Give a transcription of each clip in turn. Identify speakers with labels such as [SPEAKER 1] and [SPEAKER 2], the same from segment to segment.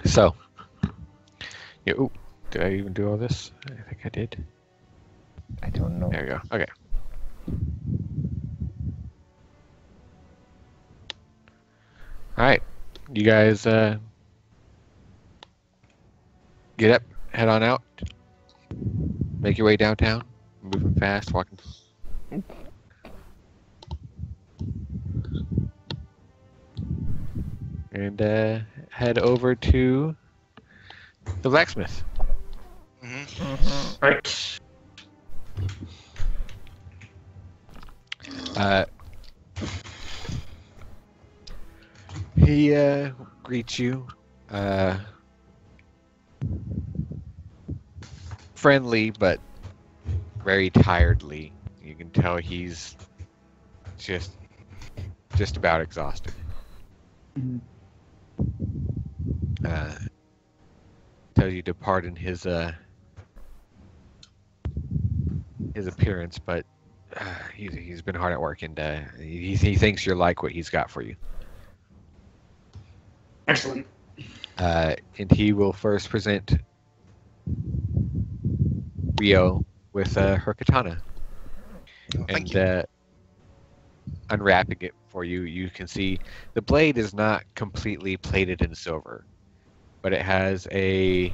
[SPEAKER 1] So, yeah, ooh, did I even do all this? I think I did.
[SPEAKER 2] I don't know.
[SPEAKER 1] There we go. Okay. All right, you guys get up, head on out, make your way downtown, moving fast, walking. And head over to the blacksmith.
[SPEAKER 3] Right.
[SPEAKER 1] He greets you, friendly but very tiredly. You can tell he's just about exhausted. Tells you to pardon his appearance, but he's been hard at work, and he thinks you're like what he's got for you.
[SPEAKER 3] Excellent.
[SPEAKER 1] And he will first present Rio with her katana.
[SPEAKER 4] Thank
[SPEAKER 1] And
[SPEAKER 4] you.
[SPEAKER 1] unwrapping it for you, you can see the blade is not completely plated in silver, but it has a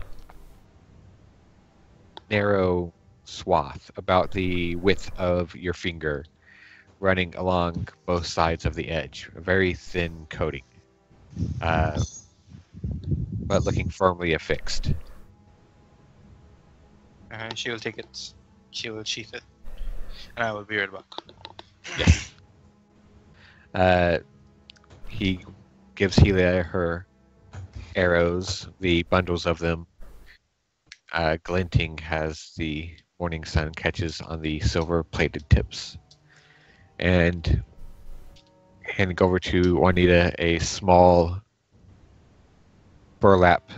[SPEAKER 1] narrow swath about the width of your finger running along both sides of the edge. A very thin coating, but looking firmly affixed.
[SPEAKER 4] She will take it. She will sheath it. And I will be right back.
[SPEAKER 1] Yes. He gives Helia her arrows, the bundles of them, glinting as the morning sun catches on the silver-plated tips. And handing over to Juanita a small burlap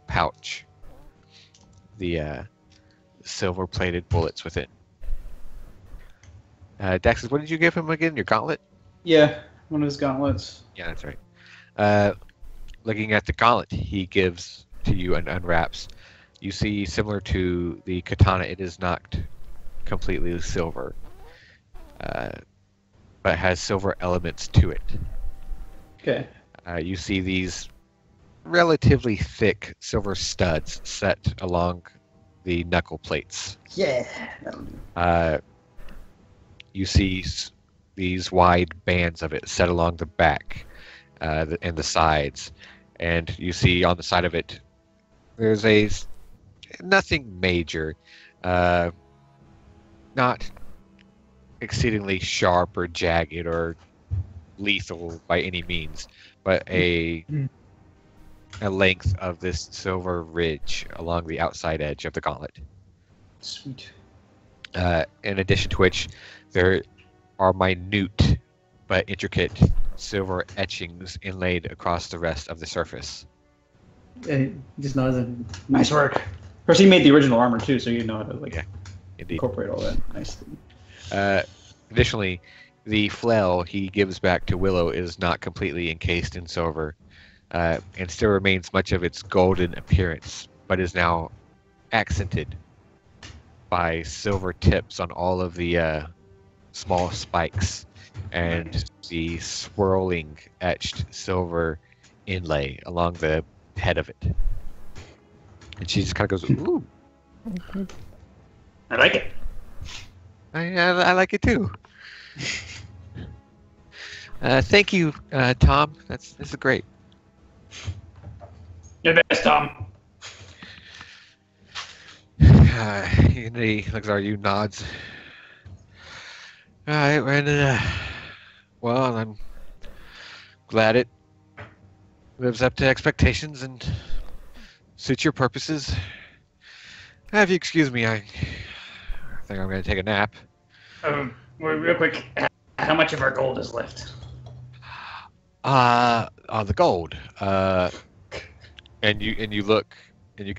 [SPEAKER 1] pouch, the silver-plated bullets within. Daxus, what did you give him again? Your gauntlet?
[SPEAKER 5] Yeah, one of his gauntlets.
[SPEAKER 1] Yeah, that's right. Looking at the gauntlet he gives to you and unwraps, you see, similar to the katana, it is not completely silver, but has silver elements to it.
[SPEAKER 5] Okay.
[SPEAKER 1] You see these relatively thick silver studs set along the knuckle plates.
[SPEAKER 5] Yeah.
[SPEAKER 1] You see these wide bands of it set along the back and the sides, and you see on the side of it there's nothing major, not exceedingly sharp or jagged or lethal by any means, but a length of this silver ridge along the outside edge of the gauntlet.
[SPEAKER 5] Sweet.
[SPEAKER 1] In addition to which, there are minute but intricate silver etchings inlaid across the rest of the surface.
[SPEAKER 5] Just nods and nice work. Of course, he made the original armor too, so you know how to
[SPEAKER 1] Yeah, indeed.
[SPEAKER 5] incorporate all that nicely.
[SPEAKER 1] Additionally, the flail he gives back to Willow is not completely encased in silver, and still remains much of its golden appearance, but is now accented by silver tips on all of the small spikes and the swirling etched silver inlay along the head of it. And she just kind of goes, "Ooh,
[SPEAKER 3] I like it.
[SPEAKER 1] I like it too." Thank you, Tom. This is great.
[SPEAKER 3] You're the best, Tom.
[SPEAKER 1] He looks at you, nods. All right, Brandon. Well, I'm glad it lives up to expectations and suits your purposes. If you excuse me, I think I'm going to take a nap.
[SPEAKER 3] Real quick, how much of our gold is left?
[SPEAKER 1] The gold. And you look, and you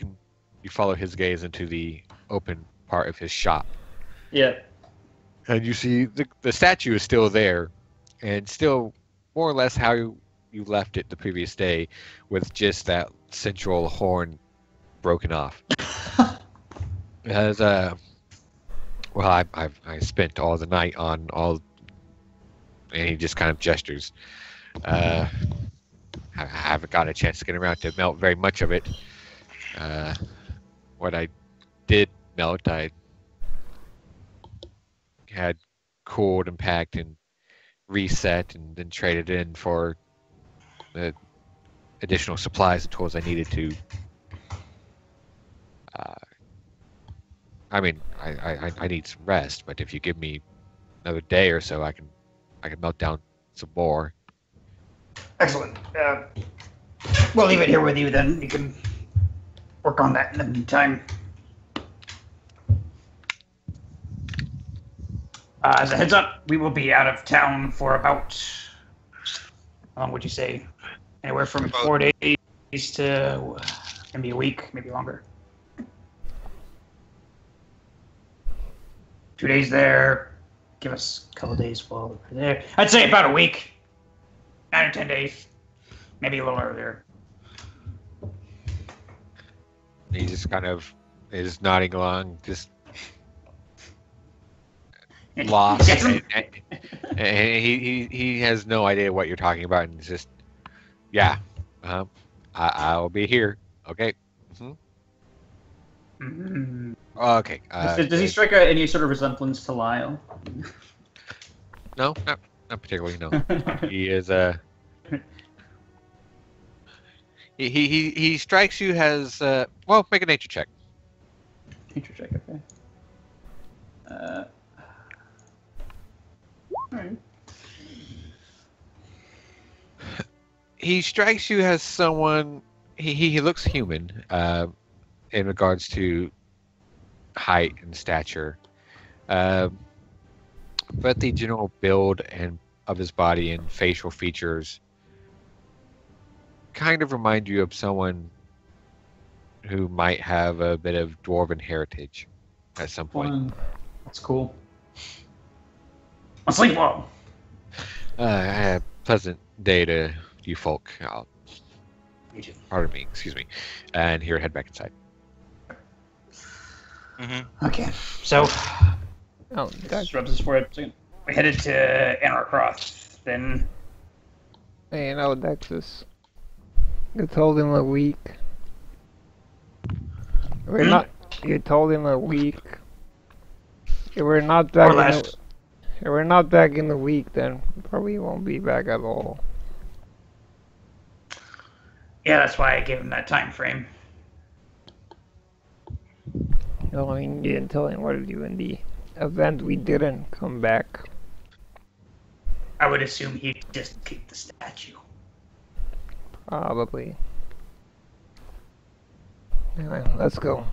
[SPEAKER 1] follow his gaze into the open part of his shop.
[SPEAKER 3] Yeah.
[SPEAKER 1] And you see the statue is still there, and still more or less how you you left it the previous day, with just that central horn broken off. As well, I spent all the night on all, and he just kind of gestures. I haven't got a chance to get around to melt very much of it. What I did melt, I had cooled and packed and reset, and then traded in for the additional supplies and tools I needed to. I mean, I need some rest, but if you give me another day or so, I can melt down some more.
[SPEAKER 3] Excellent. We'll leave it here with you then. You can work on that in the meantime. As a heads up, we will be out of town for about, how long would you say? Anywhere from 4 days to maybe a week, maybe longer. 2 days there. Give us a couple of days while we're there. I'd say about a week. 9 or 10 days. Maybe a little earlier.
[SPEAKER 1] He just kind of is nodding along, just lost, and he has no idea what you're talking about, and it's just, yeah, I'll be here. Okay.
[SPEAKER 3] Mm-hmm.
[SPEAKER 1] Okay.
[SPEAKER 5] Does he strike any sort of resemblance to Lyle?
[SPEAKER 1] No, not particularly. No, he is he strikes you as well. Make a nature check.
[SPEAKER 5] Nature check, okay. Alright.
[SPEAKER 1] He strikes you as someone. He looks human in regards to height and stature, but the general build and of his body and facial features kind of remind you of someone who might have a bit of dwarven heritage at some point.
[SPEAKER 5] That's cool.
[SPEAKER 3] I'll sleep well.
[SPEAKER 1] A pleasant day to you folk.
[SPEAKER 3] You too.
[SPEAKER 1] Pardon me, excuse me. And here, head back inside.
[SPEAKER 4] Mm-hmm.
[SPEAKER 3] Okay, so
[SPEAKER 2] Oh,
[SPEAKER 5] Just rubs his forehead. Second.
[SPEAKER 3] we headed to Anarcross, then
[SPEAKER 2] hey, no, Daxus. You told him a week. We're not. You told him a week. If we're not back.
[SPEAKER 3] or less.
[SPEAKER 2] If we're not back in the week, then we probably won't be back at all.
[SPEAKER 3] Yeah, that's why I gave him that time frame.
[SPEAKER 2] No, I mean, you didn't tell him what to do in the event we didn't come back.
[SPEAKER 3] I would assume he'd just keep the statue.
[SPEAKER 2] Probably. Anyway, let's go.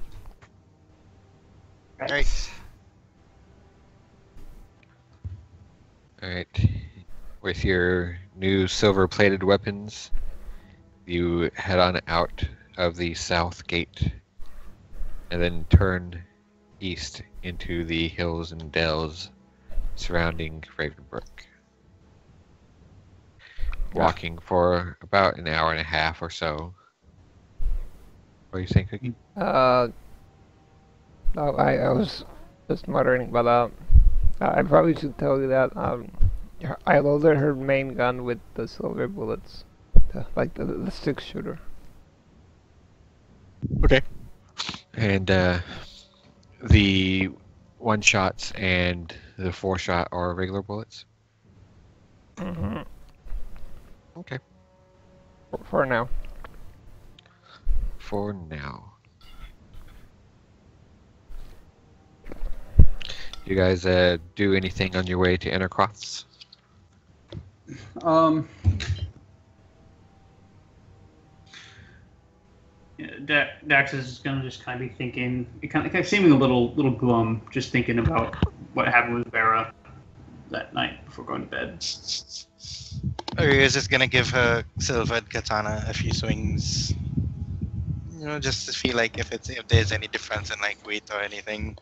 [SPEAKER 4] Alright.
[SPEAKER 1] Alright. With your new silver-plated weapons, you head on out of the south gate and then turn east into the hills and dells surrounding Ravenbrook. Walking for about an hour and a half or so. What are you saying, Cookie?
[SPEAKER 2] No, I was just muttering, but I probably should tell you that I loaded her main gun with the silver bullets, like the 6-shooter.
[SPEAKER 1] Okay. And the 1-shots and the 4-shot are regular bullets?
[SPEAKER 2] Mm-hmm.
[SPEAKER 1] Okay.
[SPEAKER 2] For now.
[SPEAKER 1] For now. You guys do anything on your way to Intercross?
[SPEAKER 5] Yeah, Dax is gonna just kind of be thinking, kind of seeming a little glum, just thinking about what happened with Vera that night before going to bed.
[SPEAKER 4] Or you're just gonna give her silvered katana a few swings. You know, just to feel like if there's any difference in like weight or anything.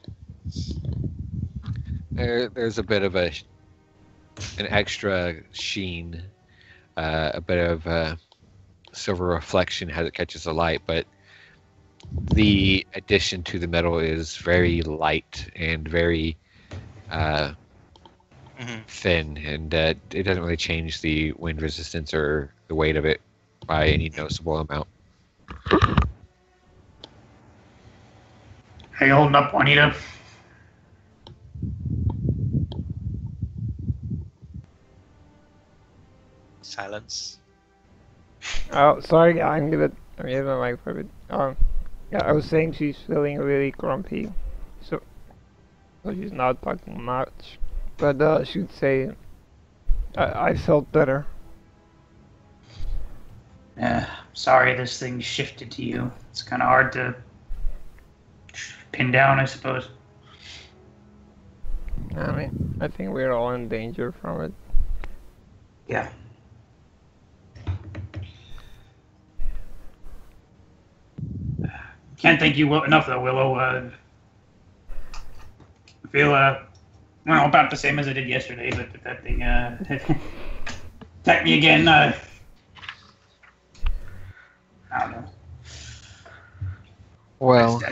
[SPEAKER 1] There's a bit of an extra sheen a bit of silver reflection as it catches the light, but the addition to the metal is very light and very thin, and it doesn't really change the wind resistance or the weight of it by any noticeable amount.
[SPEAKER 3] How you holding up, Juanita?
[SPEAKER 4] Silence.
[SPEAKER 2] Oh, sorry, I'm gonna my mic for a bit. Yeah, I was saying she's feeling really grumpy, so she's not talking much. But she'd say, I felt better.
[SPEAKER 3] Sorry this thing shifted to you. It's kind of hard to pin down, I suppose.
[SPEAKER 2] I mean, I think we're all in danger from it.
[SPEAKER 3] Yeah. Can't thank you enough, though, Willow. I feel, well, about the same as I did yesterday, but that thing attacked me again. I don't know.
[SPEAKER 1] Well,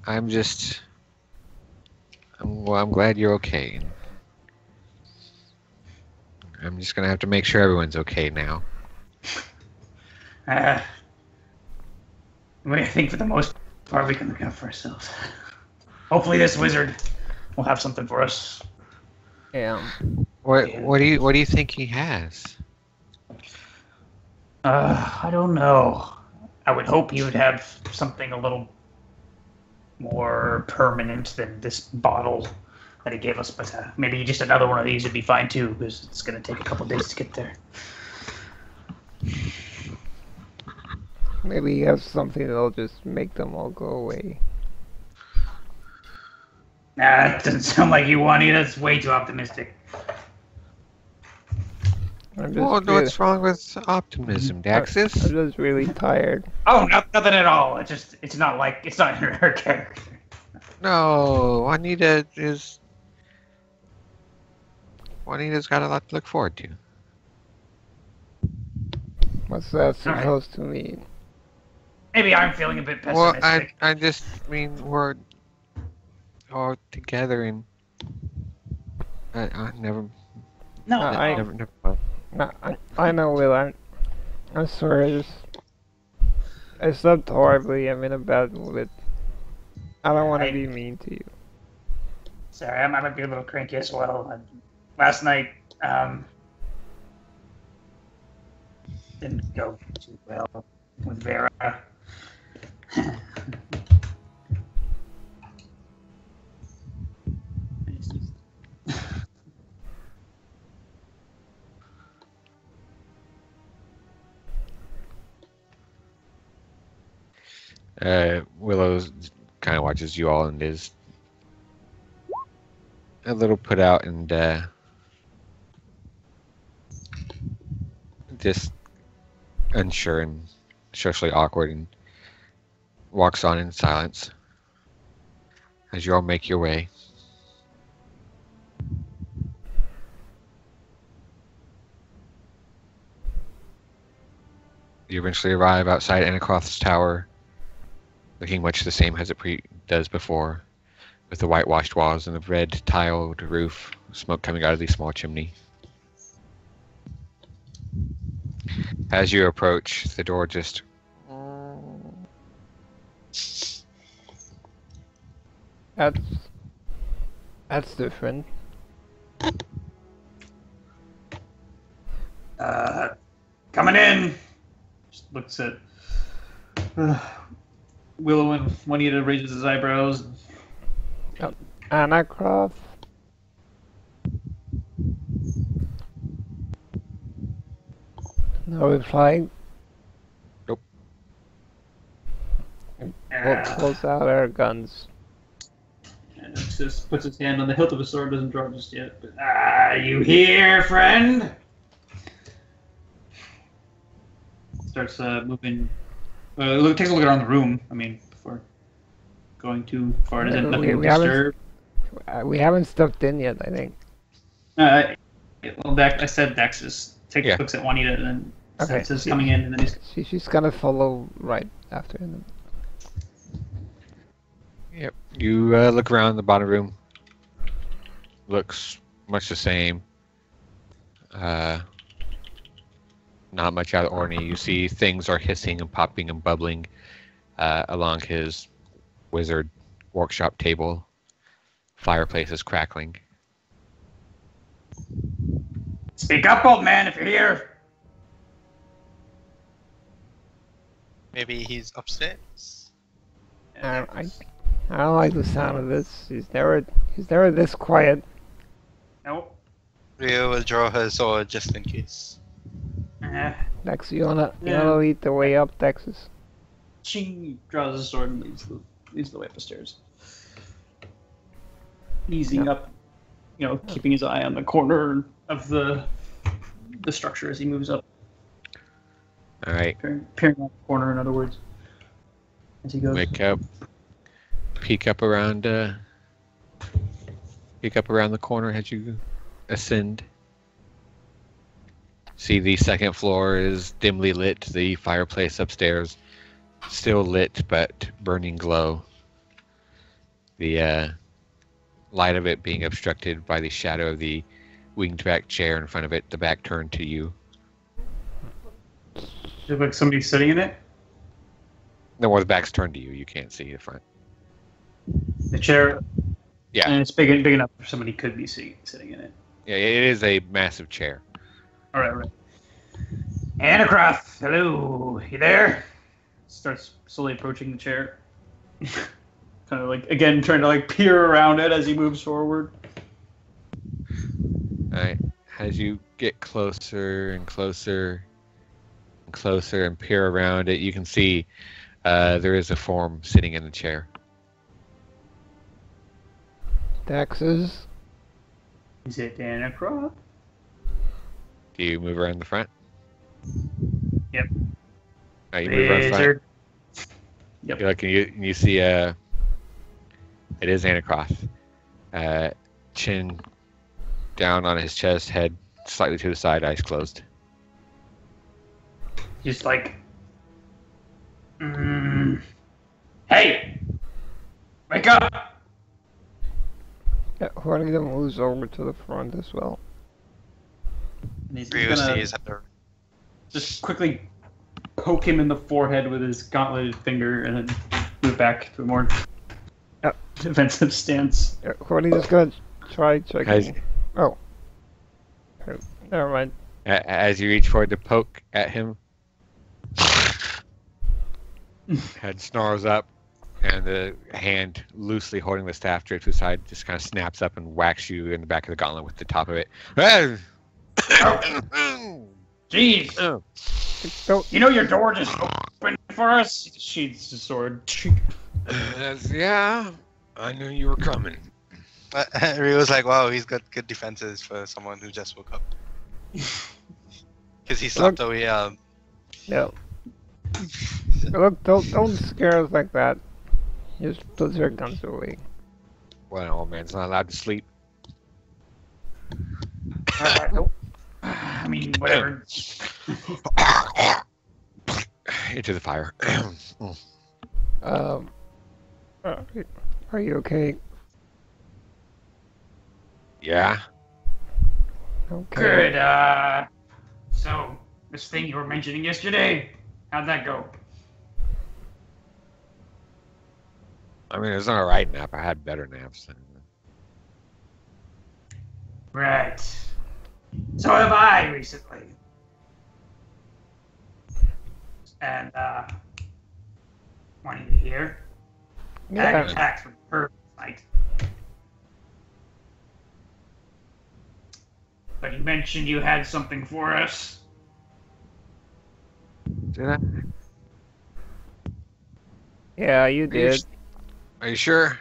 [SPEAKER 1] I'm glad you're okay. I'm just gonna have to make sure everyone's okay now.
[SPEAKER 3] I think for the most part we can look out for ourselves. Hopefully this wizard will have something for us.
[SPEAKER 2] Yeah.
[SPEAKER 1] What do you think he has?
[SPEAKER 3] I don't know. I would hope he would have something a little more permanent than this bottle that he gave us, but maybe just another one of these would be fine too, because it's going to take a couple days to get there.
[SPEAKER 2] Maybe he has something that'll just make them all go away.
[SPEAKER 3] Nah, that doesn't sound like you, Juanita. That's way too optimistic.
[SPEAKER 1] What's wrong with optimism, Daxus?
[SPEAKER 2] I'm just really tired.
[SPEAKER 3] Oh, nothing at all. It's not her character.
[SPEAKER 1] No, Juanita's got a lot to look forward to.
[SPEAKER 2] What's that supposed to mean?
[SPEAKER 3] Maybe I'm feeling a bit pessimistic.
[SPEAKER 1] Well, I just mean we're all together, and I never.
[SPEAKER 3] No,
[SPEAKER 1] Never mind.
[SPEAKER 2] No, I know, Will. I'm sorry. I slept horribly. I'm in a bad mood. I don't want to be mean to you.
[SPEAKER 3] Sorry, I might be a little cranky as well. Last night didn't go too well with Vera.
[SPEAKER 1] Willow kind of watches you all and is a little put out and just unsure and socially awkward, and walks on in silence as you all make your way. You eventually arrive outside Anacroft's tower, looking much the same as it does before, with the whitewashed walls and the red tiled roof, smoke coming out of the small chimney. As you approach, the door just
[SPEAKER 2] That's different.
[SPEAKER 3] Coming in.
[SPEAKER 5] Just looks at Willow and Juanita raises his eyebrows.
[SPEAKER 2] Anacroft? No reply.
[SPEAKER 1] Nope.
[SPEAKER 2] We'll close out our guns.
[SPEAKER 5] And just puts his hand on the hilt of his sword, doesn't draw just yet. But
[SPEAKER 3] You here, friend?
[SPEAKER 5] starts moving. Takes a look around the room. I mean, before going too far. Doesn't nothing
[SPEAKER 2] we
[SPEAKER 5] disturb.
[SPEAKER 2] we haven't stepped in yet, I think.
[SPEAKER 5] Well, I said Daxus looks at Juanita and then
[SPEAKER 2] Okay.
[SPEAKER 5] says coming in, and then
[SPEAKER 2] She's gonna follow right after him.
[SPEAKER 1] Yep. You look around the bottom room. Looks much the same. Not much out of the ordinary. You see things are hissing and popping and bubbling along his wizard workshop table. Fireplace is crackling.
[SPEAKER 3] Speak up, old man, if you're here.
[SPEAKER 4] Maybe he's upstairs.
[SPEAKER 2] I don't like the sound of this. He's never this quiet.
[SPEAKER 5] nope.
[SPEAKER 4] Rio will draw her sword just in case.
[SPEAKER 2] Dex, you wanna lead the way up, Daxus?
[SPEAKER 5] She draws his sword and leads the way up the stairs. Easing up, keeping his eye on the corner of the structure as he moves up.
[SPEAKER 1] All right.
[SPEAKER 5] Peering out the corner, in other words, as he goes.
[SPEAKER 1] Wake up. Peek up around. Peek up around the corner as you ascend. See, the second floor is dimly lit. The fireplace upstairs still lit, but burning glow. The light of it being obstructed by the shadow of the winged back chair in front of it, the back turned to you.
[SPEAKER 5] Does it look like somebody's sitting in it?
[SPEAKER 1] No, well, the back's turned to you. You can't see the front.
[SPEAKER 5] The chair.
[SPEAKER 1] Yeah.
[SPEAKER 5] And it's big enough for somebody could be sitting in it.
[SPEAKER 1] Yeah, it is a massive chair.
[SPEAKER 5] All right.
[SPEAKER 3] Anacroft, hello, you there?
[SPEAKER 5] Starts slowly approaching the chair. Kind of again, trying to peer around it as he moves forward.
[SPEAKER 1] Alright. As you get closer and closer and closer and peer around it, you can see there is a form sitting in the chair.
[SPEAKER 2] Daxus?
[SPEAKER 5] Is it Anacroft?
[SPEAKER 1] Do you move around the front?
[SPEAKER 5] Yep.
[SPEAKER 1] You move around the front.
[SPEAKER 5] Yep.
[SPEAKER 1] You look and you see it is Anacroft. Chin down on his chest, head slightly to the side, eyes closed.
[SPEAKER 3] Just hey! Wake up!
[SPEAKER 2] Yeah, one of them moves over to the front as well.
[SPEAKER 5] And he's
[SPEAKER 4] Rio
[SPEAKER 5] gonna
[SPEAKER 4] stays at the
[SPEAKER 5] just quickly poke him in the forehead with his gauntleted finger and then move back to a more defensive stance.
[SPEAKER 2] Yeah, Horny's gonna try checking.
[SPEAKER 1] As-
[SPEAKER 2] Never mind.
[SPEAKER 1] As you reach forward to poke at him, head snarls up, and the hand loosely holding the staff draped to the side just kind of snaps up and whacks you in the back of the gauntlet with the top of it.
[SPEAKER 3] Jeez!
[SPEAKER 2] Don't.
[SPEAKER 3] You know your door just opened for us?
[SPEAKER 5] Sheathes his sword.
[SPEAKER 1] Yeah, I knew you were coming.
[SPEAKER 4] Rio's like, wow, he's got good defenses for someone who just woke up. Because he slept away.
[SPEAKER 2] No. Look, don't scare us like that. Just put your guns away.
[SPEAKER 1] Well, an old man's not allowed to sleep.
[SPEAKER 3] I mean, whatever.
[SPEAKER 1] Into the fire.
[SPEAKER 2] Are you okay?
[SPEAKER 1] Yeah.
[SPEAKER 2] Okay.
[SPEAKER 3] Good, so, this thing you were mentioning yesterday, how'd that go?
[SPEAKER 1] I mean, it's not a right nap. I had better naps.
[SPEAKER 3] Right. So have I recently. And, wanting to hear? I
[SPEAKER 2] Yeah.
[SPEAKER 3] attacked from her night. But you mentioned you had something for us.
[SPEAKER 1] Did I?
[SPEAKER 2] Yeah, you did.
[SPEAKER 1] Are you sure?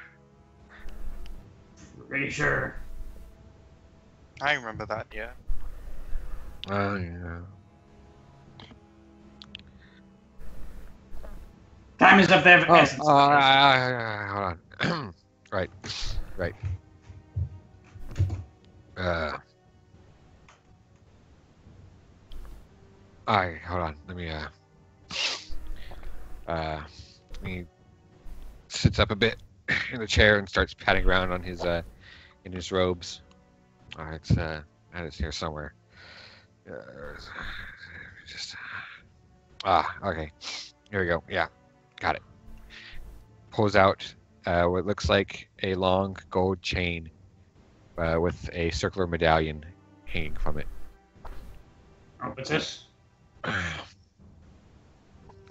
[SPEAKER 3] Pretty sure.
[SPEAKER 4] I remember that, yeah.
[SPEAKER 1] Oh, yeah.
[SPEAKER 3] Time is of the essence.
[SPEAKER 1] Hold on. Right. Alright, hold on. Let me he sits up a bit in the chair and starts patting around on his in his robes. Alright, it's that is here somewhere. Just okay. Here we go. Yeah, got it. Pulls out what looks like a long gold chain with a circular medallion hanging from it.
[SPEAKER 3] Oh, what's this?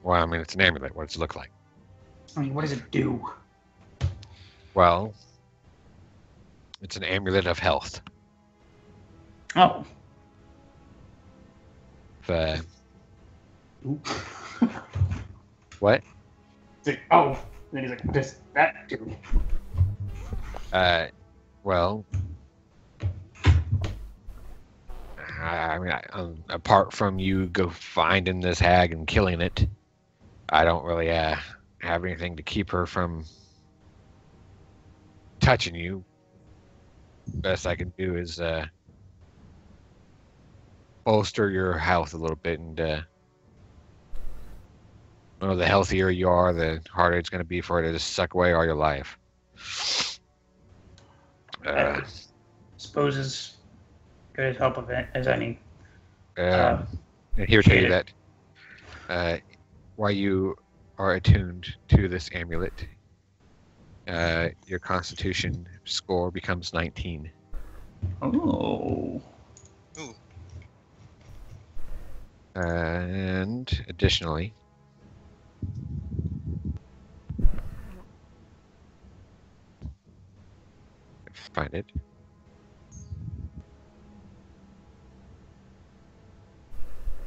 [SPEAKER 1] Well, I mean, it's an amulet. What does it look like?
[SPEAKER 3] I mean, what does it do?
[SPEAKER 1] Well, it's an amulet of health.
[SPEAKER 3] Oh.
[SPEAKER 5] Ooh.
[SPEAKER 1] What?
[SPEAKER 3] Oh. Then he's like, what does that do?
[SPEAKER 1] Well, I mean, apart from you go finding this hag and killing it, I don't really have anything to keep her from touching you. Best I can do is bolster your health a little bit, and well, the healthier you are, the harder it's going to be for it to just suck away all your life.
[SPEAKER 3] I suppose as good as help of it as any.
[SPEAKER 1] And here to tell you that while you are attuned to this amulet, your constitution score becomes 19.
[SPEAKER 3] Oh.
[SPEAKER 4] Ooh.
[SPEAKER 1] And additionally, find it.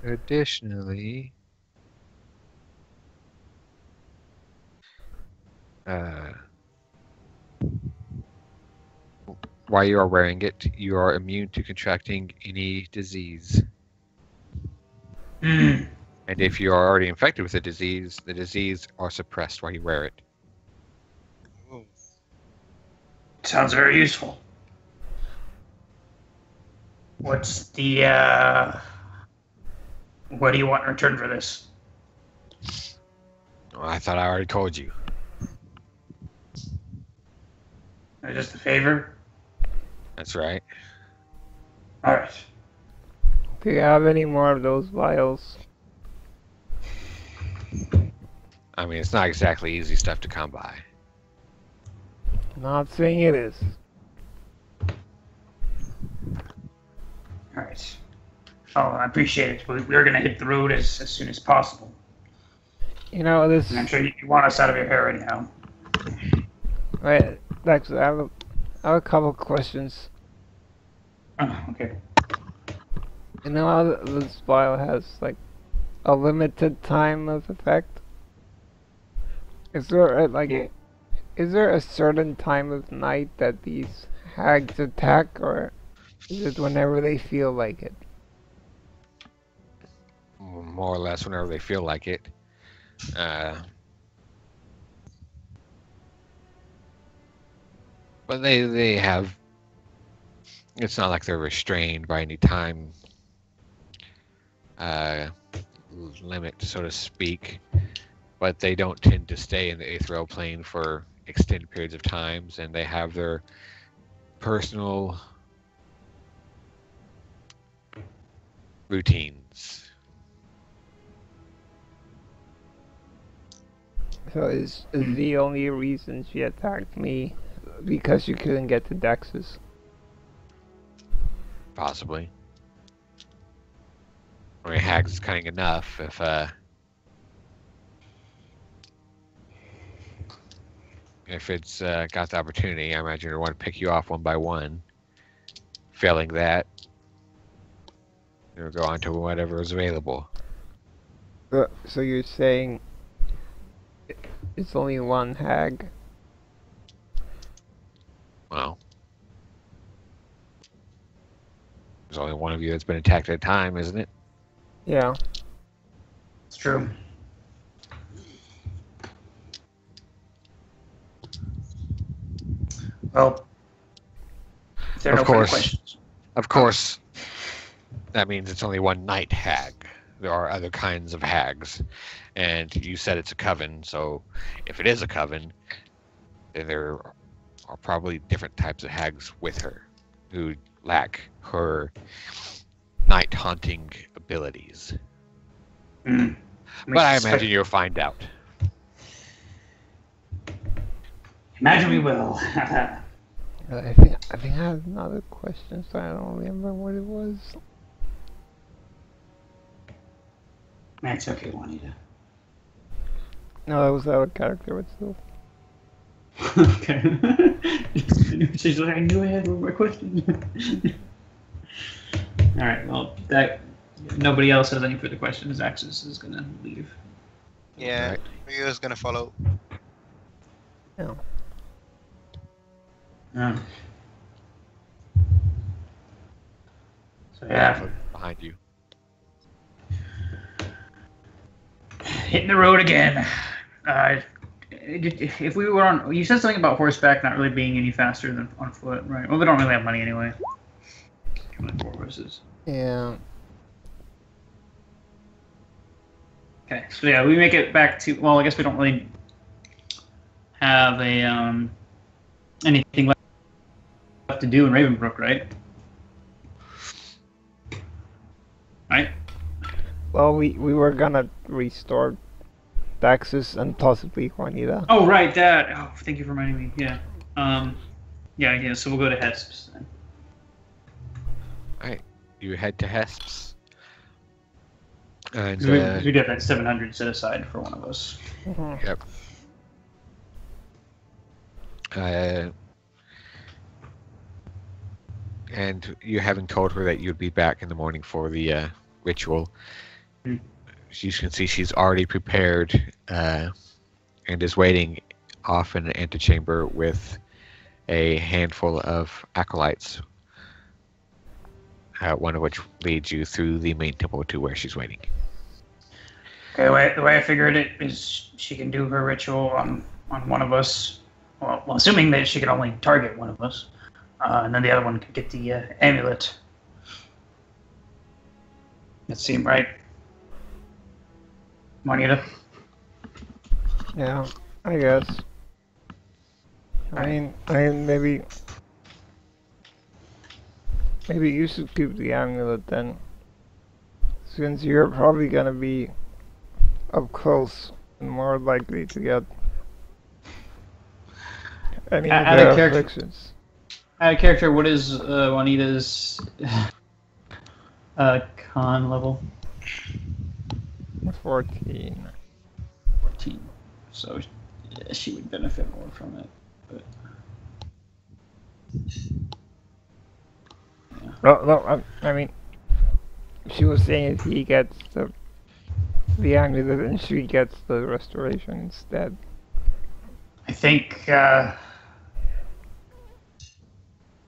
[SPEAKER 1] Additionally, while you are wearing it, you are immune to contracting any disease.
[SPEAKER 3] Mm.
[SPEAKER 1] And if you are already infected with the disease are suppressed while you wear it.
[SPEAKER 4] Ooh.
[SPEAKER 3] Sounds very useful. What's the, what do you want in return for this?
[SPEAKER 1] Oh, I thought I already told you.
[SPEAKER 3] Just a favor?
[SPEAKER 1] That's right.
[SPEAKER 3] Alright.
[SPEAKER 2] Do you have any more of those vials?
[SPEAKER 1] I mean, it's not exactly easy stuff to come by.
[SPEAKER 2] Not saying it is.
[SPEAKER 3] Alright. Oh, I appreciate it. We're gonna hit the road as soon as possible.
[SPEAKER 2] You know, this...
[SPEAKER 3] And I'm sure you want us out of your hair anyhow.
[SPEAKER 2] Wait, Daxus, I have a couple questions.
[SPEAKER 3] Oh, okay.
[SPEAKER 2] You know how this vial has, like, a limited time of effect? Is there, is there a certain time of night that these hags attack, or is it whenever they feel like it?
[SPEAKER 1] More or less whenever they feel like it. But they have... It's not like they're restrained by any time limit, so to speak. But they don't tend to stay in the ethereal plane for extended periods of times, and they have their personal routines.
[SPEAKER 2] So is the only reason she attacked me because you couldn't get to Daxus?
[SPEAKER 1] Possibly. I mean, hags is cunning enough if it's got the opportunity. I imagine it'll want to pick you off one by one. Failing that, it'll go on to whatever is available.
[SPEAKER 2] So you're saying it's only one hag?
[SPEAKER 1] Well, there's only one of you that's been attacked at a time, isn't it?
[SPEAKER 2] Yeah.
[SPEAKER 3] It's true. Well, if there are
[SPEAKER 1] Of
[SPEAKER 3] no further
[SPEAKER 1] course.
[SPEAKER 3] questions.
[SPEAKER 1] Of course, that means it's only one night hag. there are other kinds of hags, and you said it's a coven. So, if it is a coven, then there are probably different types of hags with her who lack her night haunting abilities.
[SPEAKER 3] Mm.
[SPEAKER 1] But I imagine you'll find out.
[SPEAKER 3] Imagine we will.
[SPEAKER 2] I think I have another question, so I don't remember what it was.
[SPEAKER 3] It's okay, Juanita.
[SPEAKER 2] No, that was our character, but still.
[SPEAKER 5] Okay. She's like, I knew I had one more question. All right. Well, that nobody else has any further questions. Daxus is gonna leave.
[SPEAKER 4] Yeah,
[SPEAKER 1] Right.
[SPEAKER 4] Rio's gonna follow.
[SPEAKER 2] Yeah.
[SPEAKER 3] Yeah. So yeah,
[SPEAKER 1] Behind you.
[SPEAKER 3] hitting the road again. If we were on, you said something about horseback not really being any faster than on foot, right? Well, we don't really have money anyway. Like 4 horses.
[SPEAKER 2] Yeah.
[SPEAKER 5] Okay, so yeah, we make it back to. Well, I guess we don't really have a anything left to do in Ravenbrook, right? Right.
[SPEAKER 2] Well, we were gonna restore Daxus and possibly Juanita.
[SPEAKER 5] Oh, right, that. Oh, thank you for reminding me. Yeah. Yeah. So we'll go to Hesps then.
[SPEAKER 1] You head to Hesps. And
[SPEAKER 5] We did that 700 set aside for one of us.
[SPEAKER 2] Mhm.
[SPEAKER 1] yep. And you having told her that you'd be back in the morning for the ritual,
[SPEAKER 5] Hmm.
[SPEAKER 1] you can see she's already prepared and is waiting off in an antechamber with a handful of acolytes, one of which leads you through the main temple to where she's waiting.
[SPEAKER 3] Okay, the way I figured it is she can do her ritual on one of us. Well, assuming that she can only target one of us, and then the other one could get the amulet. That seemed right. Juanita?
[SPEAKER 2] Yeah, I guess. I mean, maybe you should keep the amulet then, since you're probably gonna be up close and more likely to get any of
[SPEAKER 5] Out
[SPEAKER 2] the
[SPEAKER 5] of character.
[SPEAKER 2] afflictions.
[SPEAKER 5] Out of character, what is Juanita's con level?
[SPEAKER 2] 14.
[SPEAKER 5] 14. So yeah, she would benefit more from it. But
[SPEAKER 2] No, I mean, she was saying if he gets the amulet, then she gets the restoration instead.
[SPEAKER 3] I think, I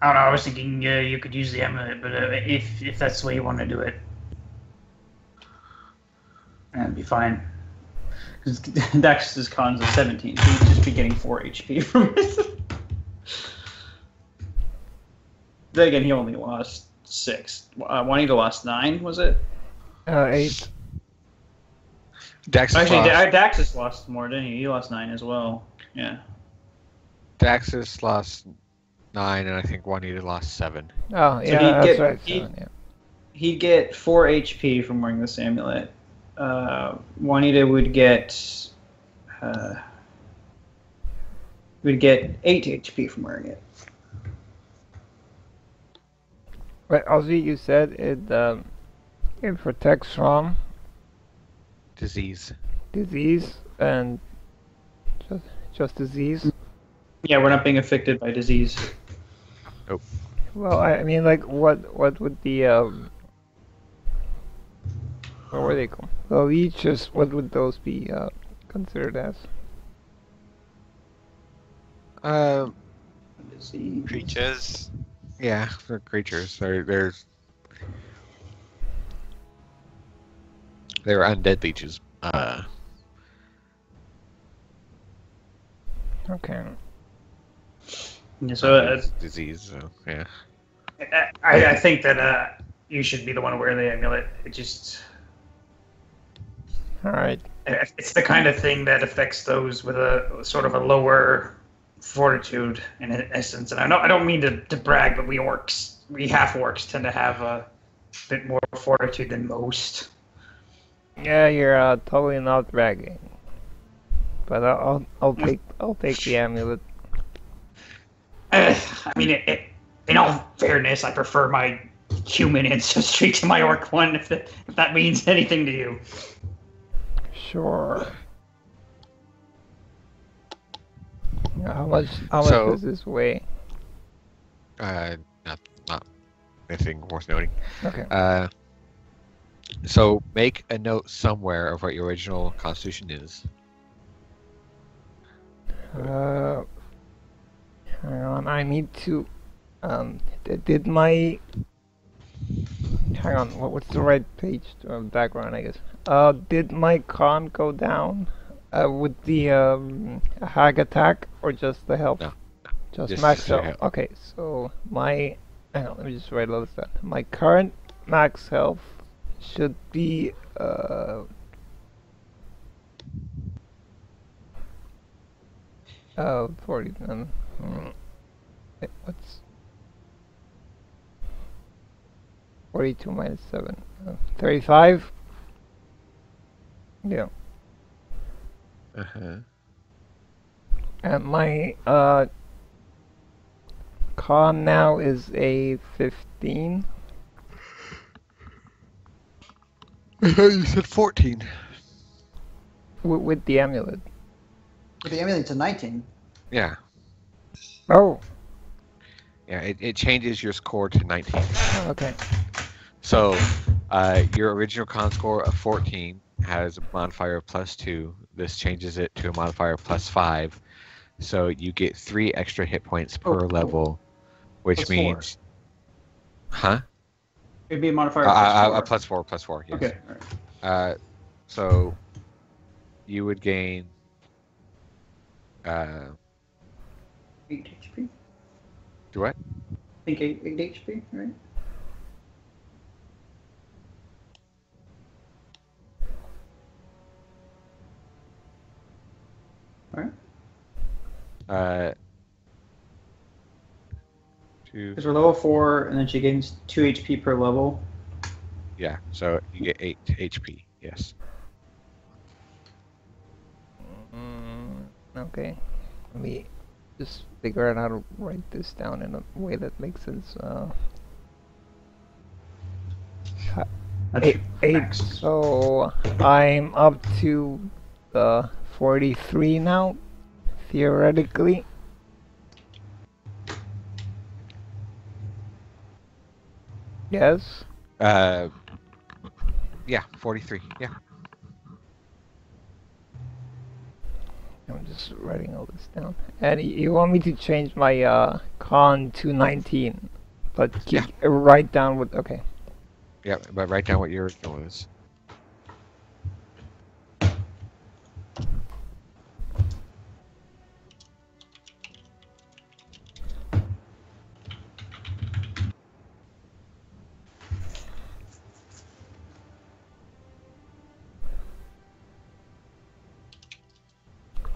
[SPEAKER 3] don't know, I was thinking you could use the amulet, but if that's the way you want to do it, that'd be fine.
[SPEAKER 5] because Dax's con's a 17, so he'd just be getting 4 HP from it. Then again, he only lost 6. Juanita lost 9, was it?
[SPEAKER 2] 8.
[SPEAKER 1] Daxus
[SPEAKER 5] Actually,
[SPEAKER 1] lost,
[SPEAKER 5] Daxus lost more, didn't he? He lost 9 as well. Yeah.
[SPEAKER 1] Daxus lost 9, and I think Juanita lost 7.
[SPEAKER 2] Oh,
[SPEAKER 5] So
[SPEAKER 2] yeah,
[SPEAKER 5] he'd
[SPEAKER 2] that's
[SPEAKER 5] get-
[SPEAKER 2] right.
[SPEAKER 5] he-
[SPEAKER 2] 7, yeah.
[SPEAKER 5] He'd get 4 HP from wearing this amulet. Juanita would get 8 HP from wearing it.
[SPEAKER 2] But Ozzy, you said it protects from
[SPEAKER 1] Disease.
[SPEAKER 2] disease and just disease.
[SPEAKER 5] Yeah, we're not being affected by disease.
[SPEAKER 2] Well, I mean, like, what would the what were they called? The leeches. What would those be considered as?
[SPEAKER 5] Disease.
[SPEAKER 4] Creatures.
[SPEAKER 1] Yeah, they're creatures. They're undead leeches.
[SPEAKER 2] Okay.
[SPEAKER 5] Yeah, so
[SPEAKER 1] It's disease. So yeah.
[SPEAKER 3] I think that you should be the one to wear the amulet. It just,
[SPEAKER 2] Alright.
[SPEAKER 3] It's the kind of thing that affects those with a sort of a lower fortitude in essence. And I don't mean to brag, but we half orcs tend to have a bit more fortitude than most.
[SPEAKER 2] Yeah, you're totally not bragging. But I'll take the amulet.
[SPEAKER 3] I mean, in all fairness, I prefer my human ancestry to my orc one, if that means anything to you.
[SPEAKER 2] Sure. How much
[SPEAKER 1] So-
[SPEAKER 2] does this weigh?
[SPEAKER 1] Not anything worth noting.
[SPEAKER 2] Okay.
[SPEAKER 1] So make a note somewhere of what your original constitution is.
[SPEAKER 2] Hang on, I need to did my hang on, what's the right page to background, I guess. Did my con go down with the hack attack or just the health?
[SPEAKER 1] No,
[SPEAKER 2] Just max
[SPEAKER 1] the
[SPEAKER 2] health.
[SPEAKER 1] health.
[SPEAKER 2] Okay, so my hang on, let me just write all this down. My current max health should be 40. What's 42 minus 7? 35? Yeah.
[SPEAKER 1] Uh-huh.
[SPEAKER 2] And my con now is a 15.
[SPEAKER 1] I thought you said 14.
[SPEAKER 2] With the amulet.
[SPEAKER 6] With the amulet to 19.
[SPEAKER 1] Yeah.
[SPEAKER 2] Oh,
[SPEAKER 1] Yeah, it changes your score to 19.
[SPEAKER 2] okay.
[SPEAKER 1] So, your original con score of 14 has a modifier of +2. This changes it to a modifier of +5. So you get 3 extra hit points per
[SPEAKER 6] cool.
[SPEAKER 1] level, which
[SPEAKER 6] +4.
[SPEAKER 1] means... Huh?
[SPEAKER 5] It'd be a modifier of
[SPEAKER 1] +4, yes.
[SPEAKER 5] Okay. All right.
[SPEAKER 1] So you would gain...
[SPEAKER 5] 8 HP.
[SPEAKER 1] Do what?
[SPEAKER 5] I think 8 HP, right? All right.
[SPEAKER 1] Two...
[SPEAKER 5] Because we're level 4, and then she gains 2 HP per level.
[SPEAKER 1] Yeah, so you get 8 HP, yes.
[SPEAKER 2] Okay. Let me just figure out how to write this down in a way that makes sense.
[SPEAKER 5] That's
[SPEAKER 2] Eight.
[SPEAKER 5] max.
[SPEAKER 2] So I'm up to the 43 now, theoretically. Yes.
[SPEAKER 1] Yeah, 43. Yeah.
[SPEAKER 2] I'm just writing all this down. And you want me to change my con to 19, but keep write down what. Okay.
[SPEAKER 1] Yeah, but write down what your original is.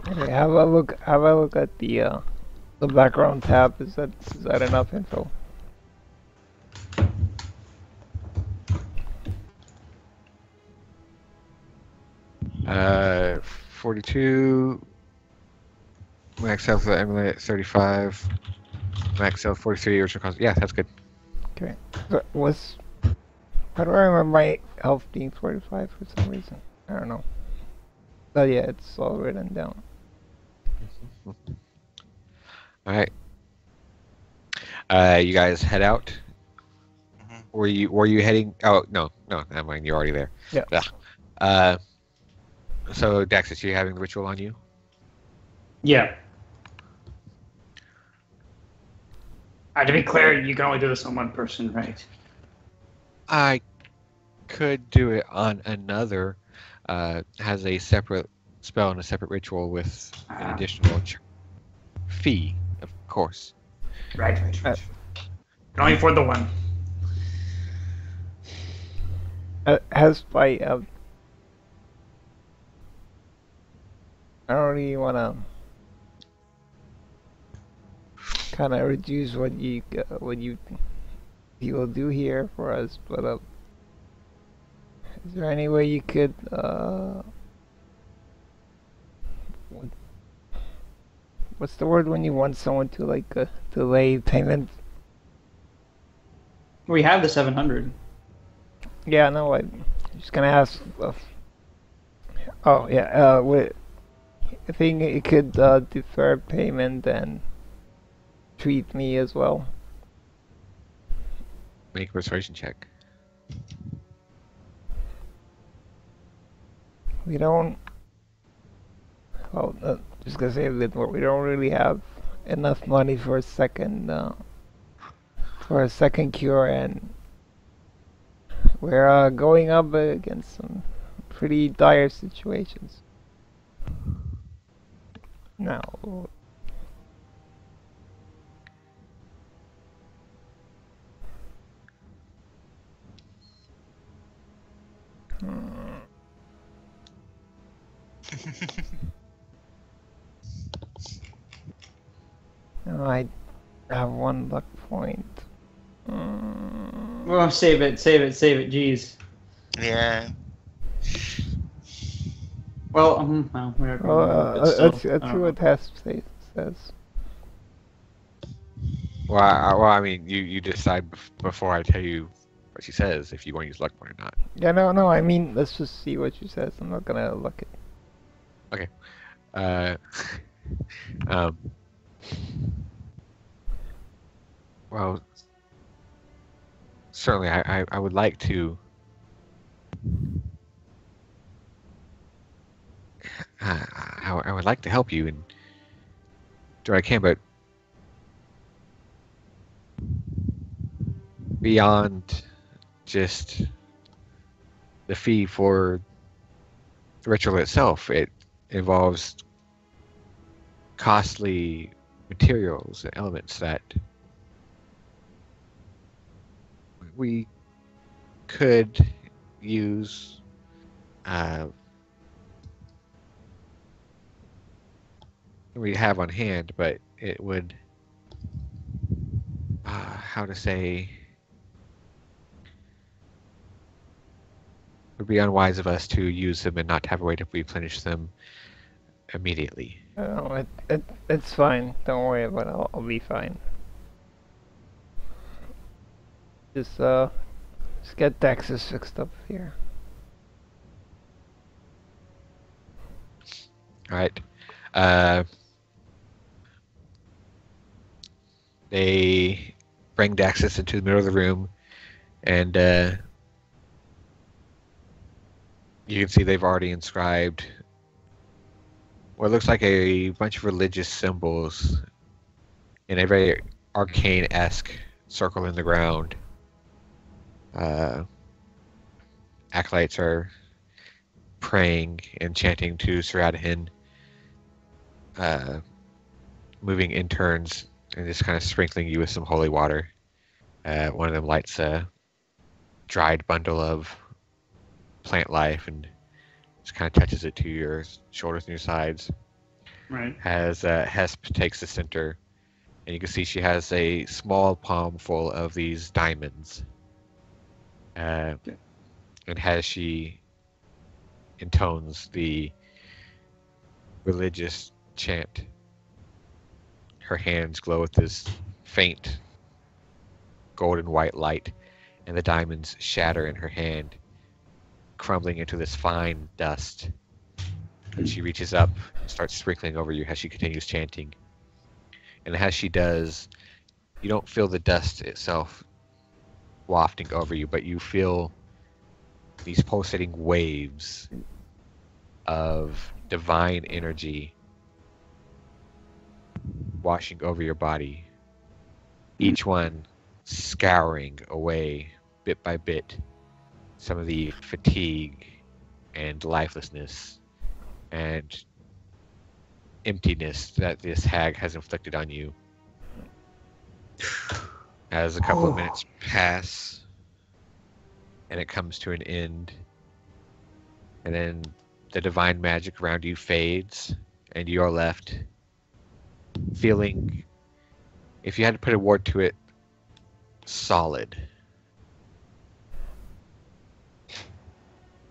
[SPEAKER 2] Okay, have a look at the background tab. Is that enough info?
[SPEAKER 1] Uh, 42. Max health for the amulet 35. Max health 43. Original cost. Yeah, that's good.
[SPEAKER 2] Okay. So how do I remember my health being 45 for some reason? I don't know. But yeah, it's all written down.
[SPEAKER 1] All right. You guys head out.
[SPEAKER 4] Mhm.
[SPEAKER 1] Were you heading? Oh no, never mind. You're already there.
[SPEAKER 2] Yeah.
[SPEAKER 1] So Daxus, you having the ritual on you?
[SPEAKER 3] Yeah. To be clear, you can only do this on one person, right?
[SPEAKER 1] I could do it on another. Has a separate spell and a separate ritual with an additional fee, of course.
[SPEAKER 3] Right. Can only afford the one.
[SPEAKER 2] Has my I don't really want to kind of reduce what you people do here for us, but is there any way you could what's the word when you want someone to like delay payment?
[SPEAKER 5] We have the 700.
[SPEAKER 2] Yeah, no, I'm just gonna ask. Oh yeah, I think it could defer payment and treat me as well.
[SPEAKER 1] Make a persuasion check.
[SPEAKER 2] We don't. Well, just gonna say a bit more. We don't really have enough money for a second cure, and we're going up against some pretty dire situations. Now, I have one luck point.
[SPEAKER 5] Well, save it. Jeez.
[SPEAKER 4] Yeah.
[SPEAKER 5] Well, well, we're but still,
[SPEAKER 2] Let's
[SPEAKER 5] I
[SPEAKER 2] see
[SPEAKER 5] don't
[SPEAKER 2] what test says.
[SPEAKER 1] Well, I mean, you decide before I tell you what she says if you want to use luck point or not.
[SPEAKER 2] Yeah, no. I mean, let's just see what she says. I'm not gonna look it.
[SPEAKER 1] Uh, um, well, certainly, I would like to. I would like to help you and do what I can, but beyond just the fee for the ritual itself, it involves costly materials and elements that we could use we have on hand, but it would how to say it would be unwise of us to use them and not have a way to replenish them immediately.
[SPEAKER 2] Oh, it's fine. Don't worry about it. I'll be fine. Just get Daxus fixed up here.
[SPEAKER 1] All right. They bring Daxus into the middle of the room, and you can see they've already inscribed what looks like a bunch of religious symbols in a very arcane-esque circle in the ground. Acolytes are praying and chanting to Siradahin, moving in turns and just kind of sprinkling you with some holy water. One of them lights a dried bundle of plant life and just kind of touches it to your shoulders and your sides.
[SPEAKER 5] Right.
[SPEAKER 1] As Hesp takes the center, and you can see she has a small palm full of these diamonds. And as she intones the religious chant, her hands glow with this faint golden white light, and the diamonds shatter in her hand, crumbling into this fine dust. And she reaches up and starts sprinkling over you as she continues chanting. And as she does, you don't feel the dust itself wafting over you, but you feel these pulsating waves of divine energy washing over your body, each one scouring away bit by bit some of the fatigue and lifelessness and emptiness that this hag has inflicted on you. As a couple of minutes pass and it comes to an end, and then the divine magic around you fades and you're left feeling, if you had to put a word to it, solid.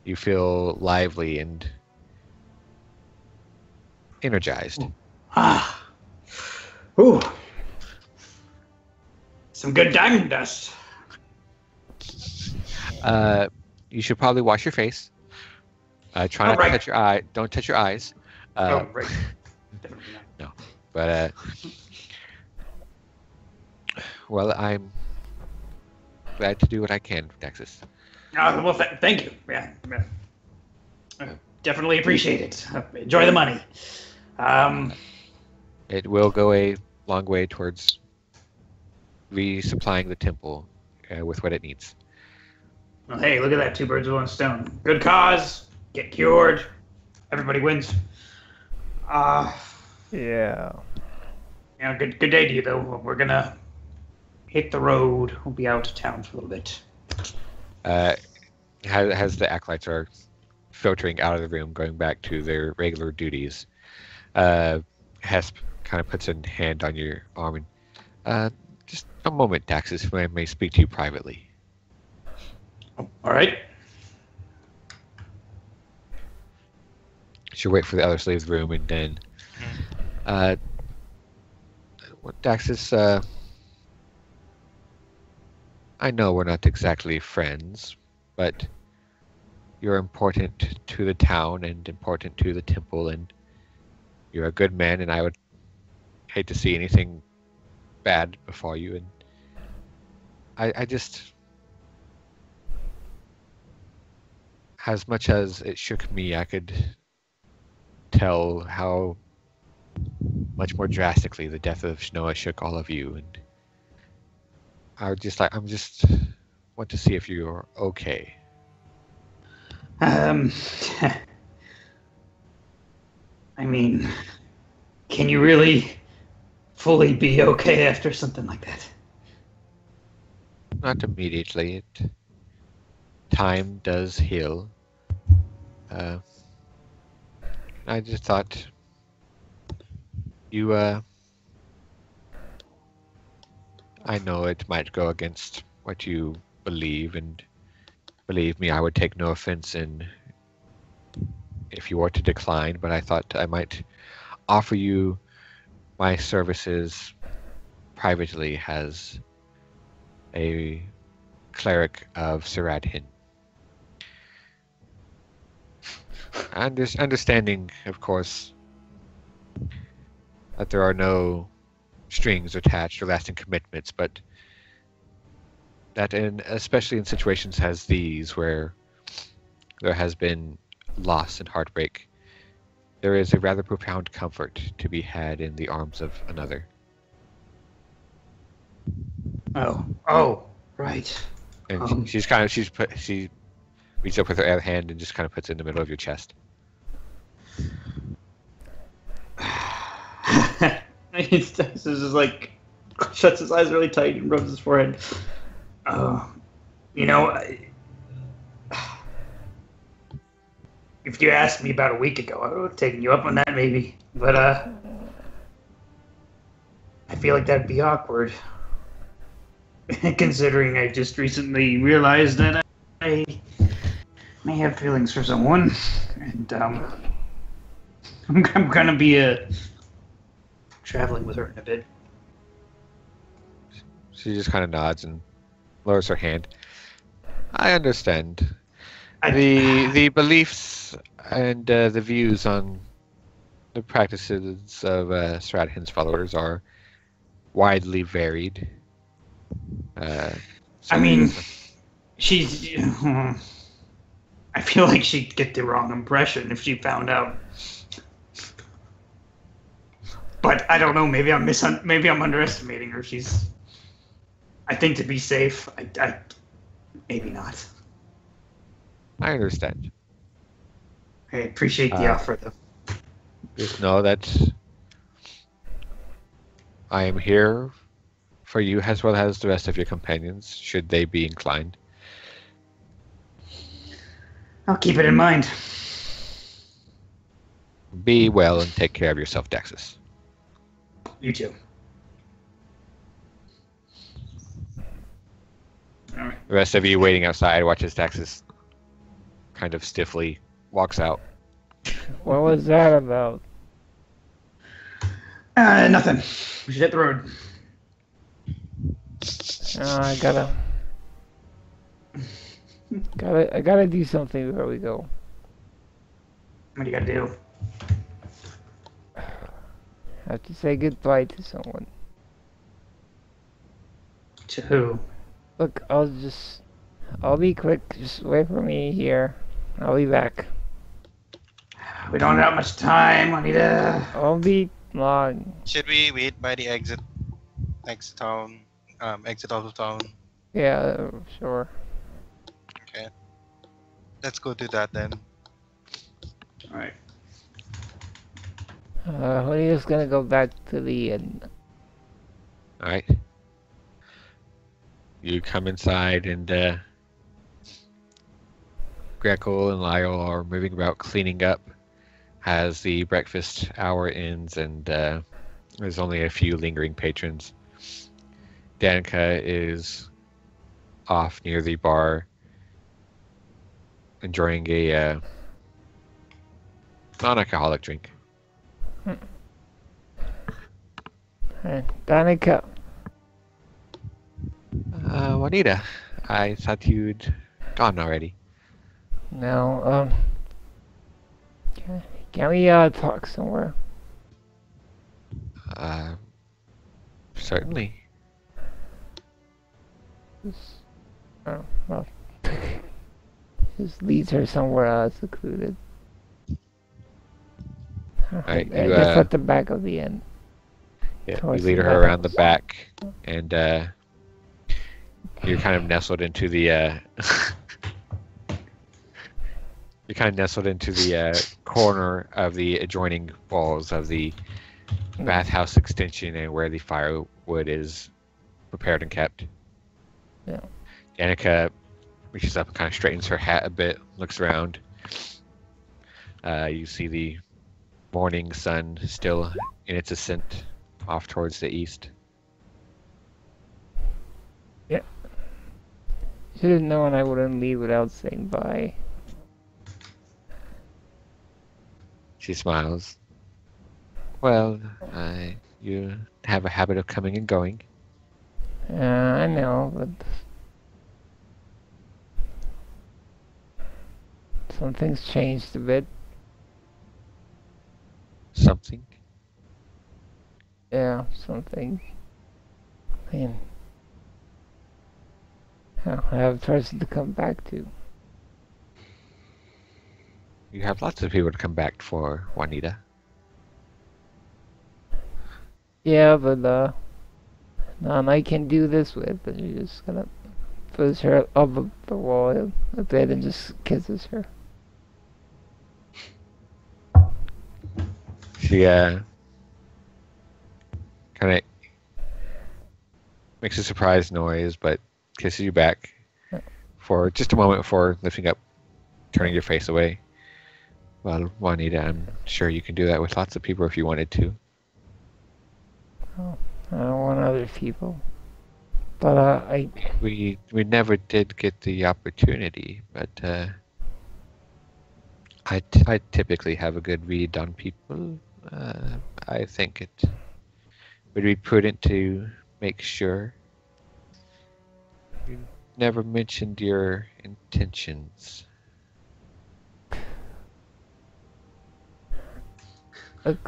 [SPEAKER 1] You feel lively and energized.
[SPEAKER 3] Ah. Ooh. Some good diamond dust.
[SPEAKER 1] You should probably wash your face. Try not to touch your eye. Don't touch your eyes.
[SPEAKER 3] Right. Definitely not.
[SPEAKER 1] No, but well, I'm glad to do what I can, Daxus.
[SPEAKER 3] Well, thank you. Yeah. Definitely appreciate it. Enjoy the money.
[SPEAKER 1] It will go a long way towards resupplying the temple with what it needs.
[SPEAKER 3] Well, hey, look at that. 2 birds with 1 stone. Good cause. Get cured. Everybody wins.
[SPEAKER 2] Yeah.
[SPEAKER 3] Yeah, good day to you, though. We're gonna hit the road. We'll be out of town for a little bit.
[SPEAKER 1] As the acolytes are filtering out of the room, going back to their regular duties, Hesp kind of puts a hand on your arm and, just a moment, Daxus, if I may speak to you privately.
[SPEAKER 3] All right.
[SPEAKER 1] She'll wait for the others to leave the room, and then, Daxus, I know we're not exactly friends, but you're important to the town and important to the temple, and you're a good man, and I would hate to see anything bad befall you. And I just, as much as it shook me, I could tell how much more drastically the death of Shnoa shook all of you, and I'm just want to see if you're okay.
[SPEAKER 3] I mean, can you really fully be okay after something like that?
[SPEAKER 1] Not immediately. Time does heal. I just thought you, I know it might go against what you believe, and believe me, I would take no offense in if you were to decline, but I thought I might offer you my services privately as a cleric of Ardant. Understanding, of course, that there are no strings attached or lasting commitments, but that especially in situations as these where there has been loss and heartbreak, there is a rather profound comfort to be had in the arms of another.
[SPEAKER 3] Oh, right.
[SPEAKER 1] And she reaches up with her other hand and just kind of puts it in the middle of your chest.
[SPEAKER 3] This is just like shuts his eyes really tight and rubs his forehead. You know, if you asked me about a week ago, I would have taken you up on that maybe. But I feel like that'd be awkward. Considering I just recently realized that I may have feelings for someone, and I'm gonna be traveling with her in a bit.
[SPEAKER 1] She just kind of nods and lowers her hand. I understand. The beliefs and the views on the practices of Stratton's followers are widely varied.
[SPEAKER 3] I mean, she's... I feel like she'd get the wrong impression if she found out. But I don't know. Maybe I'm underestimating her. She's... I think to be safe, I maybe not.
[SPEAKER 1] I understand.
[SPEAKER 3] I appreciate the offer, though.
[SPEAKER 1] Just know that I am here for you as well as the rest of your companions, should they be inclined.
[SPEAKER 3] I'll keep it in mind.
[SPEAKER 1] Be well and take care of yourself, Daxus.
[SPEAKER 3] You too. All right.
[SPEAKER 1] The rest of you waiting outside watch as Daxus kind of stiffly walks out.
[SPEAKER 2] What was that about?
[SPEAKER 3] Nothing. We should hit the road.
[SPEAKER 2] I gotta do something before we go.
[SPEAKER 3] What do you gotta do?
[SPEAKER 2] I have to say goodbye to someone.
[SPEAKER 3] To who?
[SPEAKER 2] Look, I'll be quick. Just wait for me here. I'll be back.
[SPEAKER 3] We don't have much time, Juanita.
[SPEAKER 2] I'll be long.
[SPEAKER 4] Should we wait by the exit town, exit out of town?
[SPEAKER 2] Yeah, sure.
[SPEAKER 4] Okay. Let's go do that then.
[SPEAKER 3] All right.
[SPEAKER 2] We're just gonna go back to the inn.
[SPEAKER 1] Alright. You come inside and Greco and Lyle are moving about cleaning up as the breakfast hour ends and there's only a few lingering patrons. Danica is off near the bar enjoying a non-alcoholic drink.
[SPEAKER 2] Danica.
[SPEAKER 1] Juanita, I thought you'd gone already.
[SPEAKER 2] No, can we talk somewhere?
[SPEAKER 1] Certainly.
[SPEAKER 2] Oh, well, just leads her somewhere secluded.
[SPEAKER 1] Alright, you,
[SPEAKER 2] just at the back of the inn.
[SPEAKER 1] Yeah, you
[SPEAKER 2] towards
[SPEAKER 1] lead
[SPEAKER 2] the
[SPEAKER 1] her around the
[SPEAKER 2] back.
[SPEAKER 1] back, and you're kind of nestled into the you're kind of nestled into the corner of the adjoining walls of the bathhouse extension, and where the firewood is prepared and kept.
[SPEAKER 2] Yeah.
[SPEAKER 1] Danica reaches up and kind of straightens her hat a bit, looks around. You see the morning sun still in its ascent off towards the east.
[SPEAKER 2] Should have known I wouldn't leave without saying bye.
[SPEAKER 1] She smiles. Well, you have a habit of coming and going.
[SPEAKER 2] I know, but something's changed a bit.
[SPEAKER 1] Something?
[SPEAKER 2] Yeah, something. Man. I have a person to come back to.
[SPEAKER 1] You have lots of people to come back for, Juanita.
[SPEAKER 2] Yeah, but none I can do this with, and you're just gonna push her up the wall a bit and just kisses her.
[SPEAKER 1] She kind of makes a surprised noise, but kisses you back for just a moment before lifting up, turning your face away. Well, Juanita, I'm sure you can do that with lots of people if you wanted to.
[SPEAKER 2] Oh, I don't want other people. But
[SPEAKER 1] We never did get the opportunity, but I typically have a good read on people. I think it would be prudent to make sure. You never mentioned your intentions.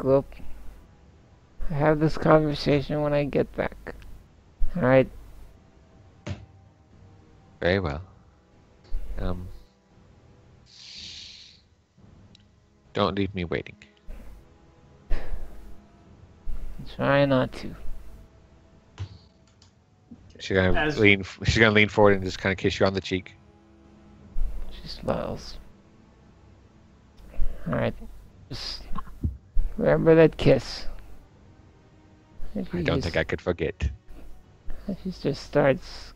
[SPEAKER 2] look, I have this conversation when I get back. Alright?
[SPEAKER 1] Very well. Don't leave me waiting.
[SPEAKER 2] Try not to.
[SPEAKER 1] She's gonna
[SPEAKER 3] As-
[SPEAKER 1] lean forward and just kind of kiss you on the cheek.
[SPEAKER 2] She smiles. Alright. Just remember that kiss. And
[SPEAKER 1] I don't think I could forget.
[SPEAKER 2] She just starts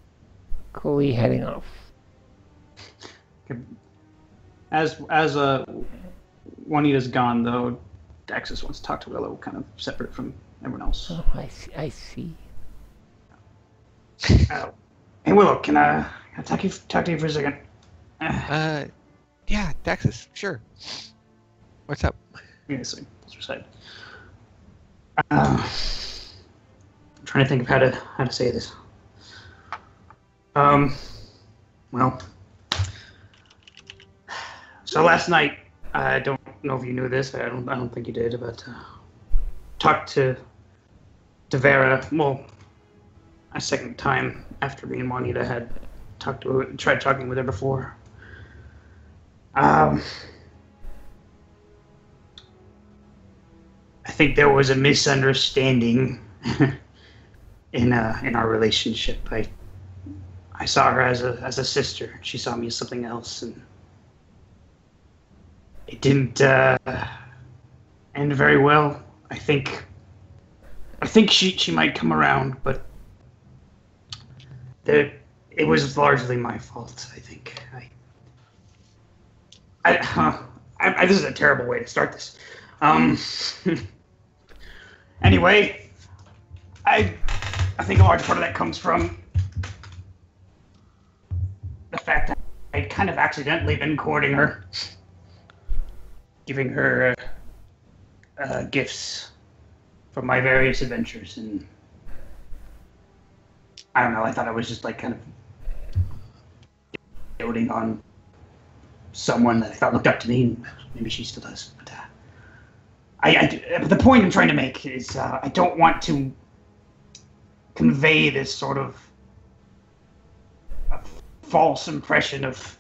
[SPEAKER 2] coolly heading off.
[SPEAKER 3] As Juanita's gone though, Daxus wants to talk to Willow, kind of separate from everyone else.
[SPEAKER 2] Oh, I see.
[SPEAKER 3] Hey Willow, can I talk to you for a second?
[SPEAKER 1] Yeah, Daxus, sure. What's up?
[SPEAKER 3] Yes, pulls her aside. I'm trying to think of how to say this. Well, so last night, I don't know if you knew this. I don't think you did, but talked to Vera. Well, a second time after me and Juanita had tried talking with her before. I think there was a misunderstanding in our relationship. I saw her as a sister. She saw me as something else, and it didn't end very well. I think she might come around, but it was largely my fault. I think this is a terrible way to start this. Anyway, I think a large part of that comes from the fact that I'd kind of accidentally been courting her, giving her gifts from my various adventures, and I don't know, I thought I was just like kind of doting on someone that I thought looked up to me, and maybe she still does, but but the point I'm trying to make is I don't want to convey this sort of false impression of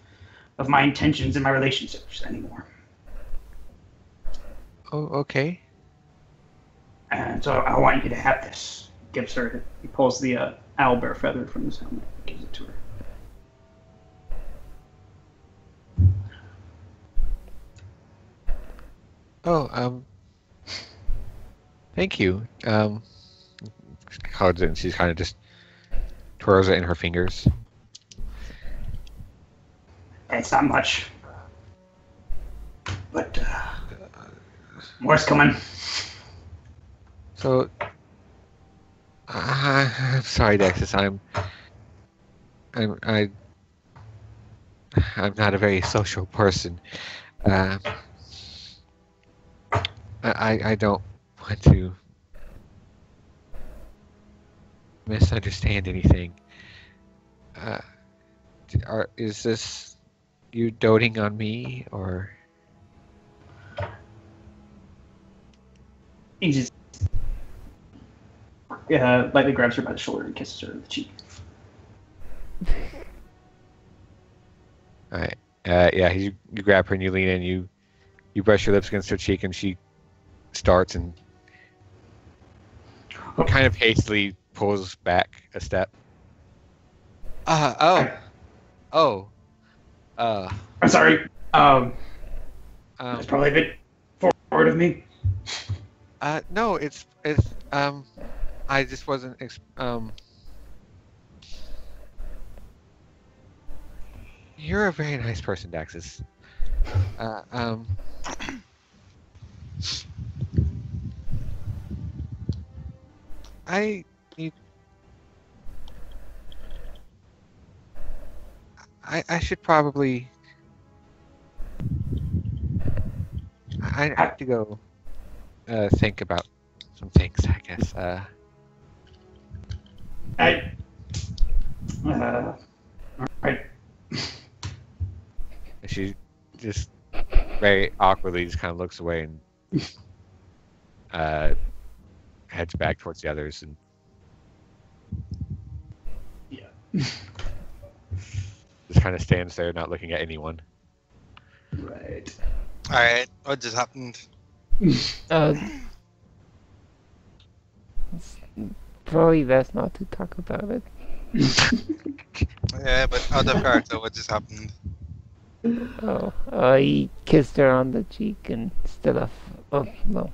[SPEAKER 3] my intentions in my relationships anymore.
[SPEAKER 1] Oh, okay.
[SPEAKER 3] And so I want you to have this. Gives her. He pulls the owlbear feather from his helmet. Gives it to her.
[SPEAKER 1] Oh, thank you. She holds it and she's kind of just twirls it in her fingers.
[SPEAKER 3] It's not much, but more's coming.
[SPEAKER 1] So, I'm sorry, Daxus. I'm not a very social person. I don't want to misunderstand anything. Is this you doting on me, or?
[SPEAKER 3] He just lightly grabs her by the shoulder and kisses her on the cheek.
[SPEAKER 1] All right. Yeah. You grab her and you lean in. You brush your lips against her cheek, and she starts and kind of hastily pulls back a step. I'm
[SPEAKER 3] sorry. That's probably a bit forward of me.
[SPEAKER 1] No, it's I just wasn't You're a very nice person, Daxus. I should probably. I have to go think about some things, I guess.
[SPEAKER 3] Right.
[SPEAKER 1] She just very awkwardly just kind of looks away and heads back towards the others and.
[SPEAKER 3] Yeah.
[SPEAKER 1] Just kind of stands there, not looking at anyone.
[SPEAKER 3] Right.
[SPEAKER 4] Alright, what just happened?
[SPEAKER 2] Probably best not to talk about it.
[SPEAKER 4] Yeah, but out of character, what just happened?
[SPEAKER 2] He kissed her on the cheek instead of... Oh, no.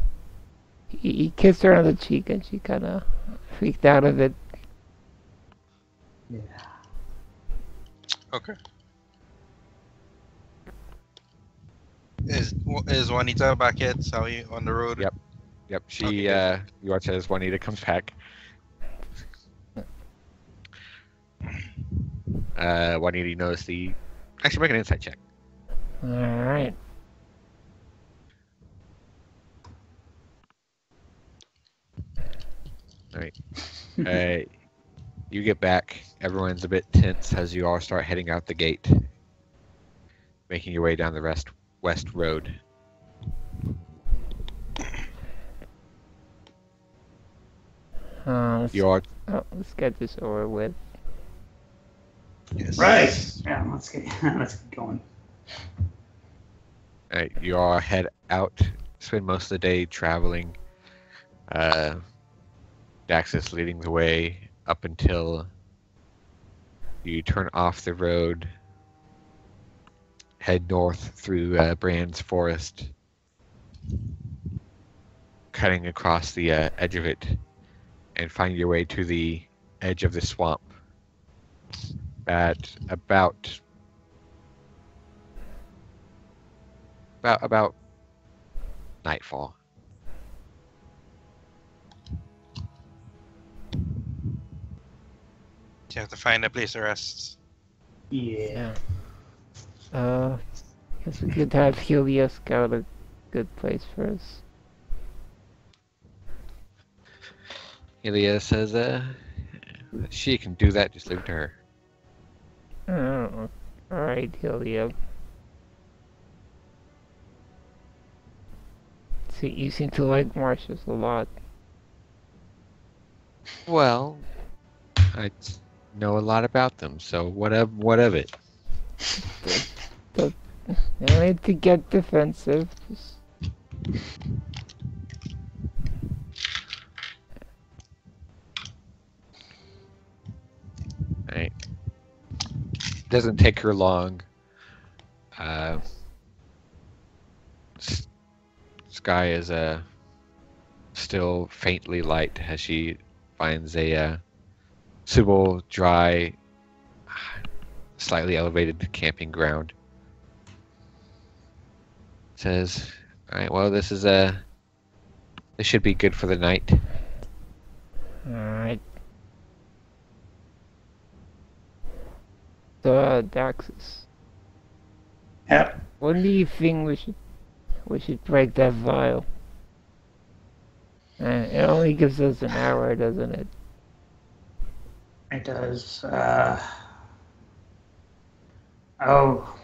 [SPEAKER 2] He kissed her on the cheek and she kind of freaked out a bit.
[SPEAKER 3] Yeah.
[SPEAKER 4] Okay. Is Juanita back yet? Sally on the road?
[SPEAKER 1] Yep. Yep. She
[SPEAKER 4] Okay, good.
[SPEAKER 1] you watch as Juanita comes back. Juanita, you notice the. Actually, make an insight check.
[SPEAKER 2] Alright.
[SPEAKER 1] Alright. You get back. Everyone's a bit tense as you all start heading out the gate, making your way down the west road.
[SPEAKER 2] Let's,
[SPEAKER 1] You are
[SPEAKER 2] let's get this over with.
[SPEAKER 4] Yes.
[SPEAKER 3] Right. Yeah, let's get let's get going.
[SPEAKER 1] you all head out. Spend most of the day traveling. Daxus leading the way up until you turn off the road, head north through Brand's forest, cutting across the edge of it, and find your way to the edge of the swamp at about nightfall.
[SPEAKER 4] You have to find a place to rest.
[SPEAKER 3] Yeah.
[SPEAKER 2] Guess we could have Helia scout a good place for us.
[SPEAKER 1] Ilya says, she can do that, just leave it to her.
[SPEAKER 2] Oh, alright, Helia. See, you seem to like marshes a lot.
[SPEAKER 1] Well, I know a lot about them, so what of it?
[SPEAKER 2] No need to get defensive. Just...
[SPEAKER 1] Right. Doesn't take her long. Sky is still faintly light as she finds a suitable, dry, slightly elevated camping ground. Says, "All right, well, this should be good for the night."
[SPEAKER 2] Alright. So, Daxus,
[SPEAKER 3] Yep.
[SPEAKER 2] when do you think we should break that vial? It only gives us an hour, doesn't it?
[SPEAKER 3] It does. Oh,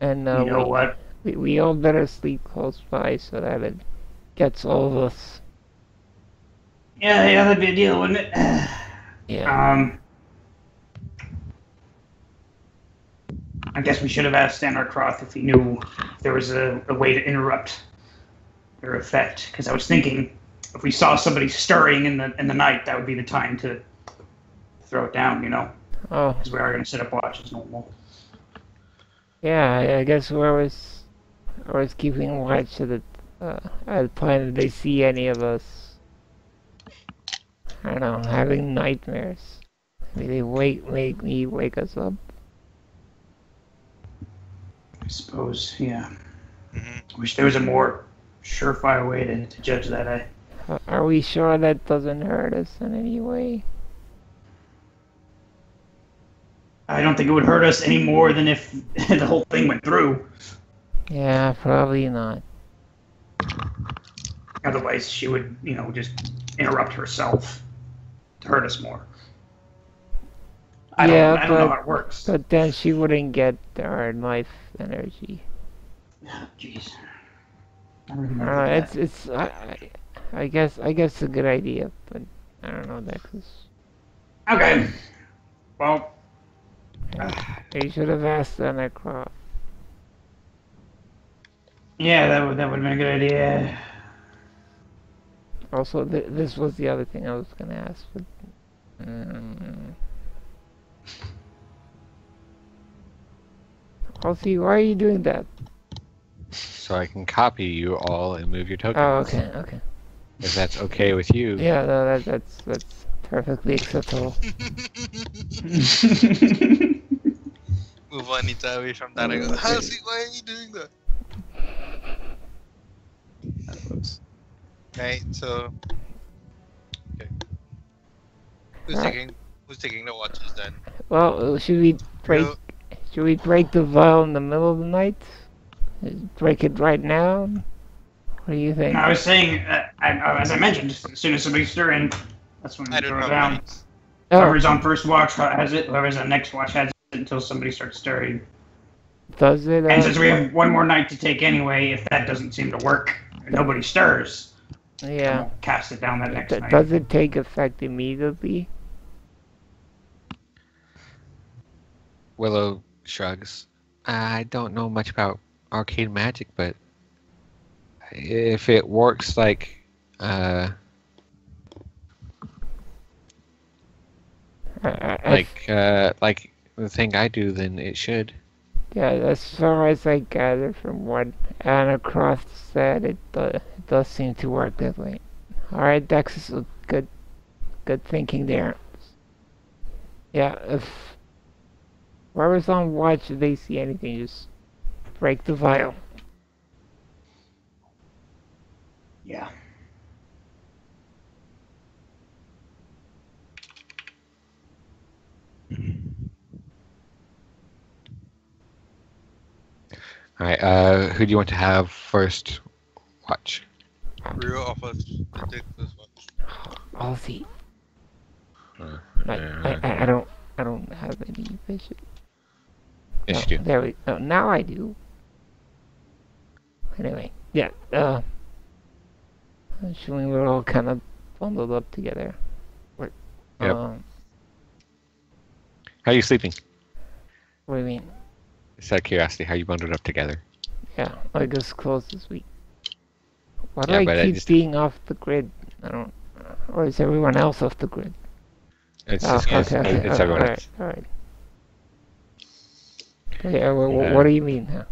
[SPEAKER 2] And
[SPEAKER 3] you know what?
[SPEAKER 2] we all better sleep close by so that it gets all of us.
[SPEAKER 3] Yeah, that'd be a deal, wouldn't it?
[SPEAKER 2] Yeah.
[SPEAKER 3] I guess we should have asked Anarcroth if he knew there was a way to interrupt their effect. Because I was thinking, if we saw somebody stirring in the night, that would be the time to throw it down, you know?
[SPEAKER 2] Oh,
[SPEAKER 3] Because we are going to set up watch as normal.
[SPEAKER 2] yeah. I guess I was keeping watch at the time that they see any of us. I don't know, having nightmares. Maybe they wake us up.
[SPEAKER 3] I suppose, yeah.
[SPEAKER 4] Mm-hmm.
[SPEAKER 3] Wish there was a more surefire way to judge that.
[SPEAKER 2] Are we sure that doesn't hurt us in any way?
[SPEAKER 3] I don't think it would hurt us any more than if the whole thing went through.
[SPEAKER 2] Yeah, probably not.
[SPEAKER 3] Otherwise, she would, just interrupt herself to hurt us more. I don't know how it works.
[SPEAKER 2] But then she wouldn't get our life energy.
[SPEAKER 3] Jeez. I don't remember that.
[SPEAKER 2] I guess it's a good idea, but I don't know, Daxus.
[SPEAKER 3] Okay. Well,
[SPEAKER 2] You should have asked Anarcroft.
[SPEAKER 3] yeah, that would have been a good idea.
[SPEAKER 2] Also, this was the other thing I was gonna ask, but Halsey, why are you doing that?
[SPEAKER 1] So I can copy you all and move your tokens.
[SPEAKER 2] Oh, okay.
[SPEAKER 1] If that's okay with you.
[SPEAKER 2] Yeah, no, that's perfectly acceptable.
[SPEAKER 4] Move Juanita away from that. I go, Halsey, why are you doing that? Right. So. Okay. Who's
[SPEAKER 2] Alright.
[SPEAKER 4] taking the watches then?
[SPEAKER 2] Well, should we break?
[SPEAKER 4] Rio.
[SPEAKER 2] Should we break the vial in the middle of the night? Break it right now? What do you think?
[SPEAKER 3] I was saying, as I mentioned, as soon as somebody's stirring, that's when we
[SPEAKER 4] I don't
[SPEAKER 3] throw it
[SPEAKER 4] have
[SPEAKER 3] down.
[SPEAKER 4] mine.
[SPEAKER 2] Oh,
[SPEAKER 3] Whoever's on first watch has it. Whoever's on next watch has it until somebody starts stirring.
[SPEAKER 2] does it?
[SPEAKER 3] And since we have one more night to take anyway, if that doesn't seem to work and nobody stirs, then
[SPEAKER 2] Yeah.
[SPEAKER 3] we'll cast it down that next night.
[SPEAKER 2] Does it take effect immediately?
[SPEAKER 1] Willow shrugs. I don't know much about arcane magic, but if it works like like the thing I do, then it should.
[SPEAKER 2] Yeah, as far as I gather from what Anna Croft said, it does seem to work that way. Alright, Daxus, good thinking there. Yeah, if whoever's on watch, if they see anything, just break the vial.
[SPEAKER 3] Yeah.
[SPEAKER 1] All right. Who do you want to have first watch?
[SPEAKER 4] Rio offers to take this watch.
[SPEAKER 2] I'll see.
[SPEAKER 1] Uh,
[SPEAKER 2] I don't have any vision.
[SPEAKER 1] yes,
[SPEAKER 2] Oh,
[SPEAKER 1] you do.
[SPEAKER 2] there we. Oh, now I do. Anyway, yeah. Actually, we're all kind of bundled up together. We're,
[SPEAKER 1] Yep.
[SPEAKER 2] What
[SPEAKER 1] How are you sleeping?
[SPEAKER 2] do you mean?
[SPEAKER 1] Just out of curiosity, how you bundled up together?
[SPEAKER 2] Yeah, like as close as we. Why do
[SPEAKER 1] Yeah,
[SPEAKER 2] I
[SPEAKER 1] but I
[SPEAKER 2] keep
[SPEAKER 1] just-
[SPEAKER 2] being off the grid? I don't. Or is everyone else off the grid?
[SPEAKER 1] It's
[SPEAKER 2] Oh,
[SPEAKER 1] just it's everyone
[SPEAKER 2] Alright,
[SPEAKER 1] else.
[SPEAKER 2] alright. Okay, what do you mean? Huh?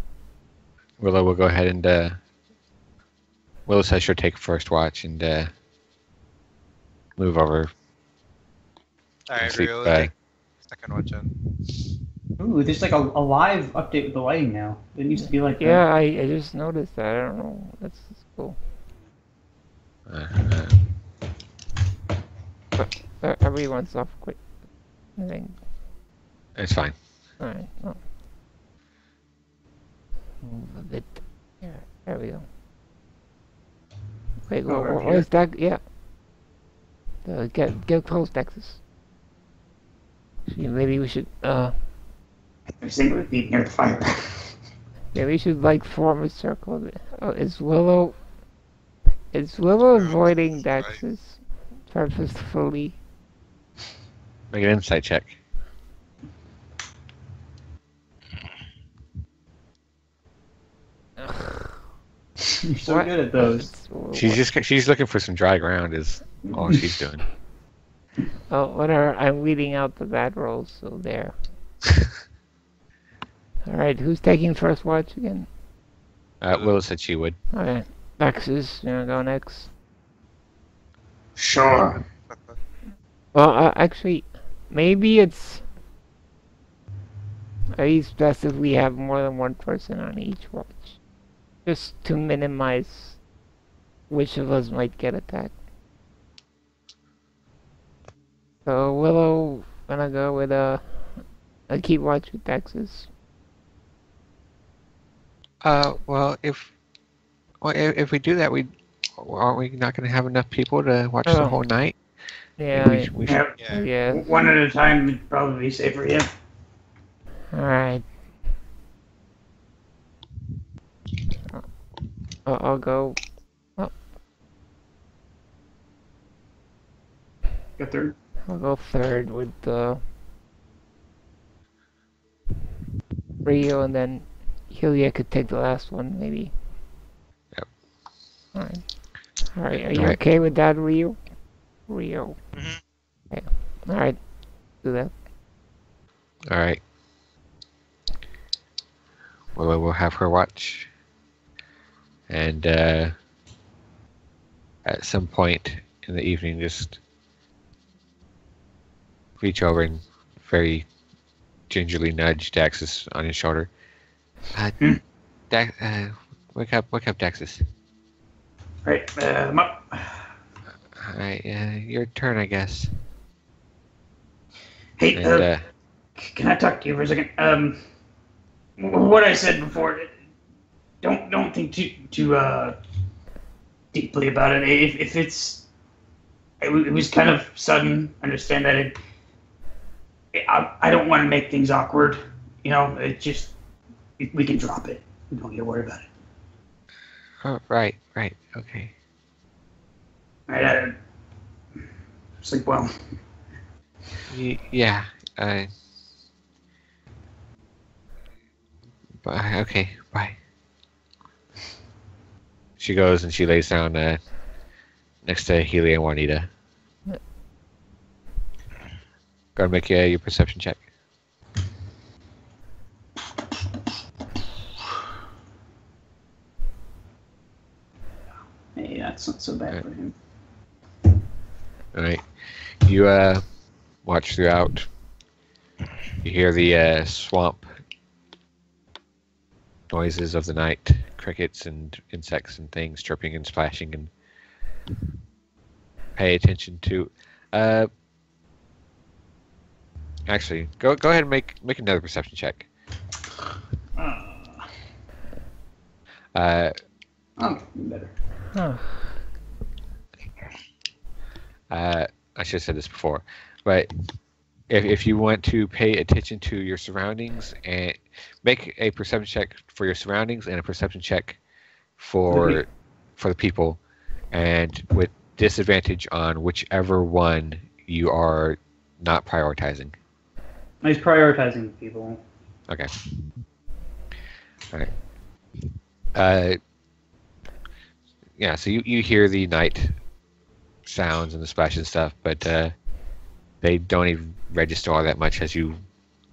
[SPEAKER 1] Willow will go ahead and Willow says she'll take first watch and move over.
[SPEAKER 4] Alright,
[SPEAKER 1] Sleep,
[SPEAKER 4] Rio, take second watch in.
[SPEAKER 3] Ooh, there's like a live update with the lighting now. It used to be like
[SPEAKER 2] Yeah, I just noticed that. I don't know. That's cool. Everyone's off quick. I think.
[SPEAKER 1] It's fine.
[SPEAKER 2] Alright, well. Move a bit. There we go. Wait,
[SPEAKER 3] Over
[SPEAKER 2] what
[SPEAKER 3] here?
[SPEAKER 2] is that? Yeah. Get close, Daxus. See, maybe we should,
[SPEAKER 3] I was thinking we'd be near the fire.
[SPEAKER 2] maybe we should, like, form a circle. Oh, is Willow avoiding
[SPEAKER 4] Right.
[SPEAKER 2] Daxus purposefully?
[SPEAKER 1] Make an insight check.
[SPEAKER 3] You're so
[SPEAKER 2] What?
[SPEAKER 3] good at those.
[SPEAKER 1] She's looking for some dry ground. Is all she's doing.
[SPEAKER 2] Oh, whatever. I'm weeding out the bad rolls, so there. Alright, who's taking first watch again?
[SPEAKER 1] Willow said she would.
[SPEAKER 2] Alright, Daxus, you wanna go next?
[SPEAKER 3] Sure.
[SPEAKER 2] Well, actually, maybe it's at least best if we have more than one person on each watch. Just to minimize which of us might get attacked. So, Willow gonna go with a keep watch with Daxus.
[SPEAKER 1] Well, if we do that, aren't we not going to have enough people to watch the
[SPEAKER 2] Oh.
[SPEAKER 1] whole night?
[SPEAKER 2] Yeah,
[SPEAKER 1] We should,
[SPEAKER 3] Yeah.
[SPEAKER 4] Yeah.
[SPEAKER 2] yeah.
[SPEAKER 3] One at a time would probably be safer, yeah.
[SPEAKER 2] Alright. I'll go.
[SPEAKER 3] Go third.
[SPEAKER 2] I'll go third with Rio, and then Helia could take the last one, maybe.
[SPEAKER 1] Yep.
[SPEAKER 2] Alright. Alright, are you
[SPEAKER 1] Alright.
[SPEAKER 2] okay with that, Rio? Rio.
[SPEAKER 4] Mhm.
[SPEAKER 2] Okay. Alright. Do that.
[SPEAKER 1] all right. Willow will have her watch, and at some point in the evening, just reach over and very gingerly nudge Daxus on his shoulder.
[SPEAKER 3] Hmm?
[SPEAKER 1] Wake up, Daxus.
[SPEAKER 3] Right, I'm up.
[SPEAKER 1] All right, your turn, I guess.
[SPEAKER 3] Hey,
[SPEAKER 1] And
[SPEAKER 3] can I talk to you for a second? What I said before, don't think too deeply about it. If it was kind of sudden. Understand that I don't want to make things awkward. You know, we can drop it. We don't need to worry about it.
[SPEAKER 1] oh, right, okay.
[SPEAKER 3] All right, sleep well.
[SPEAKER 1] Yeah. Bye. Okay. Bye. She goes and she lays down next to Healy and Juanita. Go and make your perception check.
[SPEAKER 5] Hey, that's not so bad for him.
[SPEAKER 1] All right. You watch throughout. You hear the swamp noises of the night, crickets and insects and things chirping and splashing, and pay attention to. Actually, go ahead and make another perception check.
[SPEAKER 5] Oh, better.
[SPEAKER 2] Huh.
[SPEAKER 1] I should have said this before, but if you want to pay attention to your surroundings and make a perception check for your surroundings and a perception check for the people, and with disadvantage on whichever one you are not prioritizing.
[SPEAKER 5] He's prioritizing people.
[SPEAKER 1] Okay. All right. Yeah. So you hear the night sounds and the splash and stuff, but they don't even register all that much as you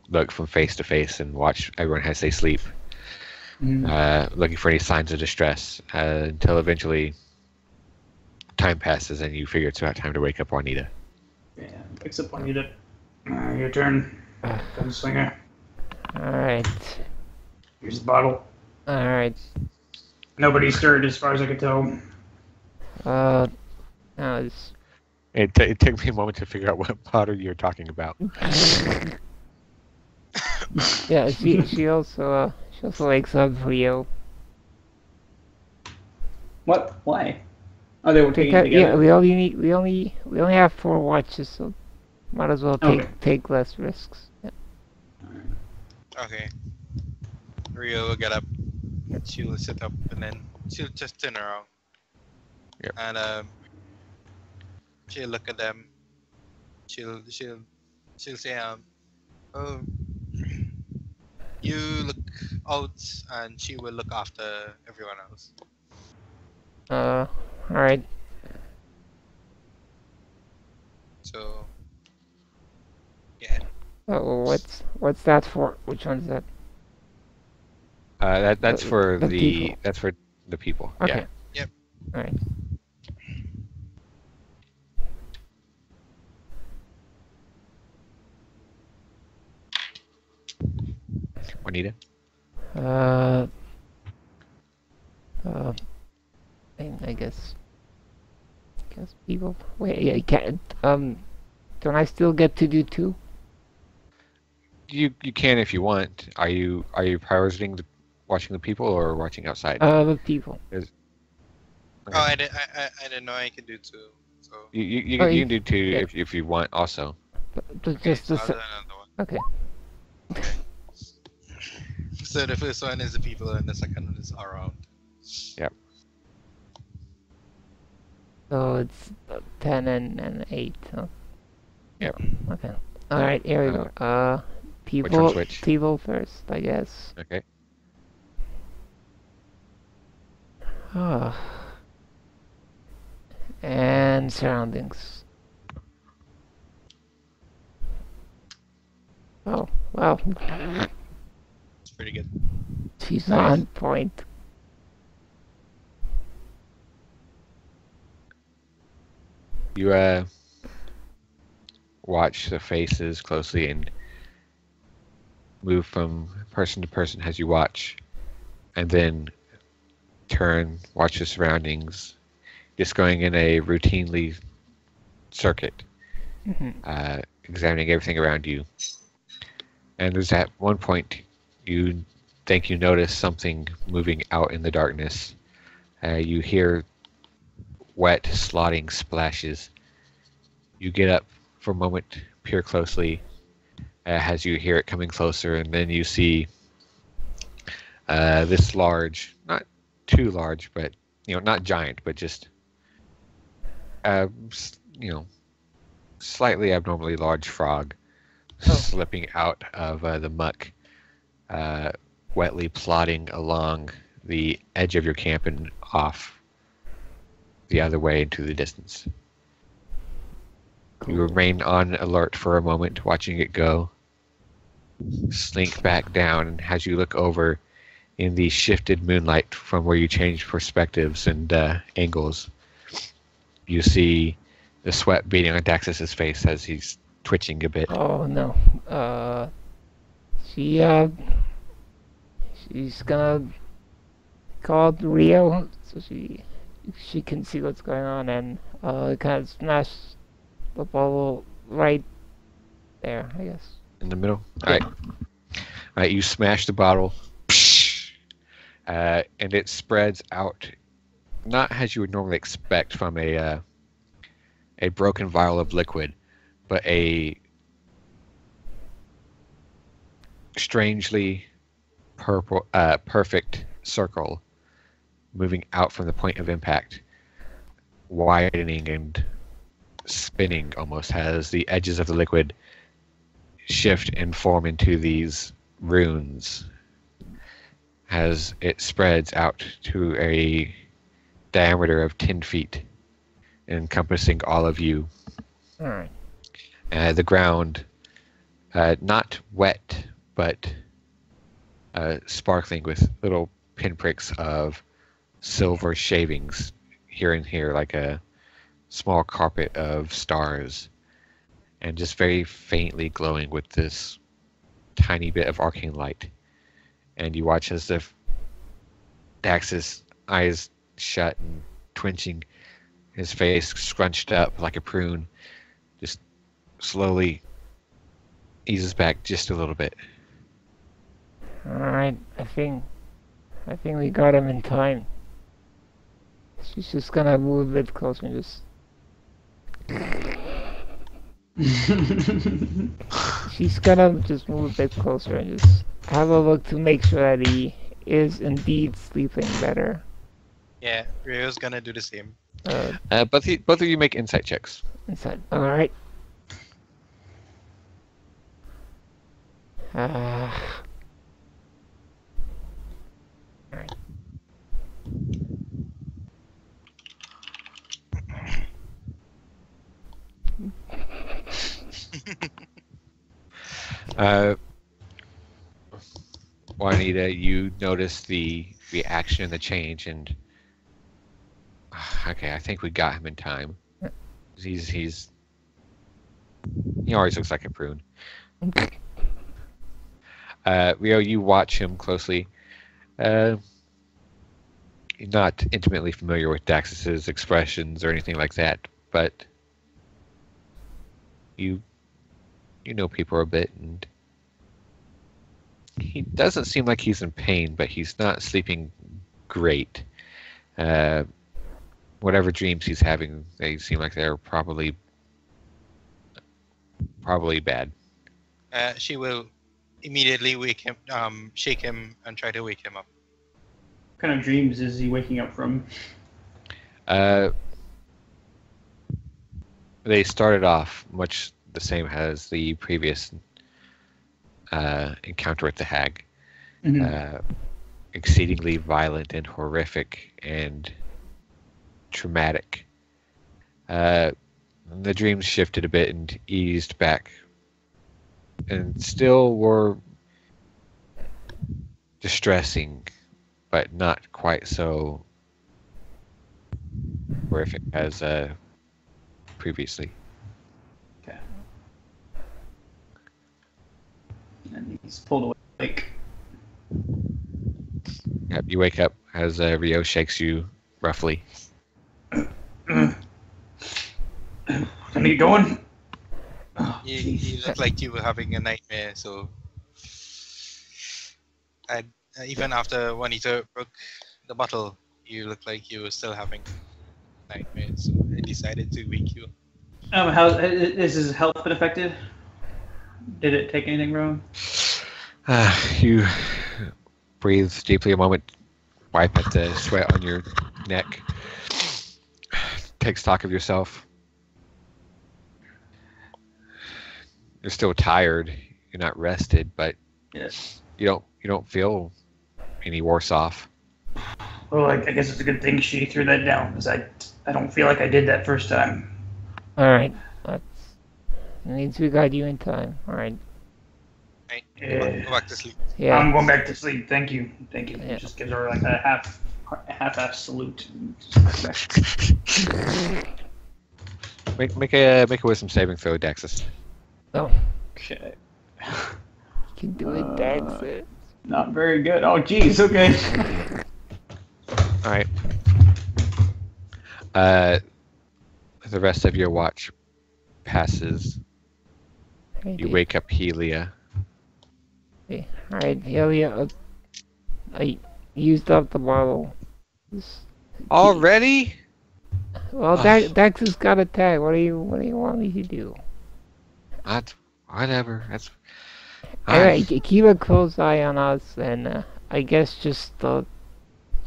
[SPEAKER 1] look from face to face and watch everyone as they sleep, looking for any signs of distress until eventually time passes and you figure it's about time to wake up Juanita.
[SPEAKER 3] Yeah, picks up Juanita. Your turn. Gunslinger.
[SPEAKER 2] Alright.
[SPEAKER 3] Here's the bottle.
[SPEAKER 2] Alright.
[SPEAKER 3] Nobody stirred as far as I could tell.
[SPEAKER 2] No, it's...
[SPEAKER 1] It took me a moment to figure out what bottle you're talking about.
[SPEAKER 2] Yeah, she also wakes up for you.
[SPEAKER 5] What? Why? Oh, they were taking it
[SPEAKER 2] Yeah,
[SPEAKER 5] together.
[SPEAKER 2] we only have 4 watches, so might as well take less risks. Yeah.
[SPEAKER 4] Okay. Rio will get up. She'll sit up and then she'll just turn around.
[SPEAKER 1] Yep.
[SPEAKER 4] And she'll look at them. She'll say, oh, you look out, and she will look after everyone else.
[SPEAKER 2] Alright.
[SPEAKER 4] So, yeah.
[SPEAKER 2] Oh, what's that for? Which one's that?
[SPEAKER 1] That's for
[SPEAKER 2] the people.
[SPEAKER 1] that's for the people.
[SPEAKER 2] Okay.
[SPEAKER 1] Yeah.
[SPEAKER 4] Yep.
[SPEAKER 2] Alright.
[SPEAKER 1] Juanita.
[SPEAKER 2] I guess people. Wait, yeah, can't. Don't I still get to do 2?
[SPEAKER 1] You can if you want. Are you prioritizing watching the people or watching outside?
[SPEAKER 2] The people.
[SPEAKER 4] Oh, I didn't know I could do 2. So
[SPEAKER 1] You
[SPEAKER 2] Oh,
[SPEAKER 1] can do 2
[SPEAKER 2] yeah.
[SPEAKER 1] if you want also.
[SPEAKER 2] But just
[SPEAKER 4] so
[SPEAKER 2] the
[SPEAKER 4] I'll do another one.
[SPEAKER 2] Okay.
[SPEAKER 4] So the first one is the people, and the second one is around.
[SPEAKER 1] Yep.
[SPEAKER 2] So it's 10 and 8. Huh?
[SPEAKER 1] Yep.
[SPEAKER 2] Okay. All right. Here we go. People.
[SPEAKER 1] one's which?
[SPEAKER 2] People first, I guess.
[SPEAKER 1] Okay.
[SPEAKER 2] Oh. And surroundings. Oh, wow.
[SPEAKER 4] It's pretty good.
[SPEAKER 2] She's
[SPEAKER 1] Nice.
[SPEAKER 2] on point.
[SPEAKER 1] You watch the faces closely and move from person to person as you watch, and then turn, watch the surroundings, just going in a routinely circuit, examining everything around you. And there's at one point you think you notice something moving out in the darkness. You hear wet, slotting splashes. You get up for a moment, peer closely as you hear it coming closer, and then you see this large, not too large, but not giant, but just slightly abnormally large frog slipping out of the muck, wetly plodding along the edge of your camp and off the other way into the distance. You remain on alert for a moment, watching it go, slink back down, and as you look over in the shifted moonlight from where you change perspectives and angles, you see the sweat beating on Daxus's face as he's twitching a bit.
[SPEAKER 2] Oh no. She's gonna call Rio so she can see what's going on, and kind of smash the bottle right there, I guess.
[SPEAKER 1] In the middle? Alright. Alright, you smash the bottle, and it spreads out, not as you would normally expect from a broken vial of liquid, but a strangely perfect circle moving out from the point of impact, widening and spinning almost as the edges of the liquid shift and form into these runes as it spreads out to a diameter of 10 feet, encompassing all of you.
[SPEAKER 2] Alright.
[SPEAKER 1] The ground, not wet, but sparkling with little pinpricks of silver shavings here and here, like a small carpet of stars, and just very faintly glowing with this tiny bit of arcane light. And you watch as if Daxus' eyes shut and twitching, his face scrunched up like a prune, just slowly eases back just a little bit.
[SPEAKER 2] Alright, I think we got him in time. She's just gonna move a bit closer and just... She's gonna just move a bit closer and just have a look to make sure that he is indeed sleeping better.
[SPEAKER 4] Yeah, Rio's gonna do the same.
[SPEAKER 1] Both of you make insight checks.
[SPEAKER 2] Inside. Alright. Alright.
[SPEAKER 1] Juanita, you notice the reaction and the change, and okay, I think we got him in time. He always looks like a prune. Rio, you watch him closely. You're not intimately familiar with Daxus's expressions or anything like that, but you know people a bit, and he doesn't seem like he's in pain, but he's not sleeping great. Whatever dreams he's having, they seem like they're probably bad.
[SPEAKER 4] She will immediately wake him, shake him, and try to wake him up.
[SPEAKER 5] What kind of dreams is he waking up from?
[SPEAKER 1] They started off much the same as the previous encounter with the hag. Exceedingly violent and horrific and traumatic. The dreams shifted a bit and eased back, and still were distressing, but not quite so horrific as previously.
[SPEAKER 5] Okay. And he's pulled awake.
[SPEAKER 1] Yep, you wake up as Rio shakes you roughly.
[SPEAKER 3] Time to get going. Oh,
[SPEAKER 4] You
[SPEAKER 3] jeez.
[SPEAKER 4] look like you were having a nightmare, so I, even after Juanito broke the bottle, you look like you were still having a nightmare, so I decided to wake you.
[SPEAKER 5] How is his health been affected? Did it take anything wrong?
[SPEAKER 1] You breathe deeply a moment, wipe at the sweat on your neck, take stock of yourself. You're still tired. You're not rested, but
[SPEAKER 5] Yes.
[SPEAKER 1] you don't feel any worse off.
[SPEAKER 3] Well, I guess it's a good thing she threw that down, because I don't feel like I did that first time.
[SPEAKER 2] Alright, let's. At least we got you in time. Alright.
[SPEAKER 4] Right?
[SPEAKER 3] Yeah.
[SPEAKER 4] Go back to sleep.
[SPEAKER 2] Yeah.
[SPEAKER 3] I'm going back to sleep. Thank you. Thank you.
[SPEAKER 2] Yeah.
[SPEAKER 3] Just gives her like a half-ass salute.
[SPEAKER 1] Make a wisdom saving throw, Daxus.
[SPEAKER 2] Oh,
[SPEAKER 3] Okay.
[SPEAKER 2] you can do it, Daxus.
[SPEAKER 3] Not very good. Oh, jeez. Okay.
[SPEAKER 1] All right. The rest of your watch passes. You wake up Helia.
[SPEAKER 2] Alright, Helia, I used up the bottle.
[SPEAKER 1] Already?
[SPEAKER 2] Well, Daxus got a tag. What do you want me to do?
[SPEAKER 1] Whatever. That's.
[SPEAKER 2] Alright, keep a close eye on us, and I guess just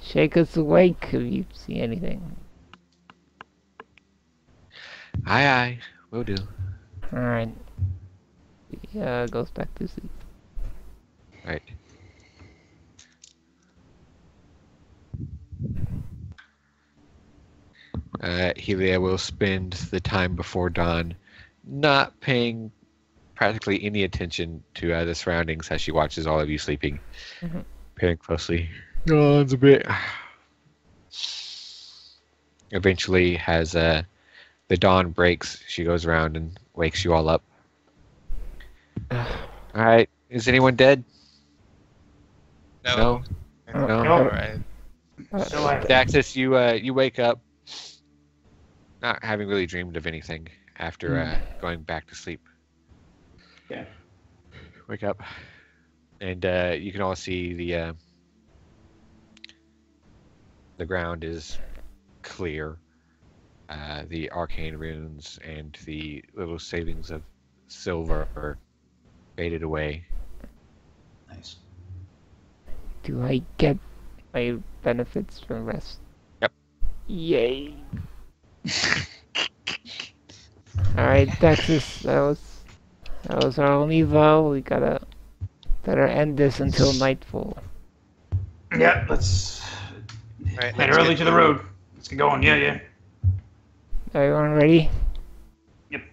[SPEAKER 2] shake us awake if you see anything.
[SPEAKER 1] Aye, will do.
[SPEAKER 2] Alright. Yeah, goes back to sleep.
[SPEAKER 1] Right. Helia will spend the time before dawn not paying practically any attention to the surroundings as she watches all of you sleeping.
[SPEAKER 2] Mhm.
[SPEAKER 1] Peering closely. Yawns a bit. Eventually, as the dawn breaks, she goes around and wakes you all up. Alright, is anyone dead?
[SPEAKER 4] No.
[SPEAKER 1] No?
[SPEAKER 4] All right.
[SPEAKER 3] So I
[SPEAKER 1] Daxus, you wake up, not having really dreamed of anything after going back to sleep.
[SPEAKER 3] Yeah.
[SPEAKER 1] Wake up, and you can all see the ground is clear. The arcane runes and the little savings of silver are faded away.
[SPEAKER 3] Nice.
[SPEAKER 2] Do I get my benefits from rest?
[SPEAKER 1] Yep.
[SPEAKER 2] Yay. Alright, Daxus, that was our only vow. We gotta better end this until nightfall.
[SPEAKER 3] Yeah, let's
[SPEAKER 4] Right,
[SPEAKER 3] head
[SPEAKER 4] let's
[SPEAKER 3] early
[SPEAKER 4] get
[SPEAKER 3] to the road. Let's get going. Yeah.
[SPEAKER 2] Everyone ready?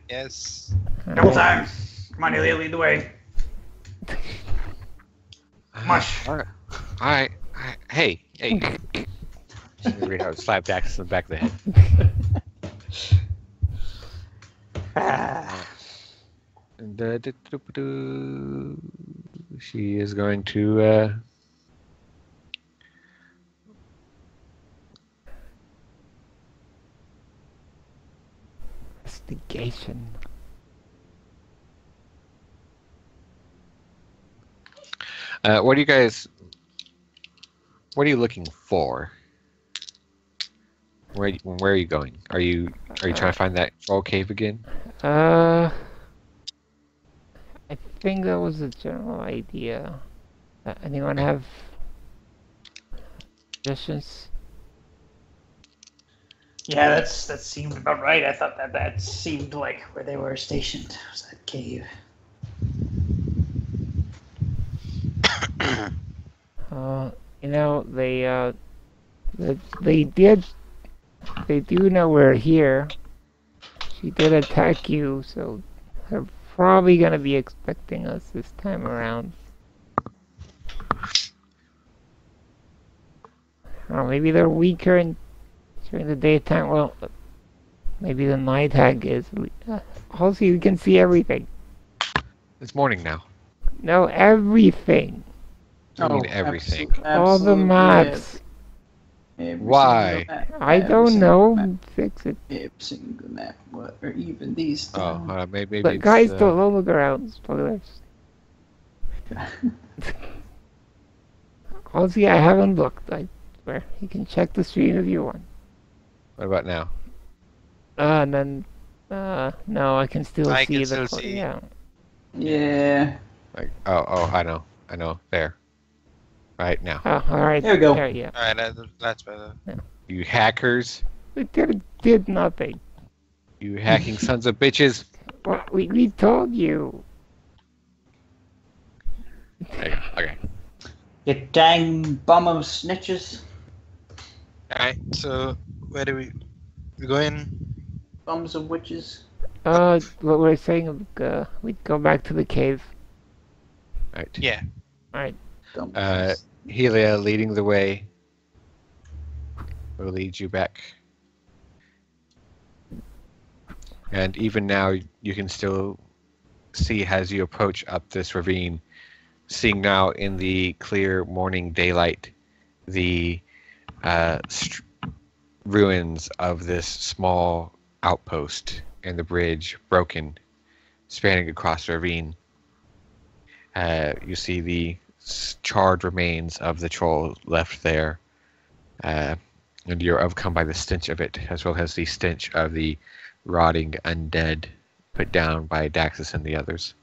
[SPEAKER 4] Yes.
[SPEAKER 3] Double time. Come on, Ilya, lead the way. Mush.
[SPEAKER 1] Alright. Hey. Read how to slap Daxus in the back of the head. And she is going to
[SPEAKER 2] Investigation.
[SPEAKER 1] what are you looking for? Where are you going? Are you trying to find that troll cave again?
[SPEAKER 2] I think that was a general idea. Anyone have suggestions?
[SPEAKER 3] Yeah, that seemed about right. I thought that seemed like where they were stationed. Was that cave?
[SPEAKER 2] They do know we're here. She did attack you, so they're probably gonna be expecting us this time around. Maybe they're weaker during the daytime. Well, maybe the night hag is. Also, you can see everything.
[SPEAKER 1] It's morning now.
[SPEAKER 2] No, everything.
[SPEAKER 1] I mean everything.
[SPEAKER 2] All the maps.
[SPEAKER 6] Every
[SPEAKER 1] Why?
[SPEAKER 6] single map,
[SPEAKER 2] I
[SPEAKER 6] every
[SPEAKER 2] don't
[SPEAKER 6] single
[SPEAKER 2] know.
[SPEAKER 6] Map,
[SPEAKER 2] Fix it.
[SPEAKER 6] every single map. What are even these?
[SPEAKER 1] Oh, maybe
[SPEAKER 2] But
[SPEAKER 1] it's,
[SPEAKER 2] guys, don't look around. Spoilers. Honestly, I haven't looked. I swear. You can check the stream if you want.
[SPEAKER 1] What about now?
[SPEAKER 2] And then, no, I can still
[SPEAKER 4] I
[SPEAKER 2] see
[SPEAKER 4] can
[SPEAKER 2] the
[SPEAKER 4] still
[SPEAKER 2] code.
[SPEAKER 4] see.
[SPEAKER 2] Yeah.
[SPEAKER 6] Yeah.
[SPEAKER 1] Like, oh, I know. There. Right now.
[SPEAKER 2] Oh, all right.
[SPEAKER 6] There we go.
[SPEAKER 2] There, yeah.
[SPEAKER 4] All right, that's better.
[SPEAKER 1] You hackers.
[SPEAKER 2] We did nothing.
[SPEAKER 1] You hacking sons of bitches.
[SPEAKER 2] Well, we told you.
[SPEAKER 1] There you go. Okay.
[SPEAKER 6] You dang bum of snitches.
[SPEAKER 4] All right, so where do we go in?
[SPEAKER 6] Bums of witches.
[SPEAKER 2] What we're saying, we'd go back to the cave.
[SPEAKER 1] Right.
[SPEAKER 4] Yeah.
[SPEAKER 2] All right.
[SPEAKER 6] Dumb
[SPEAKER 1] Helia leading the way will lead you back. And even now, you can still see as you approach up this ravine, seeing now in the clear morning daylight, the ruins of this small outpost and the bridge broken, spanning across the ravine. You see the charred remains of the troll left there, and you're overcome by the stench of it, as well as the stench of the rotting undead put down by Daxus and the others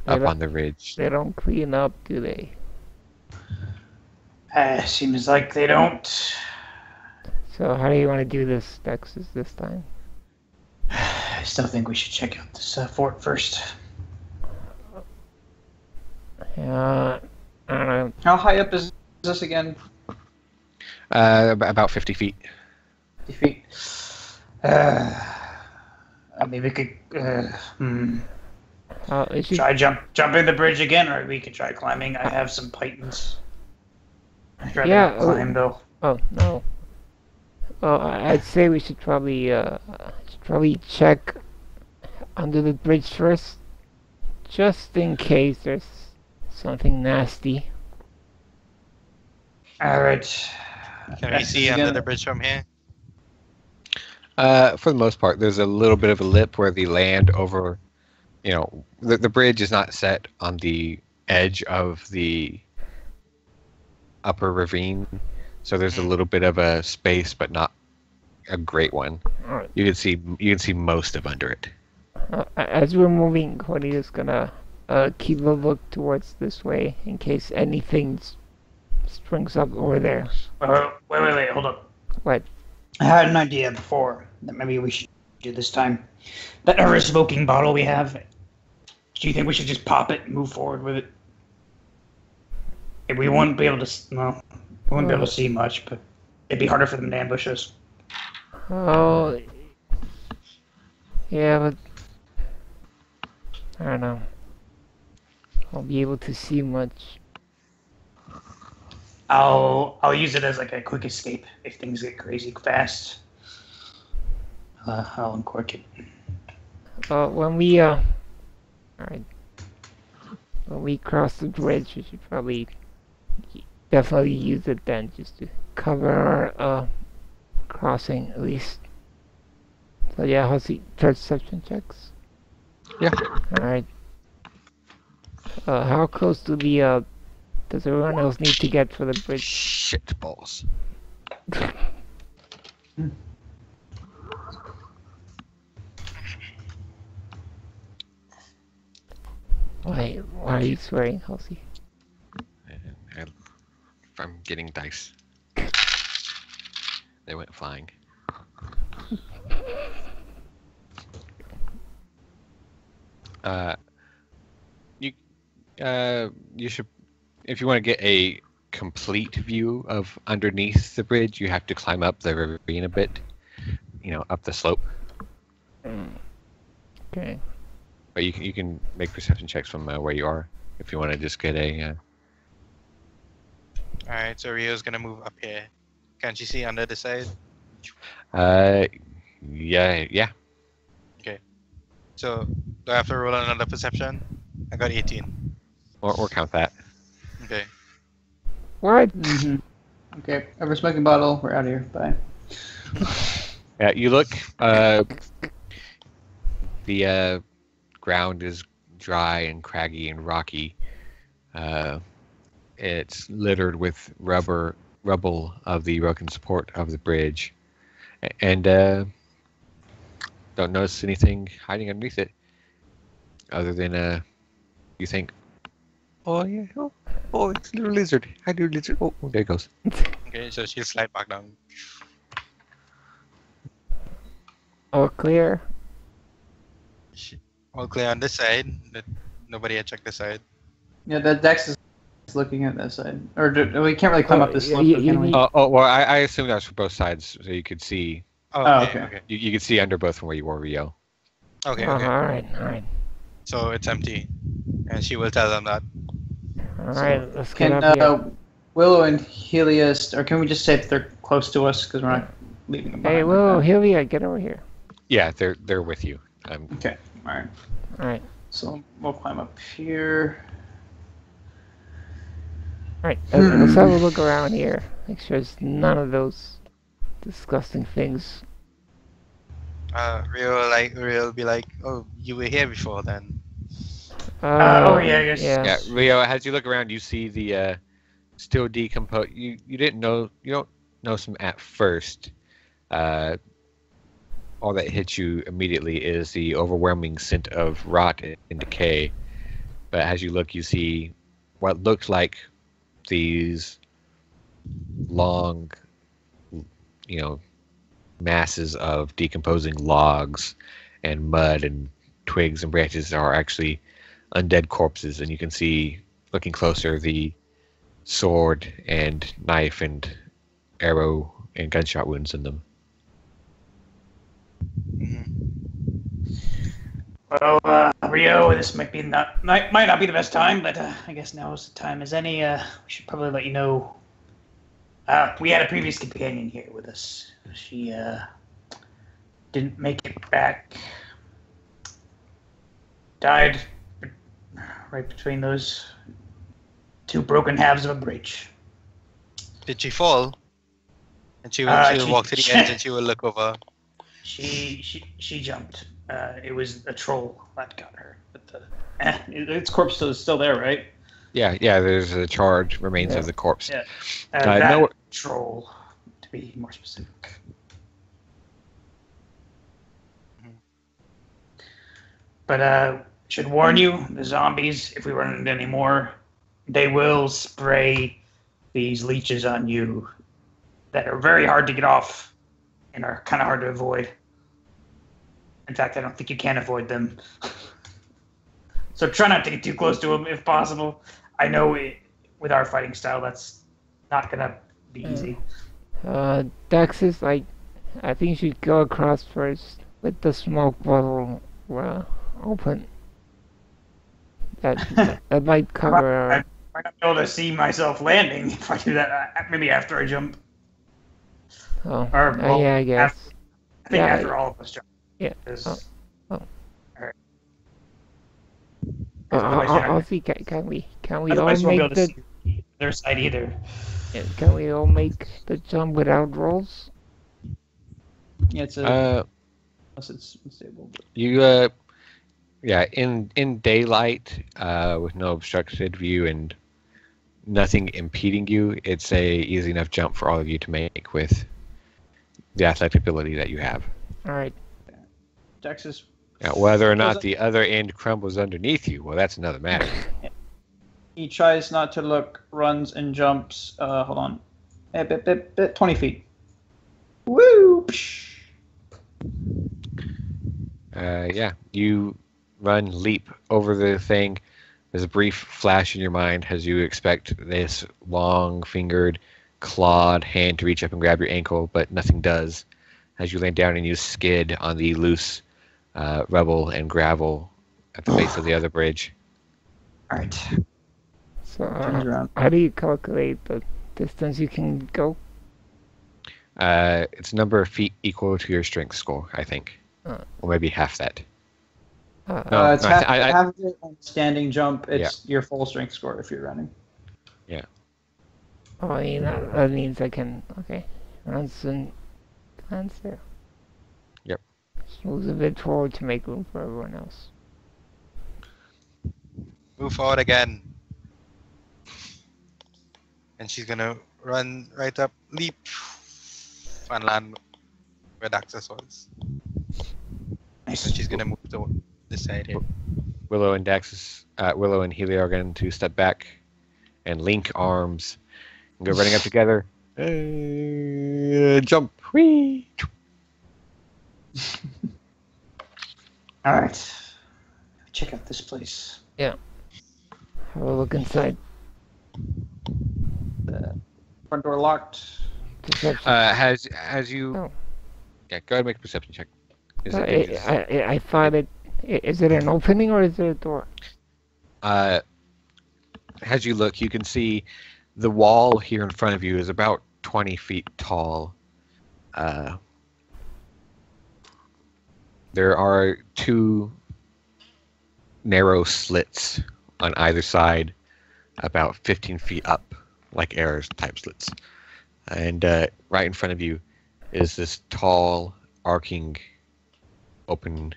[SPEAKER 1] up on the ridge.
[SPEAKER 2] They don't clean up, do they?
[SPEAKER 3] Seems like they don't.
[SPEAKER 2] So how do you want to do this, Daxus, this time?
[SPEAKER 3] I still think we should check out this fort first.
[SPEAKER 2] I don't know.
[SPEAKER 6] How high up is this again?
[SPEAKER 1] About 50 feet.
[SPEAKER 6] 50 feet.
[SPEAKER 3] Maybe we could
[SPEAKER 2] Is she...
[SPEAKER 3] try jumping the bridge again, or we could try climbing. I have some pythons. I'd rather
[SPEAKER 2] Yeah,
[SPEAKER 3] not climb though.
[SPEAKER 2] Oh no. Oh, I'd say we should probably check under the bridge first, just in case there's something nasty.
[SPEAKER 3] All right.
[SPEAKER 4] Can we see under the bridge from here?
[SPEAKER 1] For the most part, there's a little bit of a lip where the land over, the bridge is not set on the edge of the upper ravine, so there's a little bit of a space, but not a great one.
[SPEAKER 2] Alright.
[SPEAKER 1] You can see most of under it.
[SPEAKER 2] As we're moving, Cody is gonna keep a look towards this way in case anything springs up over there.
[SPEAKER 3] Wait, hold up.
[SPEAKER 2] What?
[SPEAKER 3] I had an idea before that maybe we should do this time. That ever smoking bottle we have. Do you think we should just pop it and move forward with it? We wouldn't be able to. No, we wouldn't be able to see much, but it'd be harder for them to ambush us.
[SPEAKER 2] Oh, yeah, but I don't know. I'll be able to see much.
[SPEAKER 3] I'll use it as like a quick escape if things get crazy fast. I'll uncork it.
[SPEAKER 2] When we alright. When we cross the bridge, we should probably definitely use it then, just to cover our crossing at least. So yeah, how's the perception checks?
[SPEAKER 1] Yeah.
[SPEAKER 2] Alright. How close to the does everyone else need to get for the bridge?
[SPEAKER 1] Shit balls.
[SPEAKER 2] Why are you swearing, Halsey?
[SPEAKER 1] I'm getting dice. They went flying. You should, if you want to get a complete view of underneath the bridge, you have to climb up the ravine a bit, up the slope.
[SPEAKER 2] Okay.
[SPEAKER 1] But you can make perception checks from where you are if you want to just get a.
[SPEAKER 4] All right, so Rio's gonna move up here. Can't you see under the side?
[SPEAKER 1] Yeah.
[SPEAKER 4] Okay. So do I have to roll another perception? I got 18.
[SPEAKER 1] Or count that.
[SPEAKER 4] Okay.
[SPEAKER 2] What?
[SPEAKER 6] Okay, ever smoking bottle. We're out of here. Bye.
[SPEAKER 1] You look. The ground is dry and craggy and rocky. It's littered with rubble of the broken support of the bridge, and don't notice anything hiding underneath it, other than you think, oh yeah, oh it's a little lizard. I do lizard. Oh, there it goes.
[SPEAKER 4] Okay, so she'll slide back down.
[SPEAKER 2] All clear.
[SPEAKER 4] All clear on this side. Nobody had checked this side.
[SPEAKER 6] Yeah, that Dex is looking at that side. Or we can't really climb up this slope, though, can we?
[SPEAKER 1] Well, I assume that's for both sides, so you could see.
[SPEAKER 4] Oh,
[SPEAKER 6] okay.
[SPEAKER 4] okay.
[SPEAKER 1] You could see under both from where you were, Rio.
[SPEAKER 4] Okay,
[SPEAKER 2] All
[SPEAKER 4] okay.
[SPEAKER 2] right.
[SPEAKER 4] So it's empty, and she will tell them that.
[SPEAKER 2] All right, let's get
[SPEAKER 6] Can
[SPEAKER 2] up here.
[SPEAKER 6] Willow and Helios, or can we just say that they're close to us because we're not leaving them behind?
[SPEAKER 2] Hey, whoa, Helia, get over here.
[SPEAKER 1] Yeah, they're with you.
[SPEAKER 6] Okay, alright.
[SPEAKER 2] All right.
[SPEAKER 6] So we'll climb up here.
[SPEAKER 2] All right, let's have a look around here. Make sure there's none of those disgusting things.
[SPEAKER 4] Rio will be like, oh, you were here before then.
[SPEAKER 3] Oh, yeah, I guess.
[SPEAKER 1] Yeah, Rio. As you look around, you see the still decomposed. You don't notice them at first. All that hits you immediately is the overwhelming scent of rot and decay. But as you look, you see what looks like these long, masses of decomposing logs and mud and twigs and branches are actually undead corpses. And you can see, looking closer, the sword and knife and arrow and gunshot wounds in them.
[SPEAKER 3] Well, Rio, this might not be the best time, but I guess now is the time as any. We should probably let you know. We had a previous companion here with us. She didn't make it back. Died right between those two broken halves of a bridge.
[SPEAKER 4] Did she fall? And she'll walk to the edge and she will look over.
[SPEAKER 3] She jumped. It was a troll that got her. But
[SPEAKER 6] Its corpse is still there, right?
[SPEAKER 1] Yeah. There's the charred remains of the corpse.
[SPEAKER 3] Yeah.
[SPEAKER 1] No-
[SPEAKER 3] That troll, to be more specific. But should warn you, the zombies, if we run into any more, they will spray these leeches on you that are very hard to get off and are kind of hard to avoid. In fact, I don't think you can avoid them. So try not to get too close to them if possible. I know with our fighting style, that's not going to be easy.
[SPEAKER 2] Daxus, I think you should go across first with the smoke bottle open. That might cover.
[SPEAKER 3] I might not be able to see myself landing if I do that. Maybe after I jump.
[SPEAKER 2] Yeah, I guess.
[SPEAKER 3] I think after all of us jump.
[SPEAKER 2] Yeah.
[SPEAKER 3] All right.
[SPEAKER 2] I'll see. Can we all
[SPEAKER 3] Otherwise, we won't be
[SPEAKER 2] make
[SPEAKER 3] able to see their side either.
[SPEAKER 2] Can we all make the jump without rolls?
[SPEAKER 6] Yeah, it's
[SPEAKER 1] Uh,
[SPEAKER 6] unless it's unstable. But...
[SPEAKER 1] You in daylight, with no obstructed view and nothing impeding you, it's a easy enough jump for all of you to make with the athletic ability that you have.
[SPEAKER 2] All right.
[SPEAKER 6] Daxus.
[SPEAKER 1] Now, whether or not the other end crumbles underneath you, well, that's another matter.
[SPEAKER 6] He tries not to look, runs and jumps. Hold on. 20 feet. Woo!
[SPEAKER 1] You run, leap over the thing. There's a brief flash in your mind as you expect this long-fingered, clawed hand to reach up and grab your ankle, but nothing does. As you land down and you skid on the loose rubble and gravel at the base of the other bridge.
[SPEAKER 6] All right.
[SPEAKER 2] So, how do you calculate the distance you can go?
[SPEAKER 1] It's a number of feet equal to your strength score, I think. Or maybe half that.
[SPEAKER 6] It's half of it on standing jump. It's your full strength score if you're running.
[SPEAKER 1] Yeah.
[SPEAKER 2] Oh, I mean, that means I can. Okay. Runs and lands there.
[SPEAKER 1] Yep.
[SPEAKER 2] Just moves a bit forward to make room for everyone else.
[SPEAKER 4] Move forward again. And she's gonna run right up, leap, and land where Daxus was.
[SPEAKER 6] Nice.
[SPEAKER 4] And she's gonna move to this side here.
[SPEAKER 1] Willow and Willow and Helio are going to step back and link arms and go running up together. Jump! Whee!
[SPEAKER 6] All right. Check out this place.
[SPEAKER 2] Have a look inside.
[SPEAKER 6] The front door locked.
[SPEAKER 2] Deception.
[SPEAKER 1] Has you?
[SPEAKER 2] Oh.
[SPEAKER 1] Yeah, go ahead and make a perception check. Is
[SPEAKER 2] I thought it. Is it an opening or is it a door?
[SPEAKER 1] as you look, you can see the wall here in front of you is about 20 feet tall. There are two narrow slits on either side, about 15 feet up, like arrows type slits. And right in front of you is this tall, arcing, open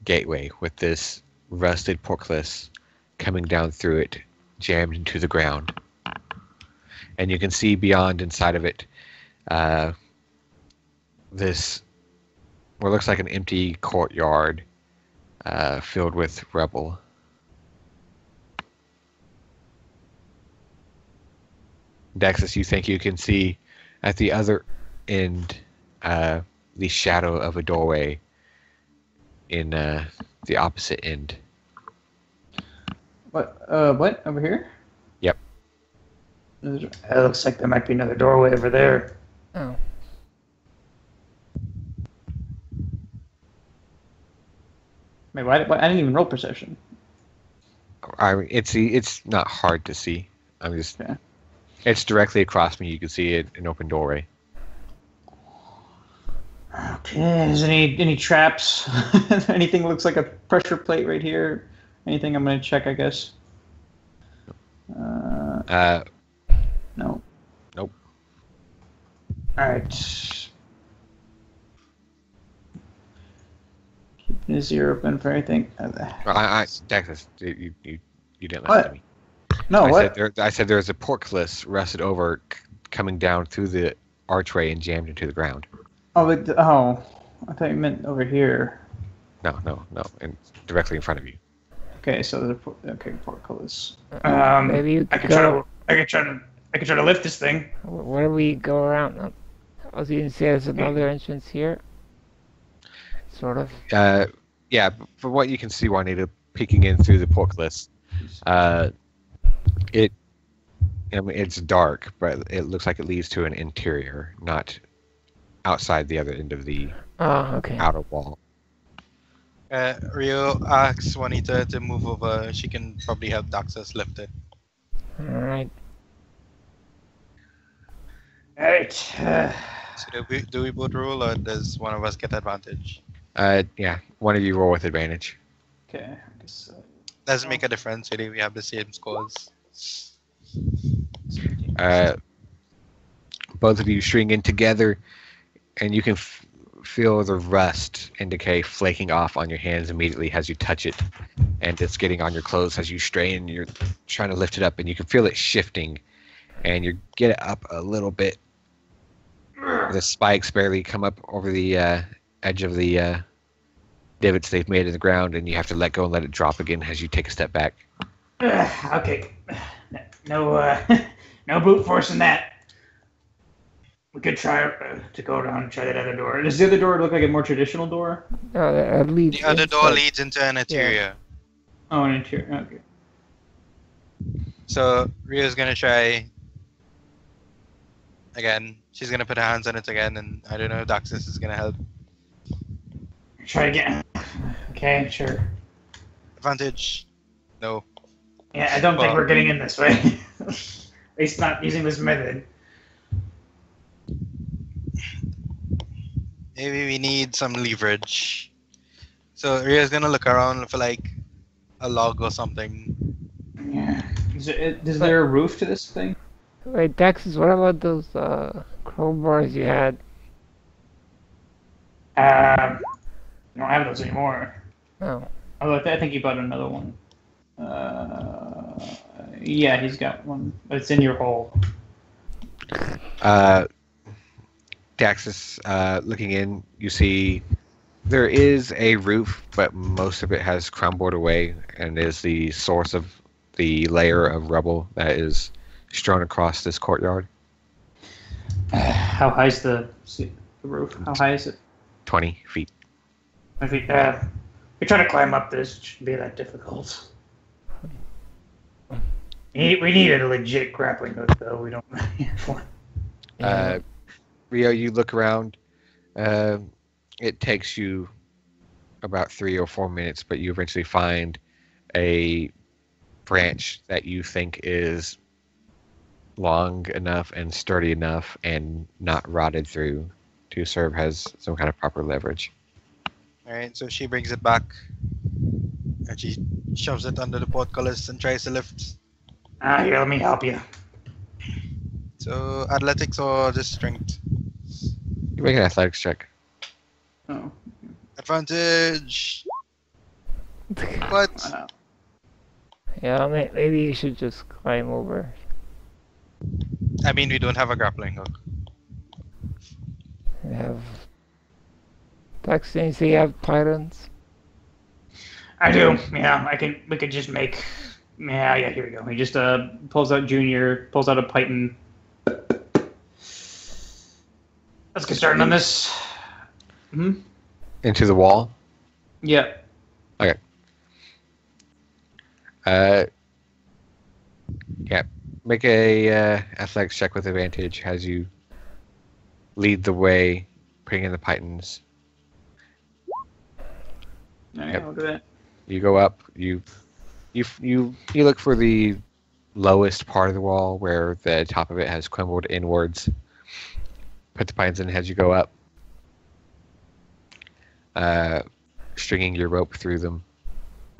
[SPEAKER 1] gateway with this rusted portcullis coming down through it, jammed into the ground. And you can see beyond, inside of it, this what looks like an empty courtyard filled with rubble. Daxus, you think you can see at the other end the shadow of a doorway in the opposite end.
[SPEAKER 6] What? What? Over here?
[SPEAKER 1] Yep.
[SPEAKER 3] It looks like there might be another doorway over there.
[SPEAKER 2] Oh.
[SPEAKER 6] Wait, why? I didn't even roll perception.
[SPEAKER 1] I mean, it's not hard to see. I'm just.
[SPEAKER 6] Okay.
[SPEAKER 1] It's directly across me. You can see it, an open doorway.
[SPEAKER 6] Okay. Is any traps? Anything looks like a pressure plate right here? Anything I'm gonna check? I guess. No.
[SPEAKER 1] Nope.
[SPEAKER 6] All right. Keeping his ear open for anything.
[SPEAKER 1] Daxus, you didn't listen
[SPEAKER 6] What?
[SPEAKER 1] to me.
[SPEAKER 6] No, what?
[SPEAKER 1] I said there was a portcullis rusted over, coming down through the archway and jammed into the ground.
[SPEAKER 6] Oh, I thought you meant over here.
[SPEAKER 1] No, and directly in front of you.
[SPEAKER 6] Okay, so there's a portcullis.
[SPEAKER 2] Maybe you
[SPEAKER 3] I
[SPEAKER 2] could
[SPEAKER 3] could
[SPEAKER 2] go.
[SPEAKER 3] try to lift this thing.
[SPEAKER 2] Where do we go around? I was going to say there's another entrance here. Sort of.
[SPEAKER 1] Yeah, from what you can see, Juanita, peeking in through the portcullis, it's dark, but it looks like it leads to an interior, not outside the other end of the
[SPEAKER 2] Oh, okay.
[SPEAKER 1] outer wall.
[SPEAKER 4] Rio asks Juanita to move over. She can probably help Daxus lift it.
[SPEAKER 2] Alright.
[SPEAKER 3] Alright.
[SPEAKER 4] So do we both roll, or does one of us get advantage?
[SPEAKER 1] Yeah, one of you roll with advantage.
[SPEAKER 6] Okay. I guess,
[SPEAKER 4] Doesn't make a difference. Really, we have the same scores.
[SPEAKER 1] Both of you string in together, and you can feel the rust and decay flaking off on your hands immediately as you touch it, and it's getting on your clothes as you strain. You're trying to lift it up, and you can feel it shifting, and you get it up a little bit. The spikes barely come up over the edge of the divots they've made in the ground, and you have to let go and let it drop again as you take a step back.
[SPEAKER 3] Okay. No, no brute forcing that. We could try to go down and try that other door.
[SPEAKER 6] does the other door look like a more traditional door?
[SPEAKER 2] No, at least.
[SPEAKER 4] The other door leads into an interior.
[SPEAKER 6] Oh, an interior. Okay.
[SPEAKER 4] So Rio's gonna try again. She's gonna put her hands on it again, and I don't know if Daxus is gonna help.
[SPEAKER 3] Try again. Okay, sure.
[SPEAKER 4] Advantage? No.
[SPEAKER 3] Yeah, I don't think we're getting in this way. At least not using this method.
[SPEAKER 4] Maybe we need some leverage. So Rio's gonna look around for like a log or something.
[SPEAKER 3] Yeah.
[SPEAKER 6] Is there a roof to this thing?
[SPEAKER 2] Wait, Daxus, what about those crowbars you had?
[SPEAKER 3] I don't have those anymore.
[SPEAKER 2] Oh,
[SPEAKER 6] Oh, I think he bought another one. Yeah, he's got one. It's in your hole.
[SPEAKER 1] Daxus, looking in, you see there is a roof, but most of it has crumbled away and is the source of the layer of rubble that is strewn across this courtyard.
[SPEAKER 6] How high is the roof? How high is it?
[SPEAKER 1] 20 feet.
[SPEAKER 3] If we try to climb up this, it shouldn't be that difficult. We need a legit grappling hook, though. We don't have one.
[SPEAKER 1] Rio, you look around. It takes you about 3 or 4 minutes, but you eventually find a branch that you think is long enough and sturdy enough and not rotted through to serve as some kind of proper leverage.
[SPEAKER 4] Alright, so she brings it back and she shoves it under the portcullis and tries to lift.
[SPEAKER 3] Here, let me help you.
[SPEAKER 4] So athletics or just strength?
[SPEAKER 1] You make an athletics check.
[SPEAKER 6] Oh.
[SPEAKER 4] Advantage! What?
[SPEAKER 6] Wow.
[SPEAKER 2] yeah, maybe you should just climb over.
[SPEAKER 4] I mean, we don't have a grappling hook.
[SPEAKER 2] You have... Daxus, you say you have tyrants?
[SPEAKER 3] I do. Yeah, I can. We could just make. Yeah. Here we go.
[SPEAKER 6] He just pulls out a python.
[SPEAKER 3] Let's get started on this.
[SPEAKER 6] Hmm.
[SPEAKER 1] Into the wall.
[SPEAKER 6] Yeah.
[SPEAKER 1] Okay. Yeah. Make a athletics check with advantage as you lead the way, putting in the pythons.
[SPEAKER 6] Yeah,
[SPEAKER 1] Yep.
[SPEAKER 6] I'll do that.
[SPEAKER 1] You go up. You look for the lowest part of the wall where the top of it has crumbled inwards. Put the pythons in as you go up. Stringing your rope through them.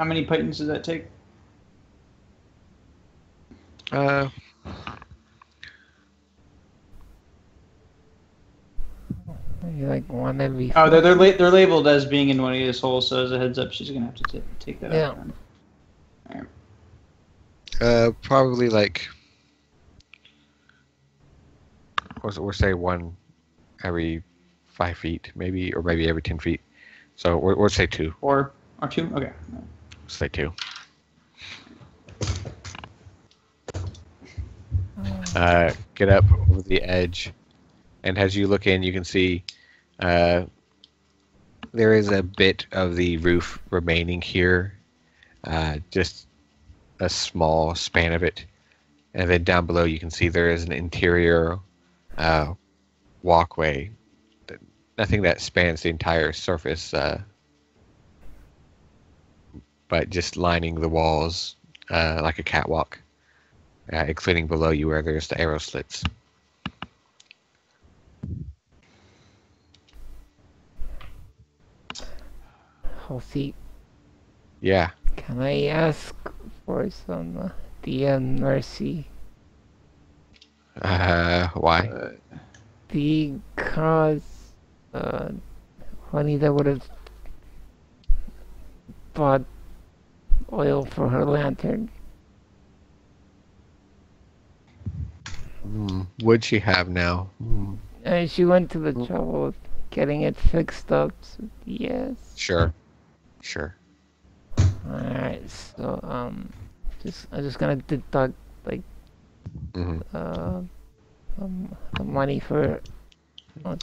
[SPEAKER 6] How many pythons does that take?
[SPEAKER 2] Maybe like one every...
[SPEAKER 6] Oh, they're labeled as being in one of these holes, so as a heads up, she's gonna have to take that
[SPEAKER 2] Yeah.
[SPEAKER 6] out. Alright.
[SPEAKER 1] Probably like, we'll say one every 5 feet, maybe, or maybe every 10 feet. So we'll say 2.
[SPEAKER 6] Or two? Okay.
[SPEAKER 1] Let's say 2. Get up over the edge, and as you look in, you can see there is a bit of the roof remaining here, just a small span of it, and then down below you can see there is an interior walkway, nothing that spans the entire surface, but just lining the walls like a catwalk, including below you where there's the arrow slits.
[SPEAKER 2] Healthy.
[SPEAKER 1] Yeah.
[SPEAKER 2] Can I ask for some DM mercy?
[SPEAKER 1] Why?
[SPEAKER 2] Because Juanita would have bought oil for her lantern.
[SPEAKER 1] Would she have now?
[SPEAKER 2] And she went to the trouble of getting it fixed up, so yes.
[SPEAKER 1] Sure.
[SPEAKER 2] Alright, so I'm just gonna deduct like the money for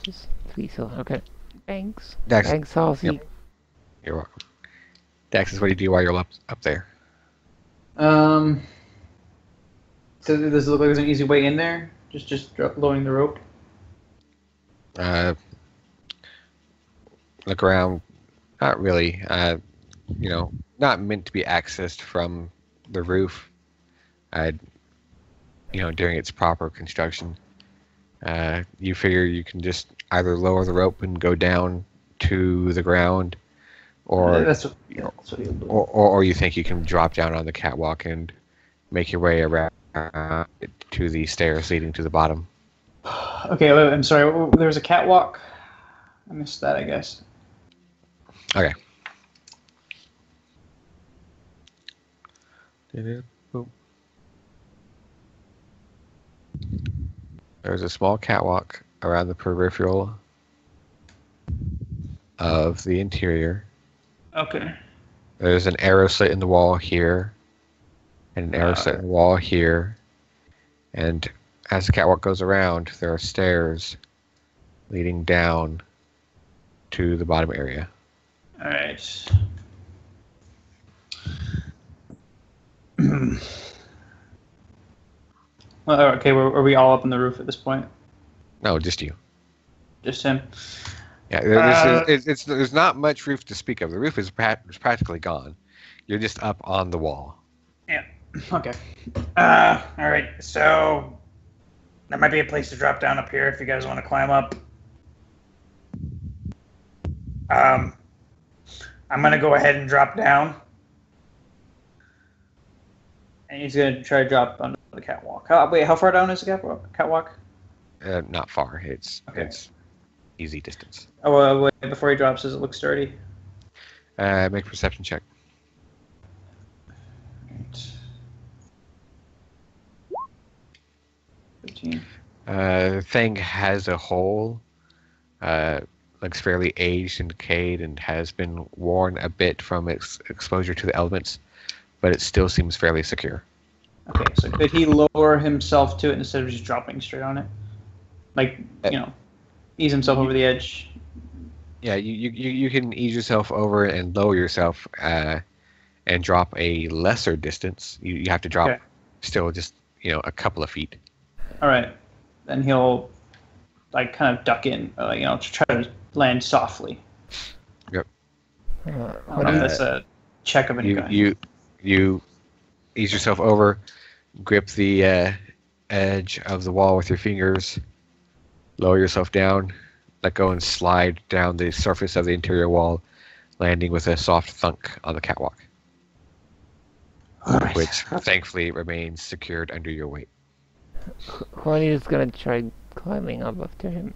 [SPEAKER 2] just 3 silver. Okay. Thanks.
[SPEAKER 1] Dax,
[SPEAKER 2] Thanks, Halsey.
[SPEAKER 1] Yep. You're welcome. Daxus, what do you do while you're up there?
[SPEAKER 6] So does it look like there's an easy way in there? Just lowering the rope?
[SPEAKER 1] Look around. Not really. Not meant to be accessed from the roof. During its proper construction. You figure you can just either lower the rope and go down to the ground, or
[SPEAKER 6] That's what he'll do.
[SPEAKER 1] or you think you can drop down on the catwalk and make your way around to the stairs leading to the bottom.
[SPEAKER 6] Okay, I'm sorry. There was a catwalk. I missed that, I guess.
[SPEAKER 1] Okay. There's a small catwalk around the peripheral of the interior.
[SPEAKER 3] Okay.
[SPEAKER 1] There's an arrow slit in the wall here, and an arrow slit in the wall here. And as the catwalk goes around, there are stairs leading down to the bottom area.
[SPEAKER 6] All right. Well, okay, are we all up on the roof at this point?
[SPEAKER 1] No, just you.
[SPEAKER 6] Just him?
[SPEAKER 1] Yeah, there's not much roof to speak of. The roof is practically gone. You're just up on the wall.
[SPEAKER 3] Yeah.
[SPEAKER 6] Okay.
[SPEAKER 3] All right. So there might be a place to drop down up here if you guys want to climb up. I'm gonna go ahead and drop down.
[SPEAKER 6] And he's going to try to drop onto the catwalk. Wait, how far down is the catwalk?
[SPEAKER 1] Not far. It's
[SPEAKER 6] Okay.
[SPEAKER 1] it's easy distance.
[SPEAKER 6] Oh, wait, before he drops, does it look sturdy?
[SPEAKER 1] Make a perception check.
[SPEAKER 6] Right. 15.
[SPEAKER 1] The thing has a hole. Looks fairly aged and decayed and has been worn a bit from its exposure to the elements, but it still seems fairly secure.
[SPEAKER 6] Okay, so could he lower himself to it instead of just dropping straight on it? Like, ease himself over the edge?
[SPEAKER 1] Yeah, you can ease yourself over and lower yourself and drop a lesser distance. You have to drop still just a couple of feet.
[SPEAKER 6] All right, then he'll like kind of duck in, to try to land softly.
[SPEAKER 1] Yep.
[SPEAKER 6] That's a check of any kind.
[SPEAKER 1] You ease yourself over, grip the edge of the wall with your fingers, lower yourself down, let go and slide down the surface of the interior wall, landing with a soft thunk on the catwalk, which thankfully remains secured under your weight.
[SPEAKER 2] Juan is gonna try climbing up after him.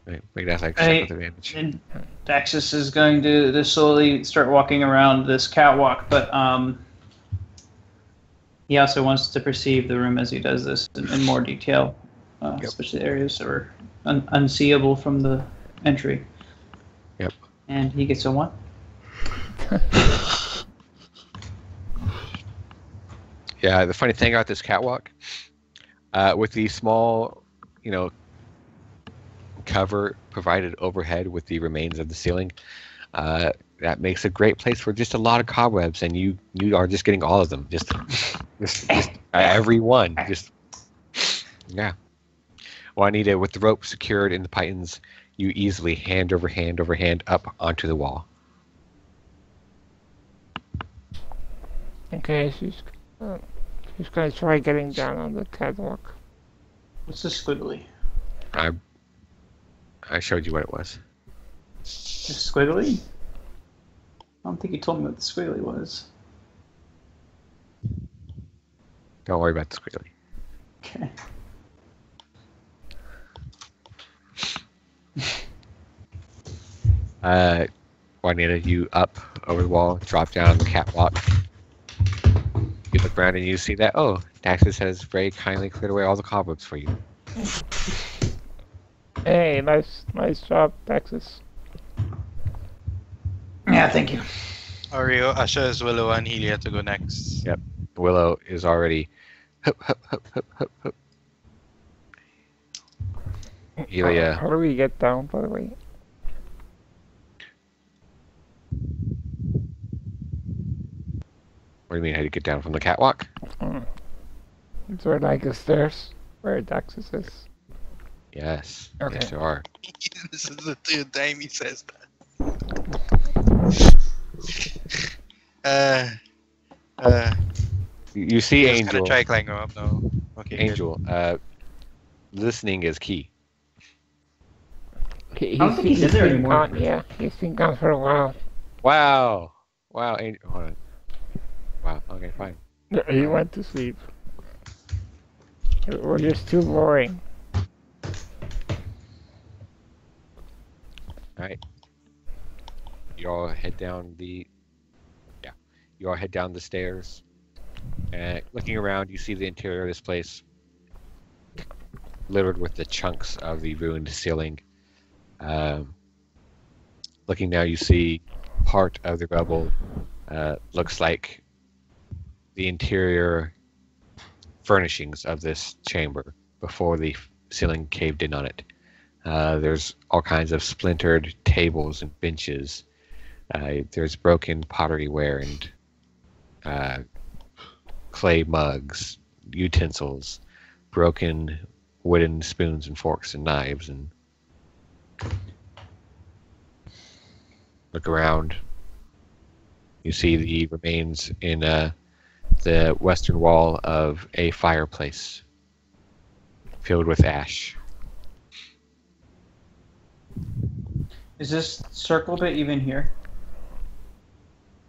[SPEAKER 1] Right, make that like check with advantage.
[SPEAKER 6] And Daxus is going to slowly start walking around this catwalk, but he also wants to perceive the room as he does this in more detail, especially areas that are unseeable from the entry.
[SPEAKER 1] Yep.
[SPEAKER 6] And he gets a 1.
[SPEAKER 1] Yeah, the funny thing about this catwalk, with the small, cover provided overhead with the remains of the ceiling, that makes a great place for just a lot of cobwebs, and you are just getting all of them, just every one, yeah. Juanita, with the rope secured in the pythons, you easily hand over hand up onto the wall.
[SPEAKER 2] Okay, she's gonna try getting down on the catwalk.
[SPEAKER 6] What's the squiggly?
[SPEAKER 1] I showed you what it was.
[SPEAKER 6] The squiggly? I don't think you told me what the squiggly was.
[SPEAKER 1] Don't worry about the squiggly.
[SPEAKER 6] Okay.
[SPEAKER 1] Juanita, you up over the wall, drop down on the catwalk. You look around and you see that, Daxus has very kindly cleared away all the cobwebs for you.
[SPEAKER 2] Hey, nice job, Daxus.
[SPEAKER 3] Yeah, thank you.
[SPEAKER 4] Oreo ushers Willow and Helia to go next.
[SPEAKER 1] Yep. Willow is already hup. Helia.
[SPEAKER 2] How do we get down, by the way?
[SPEAKER 1] What do you mean, how do you get down from the catwalk?
[SPEAKER 2] Is there like a stairs where Daxus is?
[SPEAKER 1] Yes.
[SPEAKER 2] Okay.
[SPEAKER 1] Yes, there are.
[SPEAKER 4] This is the third time he says that.
[SPEAKER 1] You see
[SPEAKER 4] Just
[SPEAKER 1] Angel.
[SPEAKER 4] gonna try climbing up now. Okay.
[SPEAKER 1] Angel. Listening is key.
[SPEAKER 5] I don't think he's in there anymore.
[SPEAKER 2] Yeah, he's been gone for a while.
[SPEAKER 1] Wow. Angel. Hold on. Wow. Okay, fine.
[SPEAKER 2] He went to sleep. We're just too boring.
[SPEAKER 1] All right. You all head down the stairs. And looking around, you see the interior of this place littered with the chunks of the ruined ceiling. Looking now, you see part of the rubble. Looks like the interior furnishings of this chamber before the ceiling caved in on it. There's all kinds of splintered tables and benches. There's broken pottery ware and clay mugs, utensils, broken wooden spoons and forks and knives. And look around. You see the remains in the western wall of a fireplace filled with ash.
[SPEAKER 6] Is this circle bit even here?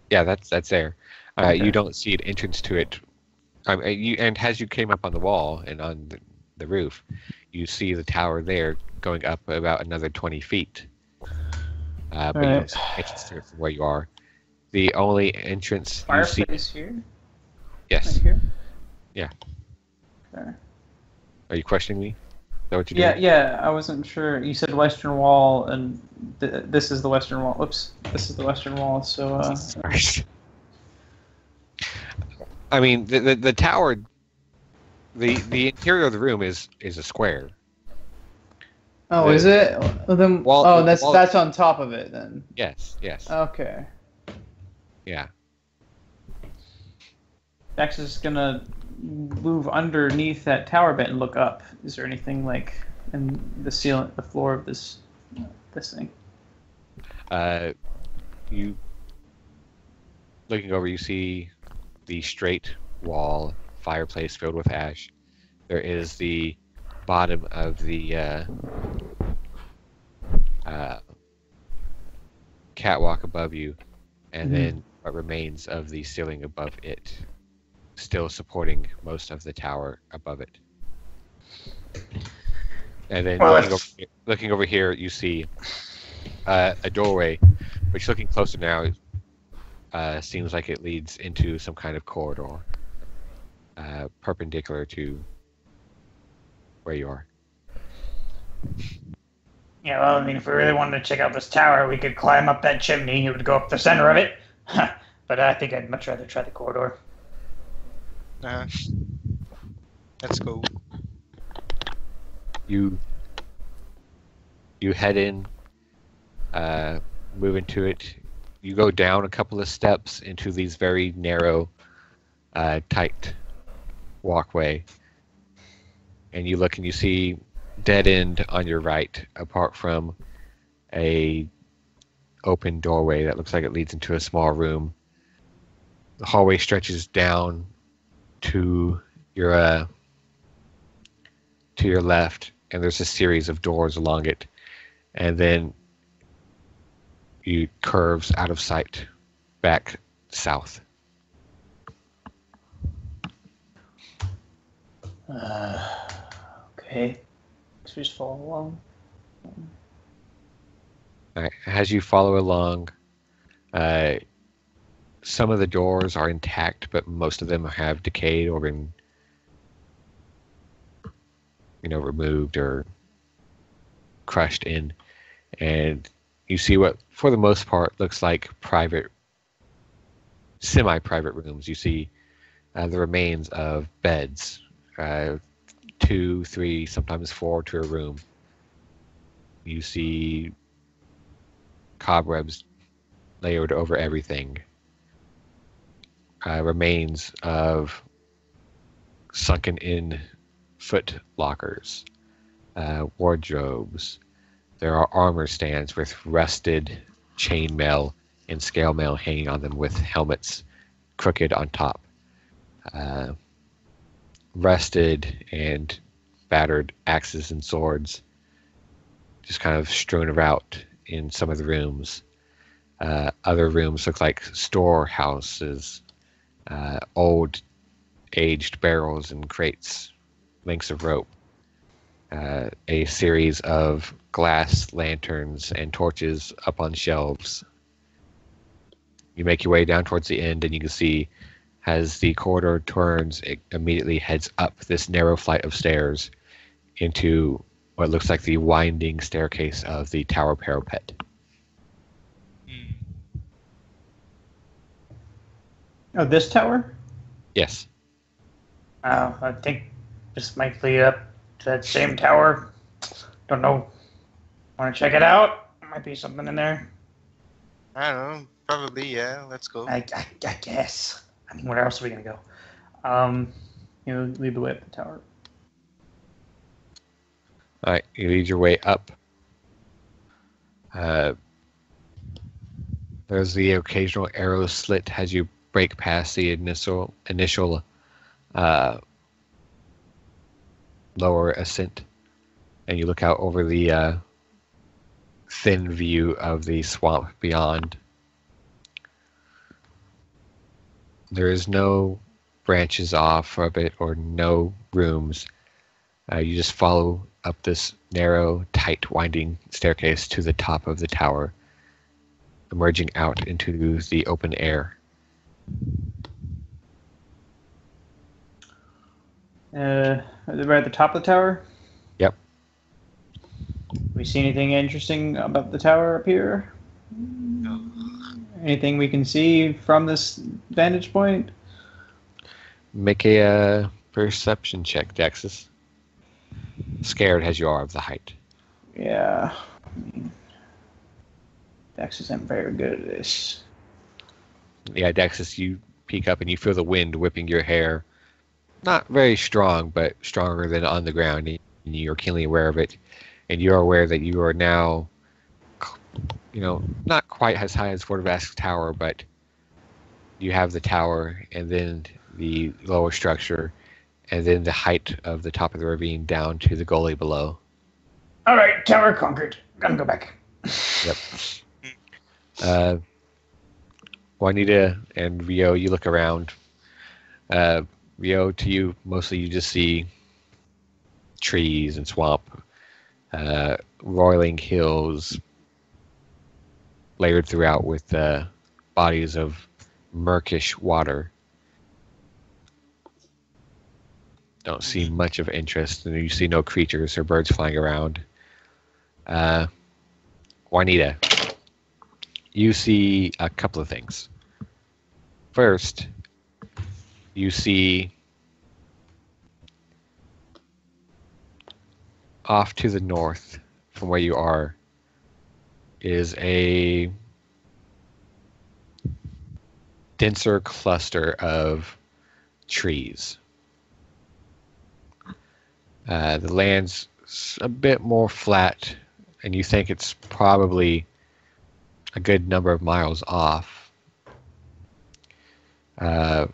[SPEAKER 1] Yeah, that's there.
[SPEAKER 6] Okay.
[SPEAKER 1] You don't see an entrance to it. And as you came up on the wall and on the roof, you see the tower there going up about another 20 feet. But you don't see an entrance to it from where you are. The only entrance you see...
[SPEAKER 6] Fireplace here?
[SPEAKER 1] Yes.
[SPEAKER 6] Right here?
[SPEAKER 1] Yeah.
[SPEAKER 6] Okay.
[SPEAKER 1] Are you questioning me? Is that what you're doing?
[SPEAKER 6] Yeah, I wasn't sure. You said western wall, and this is the western wall. Oops, this is the western wall, so...
[SPEAKER 1] Sorry. I mean, the tower, the interior of the room is a square.
[SPEAKER 6] Oh, is it? Well, then, that's on top of it, then.
[SPEAKER 1] Yes.
[SPEAKER 6] Okay.
[SPEAKER 1] Yeah.
[SPEAKER 6] Daxus is gonna move underneath that tower bit and look up. Is there anything like in the ceiling, the floor of this thing?
[SPEAKER 1] You looking over, you see the straight wall fireplace filled with ash. There is the bottom of the catwalk above you, and then what remains of the ceiling above it, still supporting most of the tower above it. And then looking over here, you see a doorway, which looking closer now seems like it leads into some kind of corridor, perpendicular to where you are.
[SPEAKER 3] Yeah, well, I mean, if we really wanted to check out this tower, we could climb up that chimney. It would go up the center of it. But I think I'd much rather try the corridor.
[SPEAKER 4] Let's go.
[SPEAKER 1] You head in, move into it. You go down a couple of steps into these very narrow, tight walkway, and you look and you see dead end on your right, apart from a open doorway that looks like it leads into a small room. The hallway stretches down to your left, and there's a series of doors along it, and then you curves out of sight back south.
[SPEAKER 6] Okay. So we just follow along.
[SPEAKER 1] All right. As you follow along, some of the doors are intact, but most of them have decayed or been, removed or crushed in. And you see what, for the most part, looks like semi-private rooms. You see the remains of beds, 2, 3, sometimes 4 to a room. You see cobwebs layered over everything. Remains of sunken-in foot lockers, wardrobes. There are armor stands with rusted chainmail and scale mail hanging on them with helmets crooked on top. Rusted and battered axes and swords just kind of strewn about in some of the rooms. Other rooms look like storehouses, old aged barrels and crates, lengths of rope, a series of glass lanterns and torches up on shelves. You make your way down towards the end, and you can see as the corridor turns, it immediately heads up this narrow flight of stairs into what looks like the winding staircase of the tower parapet.
[SPEAKER 5] Oh, this tower?
[SPEAKER 1] Yes.
[SPEAKER 3] I think this might lead up to that same tower. Don't know. Want to check it out? There might be something in there.
[SPEAKER 4] I don't know. Probably, yeah. Let's go.
[SPEAKER 3] I guess. I mean, where else are we gonna go?
[SPEAKER 5] You lead the way up the tower.
[SPEAKER 1] All right, you lead your way up. There's the occasional arrow slit as you break past the initial lower ascent, and you look out over the thin view of the swamp beyond. There is no branches off of it or no rooms. You just follow up this narrow, tight, winding staircase to the top of the tower, emerging out into the open air.
[SPEAKER 5] Right at the top of the tower?
[SPEAKER 1] Yep.
[SPEAKER 5] We see anything interesting about the tower up here? Anything we can see from this vantage point?
[SPEAKER 1] Make a perception check, Daxus. Scared as you are of the height.
[SPEAKER 5] Yeah. Daxus isn't very good at this.
[SPEAKER 1] Yeah, Daxus, you peek up and you feel the wind whipping your hair. Not very strong, but stronger than on the ground. And you're keenly aware of it. And you are aware that you are now, not quite as high as Fort Vask's tower, but you have the tower and then the lower structure and then the height of the top of the ravine down to the gully below.
[SPEAKER 3] All right, tower conquered. Gotta go back.
[SPEAKER 1] Yep. Juanita and Rio, you look around. Rio, to you, mostly you just see trees and swamp, roiling hills layered throughout with bodies of murkish water. Don't see much of interest, and you see no creatures or birds flying around. Juanita, you see a couple of things. First, you see off to the north from where you are is a denser cluster of trees. The land's a bit more flat, and you think it's probably a good number of miles off. But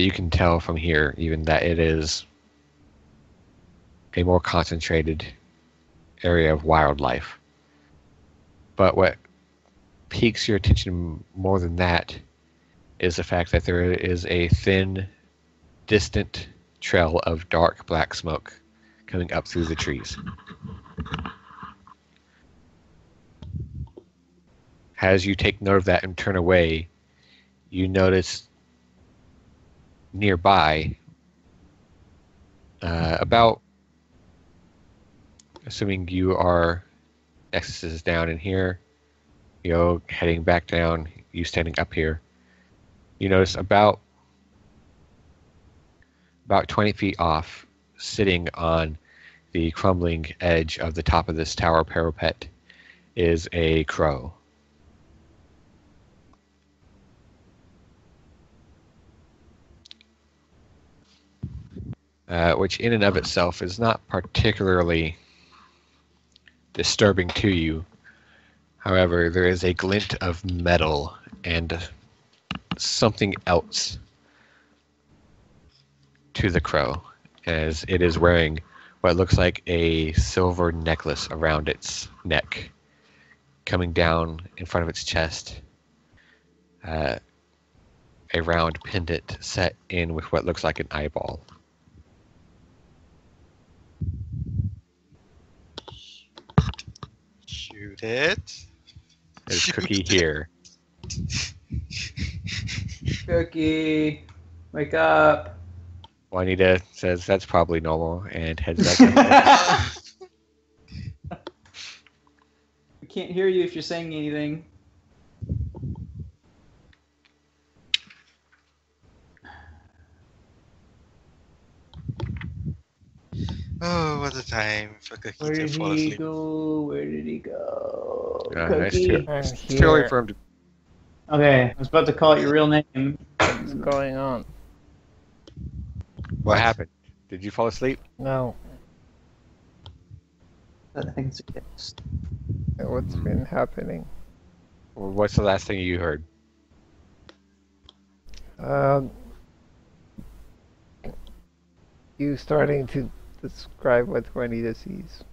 [SPEAKER 1] you can tell from here even that it is a more concentrated area of wildlife. But what piques your attention more than that is the fact that there is a thin, distant trail of dark black smoke coming up through the trees. As you take note of that and turn away, you notice nearby, about, assuming you are, Daxus is down in here, heading back down, you standing up here, you notice about 20 feet off, sitting on the crumbling edge of the top of this tower parapet, is a crow. Which in and of itself is not particularly disturbing to you. However, there is a glint of metal and something else to the crow, as it is wearing what looks like a silver necklace around its neck, coming down in front of its chest. a round pendant set in with what looks like an eyeball.
[SPEAKER 4] Shoot it.
[SPEAKER 1] There's Cookie here.
[SPEAKER 6] Cookie, wake up.
[SPEAKER 1] Juanita says that's probably normal and heads back up.
[SPEAKER 6] We can't hear you if you're saying anything.
[SPEAKER 4] Oh, what a time for Cookie
[SPEAKER 6] Where
[SPEAKER 4] to
[SPEAKER 6] did
[SPEAKER 4] fall
[SPEAKER 6] he
[SPEAKER 4] asleep.
[SPEAKER 6] go? Where did he go?
[SPEAKER 1] It's
[SPEAKER 6] Cookie.
[SPEAKER 2] I'm
[SPEAKER 1] too early
[SPEAKER 2] here.
[SPEAKER 1] for him to.
[SPEAKER 6] Okay, I was about to call it your real name.
[SPEAKER 2] What's going on?
[SPEAKER 1] What happened? Did you fall asleep?
[SPEAKER 2] No.
[SPEAKER 6] I think it's a yes.
[SPEAKER 2] What's been happening?
[SPEAKER 1] Or what's the last thing you heard?
[SPEAKER 2] You starting to describe what Juanita sees.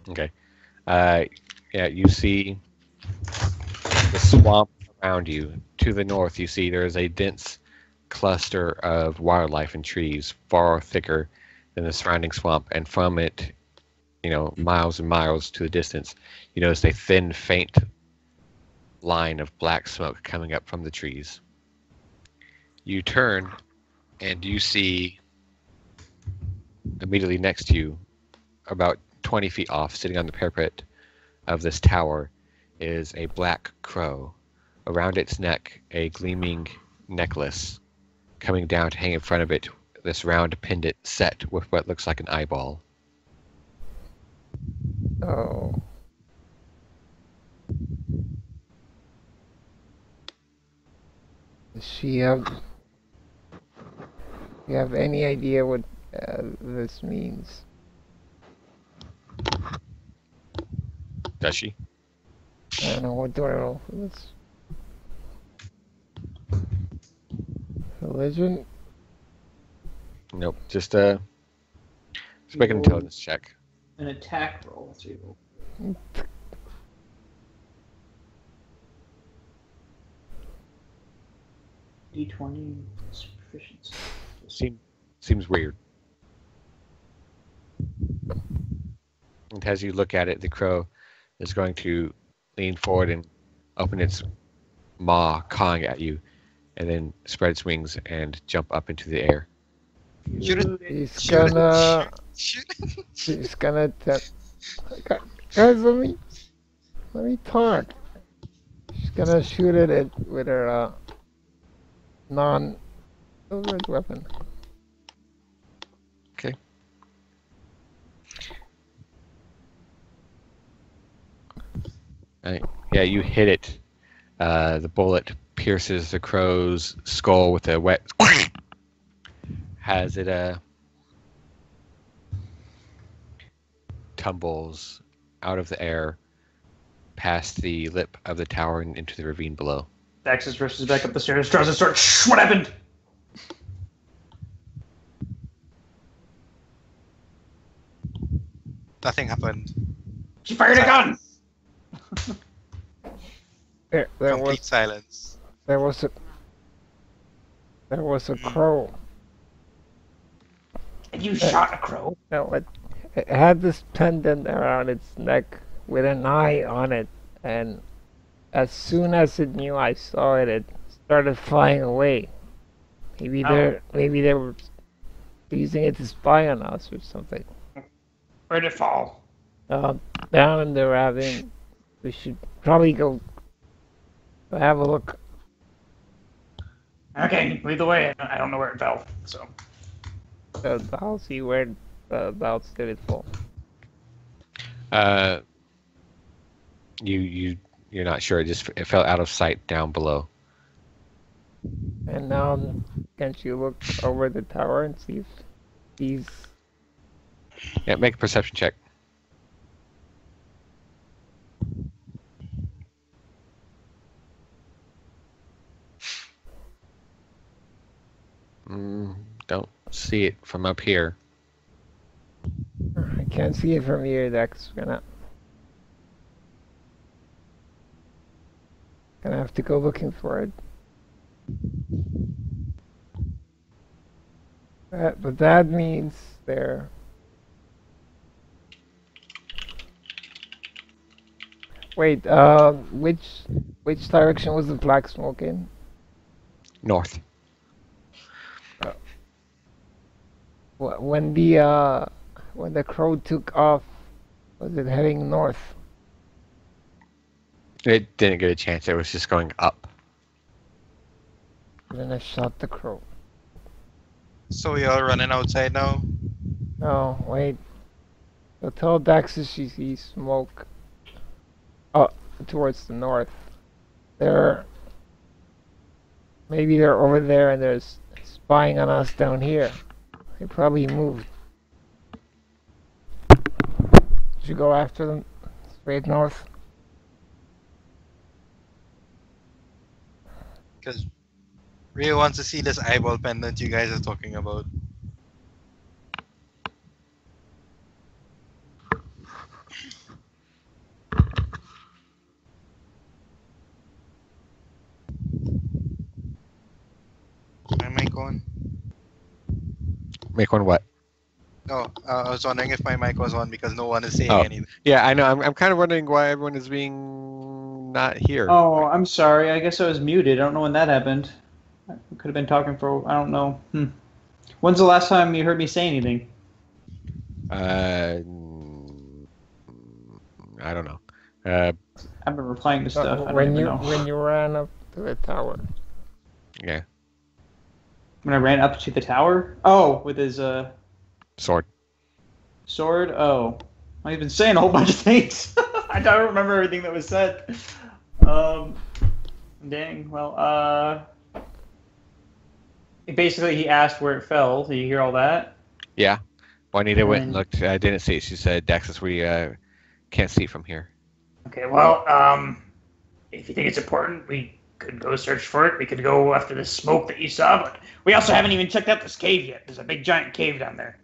[SPEAKER 1] Okay. Yeah, you see the swamp around you. To the north, you see there is a dense cluster of wildlife and trees, far thicker than the surrounding swamp. And from it, miles and miles to the distance, you notice a thin, faint line of black smoke coming up from the trees. You turn, and you see immediately next to you, about 20 feet off, sitting on the parapet of this tower, is a black crow. Around its neck, a gleaming necklace. Coming down to hang in front of it, this round pendant set with what looks like an eyeball.
[SPEAKER 2] Oh. Does she have... You have any idea what this means?
[SPEAKER 1] Does she?
[SPEAKER 2] I don't know, what do I roll for this? Religion?
[SPEAKER 1] Nope. Just make an intelligence check.
[SPEAKER 6] An attack roll. D20 proficiency.
[SPEAKER 1] Seems weird. And as you look at it, the crow is going to lean forward and open its maw, cawing at you, and then spread its wings and jump up into the air.
[SPEAKER 4] Shoot it.
[SPEAKER 2] He's
[SPEAKER 4] Shoot it.
[SPEAKER 2] gonna...
[SPEAKER 4] Shoot it.
[SPEAKER 2] She's gonna guys, let me talk. She's gonna shoot it with her non-silvered weapon.
[SPEAKER 1] Okay. Yeah, you hit it. The bullet pierces the crow's skull with a wet. Has it tumbles out of the air, past the lip of the tower and into the ravine below.
[SPEAKER 3] Daxus rushes back up the stairs, draws his sword. Shh, what happened?
[SPEAKER 4] Nothing happened.
[SPEAKER 3] She fired a gun!
[SPEAKER 2] There
[SPEAKER 4] Complete silence.
[SPEAKER 2] was a crow.
[SPEAKER 3] And you shot a crow?
[SPEAKER 2] No, it had this pendant around its neck with an eye on it, and as soon as it knew I saw it, it started flying away. Maybe they were using it to spy on us or something.
[SPEAKER 3] Where'd it fall?
[SPEAKER 2] Down in the ravine. We should probably go have a look.
[SPEAKER 3] Okay, lead the way. I don't know where it fell, so.
[SPEAKER 2] I'll see where about did it fall.
[SPEAKER 1] You're not sure. It fell out of sight down below.
[SPEAKER 2] And now, can't you look over the tower and see if he's...
[SPEAKER 1] Yeah, make a perception check. Don't see it from up here.
[SPEAKER 2] I can't see it from here, that's gonna... Gonna have to go looking for it. But that means they're... Wait, which direction was the black smoke in?
[SPEAKER 1] North.
[SPEAKER 2] When the crow took off, was it heading north?
[SPEAKER 1] It didn't get a chance. It was just going up.
[SPEAKER 2] And then I shot the crow.
[SPEAKER 4] So we all running outside now?
[SPEAKER 2] No, wait. So tell Daxus she sees smoke. Oh, towards the north. Maybe they're over there and they're spying on us down here. They probably moved. Should you go after them? Straight north?
[SPEAKER 4] Because Rio wants to see this eyeball pendant you guys are talking about. My mic on?
[SPEAKER 1] Make one what?
[SPEAKER 4] No, I was wondering if my mic was on because no one is saying
[SPEAKER 1] Oh.
[SPEAKER 4] anything.
[SPEAKER 1] Yeah, I know. I'm kind of wondering why everyone is being not here.
[SPEAKER 6] Oh, I'm sorry. I guess I was muted. I don't know when that happened. I could have been talking for, I don't know. When's the last time you heard me say anything?
[SPEAKER 1] I don't know.
[SPEAKER 6] I've been replying to stuff. I don't
[SPEAKER 2] when
[SPEAKER 6] even know.
[SPEAKER 2] when you ran up to the tower.
[SPEAKER 1] Yeah,
[SPEAKER 6] When I ran up to the tower? Oh, with his
[SPEAKER 1] sword.
[SPEAKER 6] sword? Oh. I've been saying a whole bunch of things. I don't remember everything that was said. Dang. Well, basically he asked where it fell. Did you hear all that?
[SPEAKER 1] Yeah. Juanita went and
[SPEAKER 6] And-
[SPEAKER 1] looked. I didn't see it. She said, "Daxus, we can't see from here."
[SPEAKER 3] Okay, well, if you think it's important, we could go search for it. We could go after the smoke that you saw, but we also haven't even checked out this cave yet. There's a big giant cave down there.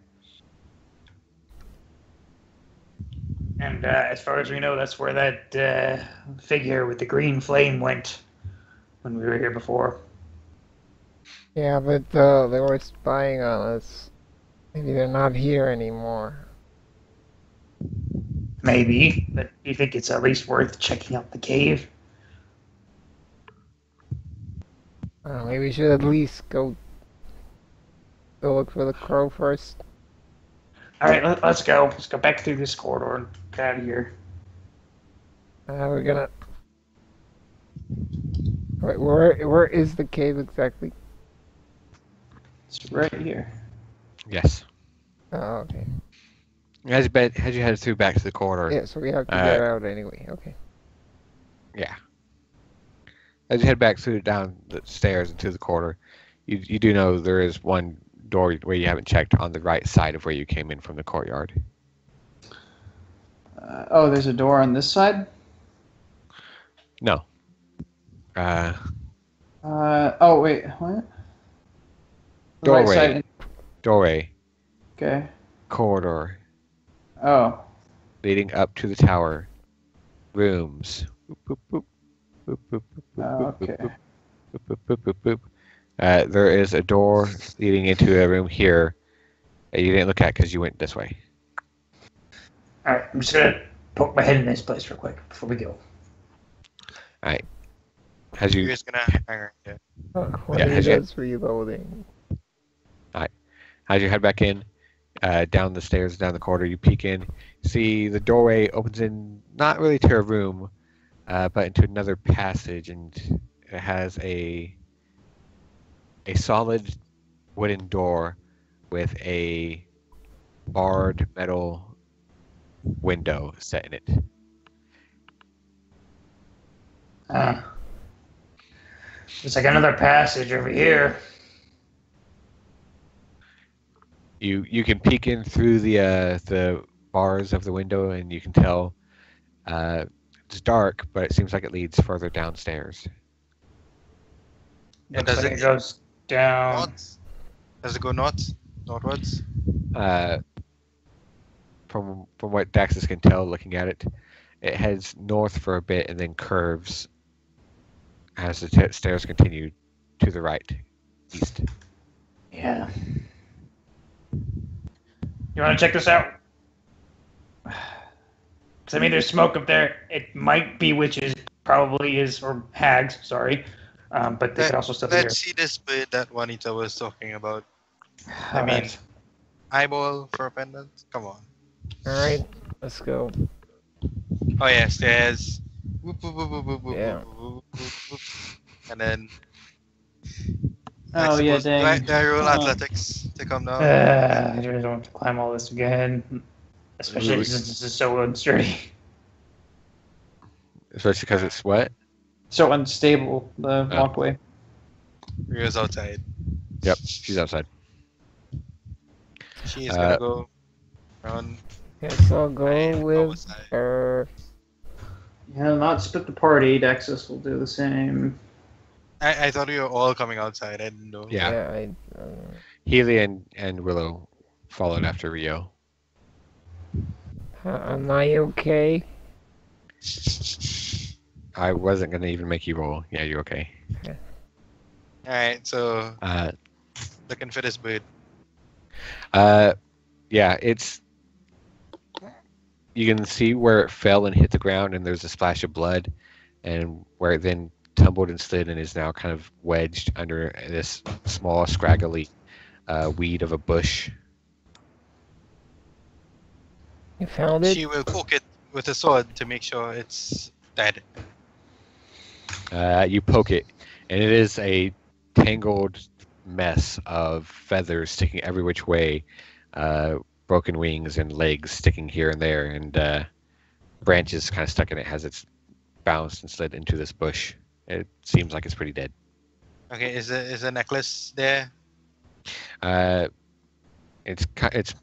[SPEAKER 3] And as far as we know, that's where that figure with the green flame went when we were here before.
[SPEAKER 2] Yeah, but they were spying on us. Maybe they're not here anymore.
[SPEAKER 3] Maybe, but do you think it's at least worth checking out the cave?
[SPEAKER 2] Maybe we should at least go look for the crow first.
[SPEAKER 3] All right, let's go. Let's go back through this corridor and get out of here.
[SPEAKER 2] We're gonna... Wait, where is the cave exactly?
[SPEAKER 6] It's right here.
[SPEAKER 1] Yes.
[SPEAKER 2] Oh, okay.
[SPEAKER 1] As you head through back to the corridor.
[SPEAKER 2] Yeah, so we have to get out anyway. Okay.
[SPEAKER 1] Yeah. As you head back down the stairs into the corridor, you do know there is one door where you haven't checked on the right side of where you came in from the courtyard.
[SPEAKER 6] Oh, there's a door on this side?
[SPEAKER 1] No.
[SPEAKER 6] Oh, wait, what? The
[SPEAKER 1] Doorway.
[SPEAKER 6] Right side.
[SPEAKER 1] Doorway.
[SPEAKER 6] Okay.
[SPEAKER 1] Corridor.
[SPEAKER 6] Oh.
[SPEAKER 1] Leading up to the tower. Rooms. Boop, boop, boop. Boop, boop, boop, boop, boop,
[SPEAKER 6] Okay.
[SPEAKER 1] boop, boop, boop, boop, boop, boop. There is a door leading into a room here that you didn't look at because you went this way.
[SPEAKER 3] All right, I'm just gonna poke my head in this place real quick before we go.
[SPEAKER 1] Alright. As
[SPEAKER 4] You're
[SPEAKER 1] you
[SPEAKER 4] just gonna hang right there.
[SPEAKER 2] What
[SPEAKER 1] Yeah,
[SPEAKER 2] is
[SPEAKER 1] has you-
[SPEAKER 2] this reloading?
[SPEAKER 1] As you head back in, down the stairs, down the corridor, you peek in, see the doorway opens in not really to a room, but into another passage, and it has a solid wooden door with a barred metal window set in it.
[SPEAKER 3] It's like another passage over here.
[SPEAKER 1] You can peek in through the bars of the window, and you can tell it's dark, but it seems like it leads further downstairs.
[SPEAKER 4] And
[SPEAKER 3] Looks
[SPEAKER 4] does
[SPEAKER 3] like
[SPEAKER 4] it
[SPEAKER 3] it goes down.
[SPEAKER 4] north? Does it go north? Northwards?
[SPEAKER 1] From what Daxus can tell, looking at it, it heads north for a bit and then curves as the stairs continue to the right, east.
[SPEAKER 3] Yeah. You want to check this out? Because, I mean, there's smoke up there. It might be witches, probably is, or hags, sorry. But they could also still be here.
[SPEAKER 4] Let's see this bird that Juanita was talking about.
[SPEAKER 3] All
[SPEAKER 4] mean,
[SPEAKER 3] right.
[SPEAKER 4] Eyeball for a pendant? Come on.
[SPEAKER 2] Alright, let's go.
[SPEAKER 4] Oh yeah, stairs. Whoop, whoop, whoop, whoop, whoop, whoop,
[SPEAKER 2] Yeah.
[SPEAKER 4] whoop, whoop, whoop, whoop. And then.
[SPEAKER 5] Oh, yeah,
[SPEAKER 4] suppose-
[SPEAKER 5] dang.
[SPEAKER 4] Do I roll
[SPEAKER 5] Come on.
[SPEAKER 4] athletics to come down?
[SPEAKER 3] I don't have to climb all this again. Especially
[SPEAKER 1] Ooh.
[SPEAKER 3] since this is so unsturdy.
[SPEAKER 1] Especially because it's what?
[SPEAKER 5] So unstable, the
[SPEAKER 1] Oh.
[SPEAKER 5] walkway.
[SPEAKER 4] Rio's outside.
[SPEAKER 1] Yep, she's outside.
[SPEAKER 4] She's gonna go around.
[SPEAKER 2] Guess I'll go
[SPEAKER 4] and go
[SPEAKER 2] with
[SPEAKER 4] outside.
[SPEAKER 2] her.
[SPEAKER 5] Yeah, not split the party. Daxus will do the same.
[SPEAKER 4] I thought we were all coming outside. I didn't know.
[SPEAKER 1] Yeah. Healy and Willow followed after Rio.
[SPEAKER 2] Am I okay?
[SPEAKER 1] I wasn't gonna even make you roll. Yeah, you're okay.
[SPEAKER 4] Alright, so
[SPEAKER 1] Uh,
[SPEAKER 4] looking for this bird.
[SPEAKER 1] yeah, it's. You can see where it fell and hit the ground, and there's a splash of blood, and where it then tumbled and slid and is now kind of wedged under this small, scraggly weed of a bush.
[SPEAKER 2] You found it?
[SPEAKER 4] She will poke it with a sword to make sure it's dead.
[SPEAKER 1] You poke it, and it is a tangled mess of feathers sticking every which way, broken wings and legs sticking here and there, and branches kind of stuck in it as it's bounced and slid into this bush. It seems like it's pretty dead.
[SPEAKER 4] Okay, is the necklace there?
[SPEAKER 1] It's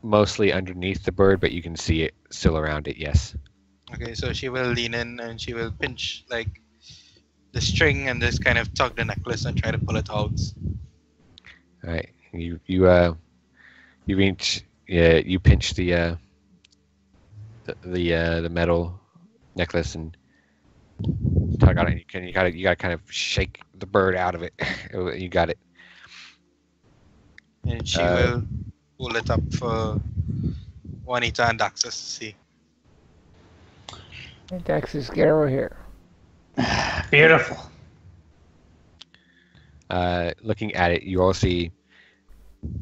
[SPEAKER 1] mostly underneath the bird, but you can see it still around it. Yes.
[SPEAKER 4] Okay, so she will lean in and she will pinch like the string and just kind of tug the necklace and try to pull it out.
[SPEAKER 1] All right. You reach. Yeah. You pinch the metal necklace and tug on it. You gotta kind of shake the bird out of it. You got it.
[SPEAKER 4] And she will pull it up for Juanita and Daxus to see.
[SPEAKER 2] Daxus, get over here.
[SPEAKER 3] Beautiful.
[SPEAKER 1] Looking at it, you all see.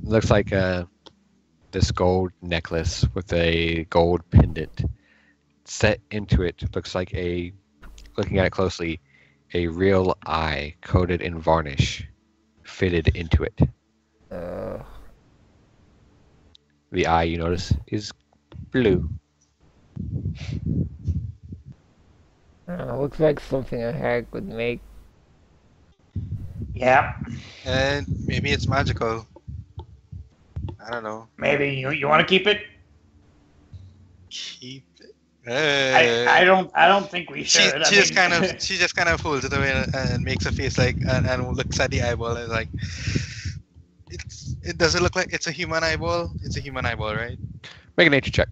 [SPEAKER 1] Looks like this gold necklace with a gold pendant set into it. Looks like looking at it closely, a real eye coated in varnish fitted into it. The eye, you notice, is blue.
[SPEAKER 2] Looks like something a hag would make.
[SPEAKER 3] Yeah.
[SPEAKER 4] And maybe it's magical. I don't know.
[SPEAKER 3] Maybe you want to keep it?
[SPEAKER 4] Keep it.
[SPEAKER 3] I don't think we
[SPEAKER 4] She
[SPEAKER 3] should.
[SPEAKER 4] she just kind of holds it away and makes a face like and looks at the eyeball and like it does it look like it's a human eyeball? It's a human eyeball, right?
[SPEAKER 1] Make a nature check.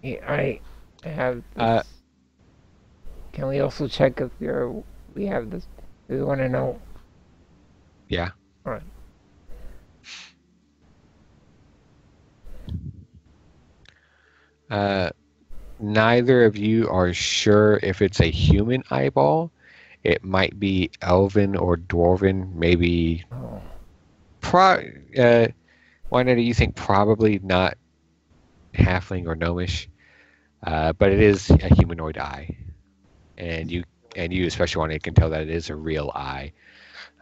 [SPEAKER 2] Yeah, I have this. Can we also check if we have this? Do we want to know?
[SPEAKER 1] Yeah.
[SPEAKER 2] Alright.
[SPEAKER 1] Neither of you are sure if it's a human eyeball. It might be elven or dwarven, maybe.
[SPEAKER 2] Oh.
[SPEAKER 1] Wanda, do you think probably not halfling or gnomish? But it is a humanoid eye, and you especially Wanda can tell that it is a real eye.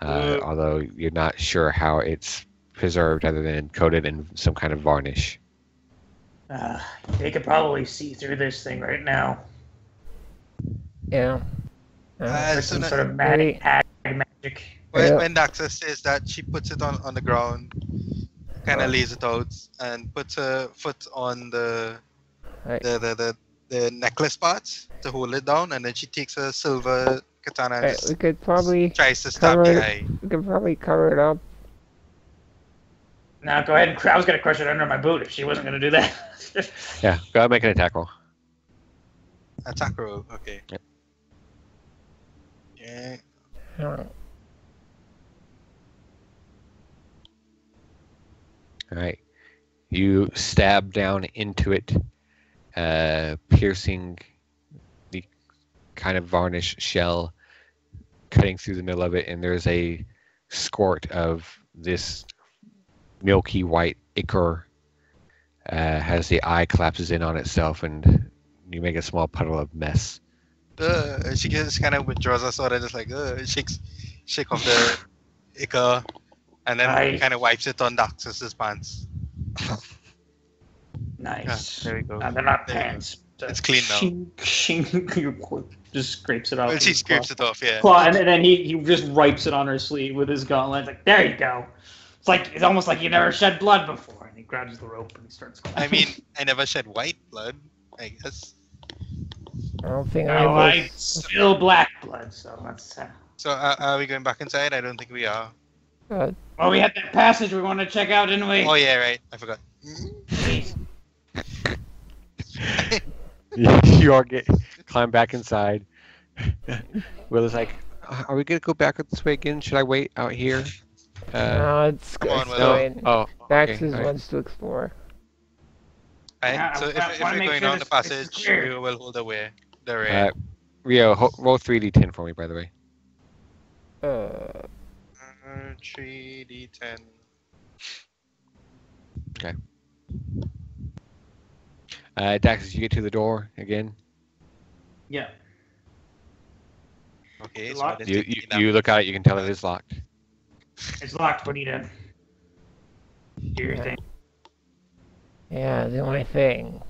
[SPEAKER 1] Although you're not sure how it's preserved, other than coated in some kind of varnish.
[SPEAKER 3] They could probably see through this thing right now.
[SPEAKER 2] Yeah.
[SPEAKER 3] There's
[SPEAKER 4] So
[SPEAKER 3] some
[SPEAKER 4] that-
[SPEAKER 3] sort of
[SPEAKER 2] Maybe-
[SPEAKER 3] hag magic.
[SPEAKER 2] Yeah.
[SPEAKER 4] when Daxus says that, she puts it on the ground, kind of lays it out, and puts her foot on the
[SPEAKER 2] Right.
[SPEAKER 4] the necklace parts to hold it down, and then she takes a silver katana and
[SPEAKER 2] Right,
[SPEAKER 4] just
[SPEAKER 2] we could probably
[SPEAKER 4] tries to stab
[SPEAKER 2] cover
[SPEAKER 4] the
[SPEAKER 2] it.
[SPEAKER 4] eye.
[SPEAKER 2] We could probably cover it up.
[SPEAKER 3] Now go ahead and I was gonna crush it under my boot if she wasn't gonna do that.
[SPEAKER 1] Yeah, go ahead and make an attack roll.
[SPEAKER 4] Attack roll. Okay.
[SPEAKER 1] Yep.
[SPEAKER 4] Yeah.
[SPEAKER 1] All right. You stab down into it, piercing the kind of varnished shell, cutting through the middle of it, and there's a squirt of this milky white ichor as the eye collapses in on itself, and you make a small puddle of mess.
[SPEAKER 4] She just kind of withdraws her sword and just like shake off the ichor, and then kind of wipes it on Daxus's pants.
[SPEAKER 3] Nice.
[SPEAKER 4] There we go.
[SPEAKER 3] They're not
[SPEAKER 4] There you go.
[SPEAKER 3] pants.
[SPEAKER 4] It's clean now.
[SPEAKER 5] Just scrapes it off.
[SPEAKER 4] Well,
[SPEAKER 5] with
[SPEAKER 4] she
[SPEAKER 5] his
[SPEAKER 4] scrapes it off, yeah.
[SPEAKER 5] claw, and then he just wipes it on her sleeve with his gauntlet.
[SPEAKER 3] Like, there you go. It's almost like you never shed blood before. And he grabs the rope and he starts going.
[SPEAKER 4] I mean, I never shed white blood, I guess.
[SPEAKER 2] I don't think
[SPEAKER 3] Oh,
[SPEAKER 2] I
[SPEAKER 3] I spill black blood, so that's.
[SPEAKER 4] So are we going back inside? I don't think we are.
[SPEAKER 2] was.
[SPEAKER 3] Well, we had that passage we wanted to check out, didn't we?
[SPEAKER 4] Oh yeah, right. I forgot.
[SPEAKER 3] Jeez.
[SPEAKER 1] You all climb back inside. Willow's like, "Are we gonna go back this way again? Should I wait out here?"
[SPEAKER 2] No, it's
[SPEAKER 4] Come on,
[SPEAKER 2] it's
[SPEAKER 4] Willow.
[SPEAKER 2] fine.
[SPEAKER 1] Oh, okay.
[SPEAKER 2] Daxus
[SPEAKER 1] All right.
[SPEAKER 2] wants to explore.
[SPEAKER 4] Right. So if
[SPEAKER 3] wanna
[SPEAKER 4] we're
[SPEAKER 3] make
[SPEAKER 4] going
[SPEAKER 3] sure
[SPEAKER 4] down the
[SPEAKER 3] this is
[SPEAKER 4] passage,
[SPEAKER 3] clear.
[SPEAKER 4] we will hold the rear.
[SPEAKER 1] Rio, roll 3d10 for me, by the way.
[SPEAKER 4] 3d10.
[SPEAKER 1] Daxus, you get to the door again.
[SPEAKER 5] Yeah.
[SPEAKER 4] Okay,
[SPEAKER 3] It's
[SPEAKER 4] so
[SPEAKER 3] locked.
[SPEAKER 4] let's
[SPEAKER 1] You,
[SPEAKER 4] take
[SPEAKER 1] you,
[SPEAKER 4] it
[SPEAKER 1] you
[SPEAKER 4] up.
[SPEAKER 1] look at it, you can tell it is locked.
[SPEAKER 3] It's locked. What do you do? Do your thing.
[SPEAKER 2] Yeah, the only thing.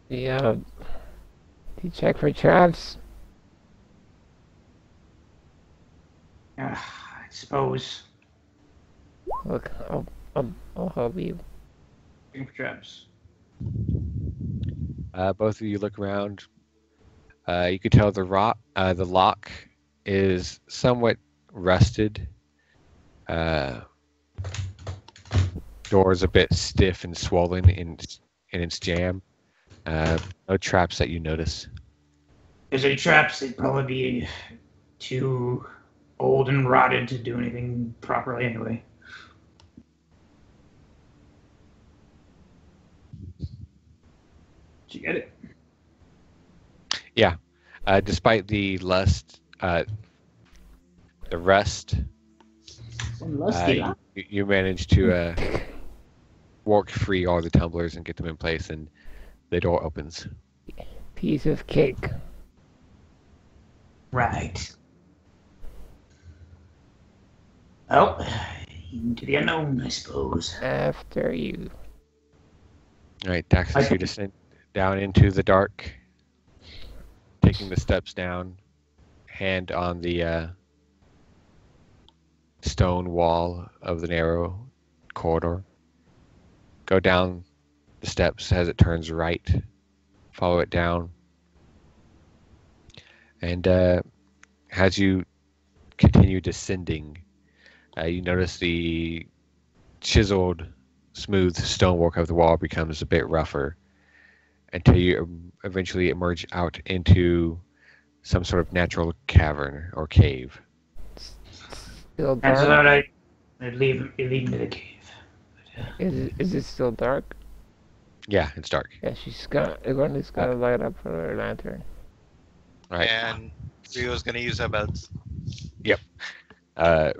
[SPEAKER 2] Do you check for traps?
[SPEAKER 3] I suppose.
[SPEAKER 2] Look, I'll help you.
[SPEAKER 5] Looking for traps.
[SPEAKER 1] Both of you look around. You could tell the lock is somewhat rusted. Door's a bit stiff and swollen in its jam. No traps that you notice.
[SPEAKER 3] If there's any traps, they'd probably be too old and rotted to do anything properly anyway.
[SPEAKER 5] Did you get it?
[SPEAKER 1] Despite the rust, you managed to work free all the tumblers and get them in place, and the door opens.
[SPEAKER 2] Piece of cake.
[SPEAKER 3] Right. Well, into the unknown, I suppose.
[SPEAKER 2] After you.
[SPEAKER 1] All right, Daxus, you descend down into the dark, taking the steps down, hand on the stone wall of the narrow corridor. Go down the steps as it turns right. Follow it down. And as you continue descending, you notice the chiseled, smooth stonework of the wall becomes a bit rougher until you eventually emerge out into some sort of natural cavern or cave.
[SPEAKER 2] Still
[SPEAKER 3] And so
[SPEAKER 2] dark?
[SPEAKER 3] that I'd lead me to the cave.
[SPEAKER 2] Is it still dark?
[SPEAKER 1] Yeah, it's dark.
[SPEAKER 2] Yeah, Igorni's gotta light up her lantern.
[SPEAKER 1] All right.
[SPEAKER 4] And Rio's gonna use her belt.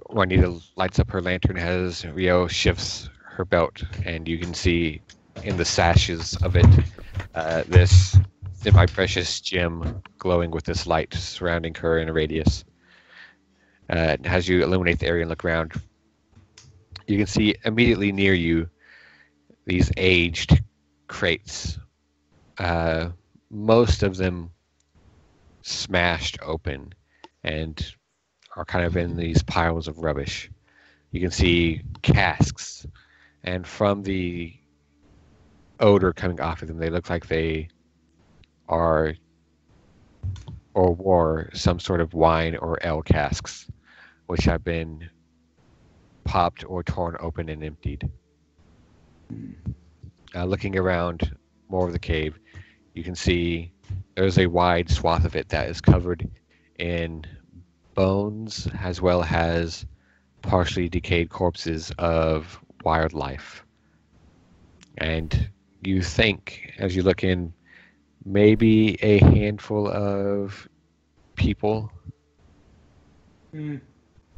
[SPEAKER 1] Juanita lights up her lantern as Rio shifts her belt, and you can see in the sashes of it this semi-precious gem glowing with this light surrounding her in a radius. As you illuminate the area and look around, you can see immediately near you these aged crates. Most of them smashed open and are kind of in these piles of rubbish. You can see casks, and from the odor coming off of them, they look like they are or were some sort of wine or ale casks, which have been popped or torn open and emptied. Looking around more of the cave, you can see there's a wide swath of it that is covered in bones as well as partially decayed corpses of wildlife. And you think, as you look in, maybe a handful of people.
[SPEAKER 5] Hmm.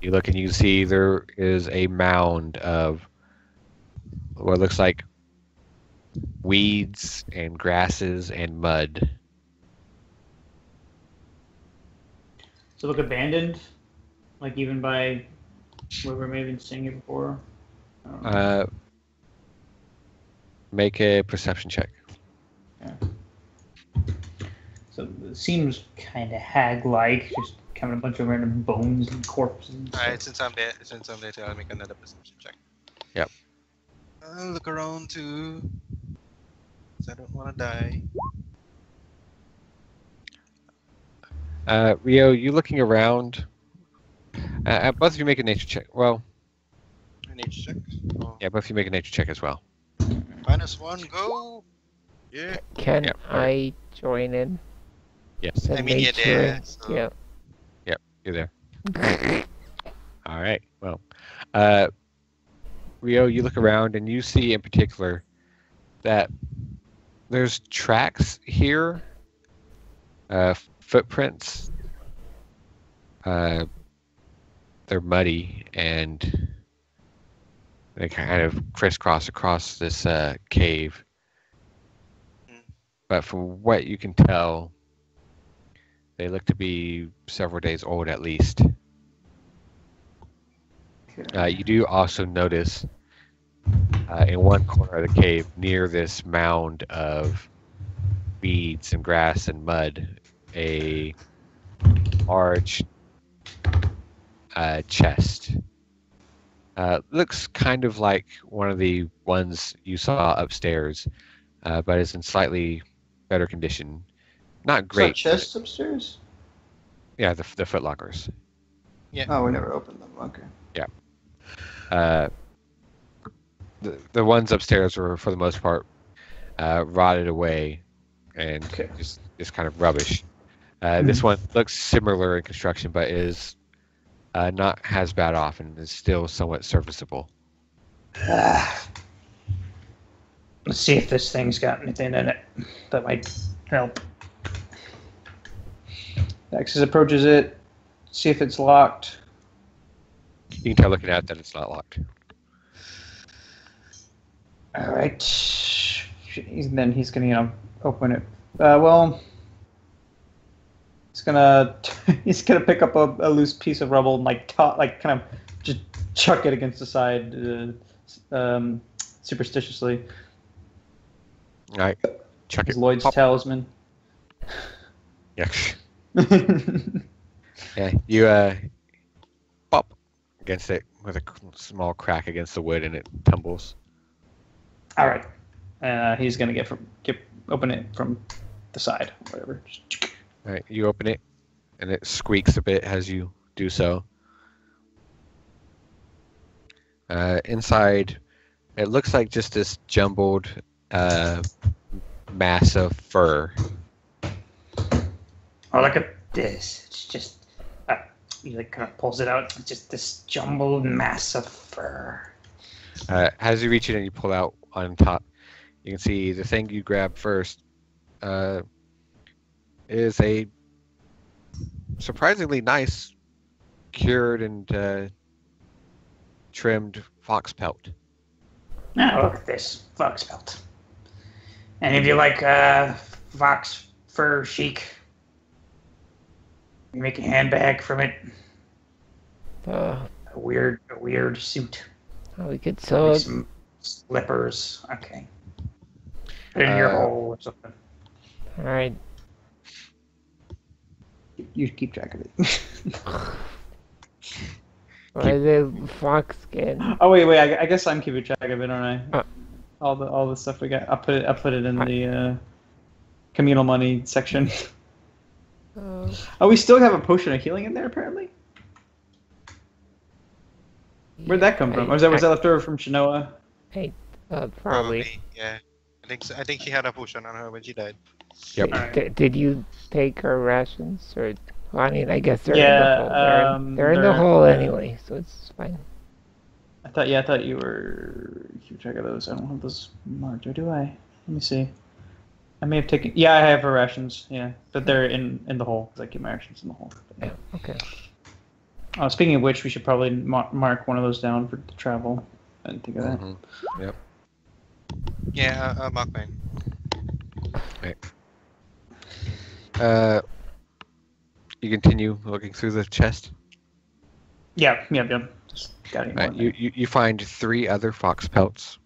[SPEAKER 1] You look and you see there is a mound of what looks like weeds and grasses and mud.
[SPEAKER 5] So look abandoned, like even by whoever may have been staying here before.
[SPEAKER 1] Make a perception check.
[SPEAKER 5] So it seems kind of hag-like, just kind of a bunch of random bones and corpses. And
[SPEAKER 4] Alright,
[SPEAKER 5] stuff.
[SPEAKER 4] since I'm there, I'll make another perception check.
[SPEAKER 1] Yep.
[SPEAKER 4] I'll look around too. 'Cause I don't want to die.
[SPEAKER 1] Rio, you looking around? Both of you make a nature check. Well,
[SPEAKER 4] I need to check. Oh,
[SPEAKER 1] yeah, both of you make a nature check as well.
[SPEAKER 4] -1, go! Yeah.
[SPEAKER 2] Can
[SPEAKER 1] Yeah,
[SPEAKER 2] I join in?
[SPEAKER 1] Yes,
[SPEAKER 2] The
[SPEAKER 4] I mean, you're
[SPEAKER 2] nature-
[SPEAKER 4] there, so-
[SPEAKER 2] Yeah.
[SPEAKER 1] you're there. All right. Well, Rio, you look around and you see in particular that there's tracks here, footprints. They're muddy and they kind of crisscross across this cave. But from what you can tell, they look to be several days old at least. You do also notice in one corner of the cave, near this mound of weeds and grass and mud, a large chest. Looks kind of like one of the ones you saw upstairs, but is in slightly better condition. Not great.
[SPEAKER 6] So chests upstairs?
[SPEAKER 1] Yeah, the footlockers.
[SPEAKER 6] Oh, we never opened them. Okay.
[SPEAKER 1] The ones upstairs were, for the most part, rotted away and
[SPEAKER 6] Okay.
[SPEAKER 1] just kind of rubbish. This one looks similar in construction, but is not as bad off and is still somewhat serviceable.
[SPEAKER 5] Let's see if this thing's got anything in it that might help. Daxus approaches it, see if it's locked.
[SPEAKER 1] You can tell looking at it that it's not locked.
[SPEAKER 5] All right. Then he's gonna, open it. Well, he's gonna pick up a loose piece of rubble and kind of just chuck it against the side, superstitiously.
[SPEAKER 1] All right, chuck
[SPEAKER 5] As
[SPEAKER 1] it.
[SPEAKER 5] Lloyd's
[SPEAKER 1] Pop.
[SPEAKER 5] talisman.
[SPEAKER 1] Yeah. Yeah, you pop against it with a small crack against the wood, and it tumbles.
[SPEAKER 5] All right. He's gonna open it from the side, whatever.
[SPEAKER 1] All right, you open it, and it squeaks a bit as you do so. Inside, it looks like just this jumbled mass of fur.
[SPEAKER 5] Oh, look at this. It's just, he kind of pulls it out. It's just this jumbled mass of fur.
[SPEAKER 1] As you reach it and you pull out on top, you can see the thing you grab first is a surprisingly nice, cured and trimmed fox pelt.
[SPEAKER 5] Now look at this fox pelt. And if you like fox fur chic, you make a handbag from it.
[SPEAKER 2] Uh,
[SPEAKER 5] A weird suit.
[SPEAKER 2] we could
[SPEAKER 5] Maybe
[SPEAKER 2] sell it.
[SPEAKER 5] some slippers. Okay. Put it in your hole or something.
[SPEAKER 2] All right.
[SPEAKER 5] You keep track of it.
[SPEAKER 2] Why the fox skin?
[SPEAKER 6] Oh wait. I guess I'm keeping track of it, aren't I?
[SPEAKER 2] Uh.
[SPEAKER 6] All the stuff we got. I'll put it in the communal money section. Oh, we still have a potion of healing in there, apparently. Where'd that come from? Or was that left over from Shinoa?
[SPEAKER 2] Hey, probably.
[SPEAKER 4] Probably, yeah. I think so. I think she had a potion on her when she died.
[SPEAKER 1] Yep.
[SPEAKER 2] Did you take her rations, or? Well, I mean, I guess they're
[SPEAKER 6] Yeah,
[SPEAKER 2] in the hole. They're in the hole anyway, so it's fine.
[SPEAKER 6] I thought you were keep track of those. I don't have those marked, or do I? Let me see. I may have taken. Yeah, I have her rations. Yeah, but they're in the hole because I keep my rations in the hole.
[SPEAKER 2] Yeah. Okay.
[SPEAKER 6] Speaking of which, we should probably mark one of those down for the travel. I didn't think of that.
[SPEAKER 1] Mm-hmm. Yep.
[SPEAKER 4] Yeah, I'll mark mine.
[SPEAKER 1] You continue looking through the chest.
[SPEAKER 6] Yeah. Just got it.
[SPEAKER 1] You find 3 other fox pelts.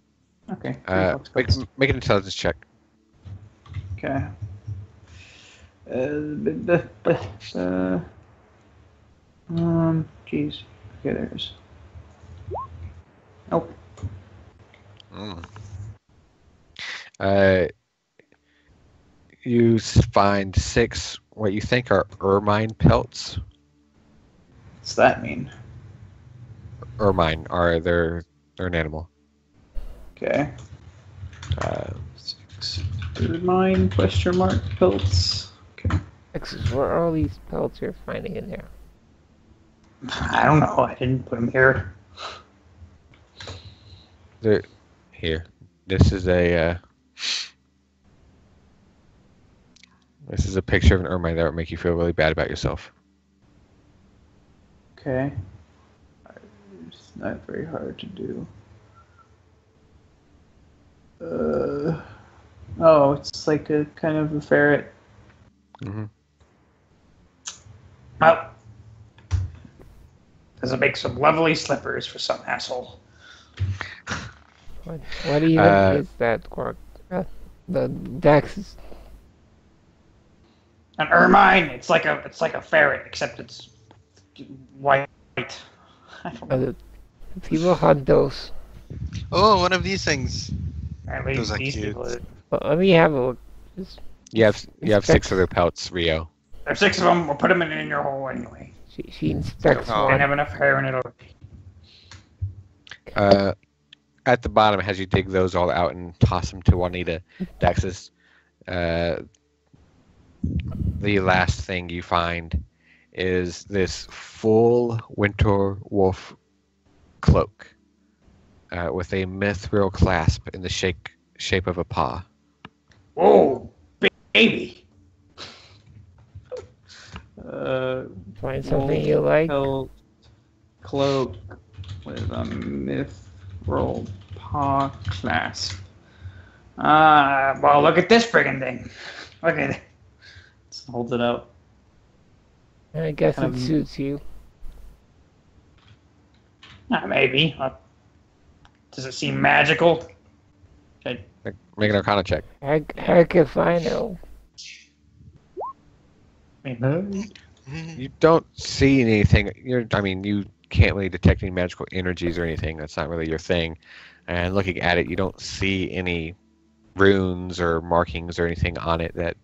[SPEAKER 6] Okay.
[SPEAKER 1] Make an intelligence check.
[SPEAKER 6] Okay. Jeez. Okay, there it is. Oh.
[SPEAKER 1] You find 6 what you think are ermine pelts.
[SPEAKER 6] What's that mean?
[SPEAKER 1] Ermine they're an animal.
[SPEAKER 6] Okay. Mine? Question mark pelts. Okay.
[SPEAKER 2] Daxus, what are all these pelts you're finding in there?
[SPEAKER 3] I don't know. I didn't put them here.
[SPEAKER 1] Here. This is a picture of an ermine that would make you feel really bad about yourself.
[SPEAKER 6] Okay. It's not very hard to do. Oh, it's like a kind of a ferret.
[SPEAKER 1] Mm-hmm.
[SPEAKER 3] Well, doesn't make some lovely slippers for some asshole.
[SPEAKER 2] What even is that, Quark? The Daxus.
[SPEAKER 3] An ermine. It's like a ferret, except it's white. I don't know.
[SPEAKER 2] People hunt those.
[SPEAKER 4] Oh, one of these things.
[SPEAKER 3] At least
[SPEAKER 4] Those are
[SPEAKER 3] these
[SPEAKER 4] cute.
[SPEAKER 3] people.
[SPEAKER 2] Well, let me have a look.
[SPEAKER 1] You have 6 other pelts, Rio.
[SPEAKER 3] There's 6 of them. We'll put them in your hole anyway.
[SPEAKER 2] She inspects
[SPEAKER 4] Oh.
[SPEAKER 3] I
[SPEAKER 2] one.
[SPEAKER 3] have enough hair in it already.
[SPEAKER 1] At the bottom, as you dig those all out and toss them to Juanita, Daxus, the last thing you find is this full winter wolf cloak with a mithril clasp in the shape of a paw.
[SPEAKER 3] Whoa, baby!
[SPEAKER 2] Find something you like.
[SPEAKER 6] Pelt cloak with a mithril paw clasp.
[SPEAKER 3] Well, look at this friggin' thing. Look at it.
[SPEAKER 6] Just holds it out.
[SPEAKER 2] I guess
[SPEAKER 6] Kind
[SPEAKER 2] it
[SPEAKER 6] of-
[SPEAKER 2] suits you.
[SPEAKER 3] Maybe. Does it seem magical?
[SPEAKER 1] Make an Arcana check.
[SPEAKER 2] Heck if I know.
[SPEAKER 1] You don't see anything. You can't really detect any magical energies or anything. That's not really your thing. And looking at it, you don't see any runes or markings or anything on it that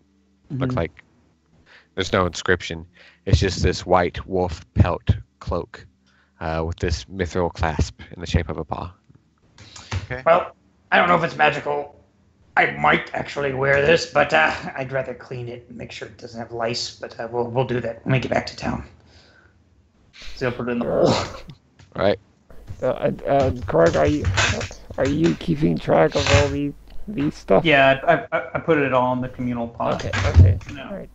[SPEAKER 1] look like. There's no inscription. It's just this white wolf pelt cloak with this mithril clasp in the shape of a paw.
[SPEAKER 3] Well, I don't know if it's magical. I might actually wear this, but I'd rather clean it and make sure it doesn't have lice. But we'll do that when we get back to town.
[SPEAKER 6] So I'll put it in the hole.
[SPEAKER 1] Right.
[SPEAKER 2] Cord, are you keeping track of all these stuff?
[SPEAKER 6] Yeah, I put it all in the communal pot.
[SPEAKER 2] Okay.
[SPEAKER 6] No.
[SPEAKER 2] All right.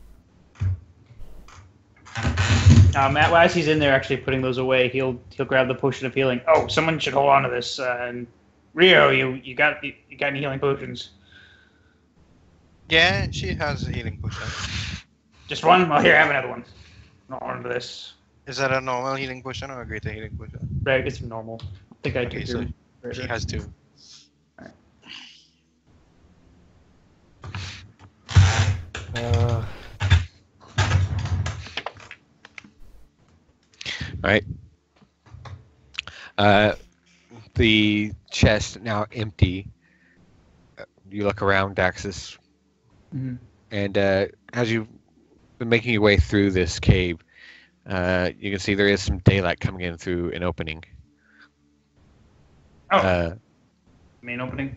[SPEAKER 6] Matt, as he's in there actually putting those away, he'll grab the potion of healing.
[SPEAKER 3] Oh, someone should hold on to this. And Rio, you got any healing potions?
[SPEAKER 4] Yeah, she has a healing potion.
[SPEAKER 3] Just one? Well, here, have another one. Hold on to this.
[SPEAKER 4] Is that a normal healing potion or a greater healing potion?
[SPEAKER 6] Right, it's normal. I think I
[SPEAKER 4] Okay,
[SPEAKER 6] do.
[SPEAKER 4] so
[SPEAKER 6] too.
[SPEAKER 4] she has 2.
[SPEAKER 1] Right. The chest now empty. You look around, Daxus,
[SPEAKER 6] Mhm.
[SPEAKER 1] and as you've been making your way through this cave, you can see there is some daylight coming in through an opening.
[SPEAKER 3] Oh, main opening.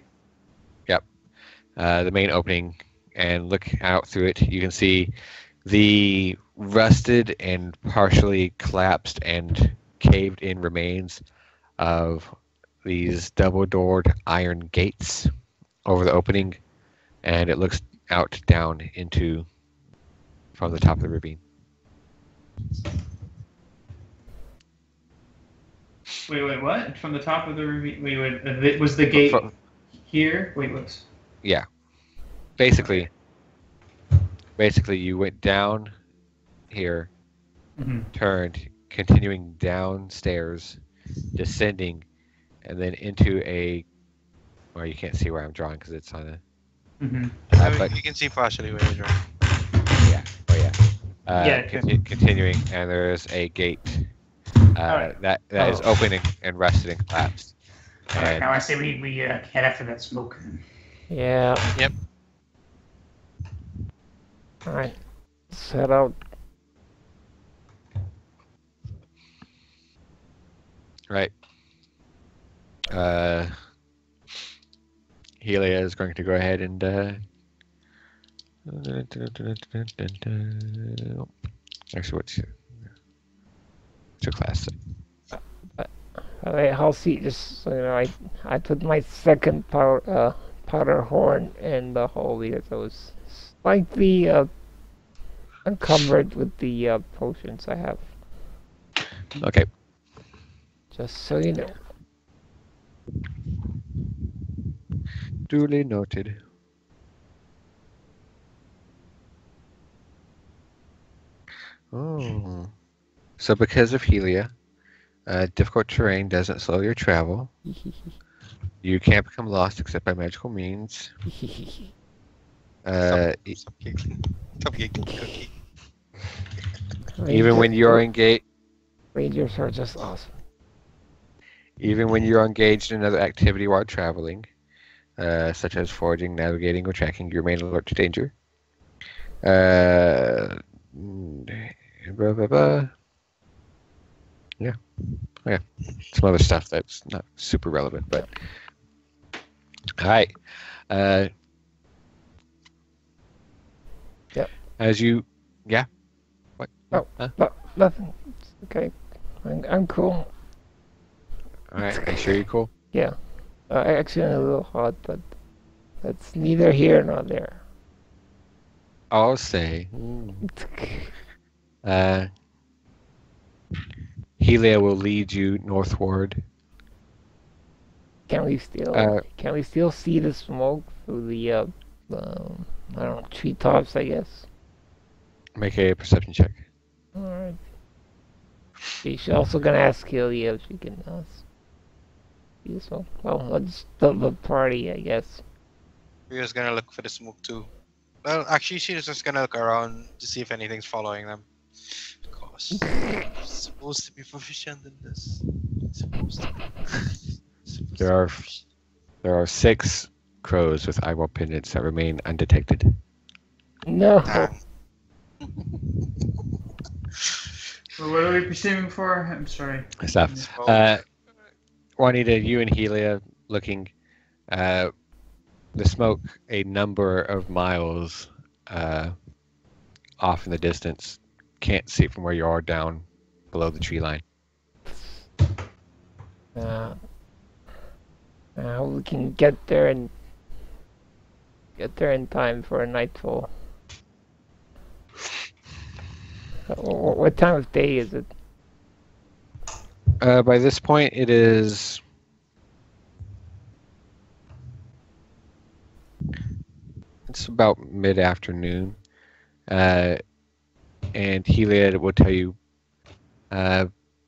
[SPEAKER 1] The main opening, and look out through it. You can see the rusted and partially collapsed and caved in remains of these double-doored iron gates over the opening, and it looks out down into from the top of the ravine.
[SPEAKER 3] Wait, what? From the top of the ravine? Wait, was the gate here? Wait, what's...
[SPEAKER 1] Yeah. Basically, you went down here, turned, continuing downstairs, descending, and then into a... Well, you can't see where I'm drawing because it's on a... but
[SPEAKER 4] you can see partially where you're drawing.
[SPEAKER 1] yeah, oh yeah.
[SPEAKER 3] Yeah,
[SPEAKER 1] Continuing, and there's a gate
[SPEAKER 3] Alright.
[SPEAKER 1] that is open and rusted and collapsed.
[SPEAKER 3] Alright,
[SPEAKER 1] And
[SPEAKER 3] now I say we head after that smoke.
[SPEAKER 2] Yeah.
[SPEAKER 4] Yep.
[SPEAKER 2] Alright. Let's head out.
[SPEAKER 1] right. Helia is going to go ahead and actually, what's your class?
[SPEAKER 2] Alright, I'll see. Just so you know, I put my second powder horn in the hole because I was slightly encumbered with the potions I have.
[SPEAKER 1] Okay.
[SPEAKER 2] Just so you know.
[SPEAKER 1] Duly noted. Oh. So because of Helia, difficult terrain doesn't slow your travel. You can't become lost except by magical means.
[SPEAKER 4] Stop giggling. Stop giggling, Cookie.
[SPEAKER 1] Even when you're engaged,
[SPEAKER 2] Rangers are just awesome.
[SPEAKER 1] even when you're engaged in another activity while traveling, such as foraging, navigating, or tracking, you remain alert to danger. Blah, blah, blah. Yeah. Yeah. Some other stuff that's not super relevant, but. Alright.
[SPEAKER 2] Yep.
[SPEAKER 1] As you. Yeah. What?
[SPEAKER 2] Oh, nothing. It's okay. I'm cool.
[SPEAKER 1] Alright. Are you sure you're cool?
[SPEAKER 2] Yeah. Actually, I'm a little hot, but that's neither here nor there.
[SPEAKER 1] I'll say. Helia will lead you northward.
[SPEAKER 2] Can we still see the smoke through the I don't know, treetops, I guess.
[SPEAKER 1] Make a perception check.
[SPEAKER 2] Alright. She's also gonna ask Helia if she can see the smoke. Well, let's the party, I guess.
[SPEAKER 4] We're just gonna look for the smoke too. Well, actually, she's just gonna look around to see if anything's following them. Because we're supposed to be proficient in this. Supposed to be.
[SPEAKER 1] There are 6 crows with eyeball pendants that remain undetected.
[SPEAKER 2] No.
[SPEAKER 4] Damn.
[SPEAKER 3] Well, what are we pursuing for? I'm sorry.
[SPEAKER 1] Stuff. Juanita, you and Helia looking the smoke a number of miles off in the distance. Can't see from where you are down below the tree line.
[SPEAKER 2] We can get there in time for a nightfall. What time of day is it?
[SPEAKER 1] By this point, it is. It's about mid-afternoon, and Helia will tell you,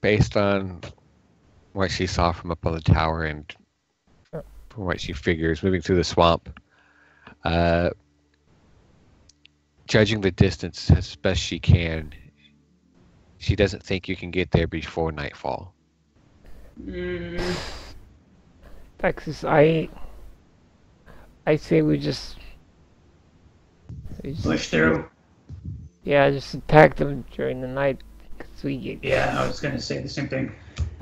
[SPEAKER 1] based on what she saw from up on the tower and from what she figures moving through the swamp, judging the distance as best she can, she doesn't think you can get there before nightfall.
[SPEAKER 2] Daxus, I say we just
[SPEAKER 3] Push through.
[SPEAKER 2] Yeah, just attack them during the night. 'Cause
[SPEAKER 3] Yeah, I was gonna say the same thing.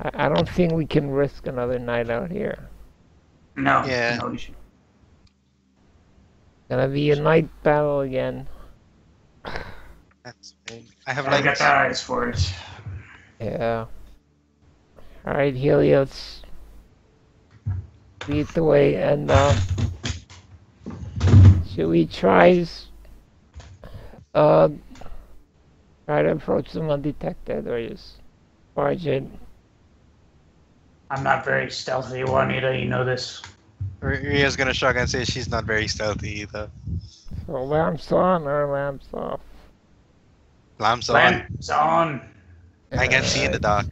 [SPEAKER 2] I don't think we can risk another night out here.
[SPEAKER 3] No,
[SPEAKER 4] Yeah.
[SPEAKER 3] no issue.
[SPEAKER 2] Gonna be a night battle again.
[SPEAKER 4] That's fine. I have
[SPEAKER 3] I got
[SPEAKER 4] lights.
[SPEAKER 3] the eyes for it.
[SPEAKER 2] Yeah. Alright, Helios. Lead the way, and should we try to approach them undetected or just barge in?
[SPEAKER 3] I'm not very stealthy, Juanita. You know this.
[SPEAKER 4] Ria's gonna shrug and say she's not very stealthy either.
[SPEAKER 2] So lamps on or lamps off?
[SPEAKER 4] Lamps on.
[SPEAKER 3] Lamps on.
[SPEAKER 4] I can see in the dark.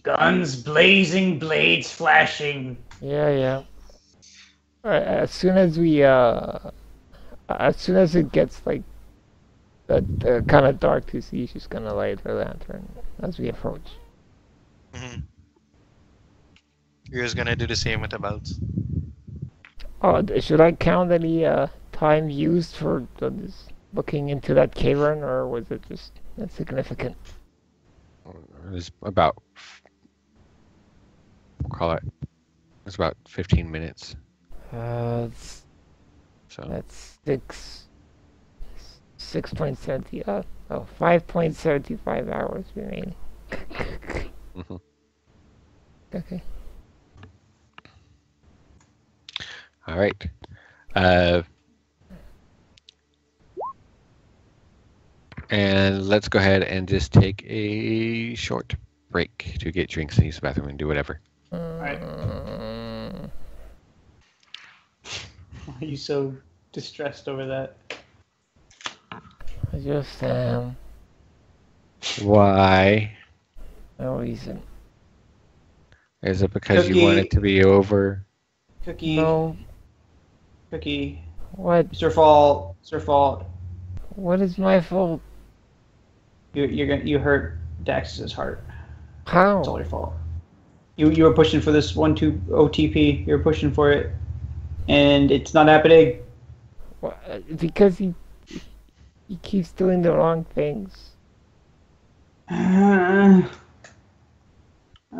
[SPEAKER 3] Guns blazing, blades flashing.
[SPEAKER 2] Yeah. Alright, as soon as it gets like the kind of dark to see, she's gonna light her lantern as we approach.
[SPEAKER 4] Mm-hmm. Ria's gonna do the same with the belts.
[SPEAKER 2] Oh, should I count any time used for this looking into that cavern, or was it just insignificant?
[SPEAKER 1] It was about, we'll call it, it's about 15 minutes.
[SPEAKER 2] That's
[SPEAKER 1] So
[SPEAKER 2] 6.70. 5.75 hours remaining.
[SPEAKER 1] mhm.
[SPEAKER 2] Okay.
[SPEAKER 1] All right. And let's go ahead and just take a short break to get drinks and use the bathroom and do whatever.
[SPEAKER 5] Why are you so distressed over that?
[SPEAKER 2] I just am.
[SPEAKER 1] Why?
[SPEAKER 2] No reason.
[SPEAKER 1] Is it because you want it to be over?
[SPEAKER 5] Cookie.
[SPEAKER 2] No.
[SPEAKER 5] Cookie.
[SPEAKER 2] What?
[SPEAKER 5] It's your fault. It's your fault.
[SPEAKER 2] What is my fault?
[SPEAKER 5] You hurt Dax's heart.
[SPEAKER 2] How?
[SPEAKER 5] It's all your fault. You were pushing for this 1-2 OTP. You were pushing for it, and it's not happening.
[SPEAKER 2] Because he keeps doing the wrong things.
[SPEAKER 5] I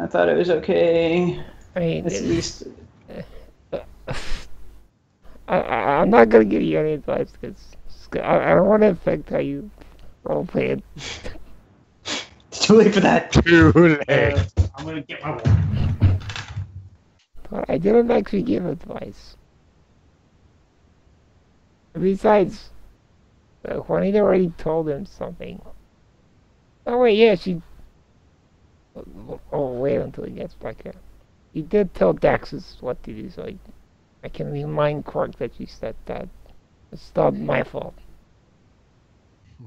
[SPEAKER 5] thought it was okay.
[SPEAKER 2] I mean,
[SPEAKER 5] At least.
[SPEAKER 2] I'm not gonna give you any advice because I don't want to affect how you roleplay it.
[SPEAKER 5] It's too late for that.
[SPEAKER 1] Too late.
[SPEAKER 3] I'm gonna get my water.
[SPEAKER 2] But I didn't actually give advice. Besides, Juanita already told him something. Oh wait, yeah, she. Oh, wait until he gets back here. He did tell Daxus what to do, so I can remind Quark that she said that. It's not my fault.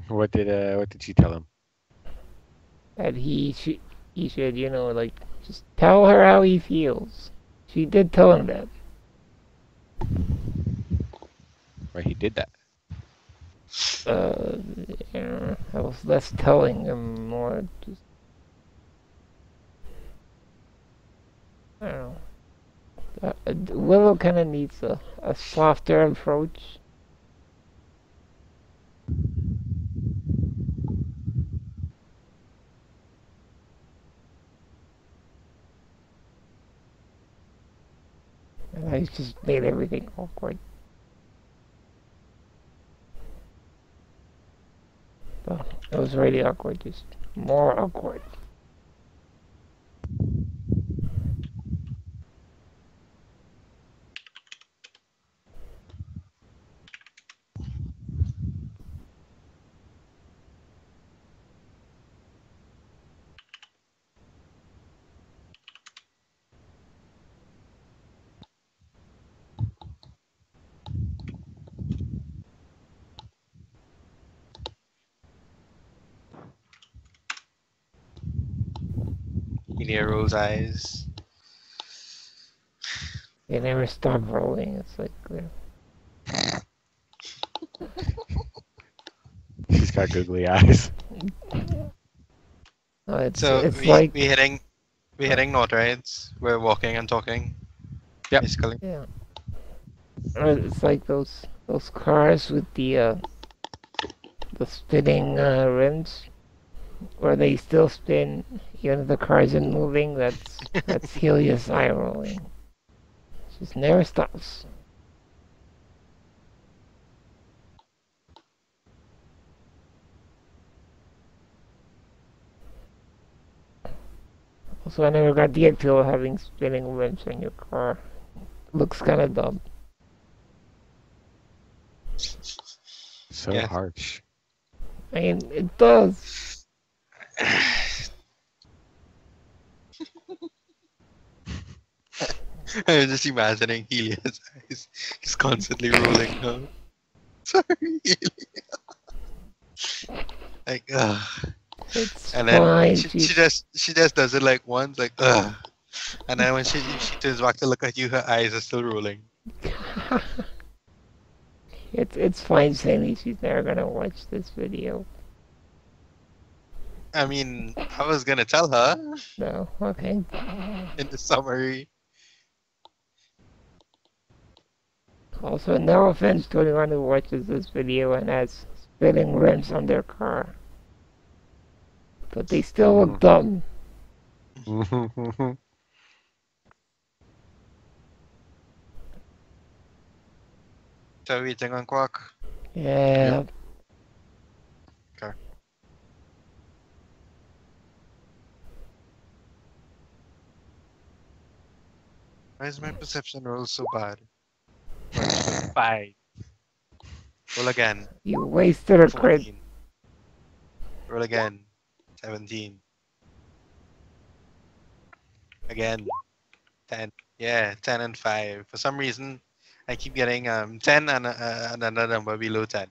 [SPEAKER 1] What did she tell him?
[SPEAKER 2] That he should, like, just tell her how he feels. She did tell him that.
[SPEAKER 1] Right, he did that.
[SPEAKER 2] Yeah, I was less telling him, more just. I don't know. Willow kind of needs a softer approach. And I just made everything awkward. So, it was really awkward, just more awkward.
[SPEAKER 4] Ilia rolls eyes.
[SPEAKER 2] They never stop rolling, it's like they're.
[SPEAKER 1] She's got googly eyes.
[SPEAKER 2] No, it's
[SPEAKER 4] So
[SPEAKER 2] it's
[SPEAKER 4] we
[SPEAKER 2] like,
[SPEAKER 4] we heading north, right? We're walking and talking.
[SPEAKER 1] Yep.
[SPEAKER 4] Basically.
[SPEAKER 2] yeah. It's like those cars with the spinning rims, where they still spin even if the car isn't moving. That's Helios eye rolling. Just never stops. Also, I never got the appeal of having spinning rims on your car. Looks kind of dumb.
[SPEAKER 1] So
[SPEAKER 4] Yeah.
[SPEAKER 1] harsh.
[SPEAKER 2] I mean, it does.
[SPEAKER 4] I'm just imagining Helia's eyes. He's constantly rolling now. Sorry, Helia. Like, ugh.
[SPEAKER 2] It's
[SPEAKER 4] And then
[SPEAKER 2] fine.
[SPEAKER 4] she just does it like once, like, ugh. And then when she turns back to look at you, her eyes are still rolling.
[SPEAKER 2] It's fine, Sandy. She's never gonna watch this video.
[SPEAKER 4] I mean, I was gonna tell her
[SPEAKER 2] No, okay.
[SPEAKER 4] in the summary.
[SPEAKER 2] Also, no offense to anyone who watches this video and has spinning rims on their car. But they still look dumb.
[SPEAKER 4] So we think on Quack.
[SPEAKER 2] Yeah.
[SPEAKER 4] Okay. Why is my perception roll so bad? 5. Roll again.
[SPEAKER 2] You wasted a crit.
[SPEAKER 4] 14. Roll again. 17. Again. 10. Yeah, 10 and 5. For some reason, I keep getting 10 and another number below 10.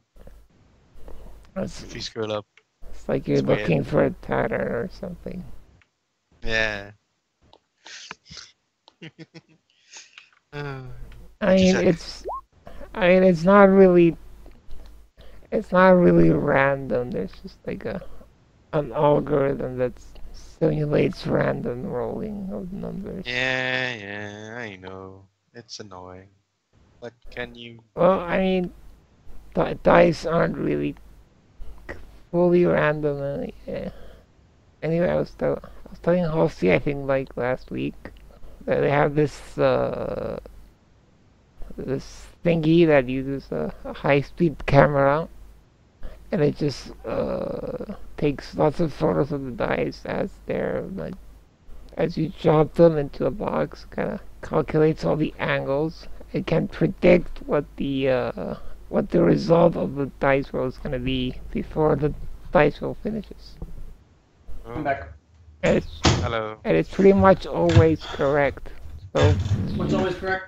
[SPEAKER 2] It's,
[SPEAKER 4] If you scroll up.
[SPEAKER 2] it's like you're
[SPEAKER 4] It's weird.
[SPEAKER 2] looking for a pattern or something.
[SPEAKER 4] Yeah.
[SPEAKER 2] I mean,
[SPEAKER 4] check.
[SPEAKER 2] it's not really random. There's just like an algorithm that simulates random rolling of numbers.
[SPEAKER 4] Yeah, I know. It's annoying. But can you...
[SPEAKER 2] Well, I mean, dice aren't really fully random. Yeah. Anyway, I was telling Halsey, I think like last week, that they have this this thingy that uses a high-speed camera, and it just takes lots of photos of the dice as they're like, as you drop them into a box, kind of calculates all the angles. It can predict what the result of the dice roll is going to be before the dice roll finishes.
[SPEAKER 5] I'm back.
[SPEAKER 2] And
[SPEAKER 4] Hello.
[SPEAKER 2] it's pretty much always correct. So
[SPEAKER 5] What's always correct?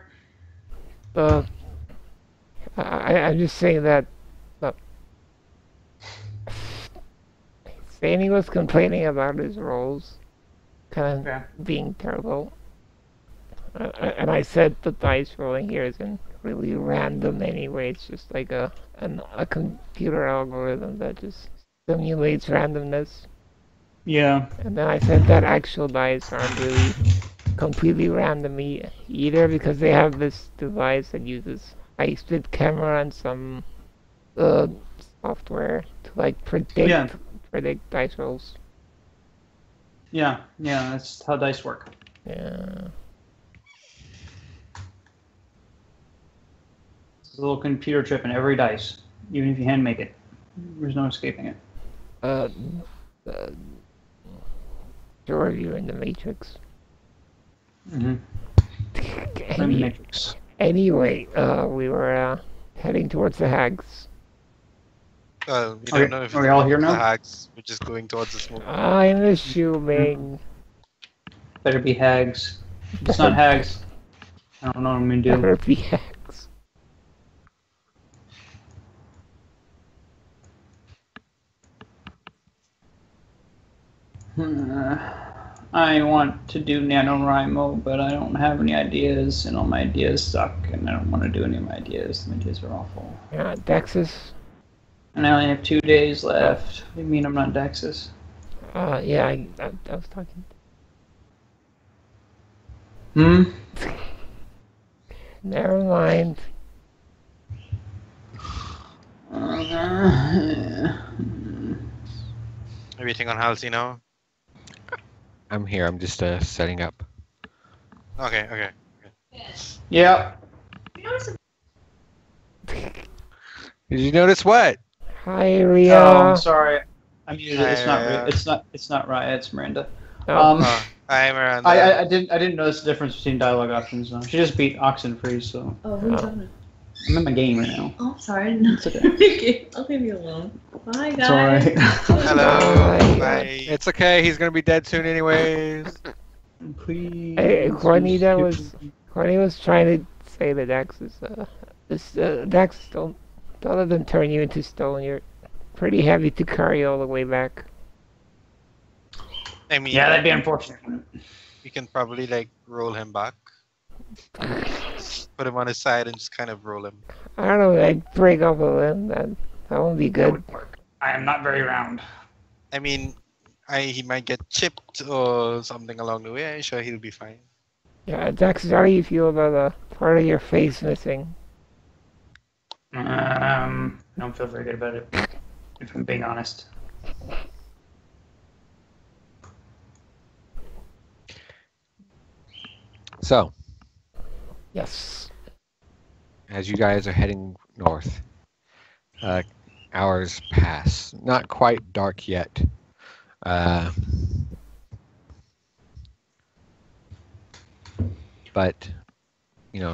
[SPEAKER 2] I'm just saying that Sandy was complaining about his rolls kind of being terrible. And I said the dice rolling here isn't really random anyway. It's just like a computer algorithm that just simulates randomness.
[SPEAKER 5] Yeah.
[SPEAKER 2] And then I said that actual dice aren't really completely random either, because they have this device that uses high-speed camera and some software to like predict dice rolls.
[SPEAKER 5] Yeah, that's how dice work.
[SPEAKER 2] Yeah.
[SPEAKER 5] There's a little computer chip in every dice, even if you hand make it. There's no escaping it.
[SPEAKER 2] Sure, you're in the Matrix.
[SPEAKER 5] Mm-hmm. Matrix.
[SPEAKER 2] Anyway, we were heading towards the hags.
[SPEAKER 4] Well, we don't know if
[SPEAKER 5] are we all here
[SPEAKER 4] the
[SPEAKER 5] now?
[SPEAKER 4] hags. We're just going towards the smoke.
[SPEAKER 2] I'm assuming.
[SPEAKER 5] Better be hags. If it's not hags, I don't know what I'm gonna do.
[SPEAKER 2] Better be hags.
[SPEAKER 5] I want to do NaNoWriMo, but I don't have any ideas, and all my ideas suck, and I don't want to do any of my ideas. My ideas are awful.
[SPEAKER 2] Yeah, Daxus.
[SPEAKER 5] And I only have 2 days left. What do you mean I'm not Daxus?
[SPEAKER 2] Yeah, I was talking. Never mind.
[SPEAKER 4] Everything on Halsey now?
[SPEAKER 1] I'm here. I'm just setting up.
[SPEAKER 4] Okay.
[SPEAKER 5] Yeah.
[SPEAKER 1] Did you notice what?
[SPEAKER 2] Hi,
[SPEAKER 5] Oh,
[SPEAKER 2] Ria.
[SPEAKER 5] I'm sorry. I muted it. It's not.
[SPEAKER 4] Hi,
[SPEAKER 5] It's not Raya. It's Miranda.
[SPEAKER 2] Oh.
[SPEAKER 4] Oh, hi, Miranda.
[SPEAKER 5] I didn't notice the difference between dialogue options. Though. She just beat Oxenfree, so
[SPEAKER 7] Oh, who are you
[SPEAKER 2] Oh.
[SPEAKER 7] talking to?
[SPEAKER 5] I'm in my game right now.
[SPEAKER 7] Oh, sorry. No.
[SPEAKER 5] It's okay.
[SPEAKER 7] I'll leave you alone. Bye,
[SPEAKER 5] It's
[SPEAKER 7] guys.
[SPEAKER 5] alright.
[SPEAKER 4] Hello.
[SPEAKER 2] Bye.
[SPEAKER 4] Bye.
[SPEAKER 1] It's okay. He's gonna be dead soon, anyways.
[SPEAKER 5] Please.
[SPEAKER 2] Hey, Juanita was trying to say to Daxus, Daxus, don't let them turn you into stone. You're pretty heavy to carry all the way back.
[SPEAKER 4] I mean,
[SPEAKER 5] Yeah, that'd be unfortunate.
[SPEAKER 4] you can probably like roll him back, put him on his side, and just kind of roll him.
[SPEAKER 2] I don't know. I'd break off a limb. That won't be
[SPEAKER 3] That
[SPEAKER 2] good.
[SPEAKER 3] would work. I am not very round.
[SPEAKER 4] I mean, he might get chipped or something along the way. I'm sure he'll be fine.
[SPEAKER 2] Yeah, Daxus, how do you feel about the part of your face missing?
[SPEAKER 3] I don't feel very good about it, if I'm being honest.
[SPEAKER 1] So,
[SPEAKER 2] Yes.
[SPEAKER 1] as you guys are heading north, hours pass. Not quite dark yet. But,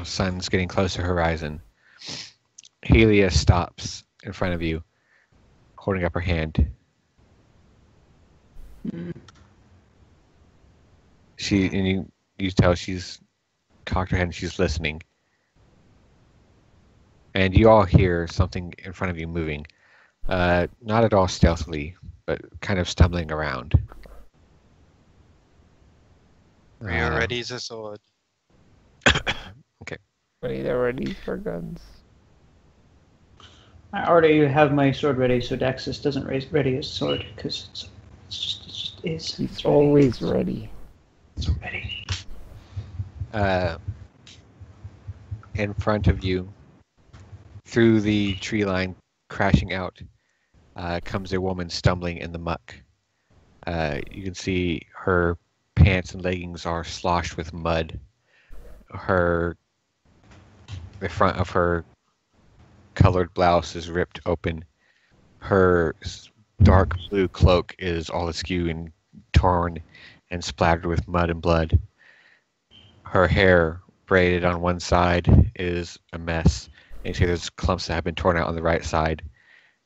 [SPEAKER 1] sun's getting close to horizon. Helia stops in front of you, holding up her hand. You tell she's cocked her head and she's listening. And you all hear something in front of you moving. Not at all stealthily, but kind of stumbling around.
[SPEAKER 4] Are you ready as a sword?
[SPEAKER 2] Juanita ready for guns.
[SPEAKER 5] I already have my sword ready, so Daxus doesn't ready his sword because it just is.
[SPEAKER 2] He's
[SPEAKER 5] It's ready.
[SPEAKER 2] always ready.
[SPEAKER 5] It's ready.
[SPEAKER 1] In front of you, through the tree line, crashing out, comes a woman stumbling in the muck. You can see her pants and leggings are sloshed with mud. The front of her colored blouse is ripped open. Her dark blue cloak is all askew and torn and splattered with mud and blood. Her hair, braided on one side, is a mess. And you see there's clumps that have been torn out on the right side.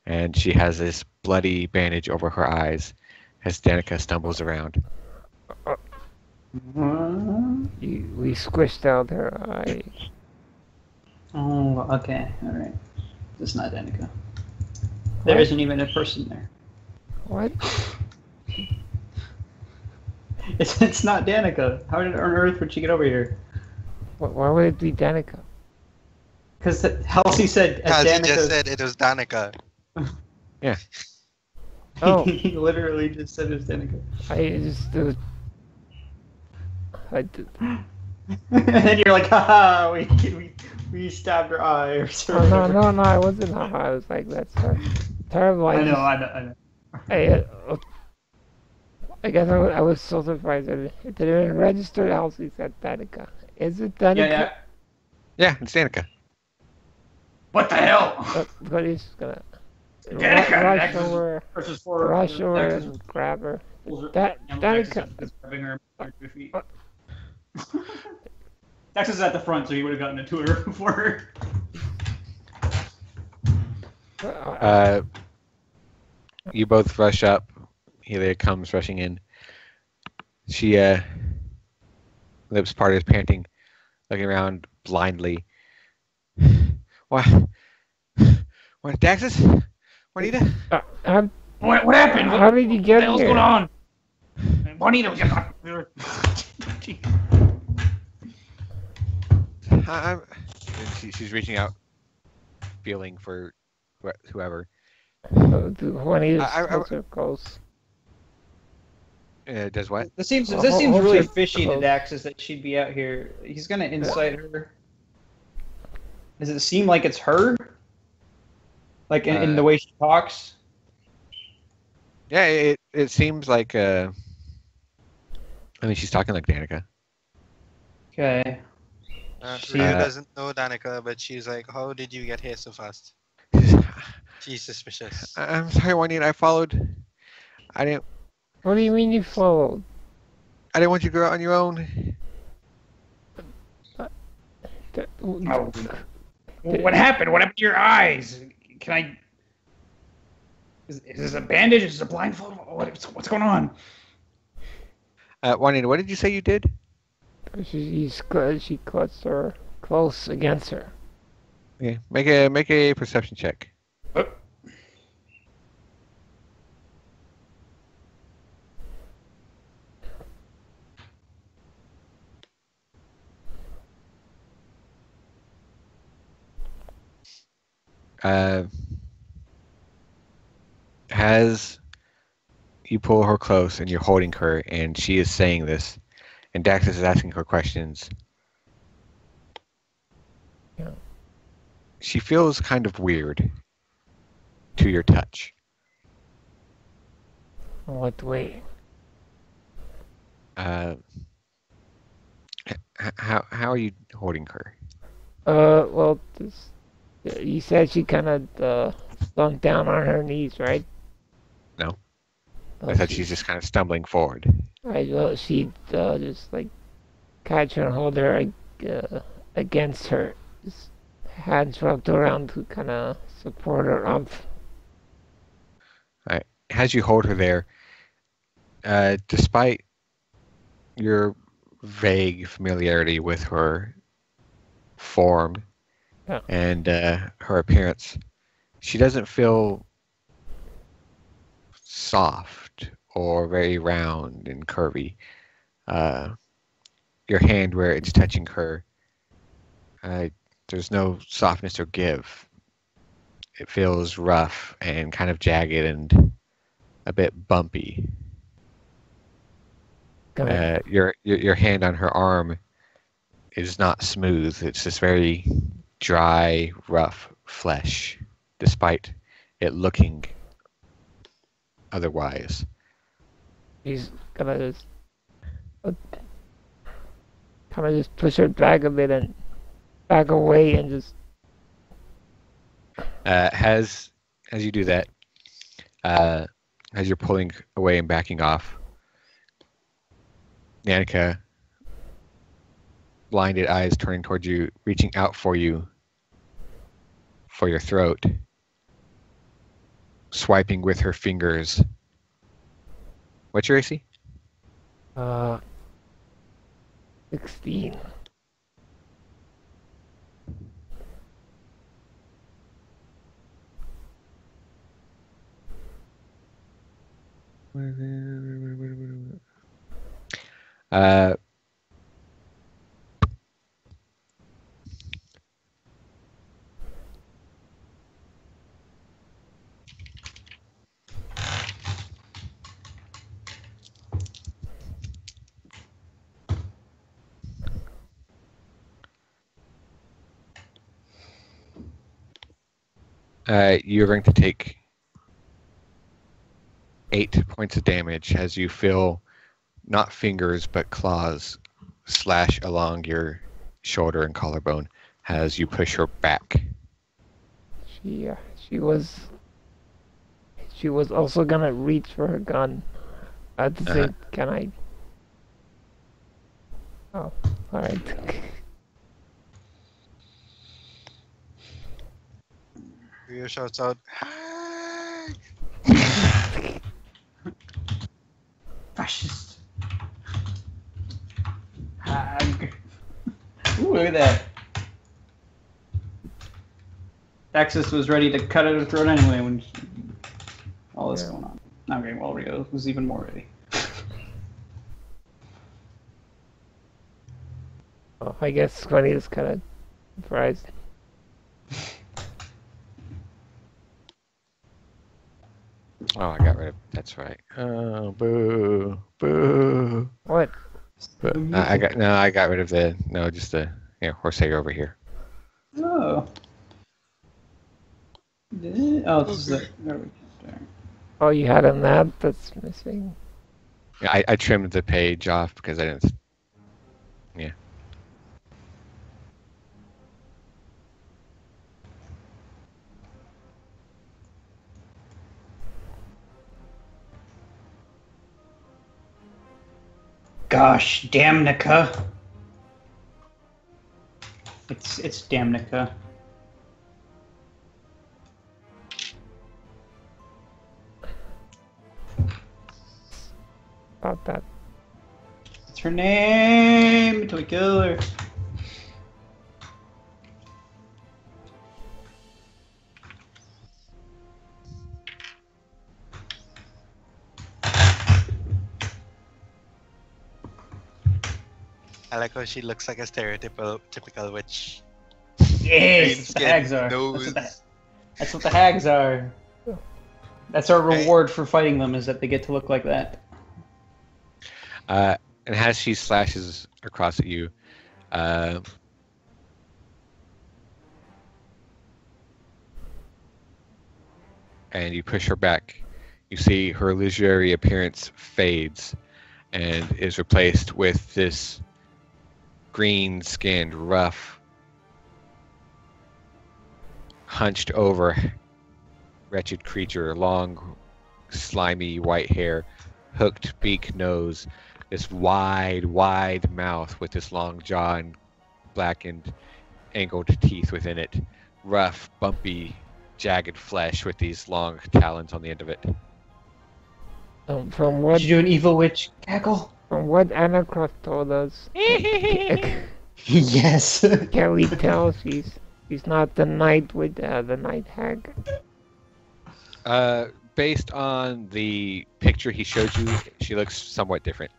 [SPEAKER 1] And she has this bloody bandage over her eyes as Danica stumbles around.
[SPEAKER 2] We squished out her eye.
[SPEAKER 5] Oh, okay, all right. It's not Danica. There isn't even a person there.
[SPEAKER 2] What?
[SPEAKER 5] It's not Danica. How on earth would she get over here?
[SPEAKER 2] Why would it be Danica?
[SPEAKER 5] Because Halsey said
[SPEAKER 4] As he
[SPEAKER 5] Danica.
[SPEAKER 4] just said, it was Danica.
[SPEAKER 2] Oh.
[SPEAKER 5] He literally just said it was Danica. And then you're like, haha, we stabbed her eye or
[SPEAKER 2] Oh,
[SPEAKER 5] something.
[SPEAKER 2] no, I wasn't. I was like, that's terrible.
[SPEAKER 5] I know.
[SPEAKER 2] I guess I was so surprised that it didn't even register. Halsey said Danica. Is it Danica?
[SPEAKER 5] Yeah.
[SPEAKER 1] Yeah, it's Danica.
[SPEAKER 3] What the hell?
[SPEAKER 2] But he's gonna
[SPEAKER 3] Danica,
[SPEAKER 2] rush
[SPEAKER 3] Daxus
[SPEAKER 2] over,
[SPEAKER 3] versus four.
[SPEAKER 2] rush over
[SPEAKER 3] Daxus
[SPEAKER 2] and grab her.
[SPEAKER 3] pulls her-
[SPEAKER 2] Danica.
[SPEAKER 3] Daxus is grabbing her by her feet.
[SPEAKER 2] What?
[SPEAKER 3] Daxus is at the front, so he would have gotten into her before her.
[SPEAKER 1] You both rush up. Helia comes rushing in. She, lips parted, panting, looking around blindly. What, Daxus? Juanita?
[SPEAKER 3] What happened?
[SPEAKER 2] How did you
[SPEAKER 3] What
[SPEAKER 2] get
[SPEAKER 3] the hell's
[SPEAKER 2] here?
[SPEAKER 3] going on? Juanita was
[SPEAKER 1] She's reaching out, feeling for whoever.
[SPEAKER 2] Juanita's closer goes.
[SPEAKER 1] Does what?
[SPEAKER 5] This seems
[SPEAKER 2] Hold
[SPEAKER 5] really
[SPEAKER 2] your
[SPEAKER 5] fishy to
[SPEAKER 2] clothes.
[SPEAKER 5] Daxus that she'd be out here. He's gonna incite her. Does it seem like it's her? Like in the way she talks?
[SPEAKER 1] Yeah, it seems like. She's talking like Danica.
[SPEAKER 5] Okay.
[SPEAKER 3] She-
[SPEAKER 4] Ryu doesn't know Danica, but she's like, "How did you get here so fast?" She's suspicious.
[SPEAKER 1] I'm sorry, Juanita. I followed. I didn't.
[SPEAKER 2] What do you mean you followed?
[SPEAKER 1] I didn't want you to go out on your own.
[SPEAKER 3] Oh, what happened? What happened to your eyes? Can I? Is this a bandage? Is this a blindfold? What's going on?
[SPEAKER 1] Juanita, what did you say you did?
[SPEAKER 2] She clutched her close against her.
[SPEAKER 1] Okay, make a perception check. As you pull her close and you're holding her, and she is saying this, and Daxus is asking her questions.
[SPEAKER 2] Yeah.
[SPEAKER 1] She feels kind of weird to your touch.
[SPEAKER 2] What way?
[SPEAKER 1] How are you holding her?
[SPEAKER 2] Well, you said she kind of sunk down on her knees, right?
[SPEAKER 1] No.
[SPEAKER 2] Oh,
[SPEAKER 1] I thought she's just kind of stumbling forward.
[SPEAKER 2] Right, well, she just like catch her and hold her against her, just hands wrapped around to kind of support her up.
[SPEAKER 1] As you hold her there, despite your vague familiarity with her form and her appearance, she doesn't feel soft or very round and curvy. Your hand where it's touching her, there's no softness or give. It feels rough and kind of jagged and a bit bumpy. Your hand on her arm is not smooth. It's just very dry, rough flesh, despite it looking otherwise.
[SPEAKER 2] He's gonna just kind of just push her back a bit and back away and just.
[SPEAKER 1] As you do that, as you're pulling away and backing off, Danica, blinded eyes turning towards you, reaching out for you, for your throat, swiping with her fingers. What's your AC?
[SPEAKER 2] 16.
[SPEAKER 1] You're going to take 8 points of damage as you feel not fingers but claws slash along your shoulder and collarbone as you push her back.
[SPEAKER 2] She was also gonna reach for her gun. I'd say, can I? Oh, all right.
[SPEAKER 4] Ryu shouts out, "Hi!"
[SPEAKER 3] Fascist. Hag. Ooh, look at that. Daxus was ready to cut at her throat anyway when all this going on. Okay, well, Rio was even more ready.
[SPEAKER 2] Oh, I guess Juanita's kind of surprised.
[SPEAKER 1] Oh, I got rid of. That's right. Oh, boo, boo.
[SPEAKER 2] What?
[SPEAKER 1] I got rid of just the horse hair over here.
[SPEAKER 3] Oh. Oh, this is it. There we go.
[SPEAKER 2] Oh, you had a map that's missing.
[SPEAKER 1] Yeah, I trimmed the page off because I didn't. Yeah.
[SPEAKER 5] gosh, Damnica. It's Damnica.
[SPEAKER 2] About that.
[SPEAKER 5] What's her name? Until we kill her.
[SPEAKER 4] I like how she looks like a typical witch.
[SPEAKER 5] Yes,
[SPEAKER 4] Green
[SPEAKER 5] the
[SPEAKER 4] skin,
[SPEAKER 5] hags are.
[SPEAKER 4] nose.
[SPEAKER 5] That's what the hags are. That's our reward for fighting them, is that they get to look like that.
[SPEAKER 1] And as she slashes across at you, and you push her back, you see her illusory appearance fades and is replaced with this green-skinned, rough, hunched over, wretched creature, long, slimy white hair, hooked beak nose, this wide mouth with this long jaw and blackened, angled teeth within it, rough, bumpy, jagged flesh with these long talons on the end of it.
[SPEAKER 2] From what
[SPEAKER 5] Did you do an evil witch cackle?
[SPEAKER 2] from what Anacross told us,
[SPEAKER 5] Yes.
[SPEAKER 2] Kelly tells she's not the night with the night hag.
[SPEAKER 1] Based on the picture he showed you, she looks somewhat different.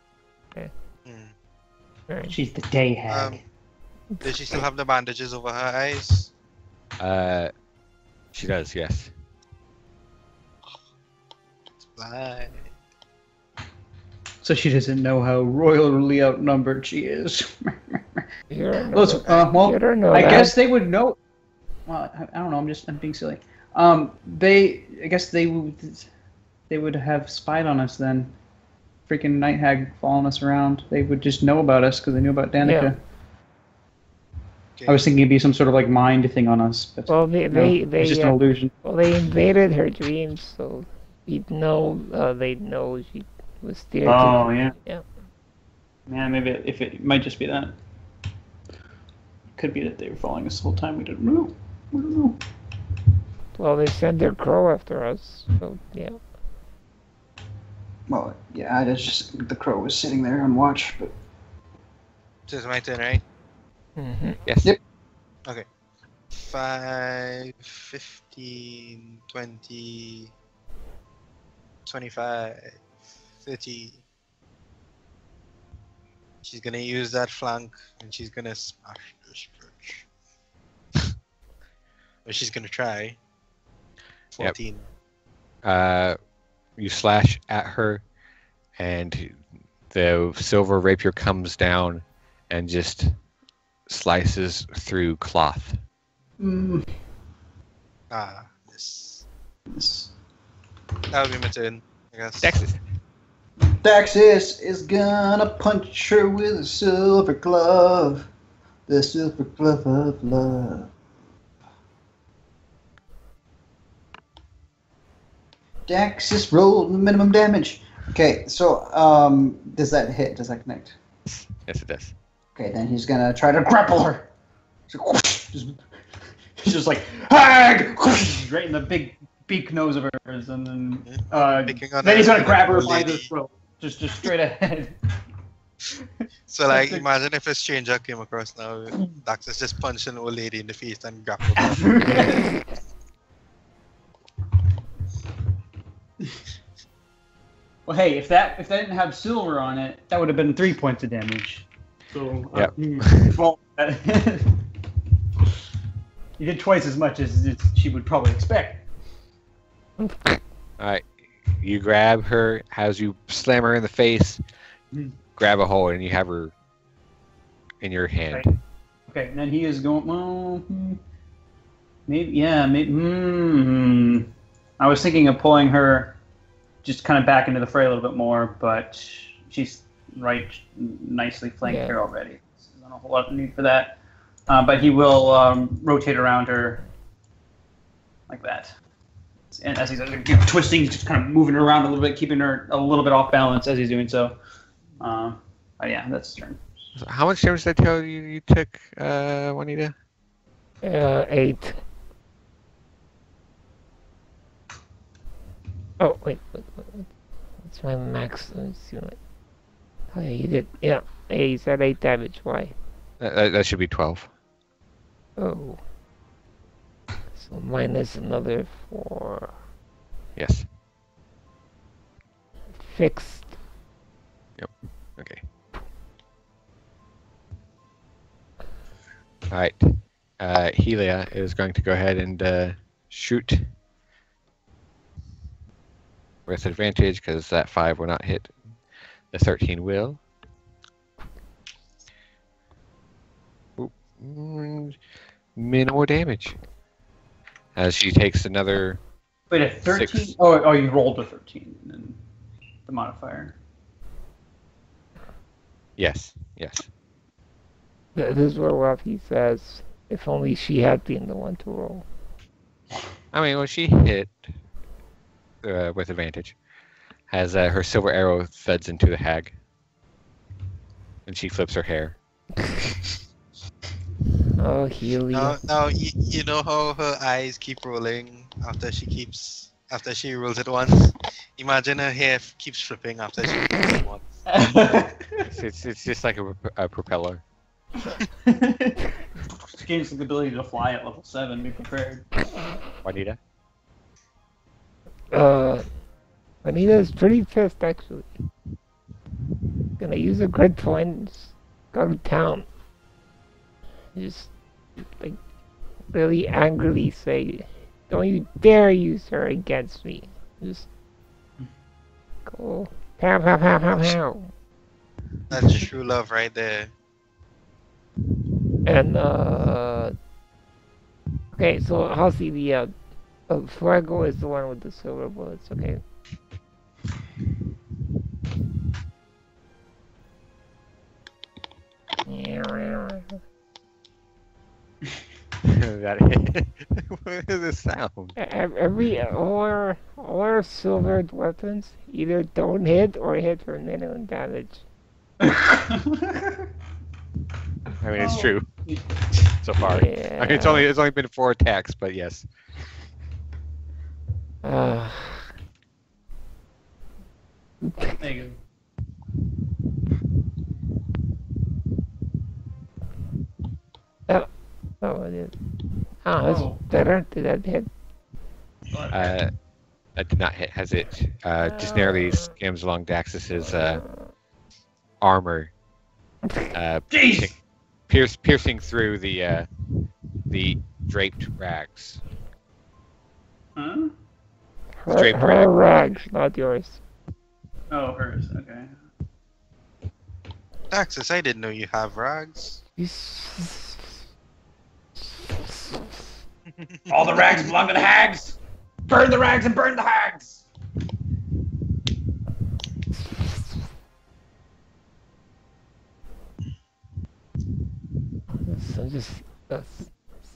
[SPEAKER 2] Right.
[SPEAKER 5] She's the day hag.
[SPEAKER 4] Does she still have the bandages over her eyes?
[SPEAKER 1] She does, yes.
[SPEAKER 4] It's blind.
[SPEAKER 5] So she doesn't know how royally outnumbered she is.
[SPEAKER 2] You don't know
[SPEAKER 5] Listen,
[SPEAKER 2] that.
[SPEAKER 5] well,
[SPEAKER 2] You don't know
[SPEAKER 5] I
[SPEAKER 2] that.
[SPEAKER 5] guess they would know. Well, I don't know. I'm being silly. I guess they would have spied on us then. Freaking night hag following us around. They would just know about us because they knew about Danica.
[SPEAKER 2] Yeah.
[SPEAKER 4] Okay.
[SPEAKER 5] I was thinking it'd be some sort of like mind thing on us, but
[SPEAKER 2] Well,
[SPEAKER 5] no,
[SPEAKER 2] they
[SPEAKER 5] it's just an illusion.
[SPEAKER 2] well, they invaded her dreams, so they'd know she was steered.
[SPEAKER 5] Oh yeah.
[SPEAKER 2] Yeah.
[SPEAKER 5] Yeah, maybe it might just be that. Could be that they were following us the whole time. We didn't know. We don't know.
[SPEAKER 2] Well, they sent their crow after us, so yeah.
[SPEAKER 5] Well, yeah, it's just the crow was sitting there on watch, but
[SPEAKER 4] So it's my turn, right?
[SPEAKER 2] Mm-hmm.
[SPEAKER 1] Yes.
[SPEAKER 5] Yep.
[SPEAKER 4] Okay. 5, 15, 20, 25, 30. She's gonna use that flank and she's gonna smash this bitch. Or she's gonna try. 14.
[SPEAKER 1] You slash at her, and the silver rapier comes down and just slices through cloth.
[SPEAKER 4] Ah, this.
[SPEAKER 5] Yes.
[SPEAKER 4] That would be my turn, I guess.
[SPEAKER 1] Daxus.
[SPEAKER 5] Daxus is gonna punch her with a silver glove. The silver glove of love. Daxus rolled minimum damage. Okay, so does that hit? Does that connect?
[SPEAKER 1] Yes, it does.
[SPEAKER 5] Okay, then he's gonna try to grapple her. So, whoosh, he's just like hag, whoosh, right in the big beak nose of hers, and then
[SPEAKER 4] Picking on
[SPEAKER 5] then he's gonna
[SPEAKER 4] her
[SPEAKER 5] grab her
[SPEAKER 4] old
[SPEAKER 5] by the
[SPEAKER 4] lady.
[SPEAKER 5] throat, just straight ahead.
[SPEAKER 4] So, like,
[SPEAKER 5] That's
[SPEAKER 4] imagine if a stranger came across now, Daxus just punched an old lady in the face and grappled her.
[SPEAKER 5] Well, hey, if that didn't have silver on it, that would have been 3 points of damage. So,
[SPEAKER 1] Yep.
[SPEAKER 5] well, you did twice as much as she would probably expect.
[SPEAKER 1] All right. You grab her as you slam her in the face. Grab a hold, and you have her in your hand.
[SPEAKER 5] Right. Okay, and then he is going. Well, maybe, yeah, maybe. I was thinking of pulling her just kind of back into the fray a little bit more, but she's nicely flanked
[SPEAKER 2] Yeah.
[SPEAKER 5] here already. So there's not a whole lot of need for that. But he will rotate around her like that. And as he's twisting, just kind of moving her around a little bit, keeping her a little bit off balance as he's doing so.
[SPEAKER 6] Oh yeah, that's his turn.
[SPEAKER 1] So how much damage did I tell you took, Juanita?
[SPEAKER 2] 8. Oh, wait. What's my max? Let's see what. Oh, yeah, you did. Yeah. Hey, you said 8 damage. Why?
[SPEAKER 1] That should be 12.
[SPEAKER 2] Oh. So minus another 4.
[SPEAKER 1] Yes.
[SPEAKER 2] Fixed.
[SPEAKER 1] Okay. Alright. Helia is going to go ahead and shoot with advantage because that 5 will not hit. The 13 will. Oop. Minimal damage. As she takes another.
[SPEAKER 6] Wait, a 13?
[SPEAKER 1] 6.
[SPEAKER 6] Oh, you rolled a 13 and then the modifier.
[SPEAKER 1] Yes.
[SPEAKER 2] This is where Ruffy says, if only she had been the one to roll.
[SPEAKER 1] I mean, well, she hit with advantage. As her silver arrow thuds into the hag. And she flips her hair.
[SPEAKER 2] Oh, Healy.
[SPEAKER 4] Now you know how her eyes keep rolling after she rolls it once. Imagine her hair keeps flipping after she rolls it once.
[SPEAKER 1] It's just like a propeller.
[SPEAKER 6] Gains the ability to fly at level 7. Be prepared.
[SPEAKER 1] Juanita?
[SPEAKER 2] Anita's pretty pissed, actually. Gonna use a grid point and just go to town. Just, like, really angrily say, don't you dare use her against me. Just go pow pow pow pow pow.
[SPEAKER 4] That's true love right there.
[SPEAKER 2] And, okay, so Halsey, the, Fuego is the one with the silver bullets, okay.
[SPEAKER 1] That hit. What is this sound?
[SPEAKER 2] All our silvered weapons either don't hit or hit for minimum damage.
[SPEAKER 1] I mean, it's true so far.
[SPEAKER 2] Yeah.
[SPEAKER 1] I mean, it's only been 4 attacks, but yes.
[SPEAKER 6] There you
[SPEAKER 2] Oh, it is. Oh, that's
[SPEAKER 6] Oh.
[SPEAKER 2] better. Did that hit?
[SPEAKER 1] That did not hit. Has it? Just narrowly skims along Daxus's armor,
[SPEAKER 6] Jeez!
[SPEAKER 1] piercing through the draped rags.
[SPEAKER 6] Huh?
[SPEAKER 1] Straight
[SPEAKER 2] Her rags, not yours.
[SPEAKER 6] Oh, hers. Okay.
[SPEAKER 4] Daxus, I didn't know you have rags.
[SPEAKER 6] All the rags belong to the hags! Burn the rags and burn the hags!
[SPEAKER 2] So just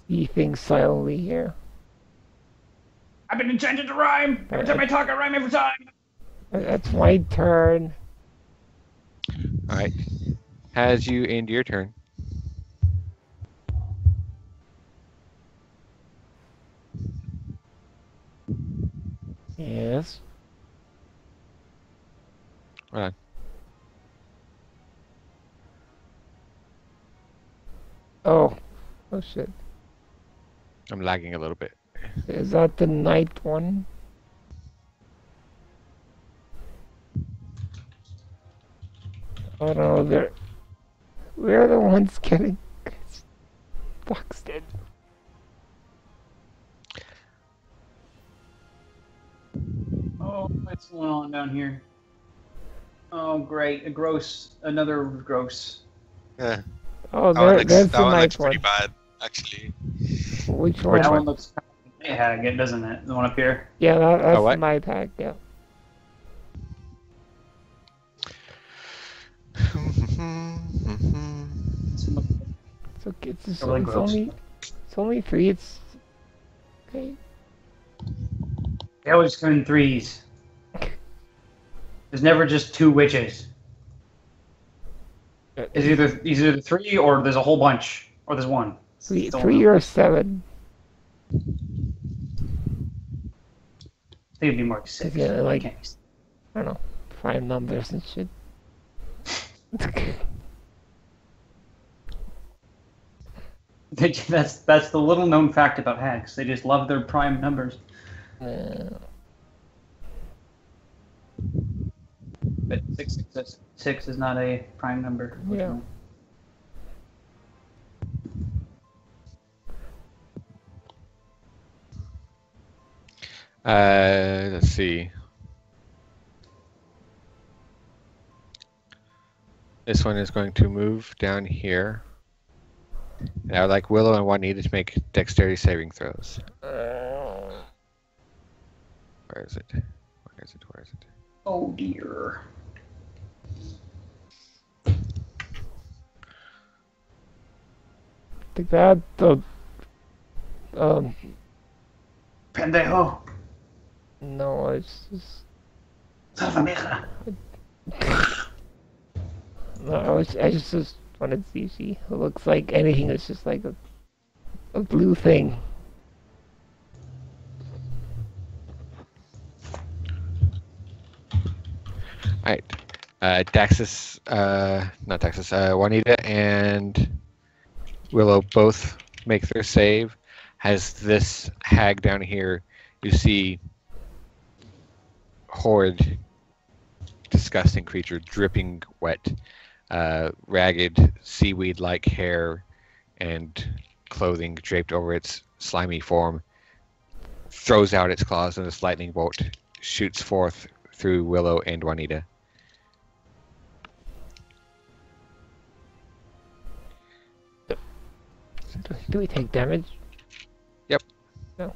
[SPEAKER 2] see things silently here.
[SPEAKER 6] I've been enchanted to rhyme! Every time I talk, I rhyme every time!
[SPEAKER 2] That's my turn.
[SPEAKER 1] All right. Has you end your turn?
[SPEAKER 2] Yes.
[SPEAKER 1] Hold on.
[SPEAKER 2] Oh shit.
[SPEAKER 1] I'm lagging a little bit.
[SPEAKER 2] Is that the night one? Oh no, we're the ones getting boxed in.
[SPEAKER 6] Oh, what's going on down here? Oh, great. Another gross.
[SPEAKER 4] Yeah,
[SPEAKER 2] Oh,
[SPEAKER 4] that one
[SPEAKER 2] there's the
[SPEAKER 4] looks
[SPEAKER 2] night
[SPEAKER 4] pretty
[SPEAKER 2] one.
[SPEAKER 4] bad, actually.
[SPEAKER 2] Which one?
[SPEAKER 6] That one looks kind of hag, doesn't it? The one up here.
[SPEAKER 2] Yeah, that's the
[SPEAKER 1] what?
[SPEAKER 2] night hack, yeah. It's okay.
[SPEAKER 6] Really gross.
[SPEAKER 2] It's only 3. It's okay.
[SPEAKER 6] They always come in threes. There's never just 2 witches.
[SPEAKER 3] Is either 3 or there's a whole bunch or there's one.
[SPEAKER 2] Three,
[SPEAKER 3] Don't
[SPEAKER 2] 3
[SPEAKER 3] know.
[SPEAKER 2] or 7.
[SPEAKER 3] I think it'd be more like 6.
[SPEAKER 2] Yeah, like-
[SPEAKER 3] Okay.
[SPEAKER 2] I don't know, 5 numbers and shit.
[SPEAKER 3] That's the little known fact about hags. They just love their prime numbers. But 6 is not a prime number.
[SPEAKER 2] Yeah.
[SPEAKER 1] Let's see. This one is going to move down here. And I would like Willow and Juanita to make dexterity saving throws. Where is it? Where is it? Where is it?
[SPEAKER 3] Oh dear.
[SPEAKER 2] Think that the
[SPEAKER 3] Pendejo.
[SPEAKER 2] no, it's just
[SPEAKER 3] Salvameja.
[SPEAKER 2] no. I just wanted to see if she looks like anything that's just like a blue thing.
[SPEAKER 1] Alright. Daxus, not Daxus, Juanita and Willow both make their save. Has this hag down here, you see horrid, disgusting creature, dripping wet, ragged seaweed-like hair and clothing draped over its slimy form, throws out its claws and this lightning bolt shoots forth through Willow and Juanita.
[SPEAKER 2] Do we take damage?
[SPEAKER 1] Yep.
[SPEAKER 2] No.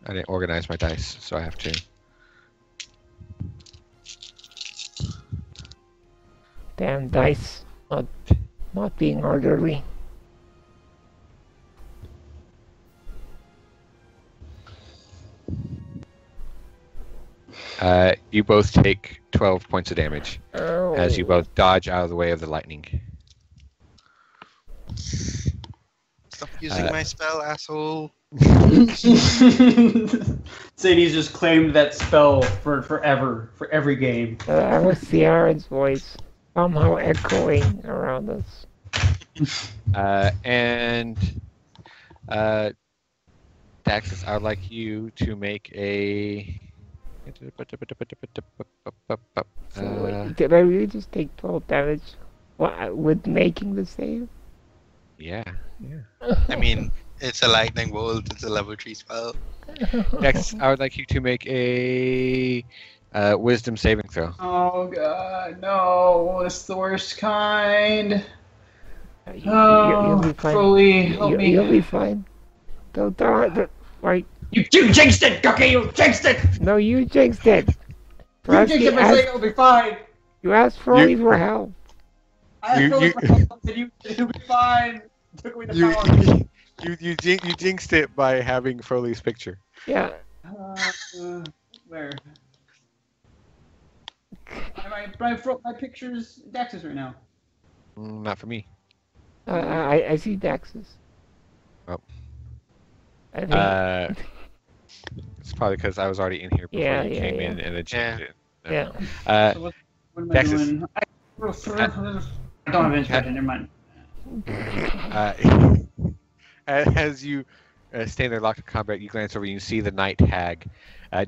[SPEAKER 1] I didn't organize my dice, so I have to.
[SPEAKER 2] Damn dice, not being orderly.
[SPEAKER 1] You both take 12 points of damage
[SPEAKER 2] Oh.
[SPEAKER 1] as you both dodge out of the way of the lightning.
[SPEAKER 4] Stop using my spell, asshole.
[SPEAKER 3] Sadie's just claimed that spell for forever, for every game.
[SPEAKER 2] I was Ciara's voice somehow echoing around us.
[SPEAKER 1] Daxus, I would like you to make a.
[SPEAKER 2] Did I really just take 12 damage with making the save?
[SPEAKER 1] Yeah, yeah.
[SPEAKER 4] I mean, it's a lightning bolt. It's a level 3 spell.
[SPEAKER 1] Dex, I would like you to make a wisdom saving throw.
[SPEAKER 3] Oh god, no! It's the worst kind.
[SPEAKER 2] You'll be fine.
[SPEAKER 3] Fully help me.
[SPEAKER 2] You'll be fine. Don't right.
[SPEAKER 3] You jinxed it, Cookie! You jinxed it!
[SPEAKER 2] No, you jinxed it.
[SPEAKER 3] You
[SPEAKER 2] First
[SPEAKER 3] jinxed it by saying it'll be fine.
[SPEAKER 2] you asked Froley for help.
[SPEAKER 3] I
[SPEAKER 1] You-
[SPEAKER 3] told
[SPEAKER 1] you-
[SPEAKER 3] you it'll be fine. Took away the power.
[SPEAKER 1] You jinxed it by having Foley's picture.
[SPEAKER 2] Yeah.
[SPEAKER 3] Where? My picture's Daxus right now.
[SPEAKER 1] Not for me.
[SPEAKER 2] I see Daxus.
[SPEAKER 1] Oh.
[SPEAKER 2] I think,
[SPEAKER 1] It's probably because I was already in here before
[SPEAKER 2] Yeah,
[SPEAKER 1] you
[SPEAKER 2] yeah,
[SPEAKER 1] came
[SPEAKER 2] yeah.
[SPEAKER 1] in and it changed it.
[SPEAKER 2] yeah.
[SPEAKER 3] So what am I
[SPEAKER 1] Daxus.
[SPEAKER 3] doing? I don't have inspiration, never mind.
[SPEAKER 1] As you stand there locked in combat, you glance over and you see the night hag,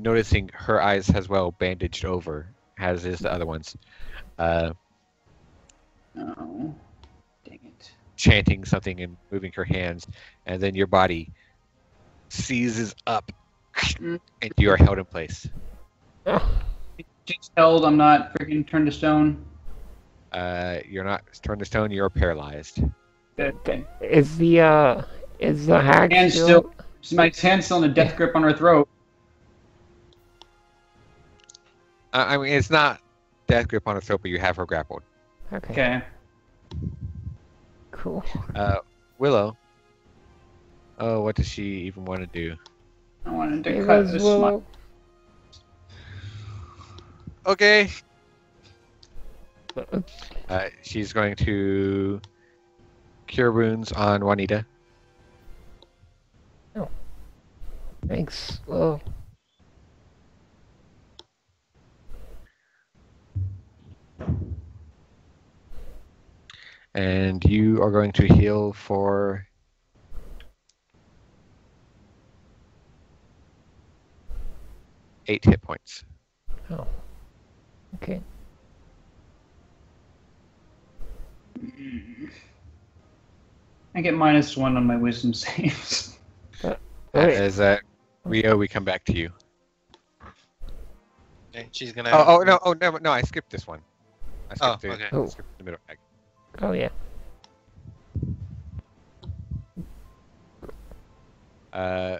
[SPEAKER 1] noticing her eyes as well bandaged over, as is the other ones,
[SPEAKER 3] Oh, dang it.
[SPEAKER 1] chanting something and moving her hands, and then your body seizes up, and you are held in place.
[SPEAKER 3] Just held, I'm not freaking turned to stone.
[SPEAKER 1] You're not turned to stone, you're paralyzed.
[SPEAKER 3] Good.
[SPEAKER 2] Is the hag
[SPEAKER 3] Hand
[SPEAKER 2] still?
[SPEAKER 3] my hand's still in a death grip on her throat.
[SPEAKER 1] I mean, it's not death grip on her throat, but you have her grappled.
[SPEAKER 2] Okay.
[SPEAKER 3] Okay.
[SPEAKER 2] Cool.
[SPEAKER 1] Willow. Oh, what does she even want to do?
[SPEAKER 3] I wanted to
[SPEAKER 2] It
[SPEAKER 3] cut
[SPEAKER 2] was
[SPEAKER 3] this
[SPEAKER 2] Willow.
[SPEAKER 1] Okay. She's going to cure wounds on Juanita.
[SPEAKER 2] Thanks. Well,
[SPEAKER 1] And you are going to heal for 8 hit points.
[SPEAKER 2] okay.
[SPEAKER 3] I get -1 on my wisdom saves.
[SPEAKER 2] Alright.
[SPEAKER 1] As Rio, we come back to you.
[SPEAKER 4] Okay, she's gonna.
[SPEAKER 1] Oh no! Oh no! I skipped this one. I skipped,
[SPEAKER 4] Oh, okay.
[SPEAKER 2] Oh.
[SPEAKER 1] skipped the middle.
[SPEAKER 2] Oh yeah.
[SPEAKER 1] Uh,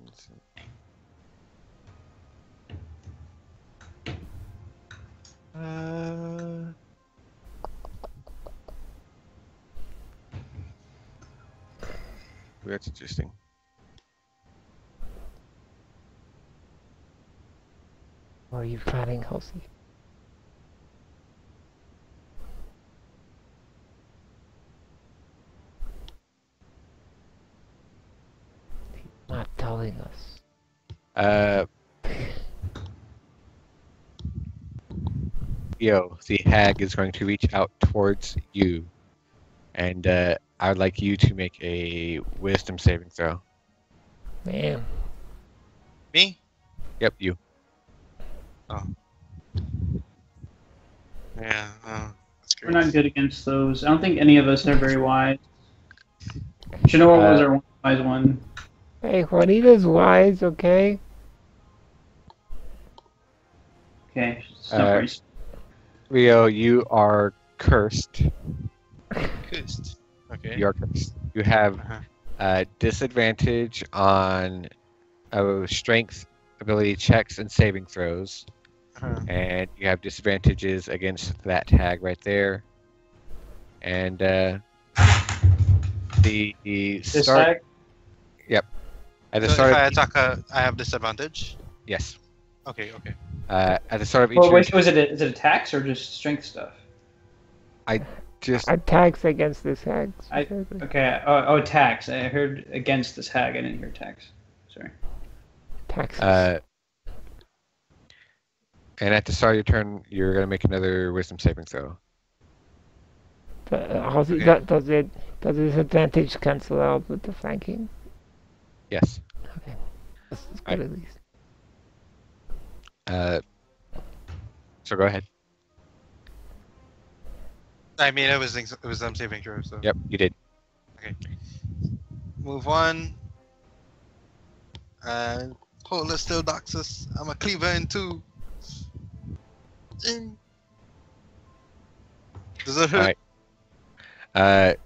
[SPEAKER 1] let's see. That's interesting.
[SPEAKER 2] What are you planning, Halsey? He's not telling us.
[SPEAKER 1] The hag is going to reach out towards you, and I would like you to make a wisdom saving throw.
[SPEAKER 2] Man.
[SPEAKER 4] Me?
[SPEAKER 1] Yep, you.
[SPEAKER 4] Yeah. That's
[SPEAKER 3] We're
[SPEAKER 4] great.
[SPEAKER 3] not good against those. I don't think any of us are very wise. You know what was our wise one?
[SPEAKER 2] Hey, Juanita's wise, okay?
[SPEAKER 3] Okay, it's not very.
[SPEAKER 1] Rio, you are cursed.
[SPEAKER 4] Cursed. Okay.
[SPEAKER 1] You are cursed. You have disadvantage on strength, ability checks, and saving throws. And you have disadvantages against that tag right there. And the
[SPEAKER 3] This
[SPEAKER 1] start.
[SPEAKER 3] tag?
[SPEAKER 1] Yep. At the
[SPEAKER 4] So
[SPEAKER 1] start
[SPEAKER 4] if I
[SPEAKER 1] of
[SPEAKER 4] attack, I have disadvantage.
[SPEAKER 1] yes.
[SPEAKER 4] Okay. Okay.
[SPEAKER 1] At the start of each
[SPEAKER 3] Well,
[SPEAKER 1] your
[SPEAKER 3] wait, is it attacks or just strength stuff?
[SPEAKER 1] just
[SPEAKER 2] Attacks against this hag.
[SPEAKER 3] Okay. Oh, attacks. I heard against this hag. I didn't hear attacks. Sorry.
[SPEAKER 2] Taxes.
[SPEAKER 1] and at the start of your turn, you're gonna make another wisdom saving throw.
[SPEAKER 2] Halsey,
[SPEAKER 4] Okay.
[SPEAKER 2] does this advantage cancel out with the flanking?
[SPEAKER 1] Yes.
[SPEAKER 2] Okay. That's good at least.
[SPEAKER 1] So go ahead.
[SPEAKER 4] I mean, it was them saving throw. So
[SPEAKER 1] Yep, you did.
[SPEAKER 4] move on. And hold it still, Daxus. I'm a cleaver in 2. Does it hurt?
[SPEAKER 1] Alright.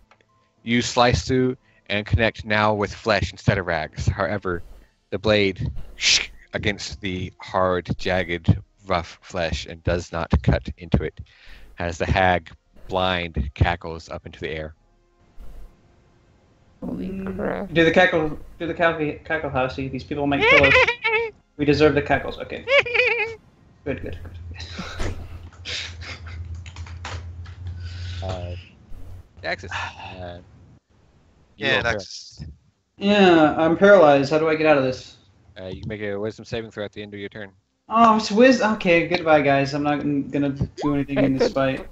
[SPEAKER 1] You slice through and connect now with flesh instead of rags. However, the blade against the hard, jagged, rough flesh and does not cut into it, as the hag blind cackles up into the air.
[SPEAKER 2] Holy crap.
[SPEAKER 3] Do the cackle housey. These people might kill us. We deserve the cackles. Okay. Good.
[SPEAKER 1] Daxus.
[SPEAKER 4] Yeah, Daxus.
[SPEAKER 3] Yeah, I'm paralyzed. How do I get out of this?
[SPEAKER 1] You can make a wisdom saving throw at the end of your turn.
[SPEAKER 3] Oh, it's Okay, goodbye, guys. I'm not gonna do anything in this fight.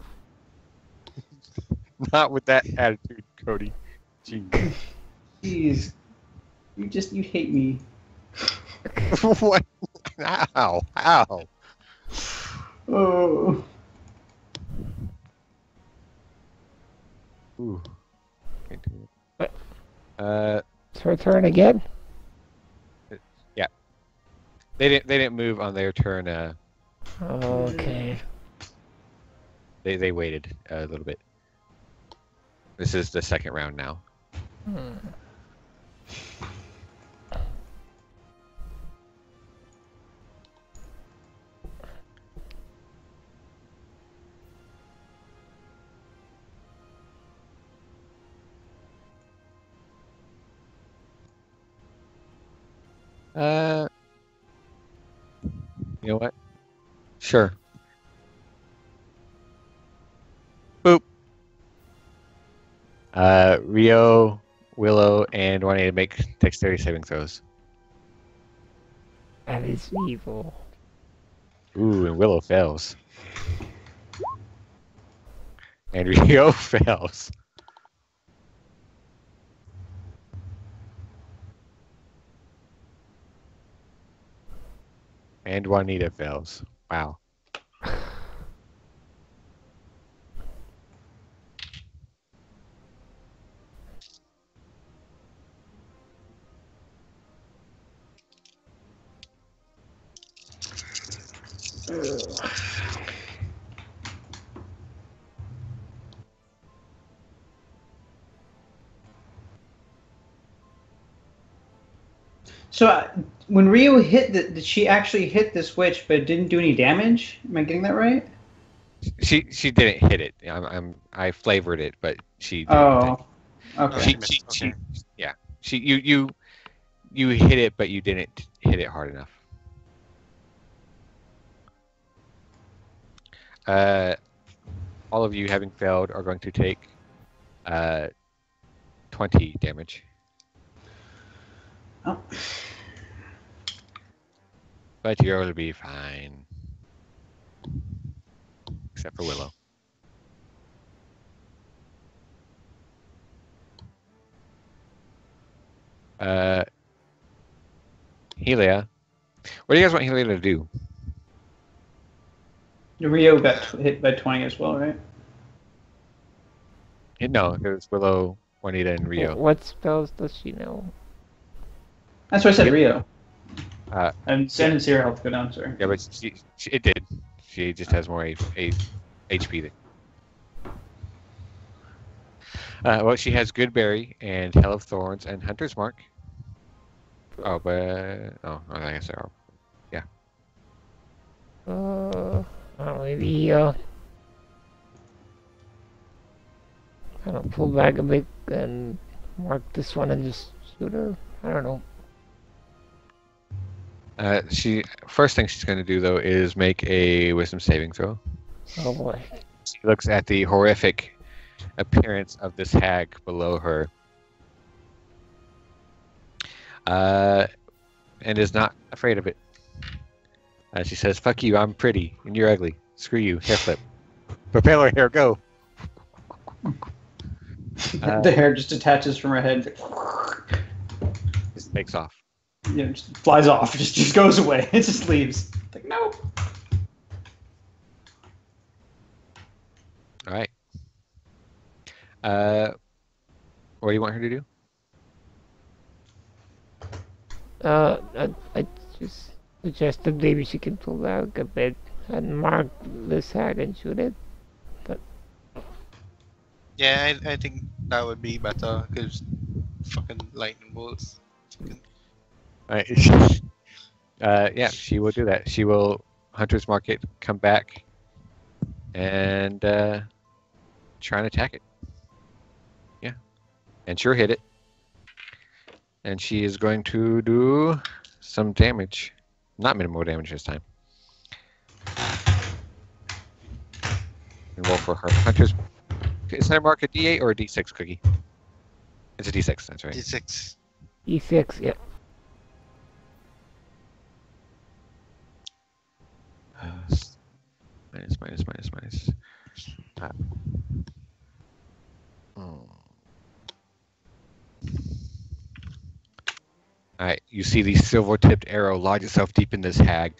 [SPEAKER 1] Not with that attitude, Cody. Jeez.
[SPEAKER 3] Jeez, you hate me.
[SPEAKER 1] What? Ow.
[SPEAKER 3] Oh.
[SPEAKER 1] Ooh.
[SPEAKER 2] What?
[SPEAKER 1] It's
[SPEAKER 2] her turn again?
[SPEAKER 1] Yeah. They didn't move on their turn.
[SPEAKER 2] Okay.
[SPEAKER 1] They waited a little bit. This is the second round now. You know what? Sure. Boop. Rio, Willow, and Juanita make dexterity saving throws.
[SPEAKER 2] That is evil.
[SPEAKER 1] Ooh, and Willow fails. And Rio fails. And Juanita fails. Wow.
[SPEAKER 5] So when Rio hit did she actually hit this witch, but it didn't do any damage? Am I getting that right?
[SPEAKER 1] She didn't hit it. I flavored it, but she didn't.
[SPEAKER 5] Oh, okay.
[SPEAKER 1] You hit it, but you didn't hit it hard enough. All of you having failed are going to take 20 damage.
[SPEAKER 5] Oh.
[SPEAKER 1] But you're going to be fine. Except for Willow. Helia. What do you guys want Helia to do?
[SPEAKER 5] Rio got hit by 20 as well, right?
[SPEAKER 1] No, there's Willow, Juanita, and Rio.
[SPEAKER 2] What spells does she know?
[SPEAKER 5] That's why I said Rio.
[SPEAKER 6] And didn't see her health go down, sorry.
[SPEAKER 1] Yeah, but it did. She just has more HP than. Well, she has Good Berry and Hell of Thorns and Hunter's Mark. Oh, but I guess they are. Yeah.
[SPEAKER 2] Maybe I don't pull back a bit and mark this one and just shoot her. I don't know.
[SPEAKER 1] First thing she's going to do though is make a Wisdom saving throw.
[SPEAKER 2] Oh boy.
[SPEAKER 1] She looks at the horrific appearance of this hag below her, and is not afraid of it. She says, "Fuck you! I'm pretty, and you're ugly. Screw you, hair flip. Propeller hair, go."
[SPEAKER 5] The hair just detaches from her head.
[SPEAKER 1] Just takes off.
[SPEAKER 5] Yeah, just flies off. Just goes away. It just leaves. Like, no.
[SPEAKER 1] All right. What do you want her to do?
[SPEAKER 2] I just suggested maybe she can pull back a bit and mark this hag and shoot it. But
[SPEAKER 4] Yeah, I think that would be better because fucking lightning bolts. Fucking...
[SPEAKER 1] Alright. Yeah, she will do that. She will Hunter's Mark it, come back, and try and attack it. Yeah. And sure hit it. And she is going to do some damage. Not minimal damage this time. And roll for her. Hunter's... Is Hunter Mark a D8 or a D6 cookie? It's a D6, that's right.
[SPEAKER 4] D6.
[SPEAKER 2] E6, yeah.
[SPEAKER 1] Minus. Alright, you see the silver-tipped arrow lodge itself deep in this hag.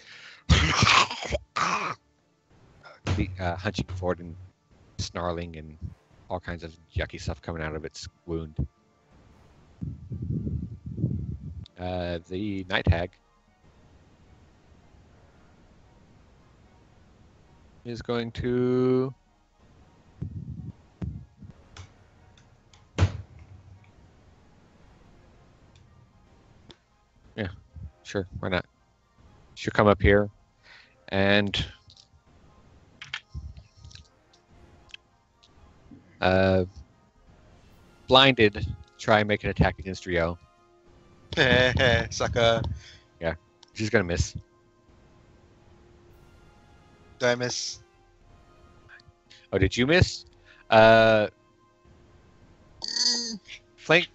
[SPEAKER 1] Hunching forward and snarling and all kinds of yucky stuff coming out of its wound. The night hag is going to sure, why not? She'll come up here and blinded, try and make an attack against Rio.
[SPEAKER 4] Sucker.
[SPEAKER 1] She's gonna miss.
[SPEAKER 4] Do I miss?
[SPEAKER 1] Oh, did you miss? Flank.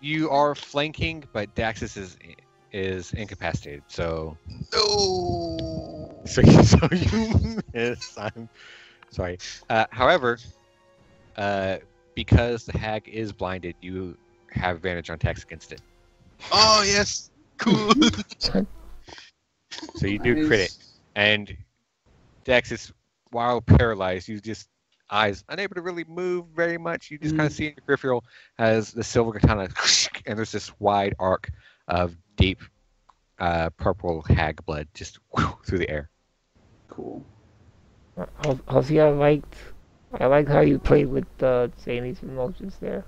[SPEAKER 1] You are flanking, but Daxus is incapacitated. So
[SPEAKER 4] No.
[SPEAKER 1] so you miss. I'm sorry. However, because the hag is blinded, you have advantage on attacks against it.
[SPEAKER 4] Oh yes. Cool.
[SPEAKER 1] So you do crit it, and Daxus, while paralyzed, you just eyes unable to really move very much. You just kind of see in your peripheral as the silver katana, and there's this wide arc of deep purple hag blood just through the air.
[SPEAKER 5] Cool.
[SPEAKER 2] Also, I liked how you played with the Zany's emotions there.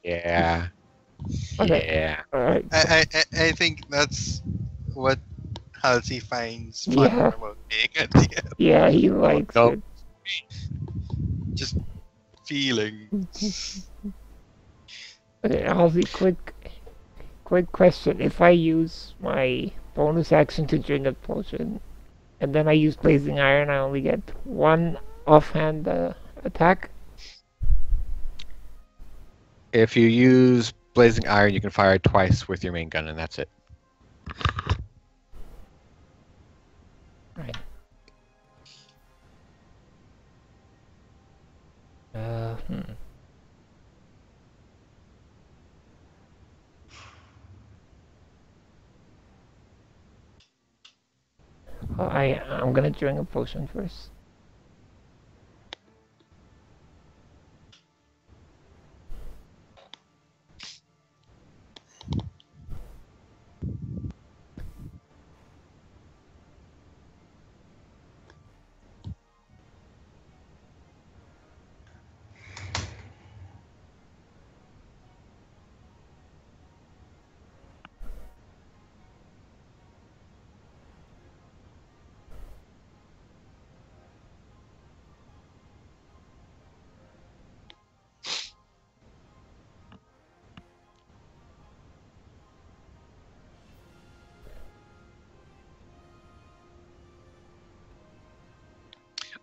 [SPEAKER 1] Yeah.
[SPEAKER 2] Okay.
[SPEAKER 1] Yeah.
[SPEAKER 2] Alright.
[SPEAKER 4] I think that's what Halsey finds fun
[SPEAKER 2] Yeah.
[SPEAKER 4] about being a DM.
[SPEAKER 2] Yeah, he likes
[SPEAKER 1] no.
[SPEAKER 2] it.
[SPEAKER 4] Just feeling.
[SPEAKER 2] Okay, Halsey, quick question. If I use my bonus action to drink a potion, and then I use Blazing Iron, I only get one offhand attack?
[SPEAKER 1] If you use Blazing Iron, you can fire it twice with your main gun, and that's it.
[SPEAKER 2] Right. Oh, I'm gonna drink a potion first.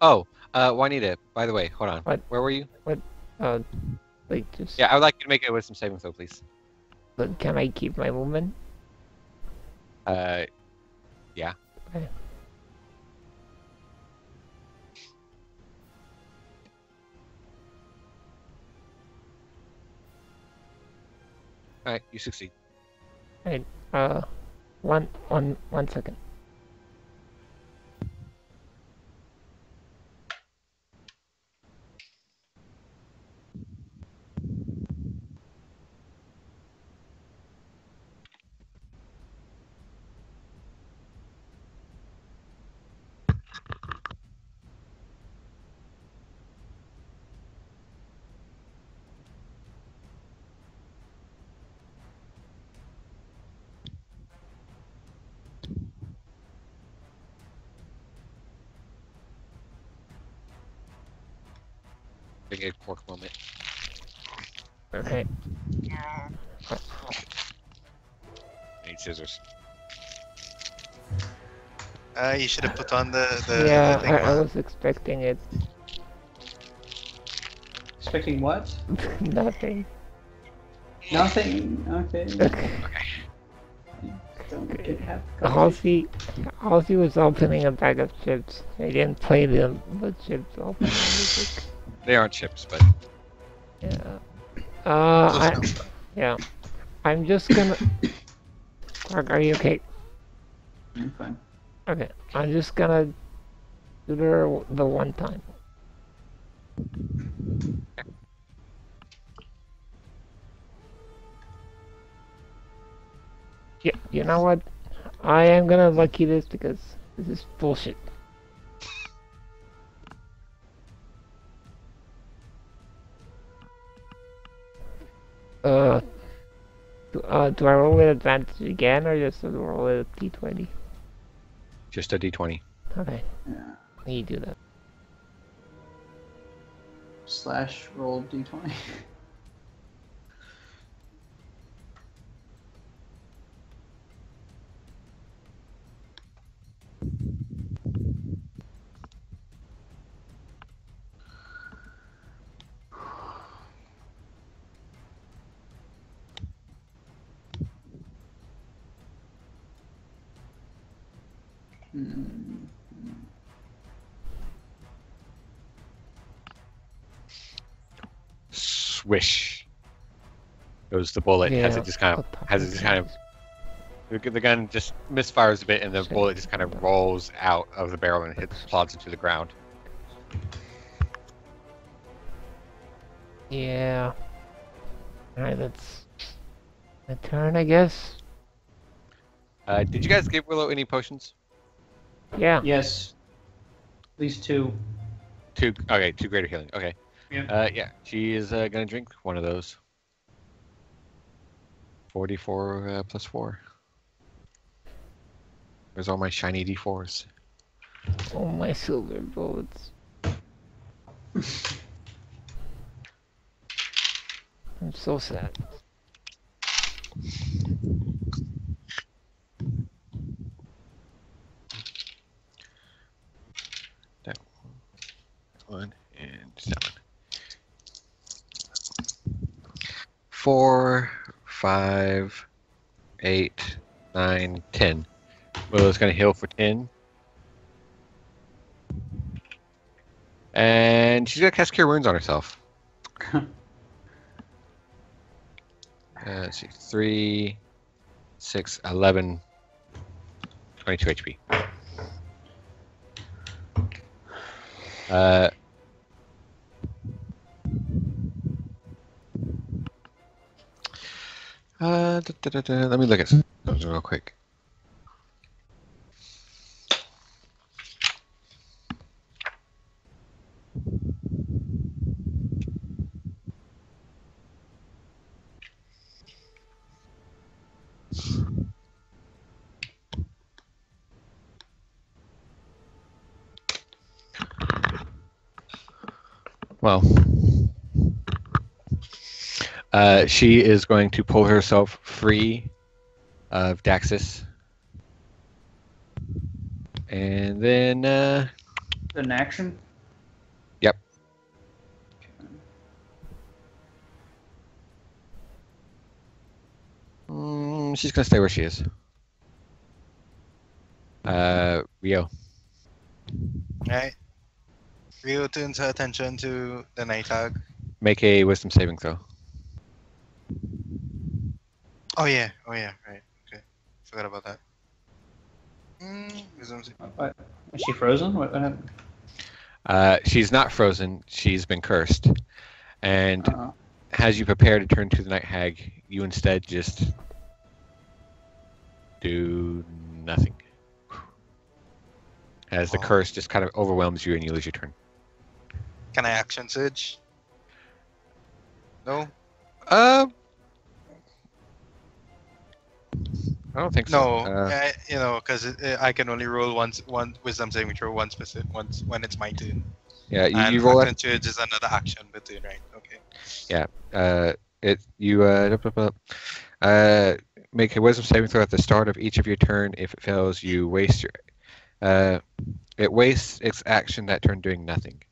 [SPEAKER 1] Oh, Juanita, by the way, hold on.
[SPEAKER 2] What?
[SPEAKER 1] Where were you?
[SPEAKER 2] Like just.
[SPEAKER 1] Yeah, I would like you to make a wisdom saving throw, please.
[SPEAKER 2] But can I keep my movement?
[SPEAKER 1] Yeah.
[SPEAKER 2] Okay.
[SPEAKER 1] Alright, you succeed.
[SPEAKER 2] Right. One second.
[SPEAKER 1] Big egg pork moment.
[SPEAKER 2] Okay.
[SPEAKER 1] Need scissors.
[SPEAKER 4] You should have put on the
[SPEAKER 2] Yeah,
[SPEAKER 4] thing.
[SPEAKER 2] I was expecting it.
[SPEAKER 5] Expecting what?
[SPEAKER 2] Nothing.
[SPEAKER 5] Nothing. Okay.
[SPEAKER 2] Okay.
[SPEAKER 5] Don't get half
[SPEAKER 2] Halsey was opening a bag of chips. I didn't play them, but chips opening music.
[SPEAKER 1] They aren't chips, but
[SPEAKER 2] Yeah.
[SPEAKER 4] Close enough.
[SPEAKER 2] Yeah. I'm just gonna. Clark, are you okay?
[SPEAKER 5] I'm fine.
[SPEAKER 2] Okay. I'm just gonna do the one time. Yeah. You know what? I am gonna lucky this because this is bullshit. Do I roll with advantage again, or just roll with a d20?
[SPEAKER 1] just a d20.
[SPEAKER 2] Okay,
[SPEAKER 5] Yeah.
[SPEAKER 2] you do that.
[SPEAKER 5] Slash roll d20.
[SPEAKER 1] Swish goes the bullet.
[SPEAKER 2] Yeah,
[SPEAKER 1] As it just kind of the gun just misfires a bit, and the bullet just kind of rolls out of the barrel and plods into the ground.
[SPEAKER 2] Yeah. Alright, that's my turn, I guess.
[SPEAKER 1] Did you guys give Willow any potions?
[SPEAKER 2] Yeah.
[SPEAKER 5] Yes. At least 2.
[SPEAKER 1] Two greater healing. Okay.
[SPEAKER 5] Yeah.
[SPEAKER 1] Yeah, she is gonna drink one of those. 44 plus 4. Where's all my shiny D4s?
[SPEAKER 2] Oh, my silver bullets. I'm so sad.
[SPEAKER 1] That one and 7. 4, 5, 8, 9, 10. Willow's gonna heal for 10. And she's gonna cast Cure Wounds on herself. Let's see, 3, 6, 11, 22 HP. Let me look at something real quick. Well, she is going to pull herself free of Daxus. And then,
[SPEAKER 5] An action?
[SPEAKER 1] Yep. She's going to stay where she is. Rio.
[SPEAKER 4] Right. Rio turns her attention to the night hag.
[SPEAKER 1] Make a wisdom saving throw.
[SPEAKER 4] Oh yeah, right. Okay, forgot about that. Wisdom
[SPEAKER 5] What? Is she frozen? What happened?
[SPEAKER 1] She's not frozen. She's been cursed. And
[SPEAKER 5] Uh-oh.
[SPEAKER 1] as you prepare to turn to the night hag, you instead just do nothing. As the curse just kind of overwhelms you and you lose your turn.
[SPEAKER 4] Can I action surge? No.
[SPEAKER 1] I don't think
[SPEAKER 4] No,
[SPEAKER 1] so.
[SPEAKER 4] because I can only roll one wisdom saving throw once when it's my turn.
[SPEAKER 1] Yeah,
[SPEAKER 4] And
[SPEAKER 1] you roll
[SPEAKER 4] action
[SPEAKER 1] it.
[SPEAKER 4] surge is another action per turn, right? Okay.
[SPEAKER 1] Yeah. Make a wisdom saving throw at the start of each of your turn. If it fails, you waste your. It wastes its action that turn doing nothing.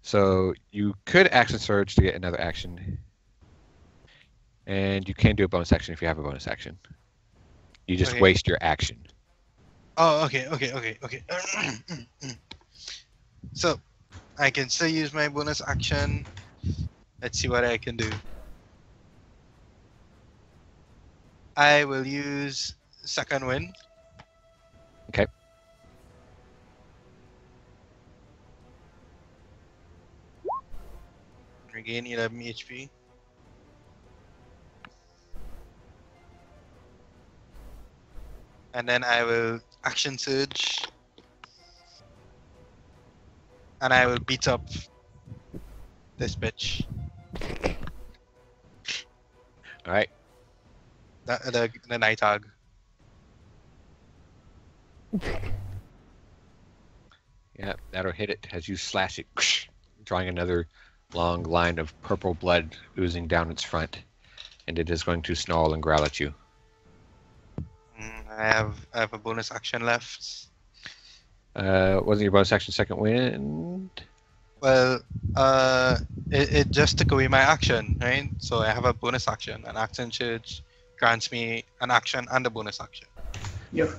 [SPEAKER 1] So you could action surge to get another action, and you can do a bonus action if you have a bonus action. You just
[SPEAKER 4] Okay.
[SPEAKER 1] waste your action.
[SPEAKER 4] Oh, okay. So, I can still use my bonus action. Let's see what I can do. I will use second wind.
[SPEAKER 1] Okay.
[SPEAKER 4] Regain 11 HP. And then I will action surge. And I will beat up this bitch.
[SPEAKER 1] All right.
[SPEAKER 4] The night hag.
[SPEAKER 1] Yeah, that'll hit it as you slash it, drawing another long line of purple blood oozing down its front, and it is going to snarl and growl at you.
[SPEAKER 4] I have a bonus action left.
[SPEAKER 1] Wasn't your bonus action second wind?
[SPEAKER 4] Well, it just took away my action, right? So I have a bonus action. An action surge grants me an action and a bonus action.
[SPEAKER 5] Yep.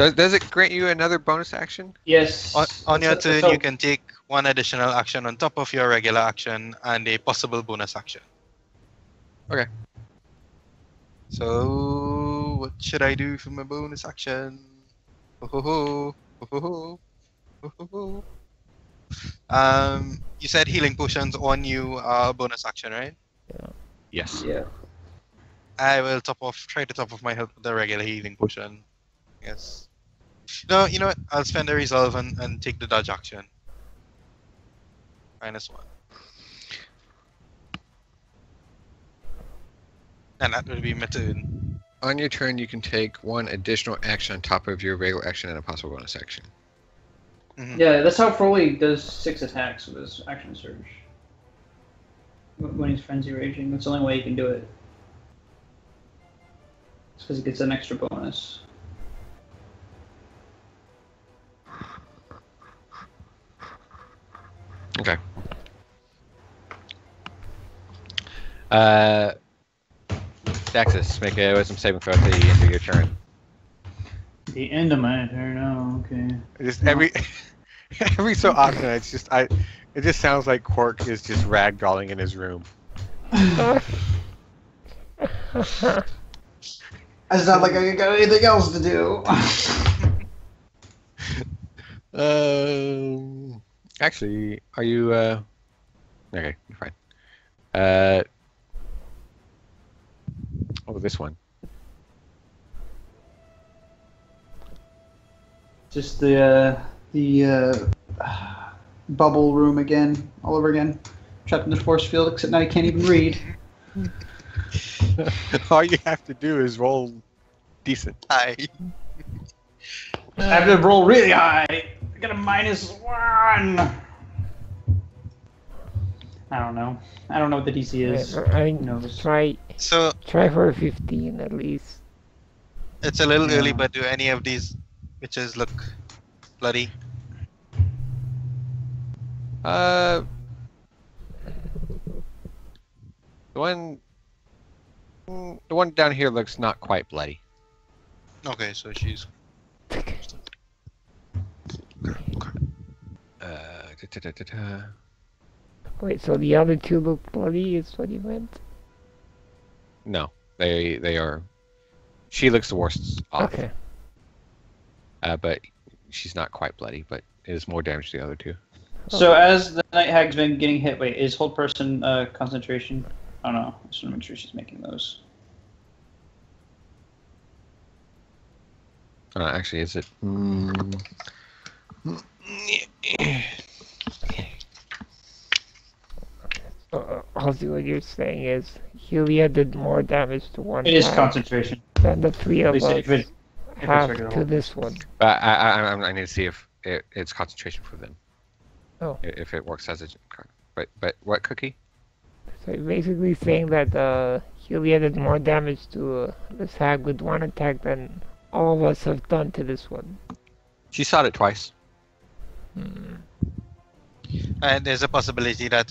[SPEAKER 1] Does it grant you another bonus action?
[SPEAKER 3] Yes.
[SPEAKER 4] On your turn,
[SPEAKER 3] So-
[SPEAKER 4] you can take one additional action on top of your regular action and a possible bonus action.
[SPEAKER 1] Okay.
[SPEAKER 4] So, what should I do for my bonus action? Ho ho ho. Ho ho ho. Ho ho ho. You said healing potions on you are a bonus action, right?
[SPEAKER 1] Yes.
[SPEAKER 3] Yeah.
[SPEAKER 4] I will try to top off my health with a regular healing potion. Yes. No, you know what? I'll spend a resolve and take the dodge action. -1. And that would be my turn.
[SPEAKER 1] On your turn, you can take one additional action on top of your regular action and a possible bonus action.
[SPEAKER 3] Yeah, that's how Froley does 6 attacks with his action surge. When he's frenzy raging, that's the only way he can do it. It's because he gets an extra bonus.
[SPEAKER 1] Okay. Daxus, make a wisdom saving throw at the end of your turn.
[SPEAKER 3] The end of my turn. Oh, okay.
[SPEAKER 1] Just every so often, it just sounds like Quark is just ragdolling in his room.
[SPEAKER 5] I sound like I got anything else to do.
[SPEAKER 1] Actually, are you? Okay, you're fine. Oh, this one.
[SPEAKER 5] Just the bubble room again, all over again. Trapped in the force field, except now I can't even read.
[SPEAKER 1] All you have to do is roll decent.
[SPEAKER 4] Hi.
[SPEAKER 5] I have to roll really high. I got a -1. I don't know. I don't know what the DC is.
[SPEAKER 2] I mean,
[SPEAKER 5] Who knows?
[SPEAKER 2] try
[SPEAKER 4] So
[SPEAKER 2] for a 15 at least.
[SPEAKER 4] it's a little early,
[SPEAKER 5] Yeah.
[SPEAKER 4] but do any of these witches look bloody?
[SPEAKER 1] The one down here looks not quite bloody.
[SPEAKER 4] Okay, so she's.
[SPEAKER 2] Wait, so the other two look bloody is what you meant?
[SPEAKER 1] No, they are. She looks the worst off.
[SPEAKER 2] Okay.
[SPEAKER 1] But she's not quite bloody, but it is more damage to the other two.
[SPEAKER 5] So as the night hag's been getting hit, wait, is hold person concentration? Oh no, I just want to make sure she's making those.
[SPEAKER 1] Actually, is it?
[SPEAKER 2] Also, what you're saying is Helia did more damage to one
[SPEAKER 5] It is
[SPEAKER 2] hag
[SPEAKER 5] concentration.
[SPEAKER 2] than the three
[SPEAKER 5] At
[SPEAKER 2] of
[SPEAKER 5] least
[SPEAKER 2] us
[SPEAKER 5] if it's
[SPEAKER 2] have
[SPEAKER 5] regular
[SPEAKER 2] to
[SPEAKER 5] hold.
[SPEAKER 2] this one.
[SPEAKER 1] I need to see if it's concentration for them.
[SPEAKER 2] Oh.
[SPEAKER 1] If it works as a. But what cookie?
[SPEAKER 2] So you're basically saying that Helia did more damage to this hag with one attack than all of us have done to this one.
[SPEAKER 1] She shot it twice.
[SPEAKER 4] And there's a possibility that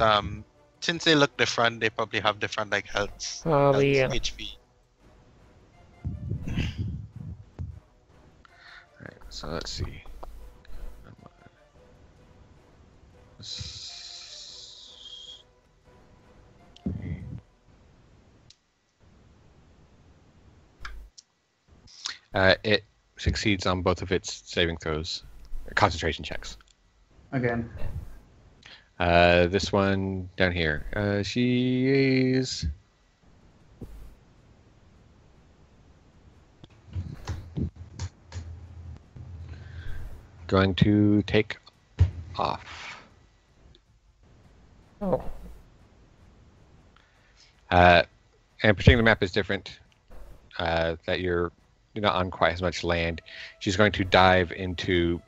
[SPEAKER 4] since they look different, they probably have different like health,
[SPEAKER 2] Probably, yeah.
[SPEAKER 4] HP.
[SPEAKER 1] Alright, so let's see. It succeeds on both of its saving throws, concentration checks.
[SPEAKER 5] Again.
[SPEAKER 1] This one down here, she is going to take off.
[SPEAKER 2] Oh.
[SPEAKER 1] And pretending the map is different, that you're not on quite as much land, she's going to dive into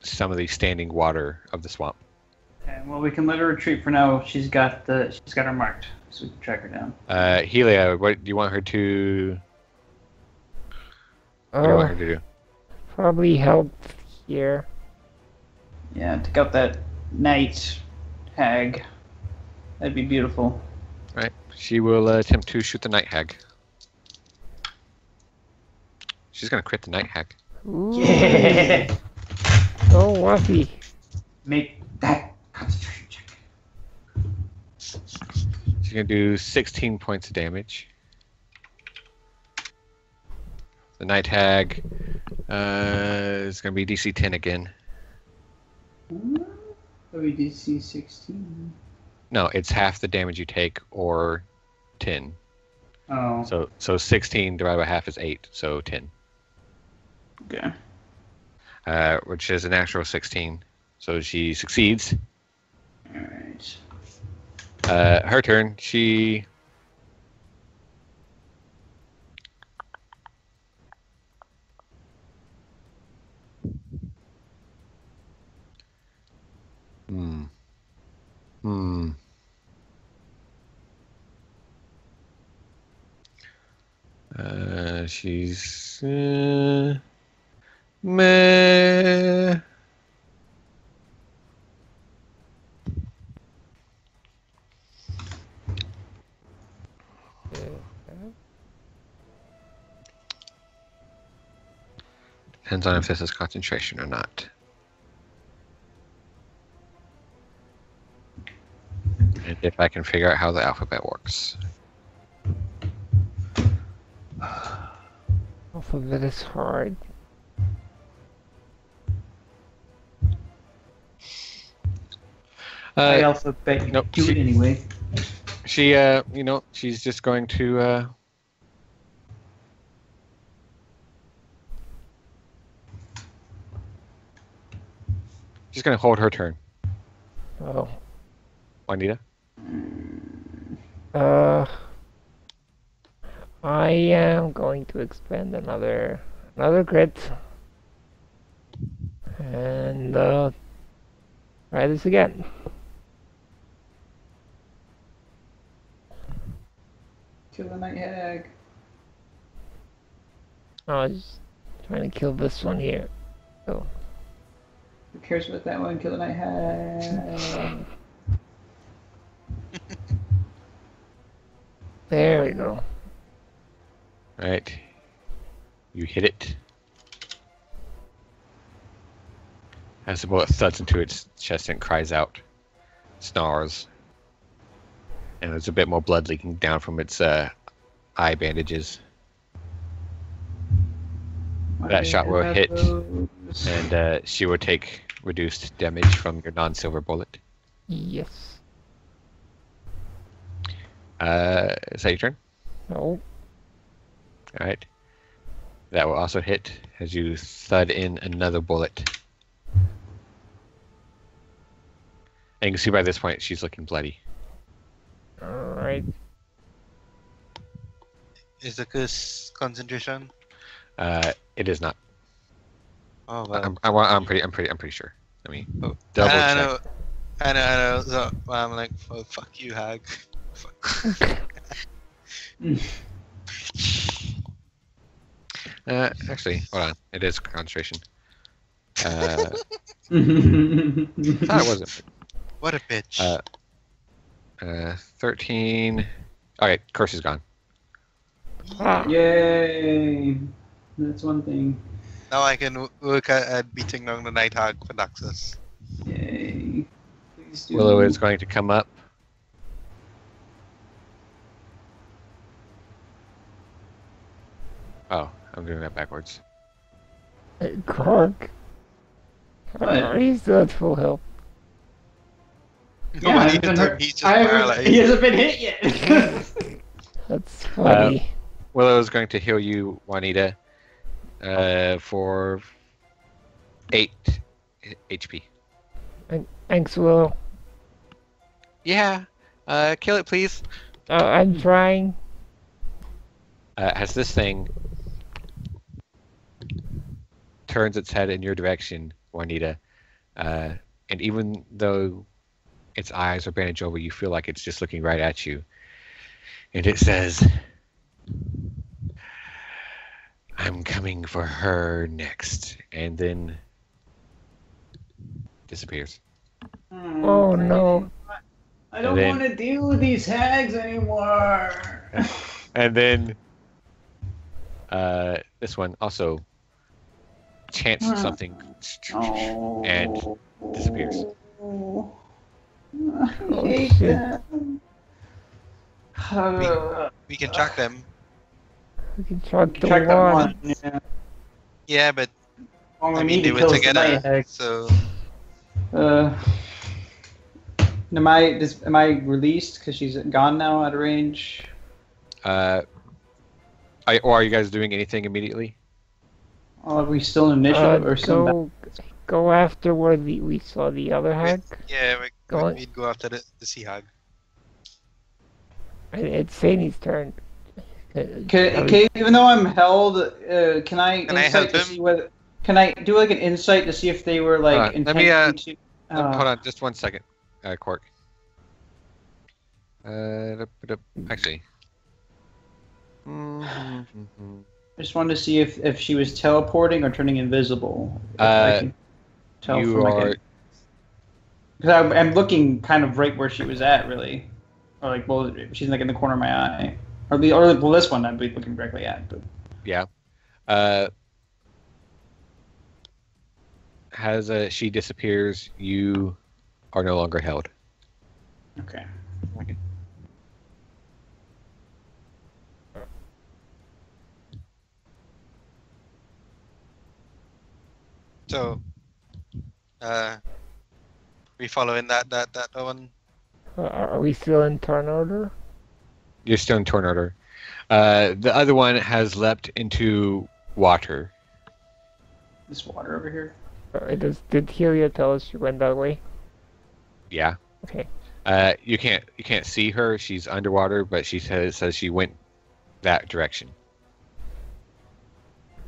[SPEAKER 1] some of the standing water of the swamp.
[SPEAKER 5] Okay, well, we can let her retreat for now. She's got her marked, so we can track her down.
[SPEAKER 1] Helia, what do you want her to? What do you want her to do?
[SPEAKER 2] Probably help here.
[SPEAKER 5] Yeah, take out that night hag. That'd be beautiful.
[SPEAKER 1] Right. She will attempt to shoot the night hag. She's gonna crit the night hag.
[SPEAKER 2] Ooh.
[SPEAKER 3] Yeah.
[SPEAKER 2] Oh, Waffy.
[SPEAKER 3] Make that concentration check.
[SPEAKER 1] She's gonna do 16 points of damage. The night hag is gonna be DC 10 again.
[SPEAKER 5] WDC 16.
[SPEAKER 1] No, it's half the damage you take, or 10.
[SPEAKER 5] Oh.
[SPEAKER 1] So 16 divided by half is 8, so 10.
[SPEAKER 5] Okay.
[SPEAKER 1] Which is a natural 16. So she succeeds.
[SPEAKER 5] Alright.
[SPEAKER 1] Her turn. She she's meh. Depends on if this is concentration or not. And if I can figure out how the alphabet works.
[SPEAKER 2] Alphabet is hard.
[SPEAKER 5] I also bet you
[SPEAKER 1] nope,
[SPEAKER 5] do it anyway.
[SPEAKER 1] She, she's just going to, she's going to hold her turn.
[SPEAKER 2] Oh.
[SPEAKER 1] Juanita?
[SPEAKER 2] I am going to expend another crit. And, try this again.
[SPEAKER 5] Kill the night hag.
[SPEAKER 2] I was trying to kill this one here. So,
[SPEAKER 5] Who cares about that one? Kill the night hag.
[SPEAKER 2] there we go.
[SPEAKER 1] Alright. You hit it. As the bullet thuds into its chest and cries out. Snarls. And there's a bit more blood leaking down from its eye bandages. That shot will hit, and she will take reduced damage from your non-silver bullet.
[SPEAKER 2] Yes.
[SPEAKER 1] Is that your turn?
[SPEAKER 2] No.
[SPEAKER 1] Alright. That will also hit as you thud in another bullet. And you can see by this point she's looking bloody.
[SPEAKER 2] Alright.
[SPEAKER 4] Is the curse concentration?
[SPEAKER 1] It is not.
[SPEAKER 4] Oh well.
[SPEAKER 1] I'm pretty sure. Let me double
[SPEAKER 4] I
[SPEAKER 1] check.
[SPEAKER 4] know. I know. So I'm like, oh, fuck you, hag. Fuck.
[SPEAKER 1] Actually, hold on. It is concentration. I thought it wasn't.
[SPEAKER 4] What a bitch.
[SPEAKER 1] 13. Alright, curse is gone.
[SPEAKER 2] Ah.
[SPEAKER 5] Yay! That's one thing.
[SPEAKER 4] Now I can work at beating down the night hag for Daxus.
[SPEAKER 5] Yay! Please do.
[SPEAKER 1] Willow is going to come up. Oh, I'm doing that backwards.
[SPEAKER 2] Cork.
[SPEAKER 5] What?
[SPEAKER 2] He's still at full health.
[SPEAKER 5] Yeah, I haven't heard-
[SPEAKER 4] He's just
[SPEAKER 5] I haven't-
[SPEAKER 4] paralyzed.
[SPEAKER 5] he hasn't been hit yet.
[SPEAKER 2] That's funny.
[SPEAKER 1] Willow is going to heal you, Juanita, for 8 HP.
[SPEAKER 2] Thanks, Willow.
[SPEAKER 1] Yeah, kill it, please.
[SPEAKER 2] I'm trying.
[SPEAKER 1] As this thing turns its head in your direction, Juanita, and even though its eyes are bandaged over, you feel like it's just looking right at you. And it says, I'm coming for her next. And then disappears.
[SPEAKER 2] Oh no.
[SPEAKER 5] I don't
[SPEAKER 1] then-
[SPEAKER 5] want to deal with these hags anymore.
[SPEAKER 1] And then this one also chants something and disappears.
[SPEAKER 5] I hate
[SPEAKER 2] shit.
[SPEAKER 5] them.
[SPEAKER 4] We can track them.
[SPEAKER 2] We can track the
[SPEAKER 5] Track that
[SPEAKER 2] one.
[SPEAKER 5] one. Yeah.
[SPEAKER 4] Yeah, but
[SPEAKER 5] All we
[SPEAKER 4] I mean
[SPEAKER 5] need
[SPEAKER 4] they
[SPEAKER 5] to
[SPEAKER 4] were
[SPEAKER 5] kill is the
[SPEAKER 4] together,
[SPEAKER 5] night.
[SPEAKER 4] so
[SPEAKER 5] Am I released because she's gone now out of range?
[SPEAKER 1] Or are you guys doing anything immediately?
[SPEAKER 5] Are we still in initiative or still?
[SPEAKER 2] Go after where we saw the other hag.
[SPEAKER 4] yeah,
[SPEAKER 2] Going.
[SPEAKER 4] we'd go after the sea hag.
[SPEAKER 2] It's Sadie's turn.
[SPEAKER 5] Okay, even though I'm held, can I
[SPEAKER 4] Can I
[SPEAKER 5] insight
[SPEAKER 4] help
[SPEAKER 5] to
[SPEAKER 4] him?
[SPEAKER 5] see whether? Can I do like an insight to see if they were like
[SPEAKER 1] let me,
[SPEAKER 5] intending to?
[SPEAKER 1] Hold on, just 1 second, Cork. Actually.
[SPEAKER 5] I just wanted to see if she was teleporting or turning invisible. If I can tell
[SPEAKER 1] You
[SPEAKER 5] from
[SPEAKER 1] are.
[SPEAKER 5] because I'm looking kind of right where she was at, really, or like well, she's like in the corner of my eye, or well, this one I'd be looking directly at. But
[SPEAKER 1] Yeah. As she disappears, you are no longer held.
[SPEAKER 5] okay.
[SPEAKER 4] So we following that one.
[SPEAKER 2] Are we still in turn order?
[SPEAKER 1] You're still in turn order. The other one has leapt into water.
[SPEAKER 5] This water over here.
[SPEAKER 2] Did Helia tell us she went that way?
[SPEAKER 1] Yeah.
[SPEAKER 2] Okay.
[SPEAKER 1] You can't see her. She's underwater, but she says she went that direction.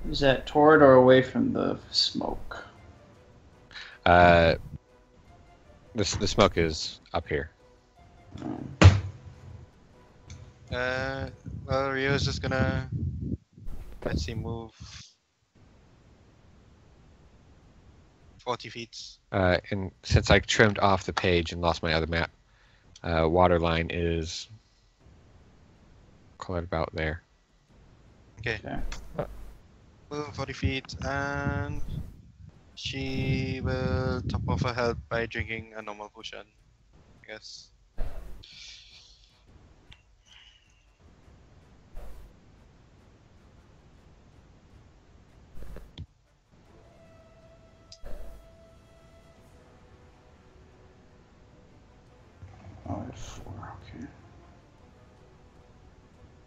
[SPEAKER 5] Is that toward or away from the smoke?
[SPEAKER 1] The smoke is up here.
[SPEAKER 4] Well, Rio's just gonna let's see, move 40 feet.
[SPEAKER 1] And since I trimmed off the page and lost my other map, water line is call it about there.
[SPEAKER 4] Okay.
[SPEAKER 5] Okay.
[SPEAKER 4] Move 40 feet, and she will top off her health by drinking a normal potion, I guess.
[SPEAKER 5] Oh, I have 4.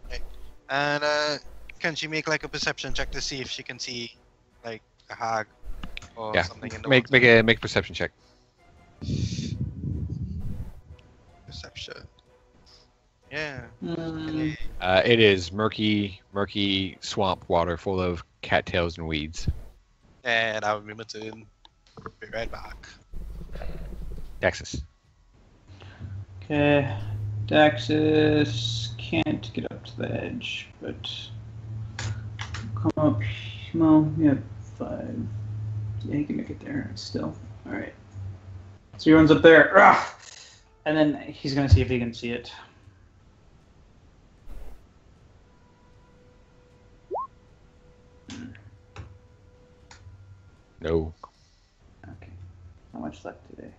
[SPEAKER 5] Okay.
[SPEAKER 4] And can she make like a perception check to see if she can see like a hag or
[SPEAKER 1] Yeah.
[SPEAKER 4] something in the
[SPEAKER 1] Make
[SPEAKER 4] water?
[SPEAKER 1] a perception check.
[SPEAKER 4] Perception. Yeah.
[SPEAKER 5] Mm,
[SPEAKER 1] It is murky swamp water full of cattails and weeds.
[SPEAKER 4] And I will be my turn. Be right back.
[SPEAKER 1] Daxus.
[SPEAKER 5] okay. Daxus can't get up to the edge, but come up. Well, yeah, 5. Yeah, he can make it there still. All right. So he runs up there, and then he's gonna see if he can see it.
[SPEAKER 1] No.
[SPEAKER 5] Okay. How much left today?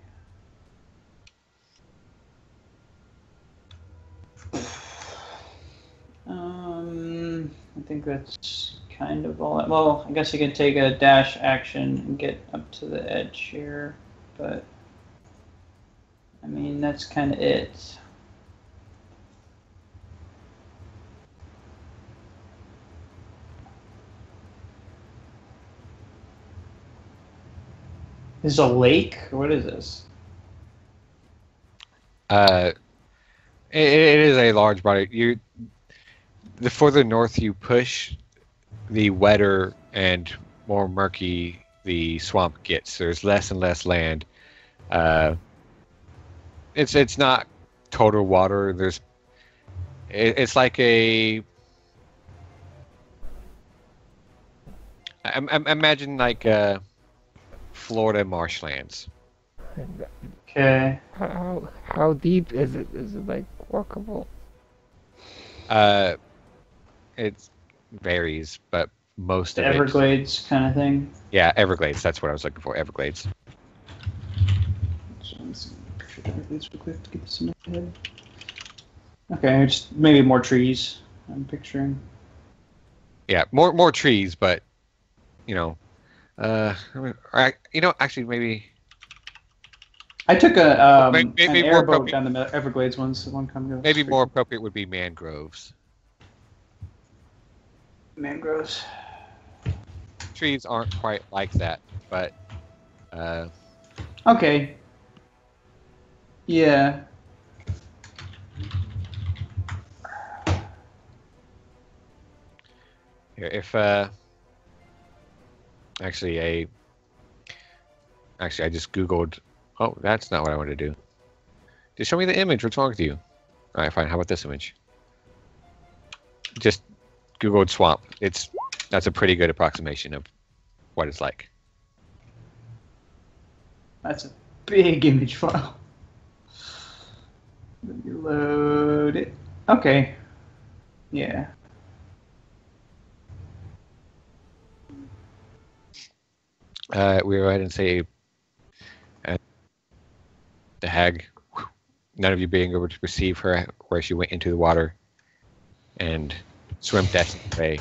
[SPEAKER 5] I think that's kind of all. Well, I guess I can take a dash action and get up to the edge here, but I mean that's kind of it. This is a lake? What is this?
[SPEAKER 1] It is a large body. The further north you push, the wetter and more murky the swamp gets. There's less and less land. It's not total water. It's like a. Imagine like Florida marshlands.
[SPEAKER 5] Okay.
[SPEAKER 2] How deep is it? Is it like walkable?
[SPEAKER 1] It varies, but most
[SPEAKER 5] The
[SPEAKER 1] of it.
[SPEAKER 5] Everglades kind of thing.
[SPEAKER 1] Yeah, Everglades. That's what I was looking for. Everglades.
[SPEAKER 5] So let's see, picture the Everglades real quick to get this in my head. Okay, just maybe more trees. I'm picturing.
[SPEAKER 1] Yeah, more trees, but actually maybe
[SPEAKER 5] I took an
[SPEAKER 1] maybe more
[SPEAKER 5] airboat
[SPEAKER 1] appropriate.
[SPEAKER 5] down the Everglades once a long time ago.
[SPEAKER 1] Maybe
[SPEAKER 5] It's
[SPEAKER 1] more
[SPEAKER 5] pretty
[SPEAKER 1] appropriate would be mangroves.
[SPEAKER 5] cool. Mangroves.
[SPEAKER 1] Trees aren't quite like that, but
[SPEAKER 5] Okay. Yeah.
[SPEAKER 1] here, if actually I just googled. Oh, that's not what I wanted to do. Just show me the image. What's wrong with you? All right, fine. How about this image? Just googled swamp. That's a pretty good approximation of what it's like.
[SPEAKER 5] That's a big image file. Let me load it. Okay. Yeah.
[SPEAKER 1] We go ahead and say the hag. None of you being able to perceive her where she went into the water and swim destined away.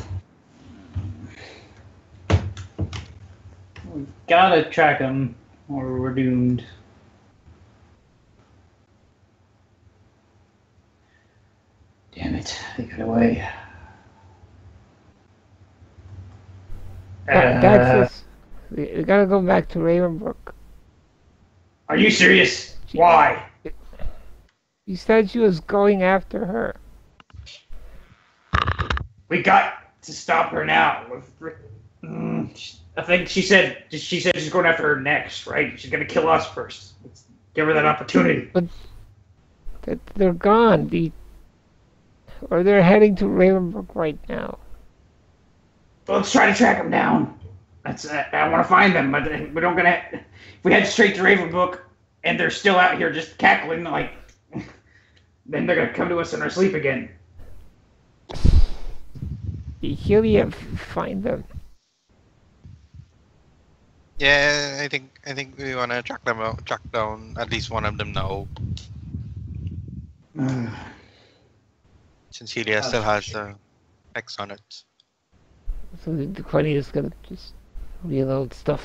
[SPEAKER 3] We gotta track him, or we're doomed. Damn it! They got away.
[SPEAKER 2] Daxus, we gotta go back to Ravenbrook.
[SPEAKER 3] Are you serious? Why?
[SPEAKER 2] You said she was going after her.
[SPEAKER 3] We got to stop her now. I think she said she's going after her next, right? She's gonna kill us first. Let's give her that opportunity.
[SPEAKER 2] They're gone. Or they're heading to Ravenbrook right now.
[SPEAKER 3] Well, let's try to track them down. I want to find them, but we don't gonna. If we head straight to Ravenbrook and they're still out here just cackling, like, then they're gonna come to us in our sleep again.
[SPEAKER 2] He'll find them.
[SPEAKER 4] Yeah, I think we wanna track down at least one of them now. Since Helia still has the X on it.
[SPEAKER 2] So the Quenny is gonna just reload stuff.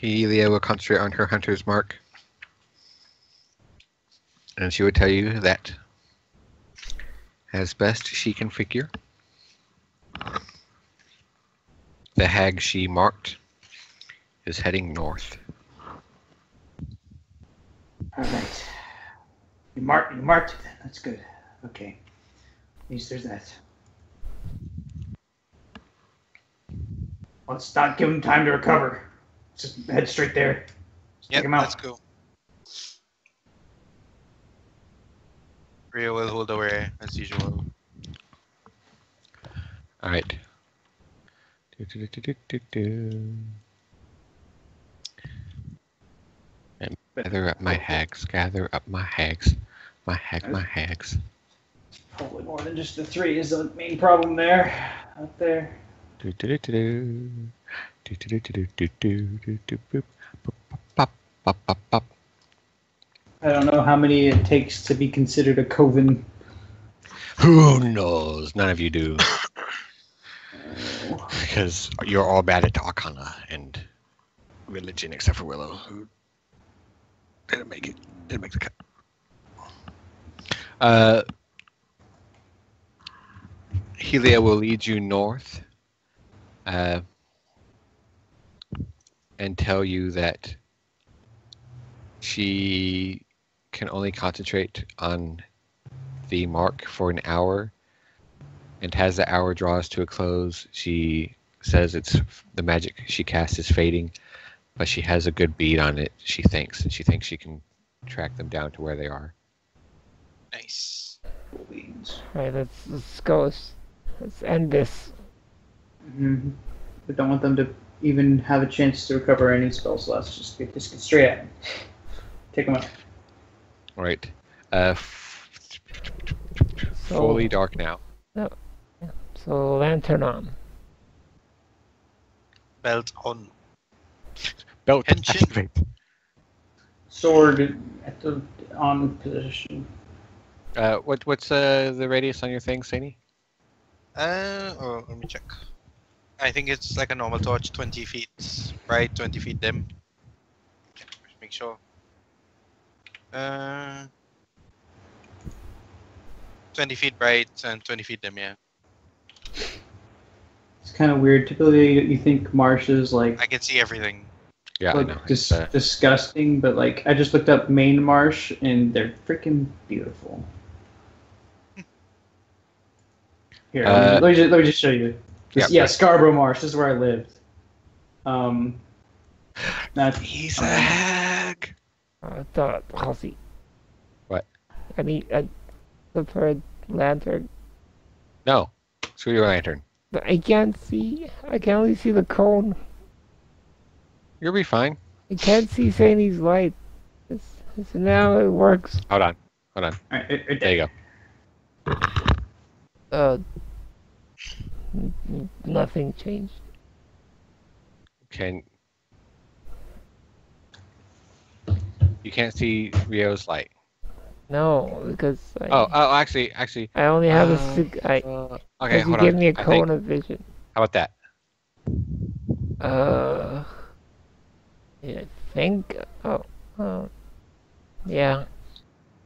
[SPEAKER 1] Helia will concentrate on her hunter's mark. And she would tell you that, as best she can figure, the hag she marked is heading north.
[SPEAKER 3] All right. You marked it then. That's good. Okay. At least there's that. Let's not give him time to recover. Let's just head straight there.
[SPEAKER 4] Yep,
[SPEAKER 3] Take him out.
[SPEAKER 4] let's go. Rio will hold away as usual.
[SPEAKER 1] All right. And gather up my hags. Gather up my hags. My hags.
[SPEAKER 5] Hopefully more than just the 3 is the main problem there. Out there. I don't know how many it takes to be considered a coven.
[SPEAKER 1] Who knows? None of you do. Because you're all bad at Arcana and religion, except for Willow, who didn't make it. Didn't make the cut. Helia will lead you north and tell you that she can only concentrate on the mark for an hour, and as the hour draws to a close, she says the magic she casts is fading, but she has a good bead on it, she thinks, and she thinks she can track them down to where they are.
[SPEAKER 4] Nice.
[SPEAKER 2] Alright, let's go. Let's end this.
[SPEAKER 5] Mm-hmm. We don't want them to even have a chance to recover any spell slots. Just get straight at them. Take them out.
[SPEAKER 1] All right. fully dark now.
[SPEAKER 2] So lantern on.
[SPEAKER 4] Belt on.
[SPEAKER 1] Belt
[SPEAKER 4] Henshin.
[SPEAKER 1] activate.
[SPEAKER 6] Sword at the on position.
[SPEAKER 1] What's the radius on your thing, Saini?
[SPEAKER 4] Let me check. I think it's like a normal torch, 20 feet bright, 20 feet dim. Make sure. 20 feet bright and 20 feet dim, yeah.
[SPEAKER 6] It's kind of weird. Typically, you think marsh is like
[SPEAKER 4] I can see everything.
[SPEAKER 1] Yeah, I know.
[SPEAKER 6] like
[SPEAKER 1] It's,
[SPEAKER 6] disgusting, but like I just looked up Maine marsh and they're freaking beautiful. Here, let me just show you.
[SPEAKER 1] Yeah,
[SPEAKER 6] Scarborough Marsh. This is where I lived. That's
[SPEAKER 1] he's a hag.
[SPEAKER 2] I thought, Halsey.
[SPEAKER 1] What?
[SPEAKER 2] I need a prepared lantern.
[SPEAKER 1] No, screw your lantern.
[SPEAKER 2] But I can't see. I can only see the cone.
[SPEAKER 1] You'll be fine.
[SPEAKER 2] I can't see Saini's light. So now it works.
[SPEAKER 1] Hold on.
[SPEAKER 6] all right,
[SPEAKER 1] There you go.
[SPEAKER 2] Nothing changed.
[SPEAKER 1] You can't see Rio's light.
[SPEAKER 2] No, because
[SPEAKER 1] Actually.
[SPEAKER 2] I only have
[SPEAKER 1] Okay,
[SPEAKER 2] you
[SPEAKER 1] hold
[SPEAKER 2] give
[SPEAKER 1] on.
[SPEAKER 2] me a
[SPEAKER 1] I
[SPEAKER 2] cone
[SPEAKER 1] think-
[SPEAKER 2] of vision.
[SPEAKER 1] How about that?
[SPEAKER 2] Yeah, I think. Yeah,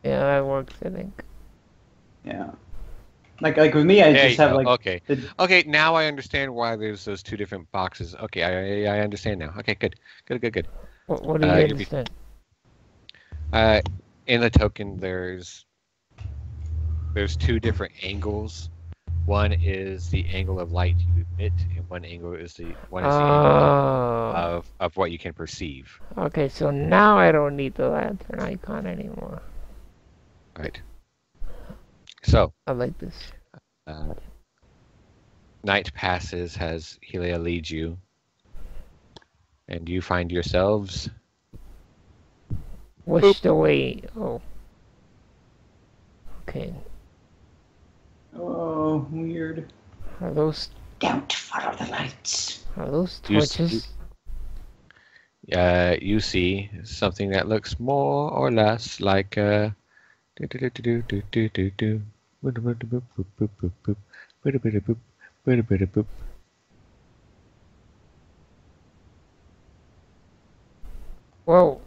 [SPEAKER 2] that works. I think.
[SPEAKER 6] yeah. Like with me, I
[SPEAKER 1] There
[SPEAKER 6] just
[SPEAKER 1] you
[SPEAKER 6] have
[SPEAKER 1] go.
[SPEAKER 6] like
[SPEAKER 1] Okay.
[SPEAKER 6] the-
[SPEAKER 1] Okay, now I understand why there's those two different boxes. Okay, I understand now. Okay, good.
[SPEAKER 2] What do you
[SPEAKER 1] you'll be-
[SPEAKER 2] understand?
[SPEAKER 1] In the token, there's two different angles. One is the angle of light you emit, and one is the angle
[SPEAKER 2] Oh.
[SPEAKER 1] of what you can perceive.
[SPEAKER 2] Okay, so now I don't need the lantern icon anymore.
[SPEAKER 1] Right. So,
[SPEAKER 2] I like this.
[SPEAKER 1] night passes as Helia leads you, and you find yourselves.
[SPEAKER 2] Wished away. Oh. Okay.
[SPEAKER 6] oh weird.
[SPEAKER 2] Are those
[SPEAKER 5] Don't follow the lights.
[SPEAKER 2] torches?
[SPEAKER 1] You see something that looks more or less like
[SPEAKER 2] Whoa.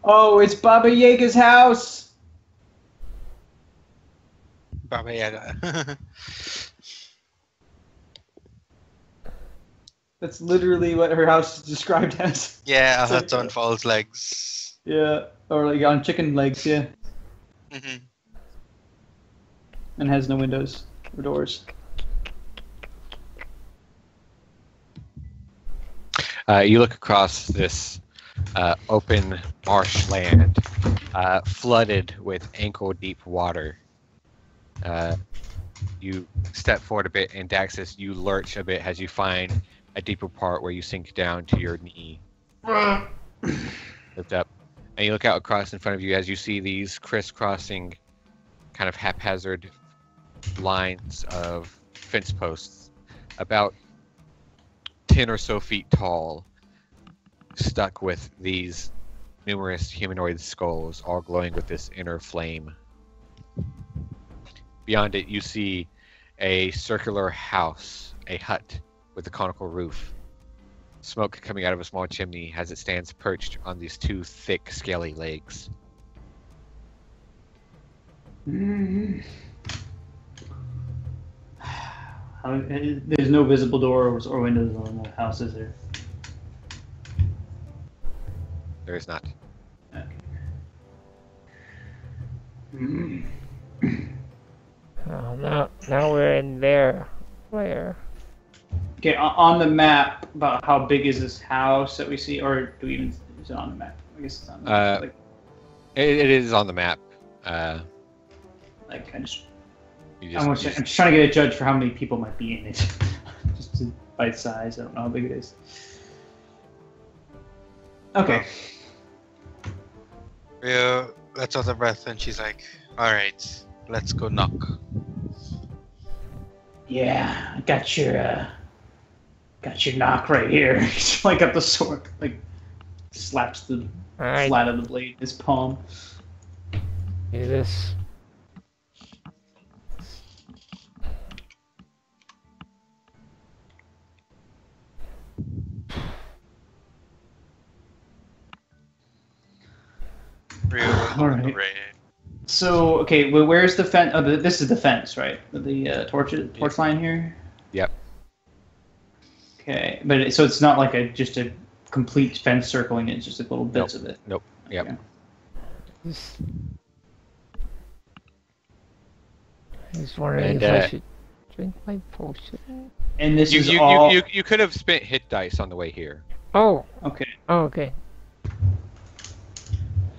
[SPEAKER 6] Oh, it's Baba Yaga's house.
[SPEAKER 4] Baba Yaga.
[SPEAKER 6] That's literally what her house is described as.
[SPEAKER 4] Yeah, a
[SPEAKER 6] It's
[SPEAKER 4] hut
[SPEAKER 6] like-
[SPEAKER 4] on false legs.
[SPEAKER 6] Yeah, or like on chicken legs. Yeah,
[SPEAKER 4] Hmm.
[SPEAKER 6] and has no windows or doors.
[SPEAKER 1] you look across this open marshland, flooded with ankle-deep water. You step forward a bit, and Daxus, you lurch a bit as you find a deeper part where you sink down to your knee. Lift up, and you look out across in front of you as you see these crisscrossing, kind of haphazard lines of fence posts, about 10 or so feet tall, stuck with these numerous humanoid skulls, all glowing with this inner flame. Beyond it, you see a circular house, a hut with a conical roof. Smoke coming out of a small chimney as it stands perched on these two thick, scaly legs.
[SPEAKER 6] There's no visible doors or windows on the house, is there?
[SPEAKER 1] There is not.
[SPEAKER 2] Oh, now we're in their lair.
[SPEAKER 6] Okay, on the map, about how big is this house that we see, or do we even is it on the map? I guess it's on the map.
[SPEAKER 1] It is on the map.
[SPEAKER 6] I
[SPEAKER 1] You just,
[SPEAKER 6] I'm just trying to get a judge for how many people might be in it, just by size. I don't know how big it is. Okay.
[SPEAKER 4] Rio lets out a breath and she's like, alright, let's go knock.
[SPEAKER 3] Yeah, I got your knock right here. Like got the sword, like slaps the
[SPEAKER 2] Alright,
[SPEAKER 3] flat of the blade in his palm.
[SPEAKER 2] do this.
[SPEAKER 4] Real
[SPEAKER 3] All right.
[SPEAKER 4] raid.
[SPEAKER 3] So okay, well, where's the fence? Oh, this is the fence, right? The torch line here.
[SPEAKER 1] Yep.
[SPEAKER 3] Okay, but so it's not like just a complete fence circling it; it's just like little bits of it.
[SPEAKER 1] Nope. Yep.
[SPEAKER 3] Okay.
[SPEAKER 2] Just, I was wondering
[SPEAKER 1] And,
[SPEAKER 2] if I should drink my potion.
[SPEAKER 3] And this
[SPEAKER 1] You,
[SPEAKER 3] is
[SPEAKER 1] you,
[SPEAKER 3] all
[SPEAKER 1] you, you, you could have spent hit dice on the way here.
[SPEAKER 2] Oh,
[SPEAKER 3] okay.
[SPEAKER 2] oh, okay.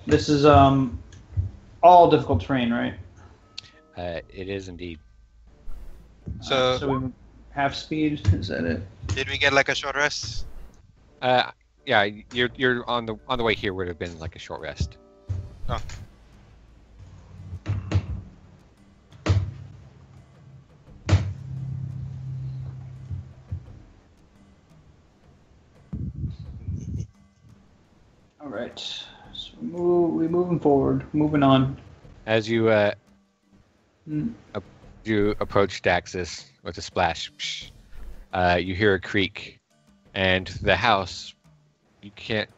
[SPEAKER 3] This is all difficult terrain, right?
[SPEAKER 1] It is indeed.
[SPEAKER 4] So,
[SPEAKER 3] So we half speed. Is that it?
[SPEAKER 4] did we get like a short rest?
[SPEAKER 1] Yeah, you're on the way here would have been like a short rest.
[SPEAKER 4] Oh.
[SPEAKER 3] All right. So we're moving forward, moving on.
[SPEAKER 1] As you
[SPEAKER 3] Mm.
[SPEAKER 1] you approach Daxus with a splash, you hear a creak, and the house, you can't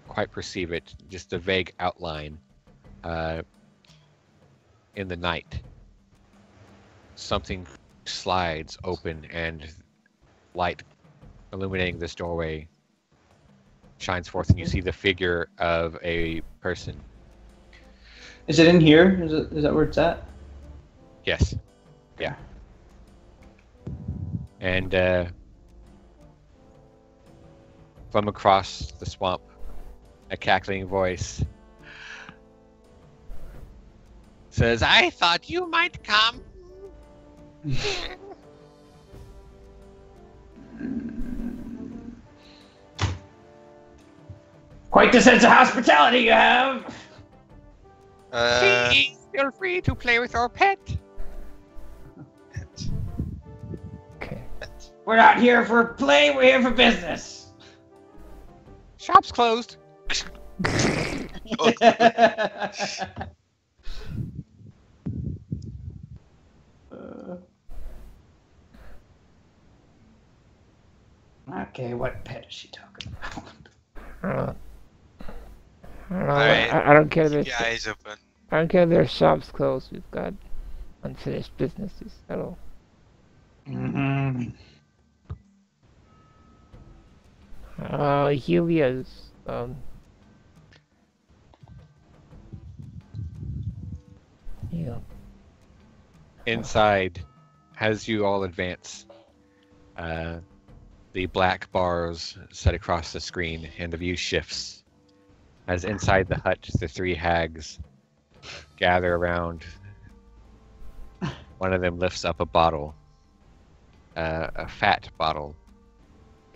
[SPEAKER 1] quite perceive it, just a vague outline in the night. Something slides open, and light illuminating this doorway shines forth, and you see the figure of a person.
[SPEAKER 3] Is it in here? Is that where it's at?
[SPEAKER 1] Yes. Yeah. And from across the swamp, a cackling voice says, "I thought you might come."
[SPEAKER 3] Quite the sense of hospitality you have.
[SPEAKER 1] Please feel free to play with your pet.
[SPEAKER 2] Okay.
[SPEAKER 3] We're not here for play. We're here for business.
[SPEAKER 1] Shop's closed.
[SPEAKER 3] Okay, what pet is she talking about?
[SPEAKER 2] I don't know. I don't know.
[SPEAKER 4] Alright.
[SPEAKER 2] I don't care.
[SPEAKER 4] Keep your eyes open.
[SPEAKER 2] I don't care if their shop's closed. We've got unfinished business to settle.
[SPEAKER 3] Mm-hmm.
[SPEAKER 2] Helia's yeah.
[SPEAKER 1] Inside, as you all advance, the black bars set across the screen, and the view shifts. As inside the hut, the three hags gather around. One of them lifts up a bottle, a fat bottle,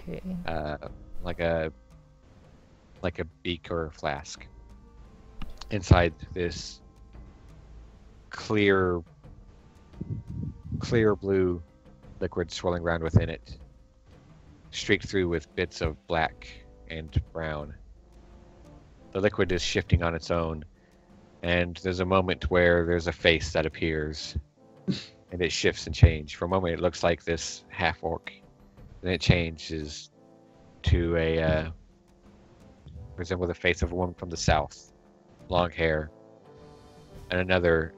[SPEAKER 2] Okay.
[SPEAKER 1] like a beak or a flask. Inside this clear blue liquid swirling around within it, streaked through with bits of black and brown. The liquid is shifting on its own, and there's a moment where there's a face that appears, and it shifts and changes. For a moment, it looks like this half-orc. Then it changes to resemble the face of a woman from the south, long hair, and another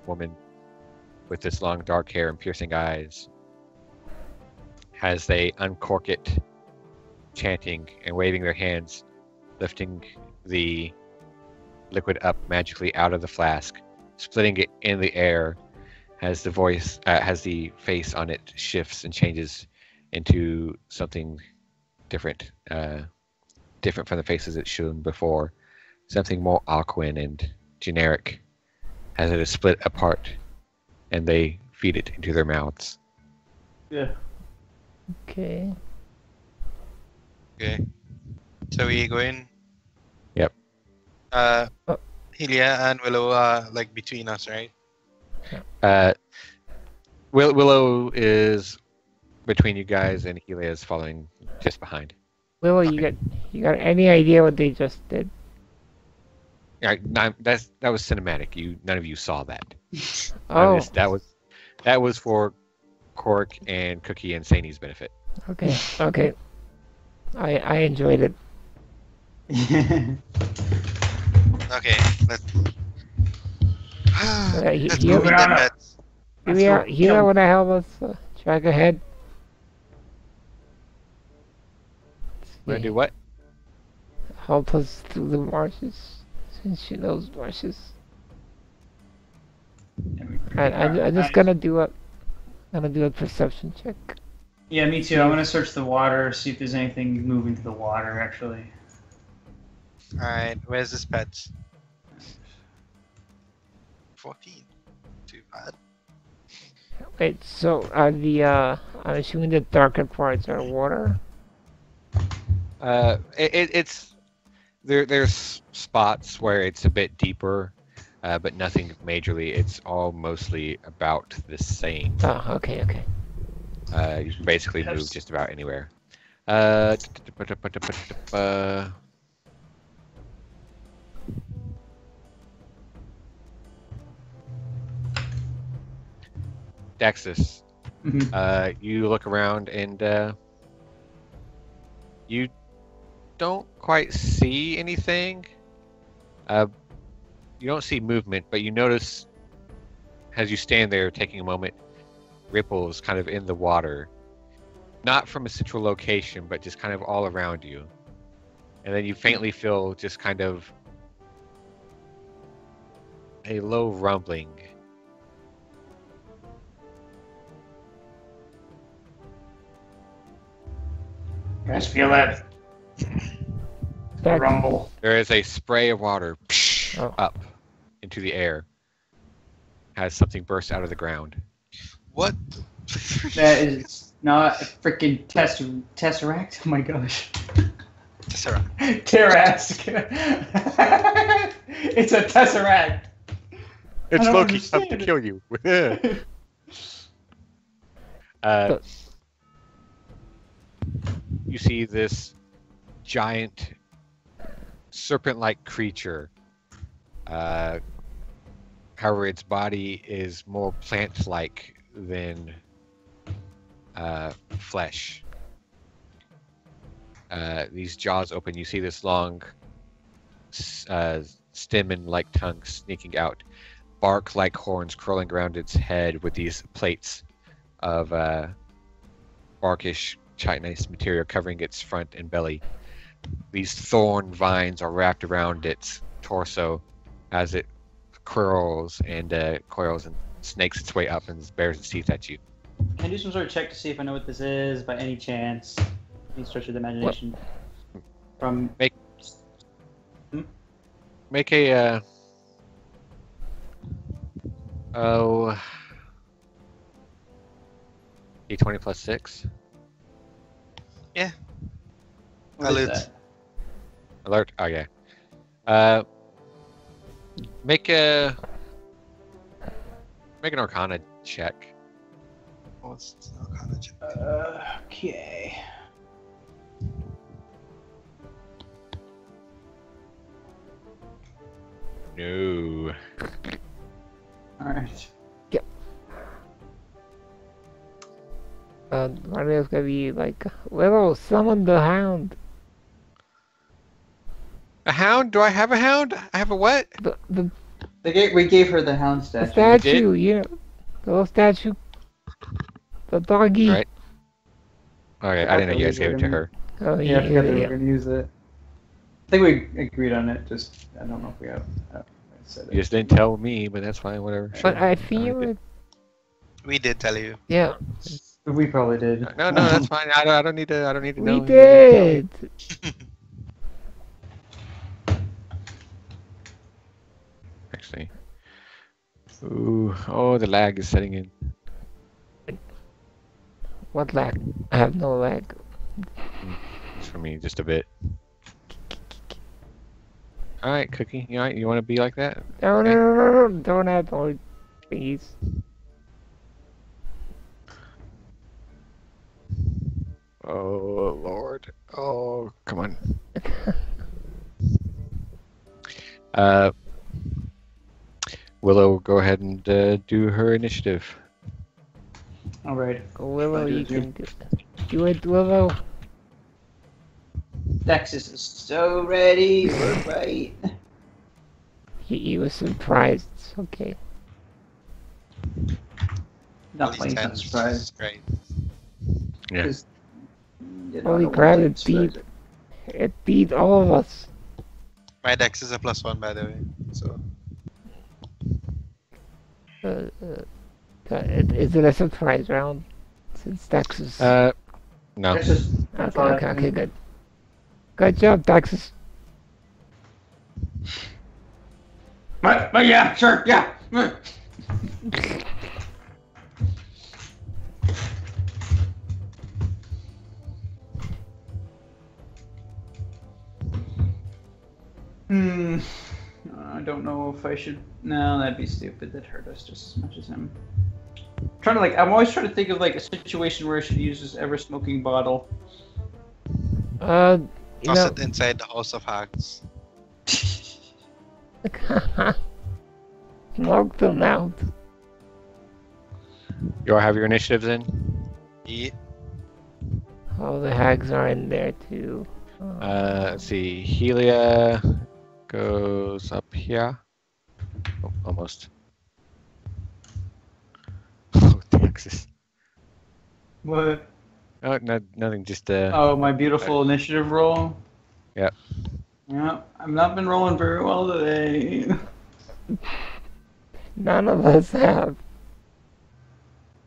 [SPEAKER 1] woman with this long dark hair and piercing eyes. As they uncork it, chanting and waving their hands, lifting the liquid up magically out of the flask, splitting it in the air, as the voice, has the face on it shifts and changes into something different, different from the faces it's shown before, something more aquine and generic, as it is split apart, and they feed it into their mouths.
[SPEAKER 3] Yeah.
[SPEAKER 2] Okay.
[SPEAKER 4] Okay. So we go in.
[SPEAKER 1] Yep.
[SPEAKER 4] Helia and Willow are like between us, right?
[SPEAKER 1] Willow is between you guys, and Helia is following just behind.
[SPEAKER 2] Willow,
[SPEAKER 1] Okay.
[SPEAKER 2] you got any idea what they just did?
[SPEAKER 1] Yeah, that was cinematic. None of you saw that.
[SPEAKER 2] Oh,
[SPEAKER 1] That was for Cork and Cookie and Sani's benefit.
[SPEAKER 2] okay, okay. I enjoyed it.
[SPEAKER 4] Okay, let's
[SPEAKER 2] he-
[SPEAKER 4] let's
[SPEAKER 2] he-
[SPEAKER 4] go with
[SPEAKER 3] Moving
[SPEAKER 4] the
[SPEAKER 3] on up.
[SPEAKER 4] bets.
[SPEAKER 3] Let's
[SPEAKER 2] Helia,
[SPEAKER 3] go
[SPEAKER 2] Helia,
[SPEAKER 3] kill-
[SPEAKER 2] want to help us track ahead?
[SPEAKER 1] Wanna do what?
[SPEAKER 2] Help us through the marshes, since she knows marshes. I'm just gonna do a perception check.
[SPEAKER 3] Yeah, me too. I'm gonna search the water, see if there's anything moving through the water. Actually,
[SPEAKER 4] Alright, where's this pet? 14. Too bad.
[SPEAKER 2] Wait, so I'm assuming the darker parts are water.
[SPEAKER 1] It's there's spots where it's a bit deeper, but nothing majorly. It's all mostly about the same.
[SPEAKER 2] Oh, okay, okay.
[SPEAKER 1] You can basically move
[SPEAKER 3] Yes.
[SPEAKER 1] just about anywhere. Daxus,
[SPEAKER 3] Mhm.
[SPEAKER 1] you look around and you don't quite see anything. You don't see movement, but you notice as you stand there taking a moment, ripples kind of in the water. Not from a central location, but just kind of all around you. And then you faintly feel just kind of a low rumbling.
[SPEAKER 3] You guys feel that
[SPEAKER 2] Dax-
[SPEAKER 3] rumble?
[SPEAKER 1] There is a spray of water
[SPEAKER 2] Oh.
[SPEAKER 1] up into the air. As something bursts out of the ground.
[SPEAKER 4] What?
[SPEAKER 3] That is not a freaking tesseract. Oh my gosh.
[SPEAKER 4] Tesseract.
[SPEAKER 3] Terask. It's a tesseract.
[SPEAKER 1] It's
[SPEAKER 3] don't
[SPEAKER 1] Loki come to
[SPEAKER 3] understand it.
[SPEAKER 1] kill you. You see this giant serpent-like creature. However, its body is more plant-like than flesh. These jaws open. You see this long stem-like tongue sneaking out. Bark-like horns curling around its head with these plates of barkish chitinous material covering its front and belly. These thorn vines are wrapped around its torso as it curls and coils and snakes its way up and bares its teeth at you.
[SPEAKER 6] Can I do some sort of check to see if I know what this is by any chance? Any stretch of the imagination? From
[SPEAKER 1] Make a D20 plus 6.
[SPEAKER 6] what is
[SPEAKER 4] Alert.
[SPEAKER 6] that?
[SPEAKER 1] Alert. Oh yeah. Make an Arcana check.
[SPEAKER 4] What's the Arcana check?
[SPEAKER 6] Okay.
[SPEAKER 1] No.
[SPEAKER 6] All right.
[SPEAKER 2] Mario's gonna be like, Willow, summon the hound.
[SPEAKER 1] A hound? Do I have a hound? I have a what?
[SPEAKER 2] The
[SPEAKER 6] We gave her the hound
[SPEAKER 2] the
[SPEAKER 6] statue.
[SPEAKER 2] statue, the little statue. The doggy.
[SPEAKER 1] Right. Okay, I didn't know you guys gave it to her.
[SPEAKER 2] Oh,
[SPEAKER 6] Yeah, I forgot that we
[SPEAKER 2] yeah.
[SPEAKER 6] were gonna use it. I think we agreed on it. Just I don't know if we have. Said
[SPEAKER 1] You
[SPEAKER 6] it.
[SPEAKER 1] just didn't tell me, but that's fine. Whatever.
[SPEAKER 2] But
[SPEAKER 1] Sure.
[SPEAKER 2] I feel it.
[SPEAKER 4] We did tell you.
[SPEAKER 2] Yeah,
[SPEAKER 6] We probably did.
[SPEAKER 1] No, that's fine. I don't need to. I don't need to know.
[SPEAKER 2] we did.
[SPEAKER 1] Actually. Ooh. Oh, the lag is setting in.
[SPEAKER 2] What lag? I have no lag.
[SPEAKER 1] It's for me, just a bit. All right, Cookie. You want to be like that?
[SPEAKER 2] No,
[SPEAKER 1] Okay.
[SPEAKER 2] no, no, no, no, don't have no. thingies.
[SPEAKER 1] Oh Lord. Oh, come on. Willow, go ahead and do her initiative.
[SPEAKER 5] All right.
[SPEAKER 2] Willow,
[SPEAKER 5] I'll do
[SPEAKER 2] you
[SPEAKER 5] it too.
[SPEAKER 2] can do it, Willow.
[SPEAKER 5] Daxus is so ready. We're right.
[SPEAKER 2] He was surprised. It's okay.
[SPEAKER 5] Not playing, not surprised.
[SPEAKER 4] Great.
[SPEAKER 1] Yeah.
[SPEAKER 5] 'Cause, you know,
[SPEAKER 2] Holy
[SPEAKER 5] I don't
[SPEAKER 2] crap,
[SPEAKER 5] want
[SPEAKER 2] it
[SPEAKER 5] to
[SPEAKER 2] beat. It beat all of us.
[SPEAKER 4] My dex is a +1, by the way. So
[SPEAKER 2] Is it a surprise round? Since Daxus.
[SPEAKER 1] No.
[SPEAKER 5] Daxus,
[SPEAKER 2] Okay, good. Good job, Daxus.
[SPEAKER 5] But yeah, sure, yeah. I don't know if I should. No, that'd be stupid. That'd hurt us just as much as him. I'm always trying to think of like a situation where I should use this ever smoking bottle.
[SPEAKER 2] You
[SPEAKER 4] toss
[SPEAKER 2] know.
[SPEAKER 4] it inside the House of Hags.
[SPEAKER 2] Smoke them out.
[SPEAKER 1] You all have your initiatives in?
[SPEAKER 4] Yeah.
[SPEAKER 2] All the hags are in there too.
[SPEAKER 1] Let's see. Helia goes up here. Oh, almost. Oh, Daxus.
[SPEAKER 5] What?
[SPEAKER 1] Oh, no, nothing. Just
[SPEAKER 5] Oh, my beautiful initiative roll.
[SPEAKER 1] Yep.
[SPEAKER 5] Yeah, I've not been rolling very well today.
[SPEAKER 2] None of us have.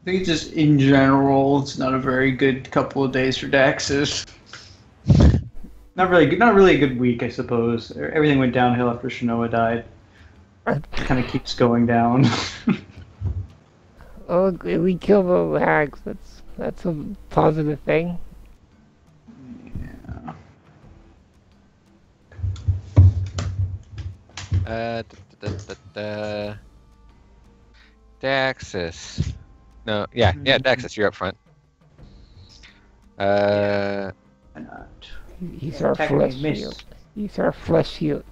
[SPEAKER 5] I think just in general, it's not a very good couple of days for Daxus. Not really a good week, I suppose. Everything went downhill after Shinoa died. It kind of keeps going down.
[SPEAKER 2] Oh, we killed the hags. That's a positive thing.
[SPEAKER 1] Daxus. No, yeah, Daxus, you're up front.
[SPEAKER 5] Why not?
[SPEAKER 2] He's our
[SPEAKER 5] Technically
[SPEAKER 2] flesh
[SPEAKER 5] missed.
[SPEAKER 2] shield. He's our flesh shield.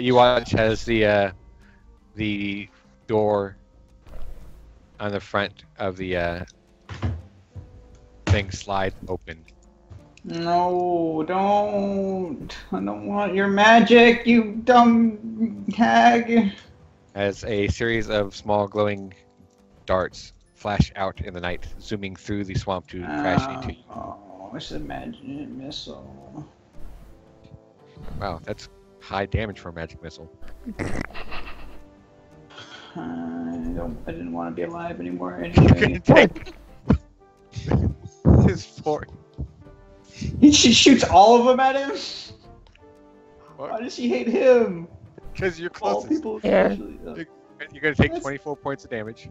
[SPEAKER 1] You watch as the door on the front of the thing slide open.
[SPEAKER 5] No, don't. I don't want your magic, you dumb hag.
[SPEAKER 1] As a series of small glowing darts flash out in the night, zooming through the swamp to crash into you.
[SPEAKER 5] Oh, it's a magic missile.
[SPEAKER 1] Wow, that's high damage for a magic missile.
[SPEAKER 5] I didn't want to be alive anymore
[SPEAKER 1] You're gonna
[SPEAKER 5] anyway.
[SPEAKER 1] take his fort.
[SPEAKER 5] She shoots all of them at him?
[SPEAKER 1] What?
[SPEAKER 5] Why does she hate him?
[SPEAKER 1] Because you're
[SPEAKER 5] All
[SPEAKER 1] closest.
[SPEAKER 5] people
[SPEAKER 2] Yeah.
[SPEAKER 5] especially.
[SPEAKER 1] You're gonna take
[SPEAKER 5] That's-
[SPEAKER 1] 24 points of damage.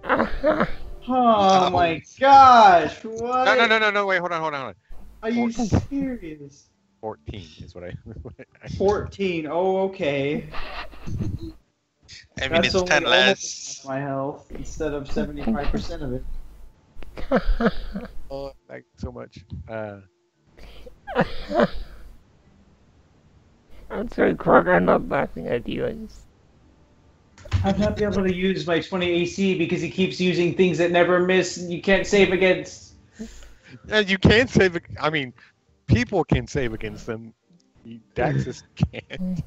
[SPEAKER 5] Oh my gosh, what?
[SPEAKER 1] No, wait, hold on.
[SPEAKER 5] Are you serious?
[SPEAKER 1] 14 is what I...
[SPEAKER 5] 14, oh okay.
[SPEAKER 4] I mean, it's 10
[SPEAKER 5] almost
[SPEAKER 4] less.
[SPEAKER 5] half my health instead of 75% of it.
[SPEAKER 1] Oh, thank you so much.
[SPEAKER 2] I'm sorry, Crocker, I'm not laughing at you. I just...
[SPEAKER 5] I've not been able to use my 20 AC because he keeps using things that never miss and you can't save against.
[SPEAKER 1] Yeah, you can save... I mean, people can save against them. Daxus can't.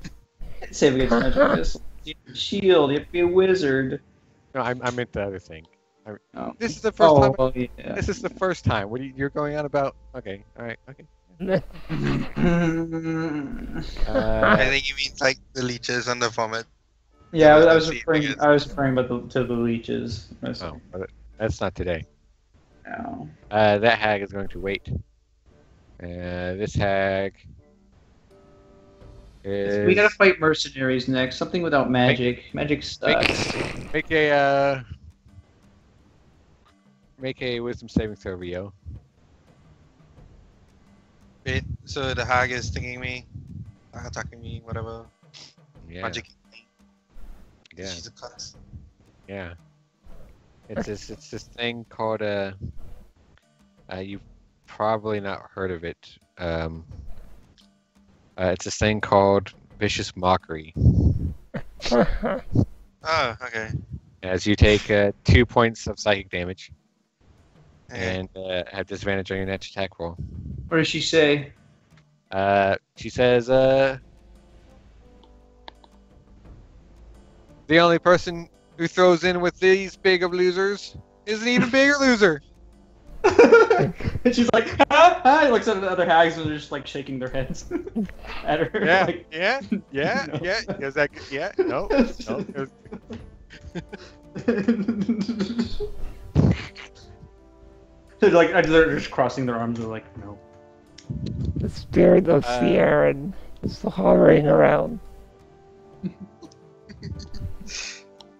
[SPEAKER 5] Save against magic missile. You have a shield, you have to be a wizard.
[SPEAKER 1] No, I meant the other thing.
[SPEAKER 5] Oh.
[SPEAKER 1] This is the first time...
[SPEAKER 5] Oh, yeah.
[SPEAKER 1] This is the first time. What you're going on about? Okay, alright, okay.
[SPEAKER 4] I think he means like the leeches and the vomit.
[SPEAKER 5] Yeah, I was
[SPEAKER 4] See,
[SPEAKER 5] referring.
[SPEAKER 4] because-
[SPEAKER 5] I was referring about to the leeches.
[SPEAKER 1] Oh, but that's not today.
[SPEAKER 5] No.
[SPEAKER 1] That hag is going to wait. This hag is...
[SPEAKER 5] We gotta fight mercenaries next. Something without magic. Magic sucks.
[SPEAKER 1] Make a wisdom saving throw, Rio.
[SPEAKER 4] Wait, so the hag is stinging me, attacking me, whatever.
[SPEAKER 1] Yeah.
[SPEAKER 4] Magic me.
[SPEAKER 1] Yeah.
[SPEAKER 4] She's a cunt.
[SPEAKER 1] Yeah. It's this thing called you've probably not heard of it. It's this thing called Vicious Mockery.
[SPEAKER 4] Oh, okay.
[SPEAKER 1] As you take 2 points of psychic damage
[SPEAKER 4] Okay.
[SPEAKER 1] and have disadvantage on your next attack roll.
[SPEAKER 6] What does she say?
[SPEAKER 1] She says, the only person who throws in with these big of losers is an even bigger loser.
[SPEAKER 6] And she's like, ha, ha. He looks at the other hags and they're just like shaking their heads at her.
[SPEAKER 1] Yeah,
[SPEAKER 6] Like,
[SPEAKER 1] yeah, yeah,
[SPEAKER 6] No.
[SPEAKER 1] yeah. Is that good? Yeah, no, no.
[SPEAKER 6] they're just crossing their arms. They're like, no.
[SPEAKER 2] The spirit of Sierra is hovering around.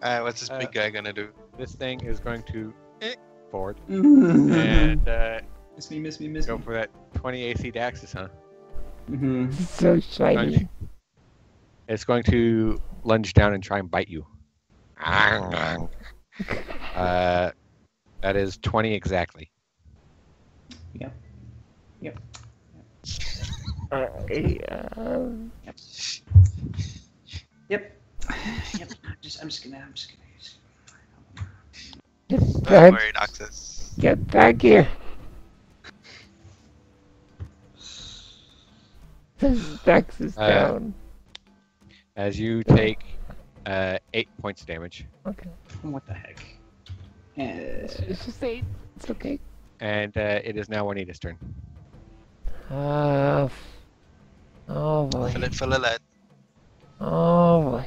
[SPEAKER 4] What's this big guy gonna do?
[SPEAKER 1] This thing is going to forward
[SPEAKER 6] and
[SPEAKER 1] and
[SPEAKER 6] miss me.
[SPEAKER 1] go for that 20 AC Daxus, huh?
[SPEAKER 6] Mm-hmm.
[SPEAKER 2] So shiny.
[SPEAKER 1] It's going to lunge down and try and bite you. That is 20 exactly.
[SPEAKER 6] Yep. I'm just gonna
[SPEAKER 4] Don't
[SPEAKER 2] Get
[SPEAKER 4] worry, Daxus.
[SPEAKER 2] back here. Dax is down.
[SPEAKER 1] As you take 8 points of damage.
[SPEAKER 2] Okay.
[SPEAKER 6] What the heck?
[SPEAKER 2] It's just 8. It's okay.
[SPEAKER 1] And it is now Juanita's turn.
[SPEAKER 2] Oh boy.
[SPEAKER 4] Fill a lead.
[SPEAKER 2] Oh boy.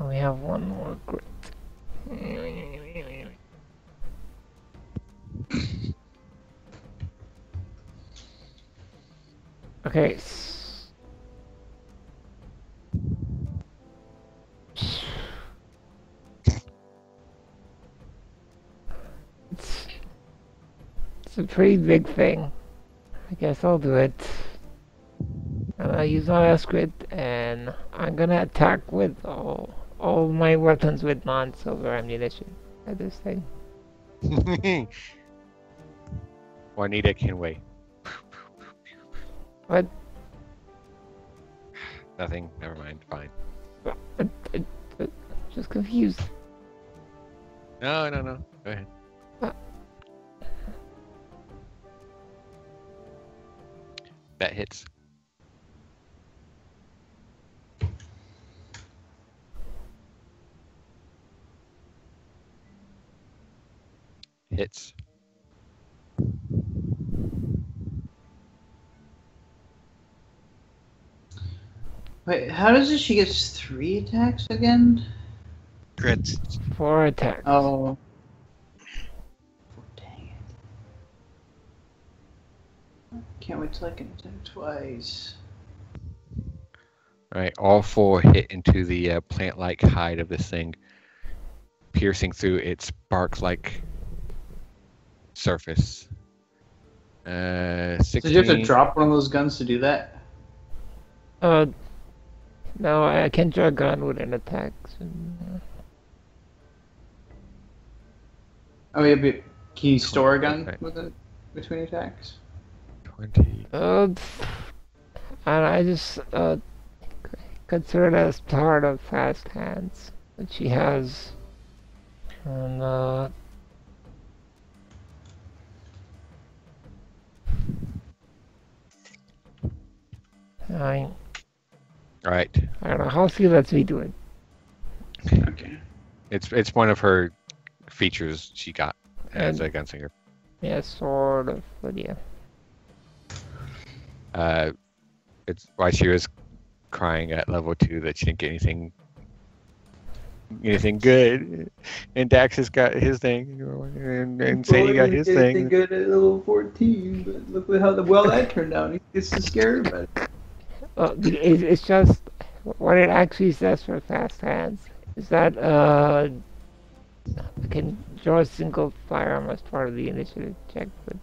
[SPEAKER 2] We have one more grit. Okay. It's a pretty big thing. I guess I'll do it. And I'll use my last grit, and I'm gonna attack with all my weapons with non-silver ammunition at this thing.
[SPEAKER 1] Juanita can wait.
[SPEAKER 2] What?
[SPEAKER 1] Nothing. Never mind. Fine.
[SPEAKER 2] Just confused.
[SPEAKER 1] No. Go ahead. That hits. Hits.
[SPEAKER 6] Wait, how does it? She gets 3 attacks again?
[SPEAKER 4] Crit.
[SPEAKER 2] 4 attacks.
[SPEAKER 6] Oh. Dang it. Can't wait till I can attack twice.
[SPEAKER 1] All right. All 4 hit into the plant-like hide of this thing, piercing through its bark-like surface. 16.
[SPEAKER 6] So did you have to drop one of those guns to do that?
[SPEAKER 2] No, I can draw a gun with an attack. So,
[SPEAKER 6] Oh yeah, but can you store a gun
[SPEAKER 1] Okay.
[SPEAKER 6] with it between attacks?
[SPEAKER 1] 20.
[SPEAKER 2] and I just consider it as part of fast hands that she has. And I
[SPEAKER 1] All right.
[SPEAKER 2] don't know how she lets me do it.
[SPEAKER 6] Okay.
[SPEAKER 1] It's one of her features she got as
[SPEAKER 2] And-
[SPEAKER 1] a gunslinger.
[SPEAKER 2] Yeah, sort of, but yeah.
[SPEAKER 1] It's why she was crying at level 2 that she didn't get anything good, and Dax has got his thing, and Sadie got his thing.
[SPEAKER 6] Good at level 14, but look at how well that turned out. He gets so scared about it.
[SPEAKER 2] It's just what it actually says for fast hands is that I can draw a single firearm as part of the initiative check, but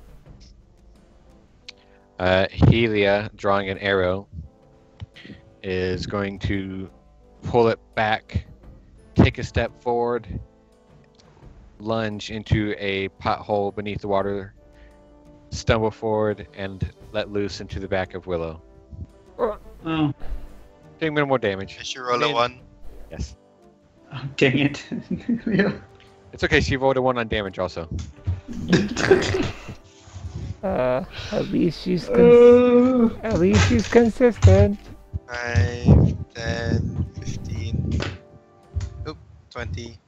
[SPEAKER 1] Helia, drawing an arrow, is going to pull it back, take a step forward, lunge into a pothole beneath the water, stumble forward, and let loose into the back of Willow.
[SPEAKER 5] Oh,
[SPEAKER 1] Doing minimal damage.
[SPEAKER 4] I should roll a 1.
[SPEAKER 1] Yes.
[SPEAKER 5] dang it. Yeah.
[SPEAKER 1] It's okay, she rolled a 1 on damage also.
[SPEAKER 2] at least she's consistent.
[SPEAKER 4] 5, 10, 15. Oop, 20.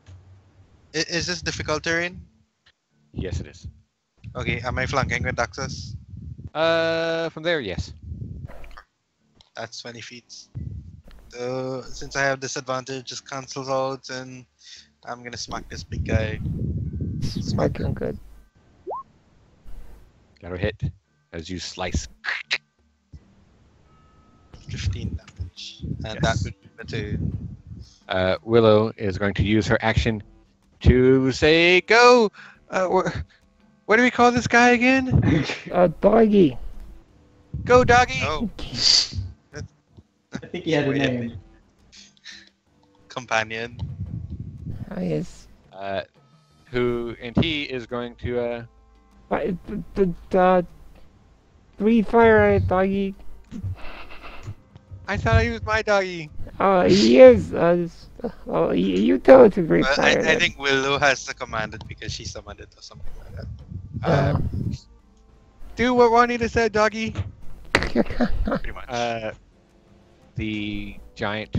[SPEAKER 4] Is this difficult terrain?
[SPEAKER 1] Yes, it is.
[SPEAKER 4] Okay, am I flanking with Daxus?
[SPEAKER 1] From there, yes.
[SPEAKER 4] That's 20 feet. So, since I have disadvantage, just cancels out, and I'm gonna smack this big guy.
[SPEAKER 2] Smoking good.
[SPEAKER 1] Got to hit as you slice.
[SPEAKER 4] 15 damage. And
[SPEAKER 1] Yes.
[SPEAKER 4] that would be the turn.
[SPEAKER 1] Willow is going to use her action to say, go! What do we call this guy again?
[SPEAKER 2] Doggy.
[SPEAKER 1] Go, doggy!
[SPEAKER 4] Oh,
[SPEAKER 5] I think he had a
[SPEAKER 4] Wait a
[SPEAKER 5] name.
[SPEAKER 4] companion.
[SPEAKER 2] Oh, yes.
[SPEAKER 1] He is going to,
[SPEAKER 2] Breathe fire at it, doggy.
[SPEAKER 1] I thought he was my doggy.
[SPEAKER 2] Oh, he is. You tell it to breathe
[SPEAKER 4] Well,
[SPEAKER 2] fire.
[SPEAKER 4] I think Willow has to command it because she summoned it or something like that.
[SPEAKER 1] Do what Juanita said, doggy.
[SPEAKER 4] Pretty much.
[SPEAKER 1] The giant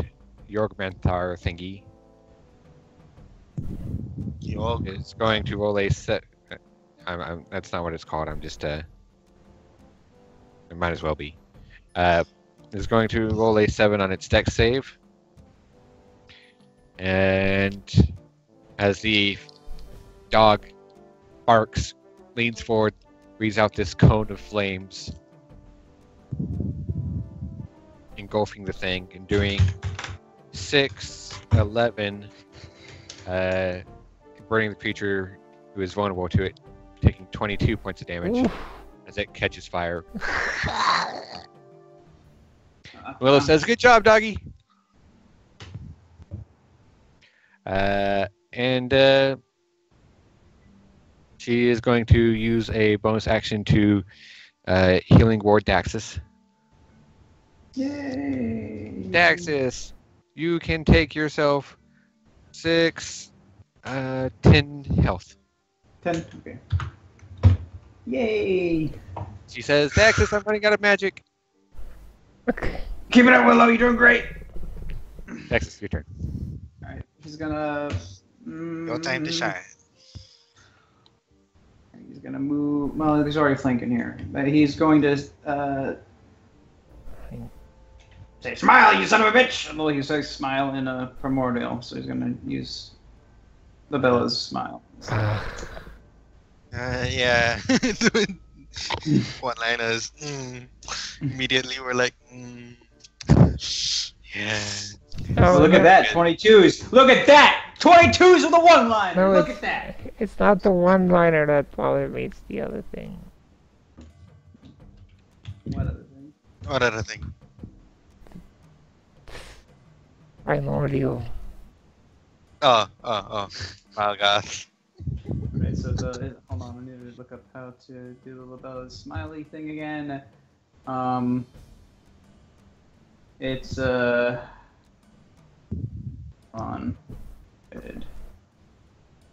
[SPEAKER 1] Yorgmanthar thingy
[SPEAKER 4] York.
[SPEAKER 1] is going to roll a set. That's not what it's called. I'm just It might as well be. Is going to roll a 7 on its dex save, and as the dog barks, leans forward, breathes out this cone of flames, engulfing the thing and doing 6, 11, burning the creature who is vulnerable to it, taking 22 points of damage as it catches fire. Willow says, "Good job, doggy." She is going to use a bonus action to healing ward Daxus.
[SPEAKER 5] Yay!
[SPEAKER 1] Daxus, you can take yourself 10 health.
[SPEAKER 5] 10. Okay. Yay!
[SPEAKER 1] She says, "Daxus, I'm running out of magic."
[SPEAKER 5] Keep it up, Willow. You're doing great.
[SPEAKER 1] Daxus, your turn.
[SPEAKER 5] All right. He's gonna.
[SPEAKER 4] Your time to shine.
[SPEAKER 5] He's gonna move. Well, he's already flanking here, but he's going to say, "Smile, you son of a bitch!" Well, he says, "Smile" in a primordial, so he's gonna use the Bella's smile.
[SPEAKER 4] Yeah. One-liners. Immediately we're like, yeah.
[SPEAKER 2] Oh,
[SPEAKER 5] Look at that, 22s. Look at that, 22s with a one-liner.
[SPEAKER 2] No,
[SPEAKER 5] Look
[SPEAKER 2] it's-
[SPEAKER 5] at that.
[SPEAKER 2] It's not the one-liner that bothers me, it's the other thing.
[SPEAKER 5] What other thing?
[SPEAKER 4] What other thing?
[SPEAKER 2] Primordial.
[SPEAKER 5] Uh,
[SPEAKER 4] Oh. My God.
[SPEAKER 5] Right, so hold on, I need to look up how to do the Bella's smiley thing again. It's on. Good.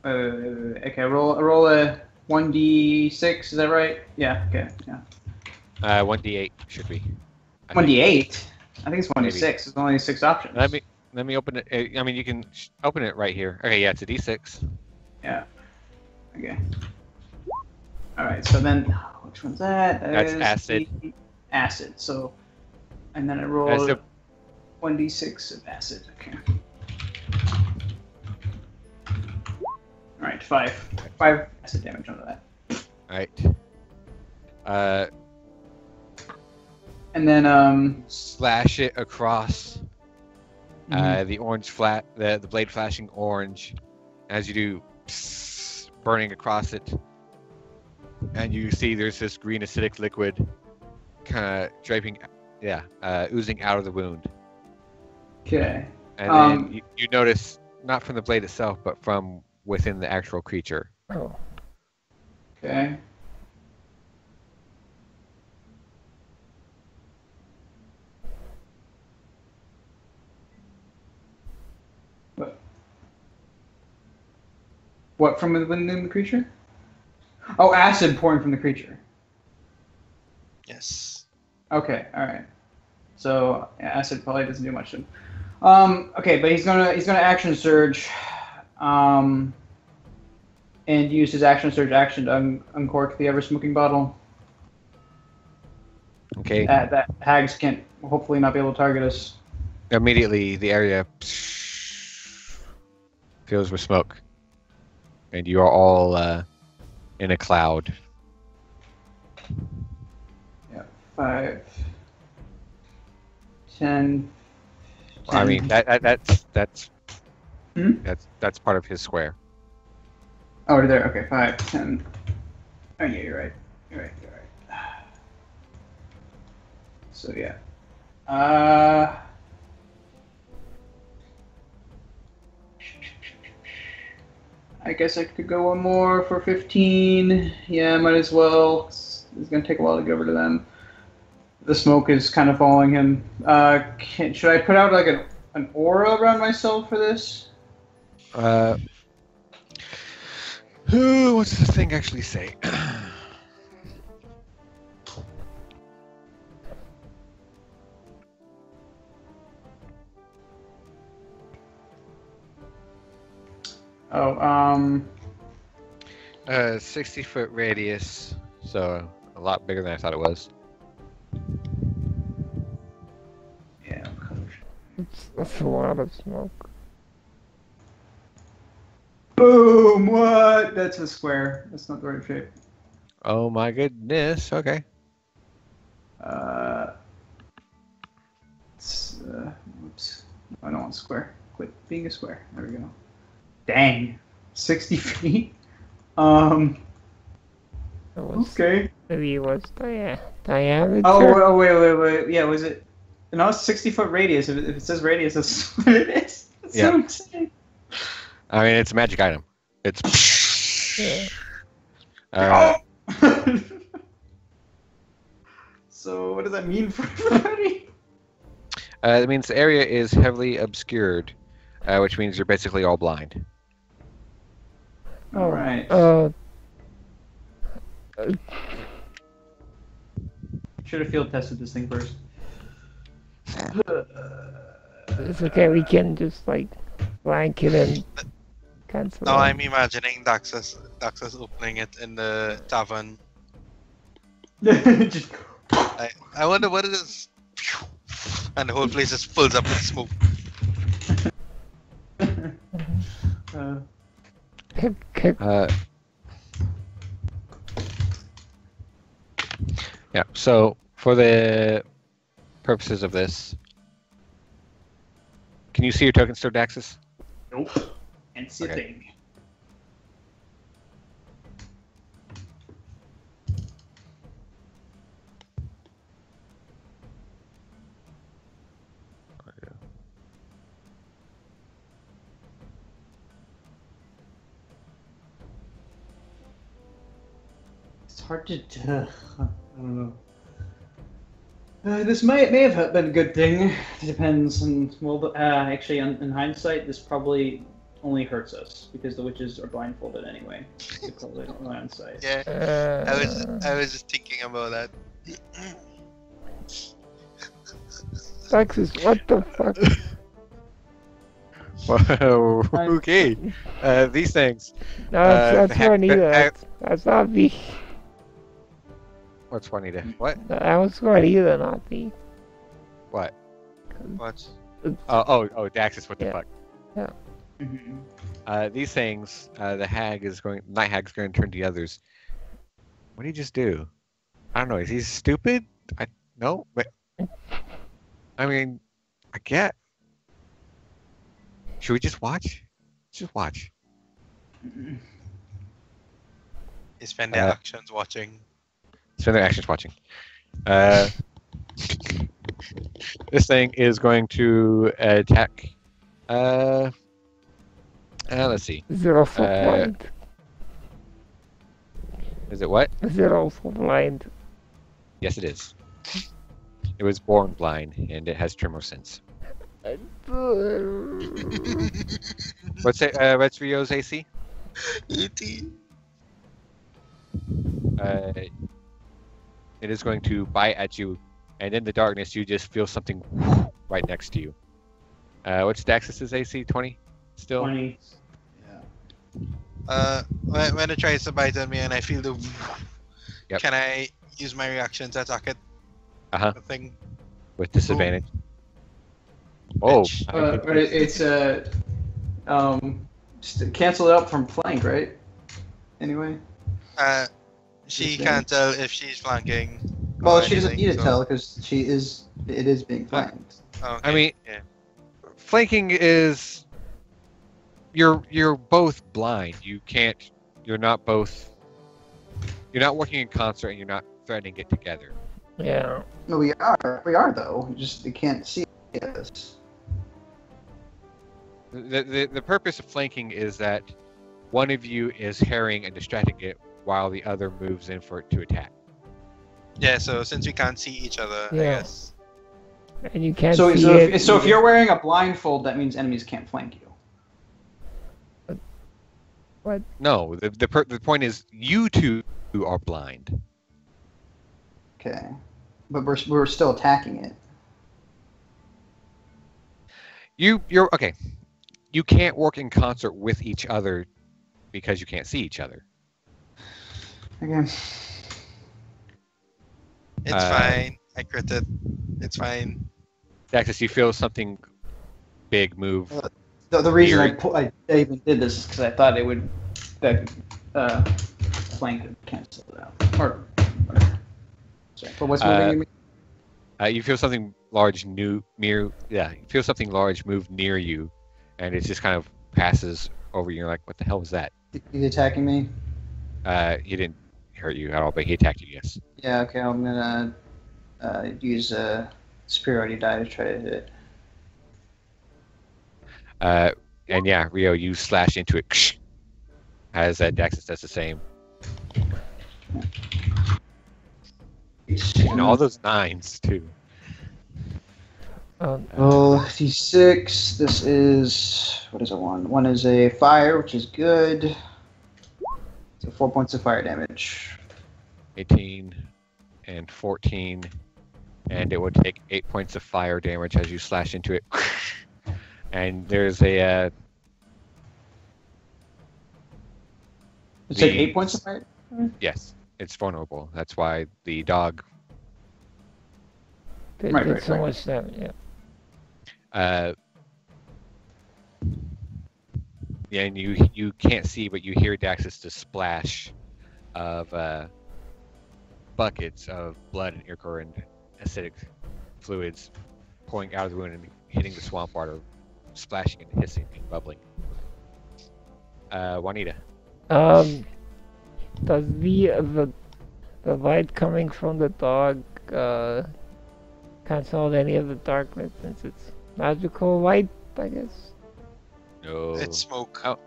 [SPEAKER 5] Okay, roll a 1d6. Is that right? Yeah. Okay. Yeah.
[SPEAKER 1] 1d8 should be.
[SPEAKER 5] 1d8. I think it's 1d6.
[SPEAKER 1] Maybe.
[SPEAKER 5] There's only 6 options.
[SPEAKER 1] Let me open it. I mean, you can open it right here. Okay, yeah, it's a d6.
[SPEAKER 5] Yeah. Okay. All right. So then, which one's that?
[SPEAKER 1] That's
[SPEAKER 5] is
[SPEAKER 1] acid.
[SPEAKER 5] the acid. So, and then I
[SPEAKER 1] That's
[SPEAKER 5] roll
[SPEAKER 1] the-
[SPEAKER 5] 1d6 of acid. Okay. All right. 5 acid damage onto that.
[SPEAKER 1] Right.
[SPEAKER 5] And then
[SPEAKER 1] Slash it across the orange the blade flashing orange. As you do, burning across it, and you see there's this green acidic liquid kind of draping, oozing out of the wound.
[SPEAKER 5] Okay.
[SPEAKER 1] And then you notice, not from the blade itself, but from within the actual creature.
[SPEAKER 2] Oh.
[SPEAKER 5] Okay. What from within the creature? Oh, acid pouring from the creature.
[SPEAKER 4] Yes.
[SPEAKER 5] Okay, all right. So acid probably doesn't do much to him. Okay, but he's gonna action surge, and use his action surge action to uncork the ever smoking bottle.
[SPEAKER 1] Okay.
[SPEAKER 5] That hags can't hopefully not be able to target us.
[SPEAKER 1] Immediately, the area fills with smoke, and you are all in a cloud.
[SPEAKER 5] Yeah, 5, 10.
[SPEAKER 1] I mean, that's
[SPEAKER 5] Hmm?
[SPEAKER 1] that's part of his square.
[SPEAKER 5] Oh, we're there. Okay, 5, 10. Oh yeah, you're right. You're right. So yeah. I guess I could go one more for 15. Yeah, might as well. It's gonna take a while to get over to them. The smoke is kind of following him. Should I put out like an aura around myself for this?
[SPEAKER 1] What's the thing actually say?
[SPEAKER 5] Oh,
[SPEAKER 1] 60-foot radius, so a lot bigger than I thought it was.
[SPEAKER 5] yeah.
[SPEAKER 2] That's a lot of smoke.
[SPEAKER 5] Boom! What? That's a square. That's not the right shape.
[SPEAKER 1] Oh my goodness. Okay.
[SPEAKER 5] Oops. I don't want square. Quit being a square. There we go. Dang. 60 feet?
[SPEAKER 2] It was,
[SPEAKER 5] Okay.
[SPEAKER 2] maybe it was diameter.
[SPEAKER 5] Oh, wait. Yeah, was it? No, it's 60-foot radius. If it says radius, that's what it is. That's
[SPEAKER 1] Yeah.
[SPEAKER 5] so insane.
[SPEAKER 1] I mean, it's a magic item. It's.
[SPEAKER 2] Yeah.
[SPEAKER 5] So, what does that mean for everybody?
[SPEAKER 1] It means the area is heavily obscured, which means you're basically all blind.
[SPEAKER 5] All right. Should have field tested this thing first.
[SPEAKER 2] It's okay, we can just like blanket and cancel.
[SPEAKER 4] Now
[SPEAKER 2] it.
[SPEAKER 4] I'm imagining Daxus opening it in the tavern.
[SPEAKER 5] Just,
[SPEAKER 4] I wonder what it is. And the whole place just fills up with smoke.
[SPEAKER 1] Yeah. So for the purposes of this, can you see your token still, Daxus?
[SPEAKER 5] nope. And see a
[SPEAKER 1] Okay.
[SPEAKER 5] thing. It's hard to. I don't know. This may have been a good thing. It depends. And well, actually, in hindsight, this probably only hurts us because the witches are blindfolded anyway. They probably don't rely on sight.
[SPEAKER 4] Yeah, I was just thinking about that.
[SPEAKER 2] Daxus, what the fuck?
[SPEAKER 1] Well, okay. These things.
[SPEAKER 2] No, that's
[SPEAKER 1] ha-
[SPEAKER 2] Juanita. That's not me.
[SPEAKER 1] What's Juanita? What?
[SPEAKER 2] That was Juanita, not me.
[SPEAKER 1] What?
[SPEAKER 4] What?
[SPEAKER 1] Oh, Daxus, what the
[SPEAKER 2] Yeah.
[SPEAKER 1] fuck?
[SPEAKER 5] Mhm.
[SPEAKER 1] These things, the night hag is going to turn to the others. What did he just do? I don't know. Is he stupid? No. But, I mean, I get. Should we just watch? Just watch.
[SPEAKER 4] They spend their actions watching.
[SPEAKER 1] Spend their actions watching. This thing is going to attack. Let's see.
[SPEAKER 2] Is it also blind?
[SPEAKER 1] Is it what?
[SPEAKER 2] Is it also blind?
[SPEAKER 1] Yes, it is. It was born blind, and it has tremor sense. What's Rio's AC?
[SPEAKER 4] 18.
[SPEAKER 1] It is going to bite at you, and in the darkness, you just feel something right next to you. What's Daxus' AC? 20? Still?
[SPEAKER 6] 20.
[SPEAKER 4] When it tries to bite at me and I feel the,
[SPEAKER 1] Yep.
[SPEAKER 4] can I use my reaction to attack it?
[SPEAKER 1] Uh-huh.
[SPEAKER 4] The thing.
[SPEAKER 1] With disadvantage. Oh.
[SPEAKER 6] It's just cancel it out from flank, right? Anyway.
[SPEAKER 4] She can't tell if she's flanking.
[SPEAKER 5] Well,
[SPEAKER 4] or
[SPEAKER 5] she doesn't
[SPEAKER 4] anything,
[SPEAKER 5] need to tell because it is being flanked.
[SPEAKER 4] Okay.
[SPEAKER 1] I mean,
[SPEAKER 4] yeah.
[SPEAKER 1] flanking is you're both blind. You're not working in concert and you're not threatening it together.
[SPEAKER 2] Yeah.
[SPEAKER 5] No, we are though. Just they can't see us.
[SPEAKER 1] The purpose of flanking is that one of you is harrying and distracting it while the other moves in for it to attack.
[SPEAKER 4] Yeah, so since we can't see each other, I
[SPEAKER 2] Yeah.
[SPEAKER 4] guess.
[SPEAKER 2] And you can't
[SPEAKER 5] So
[SPEAKER 2] see it.
[SPEAKER 5] if you're wearing a blindfold, that means enemies can't flank you.
[SPEAKER 2] What?
[SPEAKER 1] No, the point is you two are blind.
[SPEAKER 5] Okay, but we're still attacking it.
[SPEAKER 1] You're okay. You can't work in concert with each other because you can't see each other.
[SPEAKER 5] Okay.
[SPEAKER 4] It's fine. I crit it. It's fine.
[SPEAKER 1] Daxus, you feel something big move.
[SPEAKER 5] The reason
[SPEAKER 1] Weird.
[SPEAKER 5] I even did this is because I thought it would flank would cancel it out. Or whatever. Sorry, but what's moving you?
[SPEAKER 1] You feel something large you feel something large move near you, and it just kind of passes over you. You're like, what the hell was that?
[SPEAKER 5] He's attacking me.
[SPEAKER 1] He didn't hurt you at all, but he attacked you. Yes.
[SPEAKER 5] Yeah. Okay. I'm gonna use superiority die to try to hit it.
[SPEAKER 1] And yeah, Rio, you slash into it. As Daxus does the same. And all those 9s too.
[SPEAKER 5] Oh, D6. This is what is it? One is a fire, which is good. So 4 points of fire damage.
[SPEAKER 1] 18 and 14, and it would take 8 points of fire damage as you slash into it. And there's a
[SPEAKER 5] It's like 8 points of fire.
[SPEAKER 1] yes, it's vulnerable. That's why the dog.
[SPEAKER 2] Did so much damage. Yeah.
[SPEAKER 1] Yeah, and you can't see, but you hear Daxus to splash of buckets of blood and ichor and acidic fluids pouring out of the wound and hitting the swamp water, splashing and hissing and bubbling. Juanita.
[SPEAKER 2] Does the light coming from the dog cancel out any of the darkness since it's magical light, I guess?
[SPEAKER 1] No.
[SPEAKER 4] It's smoke.
[SPEAKER 1] Oh.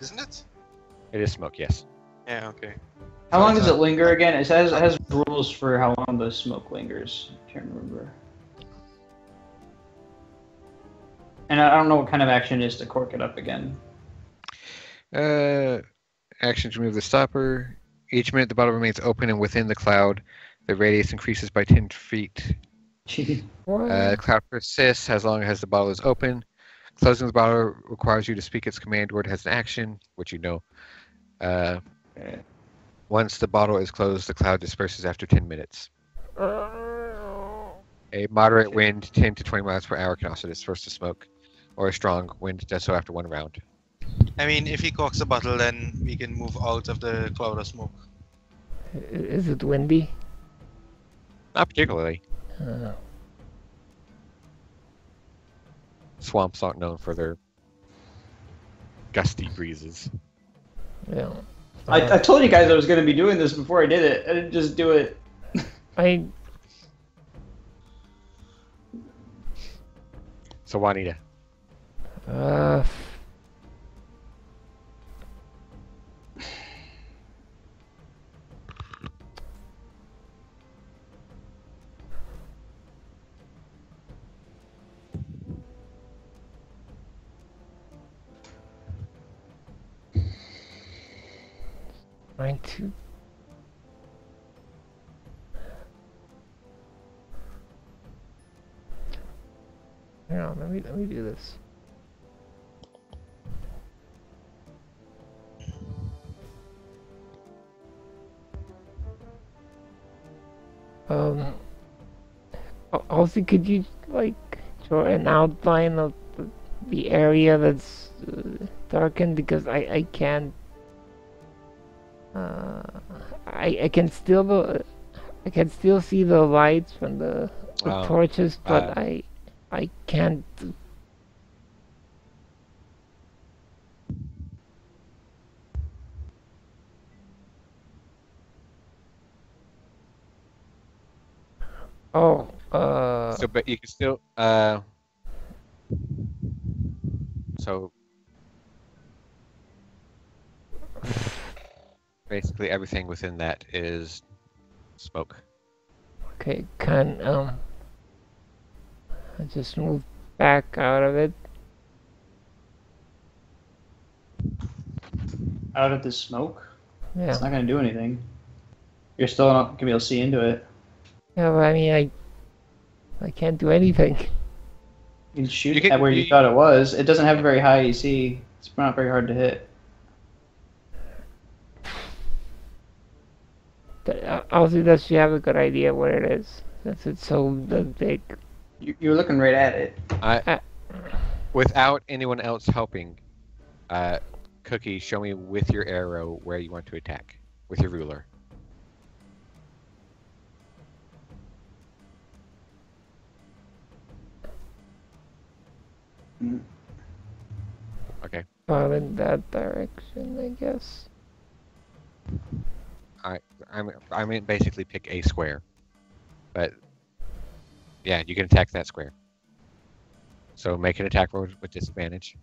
[SPEAKER 4] Isn't it?
[SPEAKER 1] It is smoke, yes.
[SPEAKER 4] Yeah, okay.
[SPEAKER 5] How long does it linger again? It has rules for how long the smoke lingers. I can't remember. And I don't know what kind of action it is to cork it up again.
[SPEAKER 1] Action to remove the stopper. Each minute the bottle remains open and within the cloud. The radius increases by 10 feet. The cloud persists as long as the bottle is open. Closing the bottle requires you to speak its command word as an action, which you know. Once the bottle is closed, the cloud disperses after 10 minutes. A moderate wind, 10 to 20 miles per hour, can also disperse the smoke, or a strong wind does so after one round.
[SPEAKER 4] I mean, if he corks the bottle, then we can move out of the cloud of smoke.
[SPEAKER 2] Is it windy?
[SPEAKER 1] Not particularly. Swamps aren't known for their gusty breezes.
[SPEAKER 2] Yeah.
[SPEAKER 5] I told you guys I was going to be doing this before I did it. I didn't just do it.
[SPEAKER 2] I
[SPEAKER 1] So Juanita,
[SPEAKER 2] uh. Trying to. Hang on, let me do this. Also, could you like draw an outline of the area that's darkened, because I can't. I can still see the lights from the
[SPEAKER 1] Oh,
[SPEAKER 2] torches, but I can't. Oh,
[SPEAKER 1] so but you can still so basically everything within that is smoke.
[SPEAKER 2] okay, I just move back out of it.
[SPEAKER 5] Out of the smoke?
[SPEAKER 2] Yeah,
[SPEAKER 5] It's not going to do anything. You're still not going to be able to see into it.
[SPEAKER 2] yeah, but I mean, I can't do anything.
[SPEAKER 5] You can shoot
[SPEAKER 1] You can-
[SPEAKER 5] at where you thought it was. It doesn't have a very high EC. It's not very hard to hit.
[SPEAKER 2] Also, does she have a good idea where it is, since it's so big?
[SPEAKER 5] You're looking right at it.
[SPEAKER 1] Without anyone else helping, Cookie, show me with your arrow where you want to attack with your ruler. Okay.
[SPEAKER 2] Well, in that direction, I guess.
[SPEAKER 1] I mean basically pick a square, but yeah, you can attack that square. So make an attack roll with disadvantage.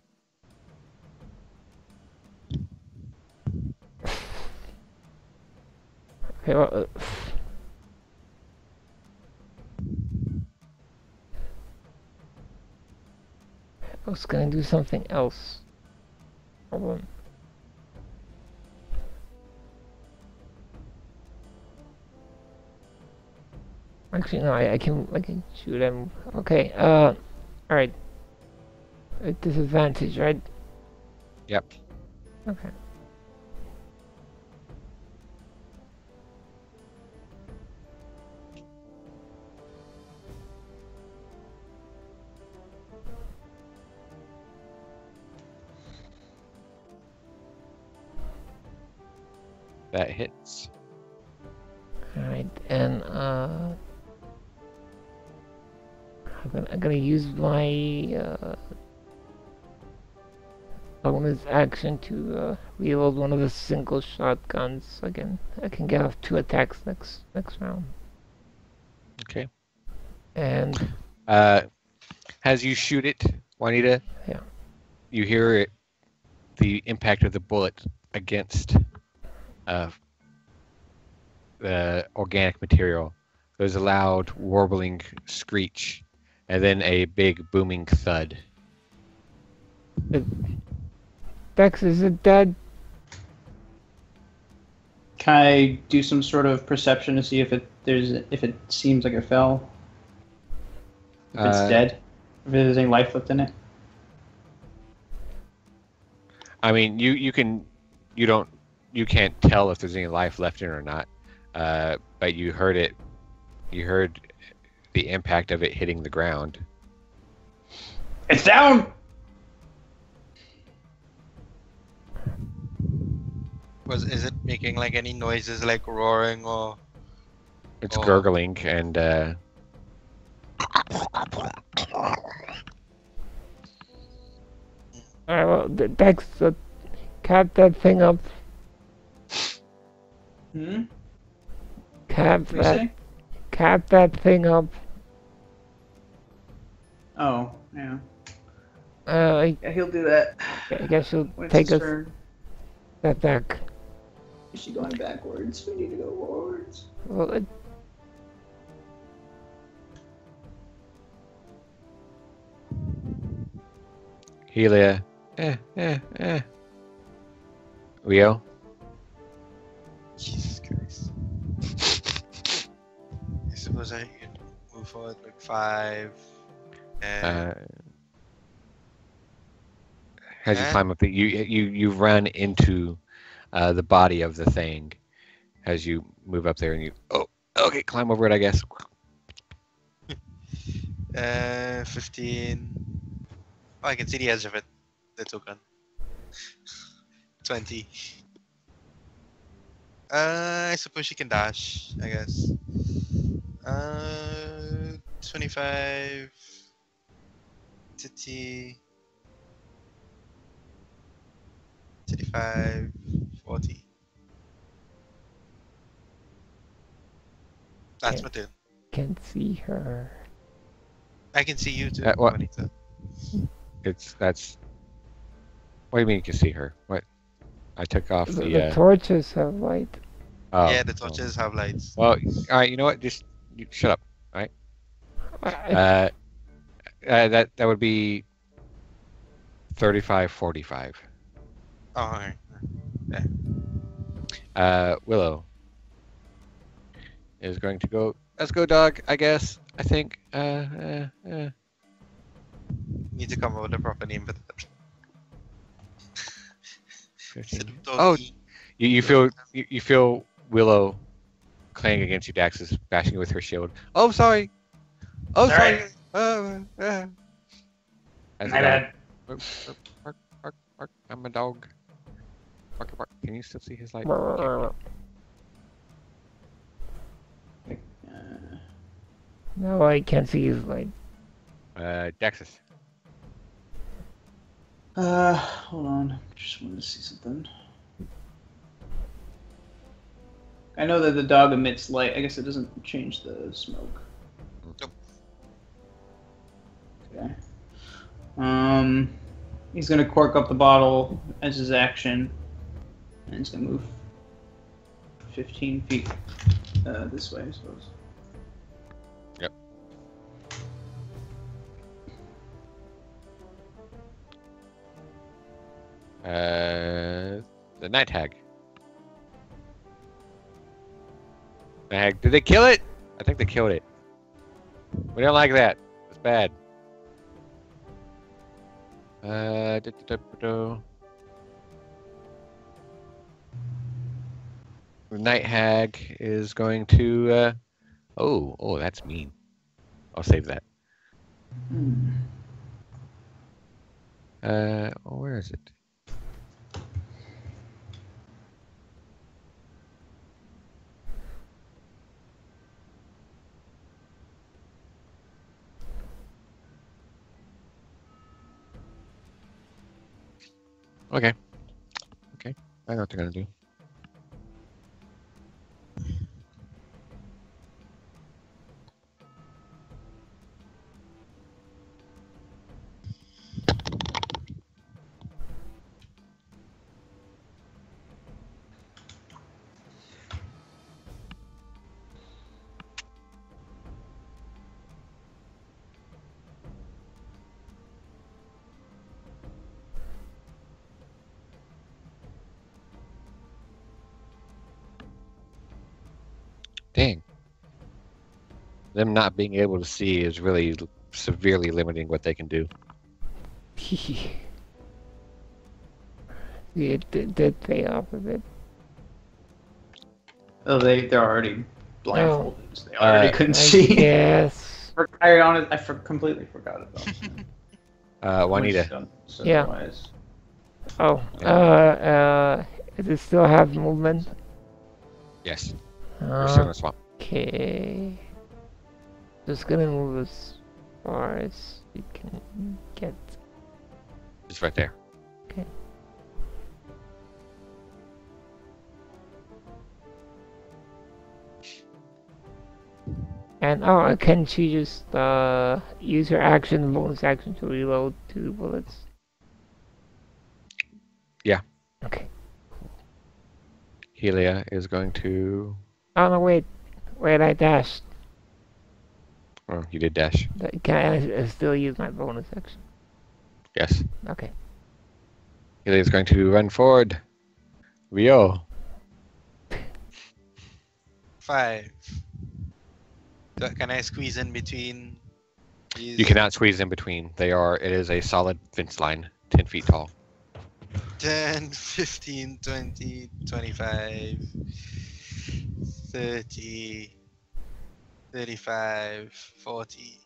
[SPEAKER 2] Okay, well, I was gonna do something else. Hold on. Actually, no, I can shoot him. Okay, alright. At disadvantage, right?
[SPEAKER 1] Yep.
[SPEAKER 2] Okay.
[SPEAKER 1] That hits.
[SPEAKER 2] Alright, and I'm gonna use my bonus action to reload one of the single shotguns. I can get off 2 attacks next round.
[SPEAKER 1] Okay.
[SPEAKER 2] And
[SPEAKER 1] As you shoot it, Juanita,
[SPEAKER 2] yeah,
[SPEAKER 1] you hear it, the impact of the bullet against the organic material. There's a loud warbling screech, and then a big booming thud.
[SPEAKER 2] Dex, is it dead?
[SPEAKER 5] Can I do some sort of perception to see if it seems like it fell? If it's dead? If there's any life left in it?
[SPEAKER 1] I mean, you can't tell if there's any life left in it or not. But you heard it. You heard the impact of it hitting the ground.
[SPEAKER 5] It's down!
[SPEAKER 4] Is it making like any noises like roaring or?
[SPEAKER 1] It's
[SPEAKER 4] Oh.
[SPEAKER 1] gurgling and
[SPEAKER 2] Alright, well, Dex, cap that thing up.
[SPEAKER 5] Hmm?
[SPEAKER 2] Cap
[SPEAKER 5] What do you
[SPEAKER 2] that.
[SPEAKER 5] say?
[SPEAKER 2] Cap that thing up.
[SPEAKER 5] Oh, yeah.
[SPEAKER 2] I
[SPEAKER 5] He'll do that.
[SPEAKER 2] guess you'll
[SPEAKER 5] When it's
[SPEAKER 2] take
[SPEAKER 5] his
[SPEAKER 2] us
[SPEAKER 5] turn.
[SPEAKER 2] that back.
[SPEAKER 5] Is she going backwards? We need to go forwards.
[SPEAKER 2] Well,
[SPEAKER 1] Helia. Rio.
[SPEAKER 4] Jesus Christ. I suppose I can move forward like 5. And
[SPEAKER 1] As you
[SPEAKER 4] Eh?
[SPEAKER 1] climb up, you run into the body of the thing as you move up there, and you okay, climb over it, I guess.
[SPEAKER 4] 15. Oh, I can see the edge of it. That's okay. 20. I suppose she can dash, I guess. 25. 30. 35. 40. That's my turn.
[SPEAKER 2] can see her.
[SPEAKER 4] I can see you too,
[SPEAKER 1] What?
[SPEAKER 4] Juanita.
[SPEAKER 1] That's. What do you mean you can see her? What? I took off
[SPEAKER 2] The torches have light.
[SPEAKER 1] Oh,
[SPEAKER 4] Yeah, the torches have lights.
[SPEAKER 1] Well, all right. You know what? Just shut up. All right. That would be 35, 45.
[SPEAKER 4] Oh, alright.
[SPEAKER 1] Willow is going to go. Let's go, dog. I guess. I think.
[SPEAKER 4] Need to come up with a proper name for that.
[SPEAKER 1] 15.
[SPEAKER 4] Instead of
[SPEAKER 1] Oh,
[SPEAKER 4] doggy.
[SPEAKER 1] you feel Willow clanging against you, Daxus, bashing you with her shield. Oh, sorry. Oh,
[SPEAKER 3] It's
[SPEAKER 1] sorry.
[SPEAKER 3] alright.
[SPEAKER 1] As
[SPEAKER 3] My
[SPEAKER 1] a
[SPEAKER 3] bad.
[SPEAKER 1] dog. Bark. I'm a dog. Bark. Can you still see his light?
[SPEAKER 2] No, I can't see his light.
[SPEAKER 1] Daxus.
[SPEAKER 5] Hold on. Just wanted to see something. I know that the dog emits light. I guess it doesn't change the smoke.
[SPEAKER 4] Nope.
[SPEAKER 5] Okay. He's gonna cork up the bottle as his action, and he's gonna move 15 feet this way, I suppose.
[SPEAKER 1] Yep. The night hag. Night hag. Did they kill it? I think they killed it. We don't like that. It's bad. The night hag is going to. Oh, that's mean. I'll save that. Where is it? Okay. I know what they're gonna do. Dang. Them not being able to see is really severely limiting what they can do.
[SPEAKER 2] It did pay off a bit.
[SPEAKER 5] Oh, they're already blindfolded. So they already couldn't see.
[SPEAKER 2] Yes.
[SPEAKER 5] I completely forgot about that.
[SPEAKER 1] Juanita.
[SPEAKER 2] Yeah.
[SPEAKER 5] Wise.
[SPEAKER 2] Oh, does it still have movement?
[SPEAKER 1] Yes. We're still in the swamp.
[SPEAKER 2] Okay. Just gonna move as far as we can get.
[SPEAKER 1] It's right there.
[SPEAKER 2] Okay. And can she just use her action, bonus action to reload 2 bullets?
[SPEAKER 1] Yeah.
[SPEAKER 2] Okay.
[SPEAKER 1] Helia is going to.
[SPEAKER 2] Oh no, wait, I dashed.
[SPEAKER 1] Oh, you did dash.
[SPEAKER 2] Can I still use my bonus action?
[SPEAKER 1] Yes.
[SPEAKER 2] Okay.
[SPEAKER 1] Helia is going to run forward. Rio.
[SPEAKER 4] 5. Can I squeeze in between these?
[SPEAKER 1] You cannot squeeze in between. It is a solid fence line, 10 feet tall.
[SPEAKER 4] 10, 15, 20, 25, 30, 35, 40.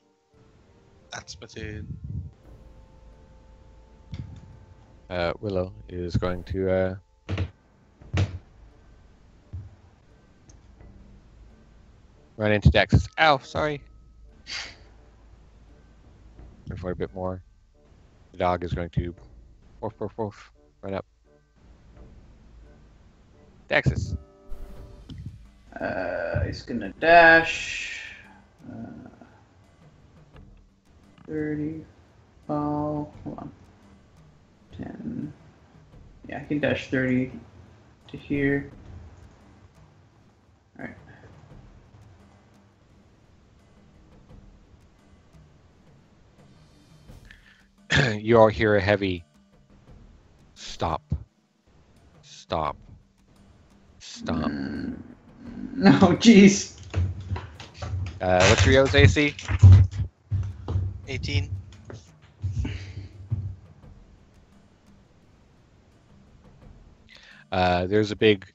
[SPEAKER 4] That's my turn.
[SPEAKER 1] Willow is going to run into Daxus. Ow, sorry. Run forward a bit more. The dog is going to woof, woof, woof, run up. Daxus.
[SPEAKER 6] He's gonna dash. 30. Oh, hold on. 10. Yeah, I can dash 30 to here. Alright.
[SPEAKER 1] You all hear a heavy stop. Stop. Stop.
[SPEAKER 6] No, jeez.
[SPEAKER 1] What's Rio's AC?
[SPEAKER 4] 18.
[SPEAKER 1] There's a big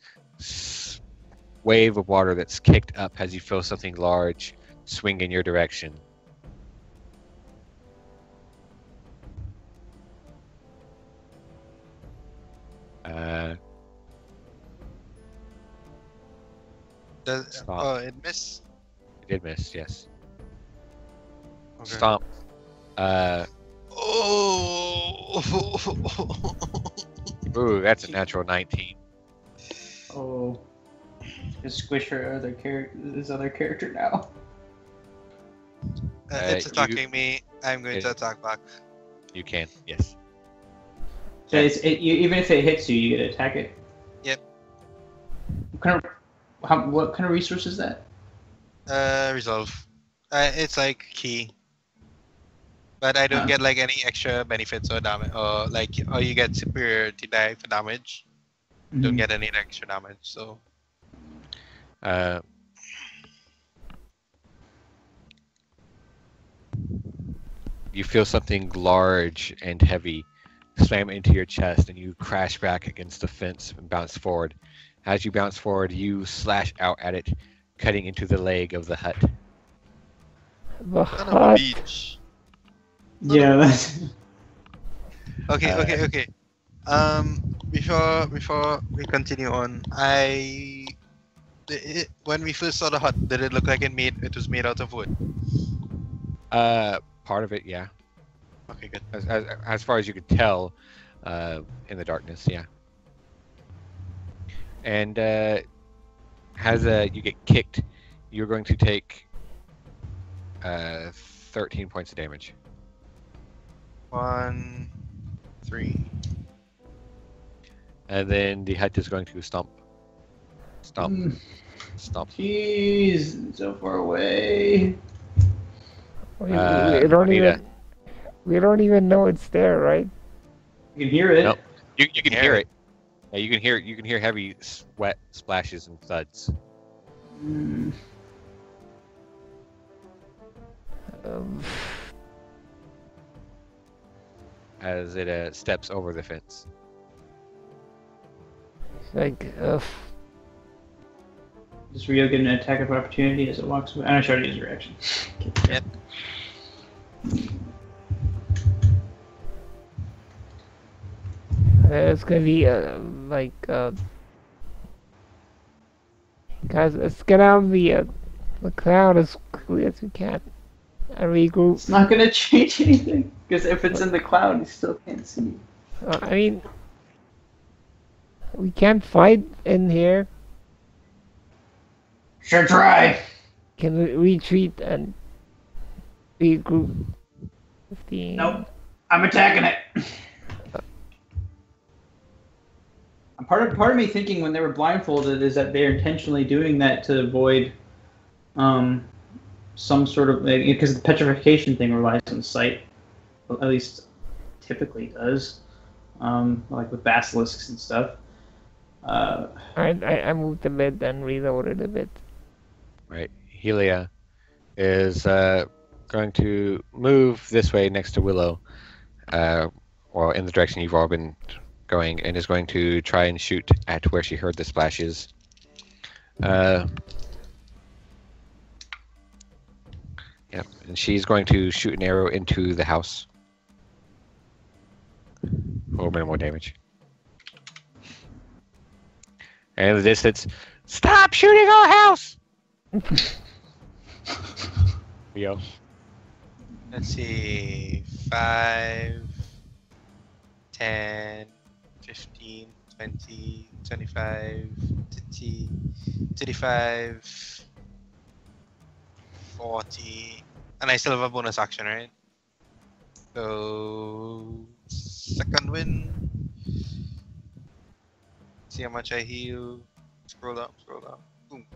[SPEAKER 1] wave of water that's kicked up as you feel something large swing in your direction. Stop.
[SPEAKER 4] Oh, it missed.
[SPEAKER 1] It did miss, yes.
[SPEAKER 4] Okay.
[SPEAKER 1] Stomp.
[SPEAKER 4] Oh.
[SPEAKER 1] Ooh, that's a natural 19.
[SPEAKER 6] Oh. Just squish his other character now.
[SPEAKER 4] It's attacking me. I'm going to attack back.
[SPEAKER 1] You can, yes.
[SPEAKER 6] So even if it hits you, you get to attack it.
[SPEAKER 4] Yep.
[SPEAKER 6] What kind of resource is that?
[SPEAKER 4] Resolve. It's like key. But I don't get like any extra benefits or damage, or you get superiority die for damage. Don't get any extra damage, so.
[SPEAKER 1] You feel something large and heavy slam into your chest, and you crash back against the fence and bounce forward. As you bounce forward, you slash out at it, cutting into the leg of the hut.
[SPEAKER 2] The
[SPEAKER 4] Son of a
[SPEAKER 2] hut.
[SPEAKER 4] beach.
[SPEAKER 6] Yeah, that's...
[SPEAKER 4] Okay. Before we continue on, when we first saw the hut, did it look like it was made out of wood?
[SPEAKER 1] Part of it, yeah.
[SPEAKER 4] Okay, good.
[SPEAKER 1] As far as you could tell, in the darkness, yeah. And as you get kicked, you're going to take 13 points of damage.
[SPEAKER 4] 1, 3.
[SPEAKER 1] And then the hut is going to stomp. Stomp. Stomp.
[SPEAKER 6] Jeez, so far away.
[SPEAKER 2] We don't even know it's there, right?
[SPEAKER 6] You can hear it.
[SPEAKER 1] Nope. You can hear it. Yeah, you can hear heavy sweat splashes and thuds. As it steps over the fence.
[SPEAKER 2] It's like,
[SPEAKER 6] Does Rio get an attack of opportunity as it walks away? I'm not sure to use your action.
[SPEAKER 4] Yep.
[SPEAKER 2] it's gonna be guys, let's get out of the cloud as quickly as we can and regroup.
[SPEAKER 6] It's not gonna change anything because if it's in the cloud, you still can't see.
[SPEAKER 2] I mean, we can't fight in here.
[SPEAKER 3] Sure try.
[SPEAKER 2] Can we retreat and regroup? 15.
[SPEAKER 3] Nope. I'm attacking it.
[SPEAKER 5] Part of me thinking when they were blindfolded is that they're intentionally doing that to avoid some sort of, because the petrification thing relies on sight, well, at least typically does, like with basilisks and stuff.
[SPEAKER 2] I moved a bit and reloaded a bit.
[SPEAKER 1] Right. Helia is going to move this way next to Willow, or in the direction you've all been going, and is going to try and shoot at where she heard the splashes. Yep, and she's going to shoot an arrow into the house. For minimal damage. And in the distance, stop shooting our house! Yo.
[SPEAKER 4] Let's see. 5, 10, 15, 20, 25, 30, 35, 40. And I still have a bonus action, right? So, second win. See how much I heal. Scroll down, scroll down. Boom.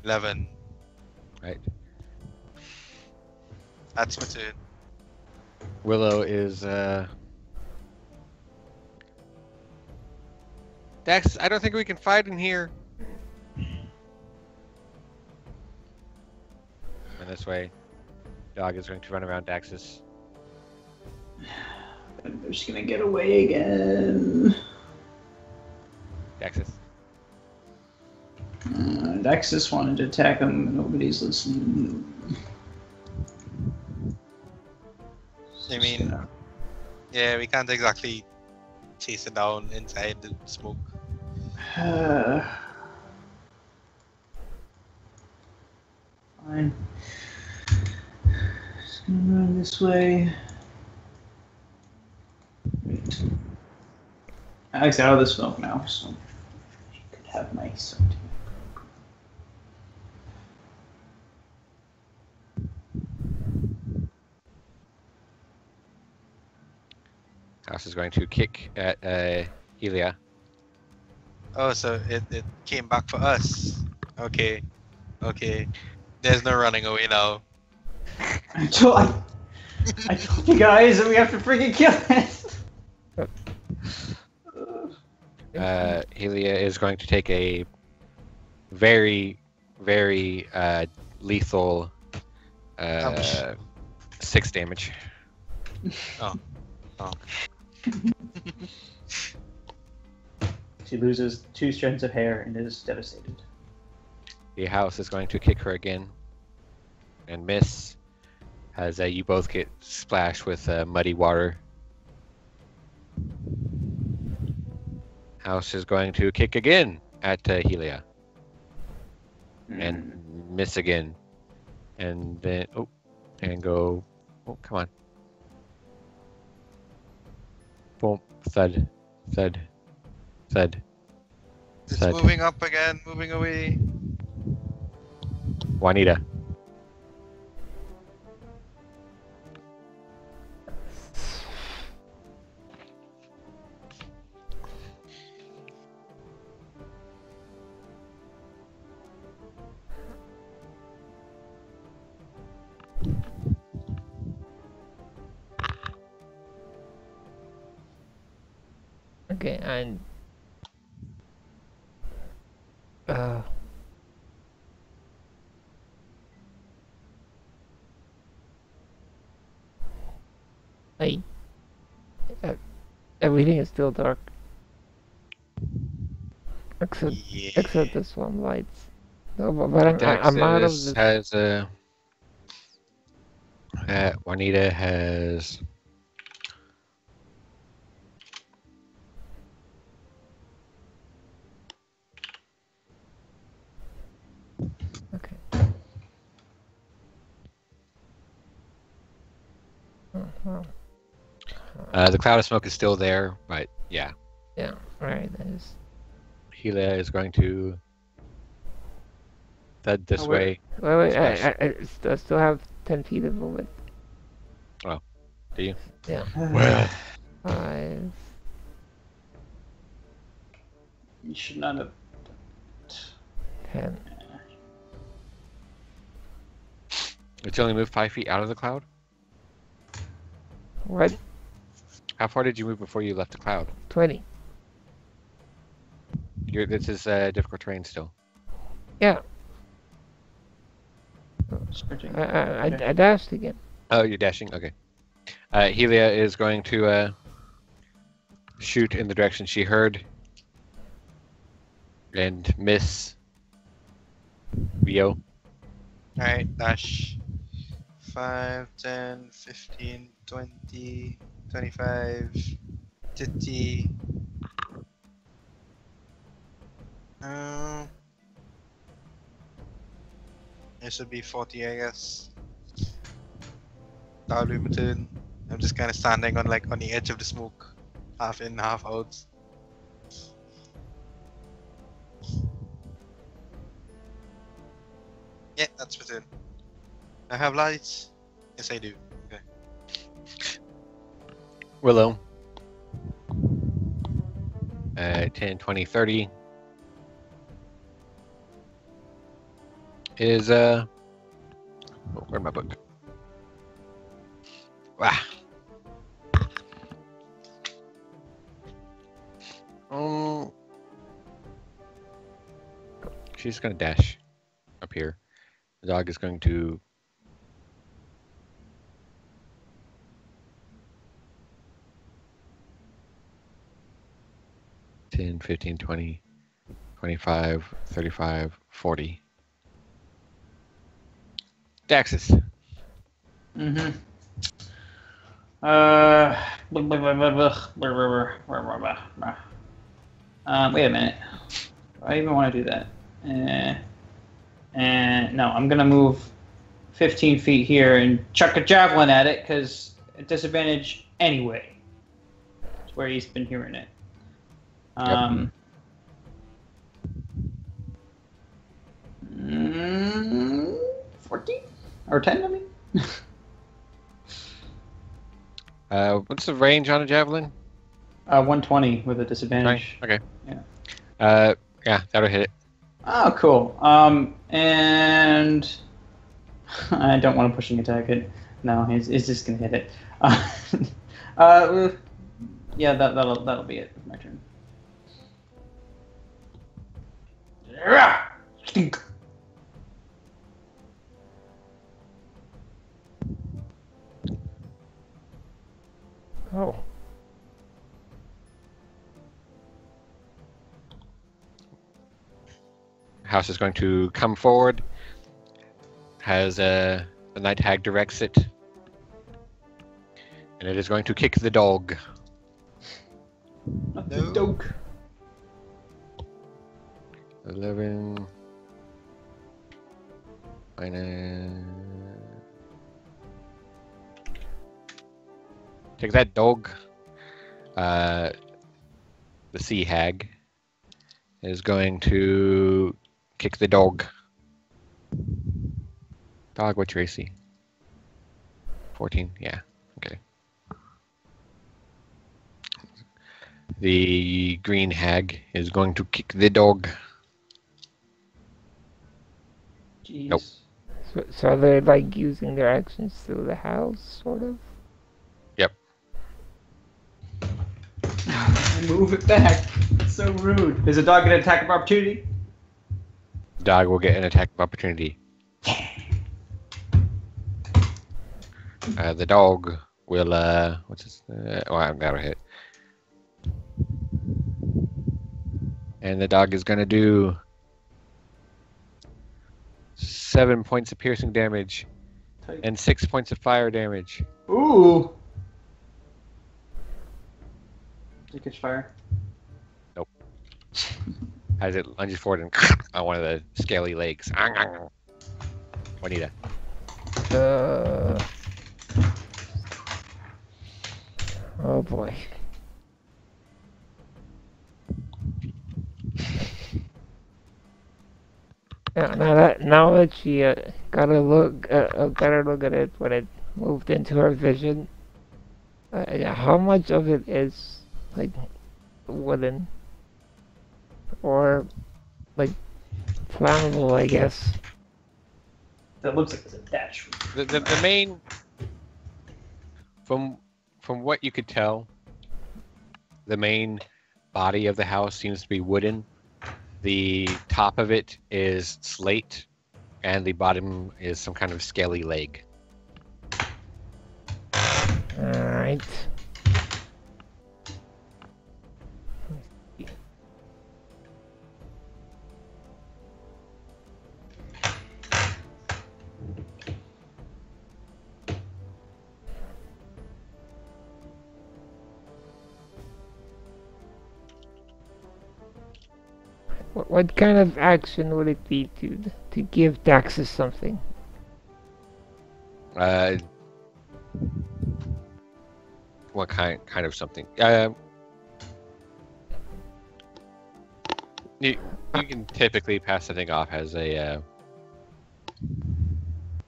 [SPEAKER 4] 11.
[SPEAKER 1] Right.
[SPEAKER 4] That's my turn.
[SPEAKER 1] Willow is Dax, I don't think we can fight in here. And this way, dog is going to run around Daxus.
[SPEAKER 5] I'm just gonna get away again.
[SPEAKER 1] Daxus.
[SPEAKER 5] Daxus wanted to attack him, nobody's listening.
[SPEAKER 4] I mean, yeah, we can't exactly chase it down inside the smoke.
[SPEAKER 5] Fine. Just gonna run this way. Wait. Alex out of the smoke now, so she could have my sight.
[SPEAKER 1] House is going to kick at Helia.
[SPEAKER 4] Oh, so it came back for us. Okay. Okay. There's no running away now.
[SPEAKER 5] I told you guys that we have to freaking kill it.
[SPEAKER 1] Helia is going to take a very, very lethal
[SPEAKER 4] Ouch.
[SPEAKER 1] 6 damage.
[SPEAKER 4] Oh.
[SPEAKER 5] She loses 2 strands of hair and is devastated.
[SPEAKER 1] The house is going to kick her again and miss as you both get splashed with muddy water. House is going to kick again at Helia and miss again, and then and go. Oh, come on! Boom! Thud! Thud! Thud!
[SPEAKER 4] It's
[SPEAKER 1] Thud.
[SPEAKER 4] moving up again, moving away.
[SPEAKER 1] Juanita.
[SPEAKER 2] Okay, and I everything is still dark except
[SPEAKER 4] Yeah.
[SPEAKER 2] the swamp lights. No, but I'm out of
[SPEAKER 1] Daxus
[SPEAKER 2] this.
[SPEAKER 1] has Juanita has
[SPEAKER 2] Okay.
[SPEAKER 1] The cloud of smoke is still there, but yeah.
[SPEAKER 2] Yeah, alright, that is.
[SPEAKER 1] Helia is going to head this
[SPEAKER 6] Oh, where-
[SPEAKER 1] way.
[SPEAKER 2] Wait,
[SPEAKER 1] Smash.
[SPEAKER 2] I still have 10 feet of movement.
[SPEAKER 1] Do you?
[SPEAKER 2] Yeah.
[SPEAKER 1] Well.
[SPEAKER 2] 5.
[SPEAKER 6] You should not have.
[SPEAKER 2] 10.
[SPEAKER 1] It's only moved 5 feet out of the cloud?
[SPEAKER 2] What?
[SPEAKER 1] How far did you move before you left the cloud?
[SPEAKER 2] 20.
[SPEAKER 1] This is difficult terrain still.
[SPEAKER 2] Yeah.
[SPEAKER 6] Searching.
[SPEAKER 2] I dashed again.
[SPEAKER 1] Oh, you're dashing? Okay. Helia is going to shoot in the direction she heard. And miss. Rio.
[SPEAKER 4] Alright, dash. 5, 10, 15, 20, 25, 50. This would be 40, I guess. That would be my turn. I'm just kind of standing on on the edge of the smoke, half in, half out. Yeah, that's my turn. I have lights. Yes, I do. Okay.
[SPEAKER 1] Willow. 10, 20, 30. Is, oh, where's my book? Ah. She's gonna dash up here. The dog is going to $10, 15, 20, 25, 35, 40. Daxus.
[SPEAKER 6] Mm-hmm. Wait a minute. Do I even want to do that? No, I'm gonna move 15 feet here and chuck a javelin at it because at disadvantage anyway. That's where he's been hearing it. 14 or 10, I mean.
[SPEAKER 1] What's the range on a javelin?
[SPEAKER 6] 120 with a disadvantage.
[SPEAKER 1] Okay.
[SPEAKER 6] Yeah.
[SPEAKER 1] Yeah, that'll hit it.
[SPEAKER 6] Oh, cool. And I don't want to pushing attack it. No, he's just gonna hit it. Yeah, that'll be it. My turn.
[SPEAKER 2] Oh.
[SPEAKER 1] House is going to come forward. Has the night hag directs it, and it is going to kick the dog.
[SPEAKER 6] Not the dog.
[SPEAKER 1] 11 minus. Take that, dog. The sea hag is going to kick the dog. Dog, what's your AC? 14? Yeah, okay. The green hag is going to kick the dog.
[SPEAKER 6] Jeez.
[SPEAKER 1] Nope.
[SPEAKER 2] So they're like using their actions through the house, sort of?
[SPEAKER 1] Yep.
[SPEAKER 6] Move it back. It's so rude. Is the dog gonna attack of opportunity?
[SPEAKER 1] The dog will get an attack of opportunity. The dog will, what's his, oh, I'm out of hit. And the dog is gonna do 7 points of piercing damage and 6 points of fire damage.
[SPEAKER 6] Ooh. Does it catch fire?
[SPEAKER 1] Nope. As it lunges forward and on one of the scaly legs. Juanita.
[SPEAKER 2] Oh boy. Now that she got a better look at it when it moved into her vision, how much of it is like wooden or like flammable? I guess.
[SPEAKER 3] That looks like it's attached.
[SPEAKER 1] The main, from what you could tell, the main body of the house seems to be wooden. The top of it is slate, and the bottom is some kind of scaly leg.
[SPEAKER 2] Alright. What kind of action would it be to give Daxus something?
[SPEAKER 1] What kind of something? You can typically pass the thing off as a.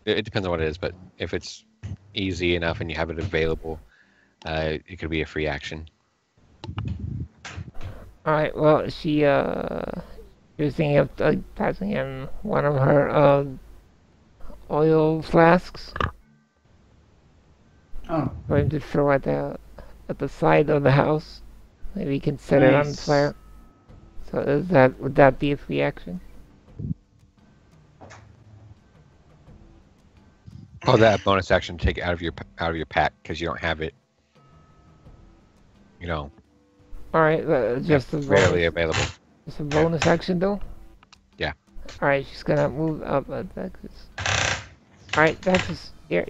[SPEAKER 1] It depends on what it is, but if it's easy enough and you have it available, it could be a free action.
[SPEAKER 2] Alright, well, she was thinking of passing him one of her oil flasks
[SPEAKER 3] Oh,
[SPEAKER 2] for him to throw at the side of the house. Maybe he can set it on
[SPEAKER 3] Nice.
[SPEAKER 2] fire. So would that be a free action?
[SPEAKER 1] Oh, that bonus action to take it out of your pack because you don't have it. You know,
[SPEAKER 2] Alright, just a
[SPEAKER 1] rarely
[SPEAKER 2] bonus,
[SPEAKER 1] available.
[SPEAKER 2] just a bonus action though?
[SPEAKER 1] Yeah.
[SPEAKER 2] Alright, she's gonna move up at Daxus. Alright, Daxus, here.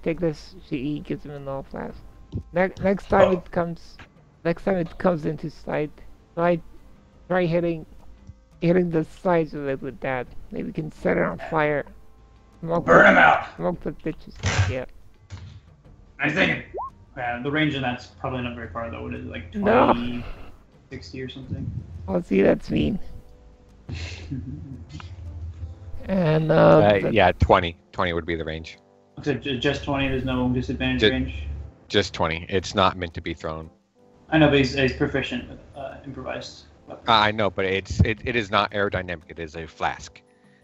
[SPEAKER 2] Take this. He gives him an all flask. Next time it comes into sight, try hitting the sides of it with that. Maybe we can set it on fire.
[SPEAKER 3] burn him out.
[SPEAKER 2] Smoke the bitches. Yeah.
[SPEAKER 3] I think the range of that's probably not very far though. What is it, like 20,
[SPEAKER 2] No.
[SPEAKER 3] 60 or something?
[SPEAKER 2] Oh, see, that's mean. And
[SPEAKER 1] Yeah, 20. 20 would be the range.
[SPEAKER 3] So just 20. There's no disadvantage
[SPEAKER 1] Ju-
[SPEAKER 3] range.
[SPEAKER 1] Just 20. It's not meant to be thrown.
[SPEAKER 3] I know, but he's proficient with improvised weapons.
[SPEAKER 1] I know, but it is not aerodynamic. It is a flask.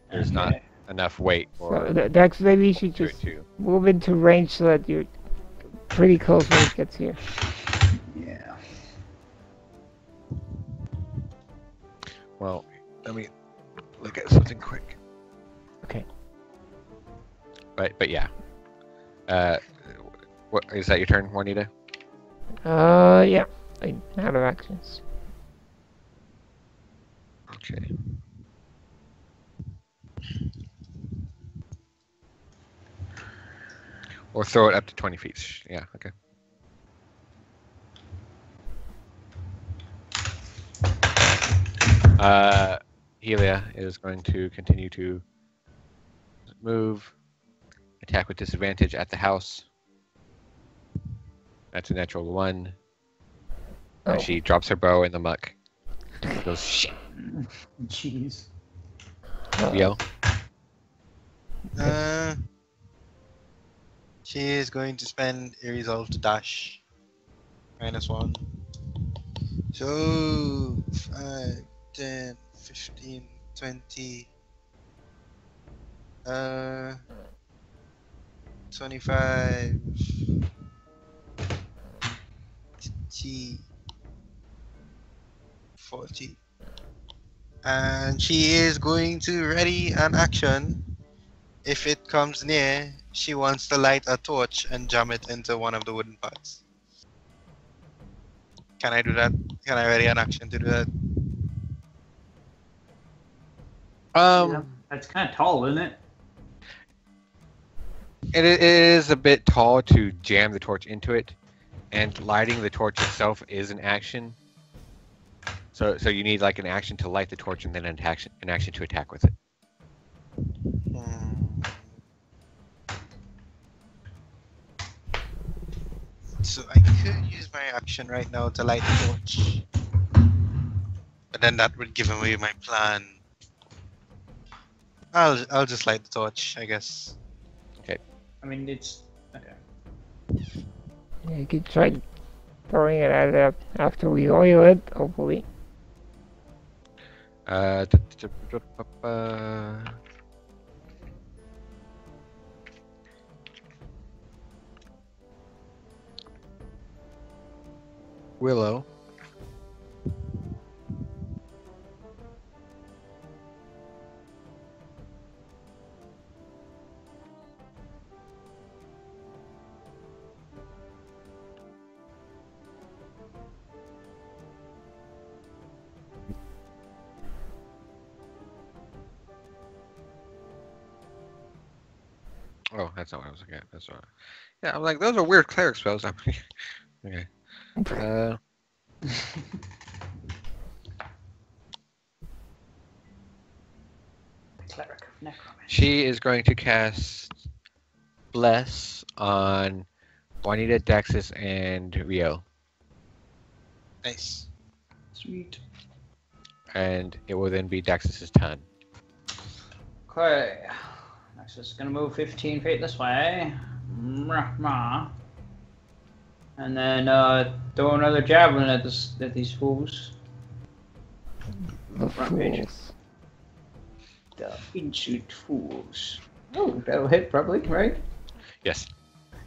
[SPEAKER 1] There's not
[SPEAKER 3] Okay.
[SPEAKER 1] enough weight for
[SPEAKER 2] so Dax, maybe you should
[SPEAKER 1] to
[SPEAKER 2] just
[SPEAKER 1] to.
[SPEAKER 2] move into range so that you're pretty close when it gets here.
[SPEAKER 3] Yeah.
[SPEAKER 1] Well, let me look at something quick.
[SPEAKER 2] Okay.
[SPEAKER 1] But yeah. What is that? Your turn, Juanita?
[SPEAKER 2] Yeah. Out of actions.
[SPEAKER 1] Okay. Or throw it up to 20 feet. Yeah. Okay. Helia is going to continue to move, attack with disadvantage at the house. That's a natural 1.
[SPEAKER 2] Oh.
[SPEAKER 1] And she drops her bow in the muck. Goes shit.
[SPEAKER 3] Jeez.
[SPEAKER 1] Yo.
[SPEAKER 4] She is going to spend a resolve to dash. -1. So 5, 10, 15, 20. 25. 30, 40. And she is going to ready an action. If it comes near, she wants to light a torch and jam it into one of the wooden parts. Can I do that? Can I ready an action to do that?
[SPEAKER 3] That's kind of tall, isn't it?
[SPEAKER 1] It is a bit tall to jam the torch into it, and lighting the torch itself is an action. So you need like an action to light the torch and then an action to attack with it.
[SPEAKER 4] So I could use my action right now to light the torch. But then that would give away my plan. I'll just light the torch, I guess.
[SPEAKER 5] I mean, it's okay.
[SPEAKER 2] Yeah, you could try throwing it at it after we oil it, hopefully.
[SPEAKER 1] Willow. Oh, that's not what I was looking at. That's all right. Yeah, I'm like, those are weird cleric spells. Okay.
[SPEAKER 5] Cleric of necromancy.
[SPEAKER 1] She is going to cast Bless on Juanita, Daxus, and Rio.
[SPEAKER 4] Nice.
[SPEAKER 5] Sweet.
[SPEAKER 1] And it will then be Daxus's turn.
[SPEAKER 5] Okay. Next is gonna move 15 feet this way. And then throw another javelin at these fools.
[SPEAKER 2] The
[SPEAKER 5] Rampage.
[SPEAKER 2] fools.
[SPEAKER 5] The ancient fools. Oh, that'll hit probably, right?
[SPEAKER 1] Yes.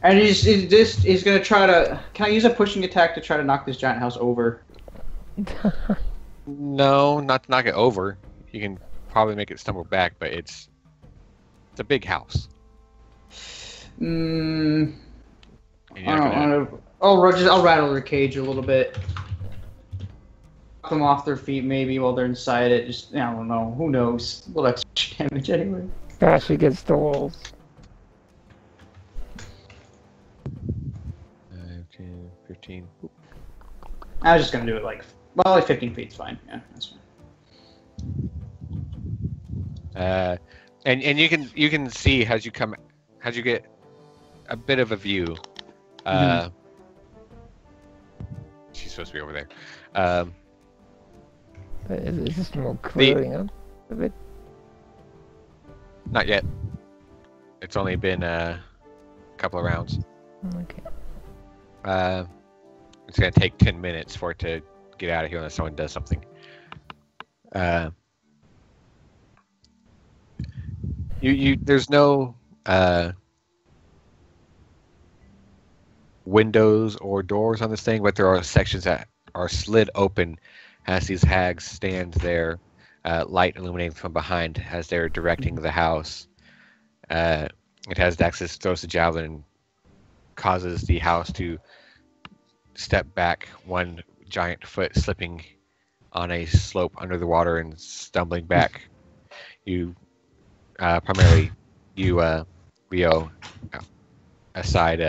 [SPEAKER 5] And he's gonna try to. Can I use a pushing attack to try to knock this giant house over?
[SPEAKER 1] No, not to knock it over. You can probably make it stumble back, but it's a big house.
[SPEAKER 5] Mm,
[SPEAKER 1] And you're not gonna-
[SPEAKER 5] I'll rattle their cage a little bit. Knock them off their feet maybe while they're inside it. Just I don't know. Who knows? A little extra damage anyway.
[SPEAKER 2] Crash against the walls.
[SPEAKER 1] 10, 15.
[SPEAKER 5] I was just gonna do it like 15 feet's fine. Yeah, that's fine.
[SPEAKER 1] And you can see as you get a bit of a view. She's supposed to be over there.
[SPEAKER 2] Is this more clearing up a bit?
[SPEAKER 1] Not yet. It's only been a couple of rounds.
[SPEAKER 2] Okay.
[SPEAKER 1] It's gonna take 10 minutes for it to get out of here unless someone does something. There's no windows or doors on this thing, but there are sections that are slid open as these hags stand there, light illuminating from behind as they're directing the house. It has Daxus throws the javelin and causes the house to step back, one giant foot slipping on a slope under the water and stumbling back. You primarily Rio aside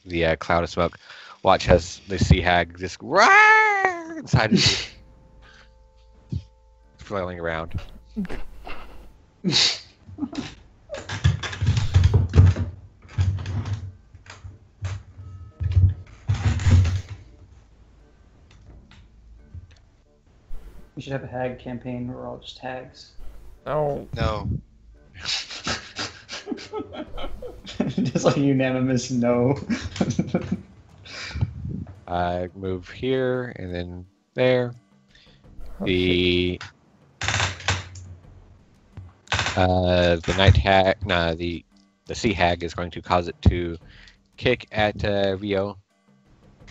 [SPEAKER 1] the cloud of smoke, watch as the sea hag just roar inside of you, flailing around.
[SPEAKER 5] We should have a hag campaign where we're all just hags.
[SPEAKER 2] Oh,
[SPEAKER 4] No.
[SPEAKER 5] Just like unanimous no.
[SPEAKER 1] I move here and then there. The night hag, the sea hag is going to cause it to kick at Rio.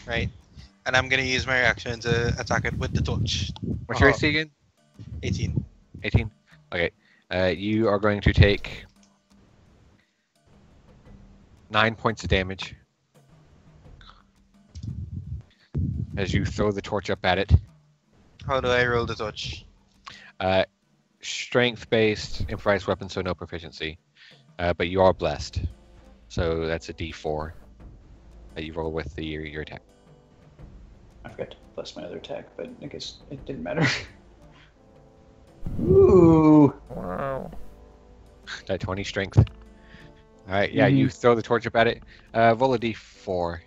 [SPEAKER 4] Right. And I'm gonna use my reaction to attack it with the torch.
[SPEAKER 1] What's your AC again?
[SPEAKER 4] 18.
[SPEAKER 1] 18. Okay. You are going to take 9 points of damage as you throw the torch up at it.
[SPEAKER 4] How do I roll the torch?
[SPEAKER 1] Strength-based improvised weapon, so no proficiency. But you are blessed, so that's a D4 that you roll with your attack.
[SPEAKER 5] I forgot to bless my other attack, but I guess it didn't matter. Ooh.
[SPEAKER 2] wow.
[SPEAKER 1] That 20 strength. All right, yeah, you throw the torch up at it. Roll a d4.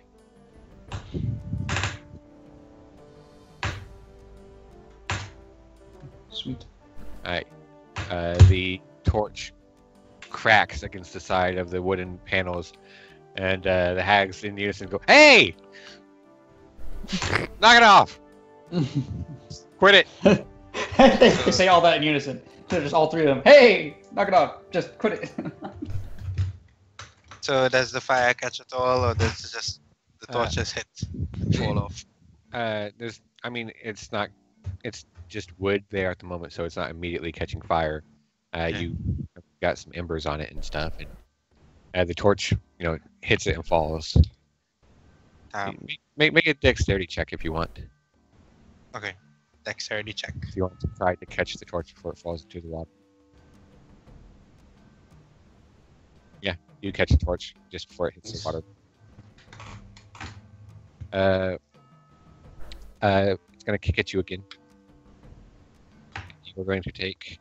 [SPEAKER 6] Sweet.
[SPEAKER 1] All right, the torch cracks against the side of the wooden panels, and the hags in unison go, "Hey! Knock it off! Quit it!"
[SPEAKER 6] They say all that in unison. So just all three of them. Hey, knock it off. Just quit it.
[SPEAKER 4] So does the fire catch at all, or does it just the torch just hit and fall off?
[SPEAKER 1] I mean, it's not. It's just wood there at the moment, so it's not immediately catching fire. You got some embers on it and stuff, and the torch, hits it and falls. Make a dexterity check if you want.
[SPEAKER 4] Okay, dexterity check.
[SPEAKER 1] If you want to try to catch the torch before it falls into the water. Yeah, you catch the torch just before it hits the water. It's gonna kick at you again. You're going to take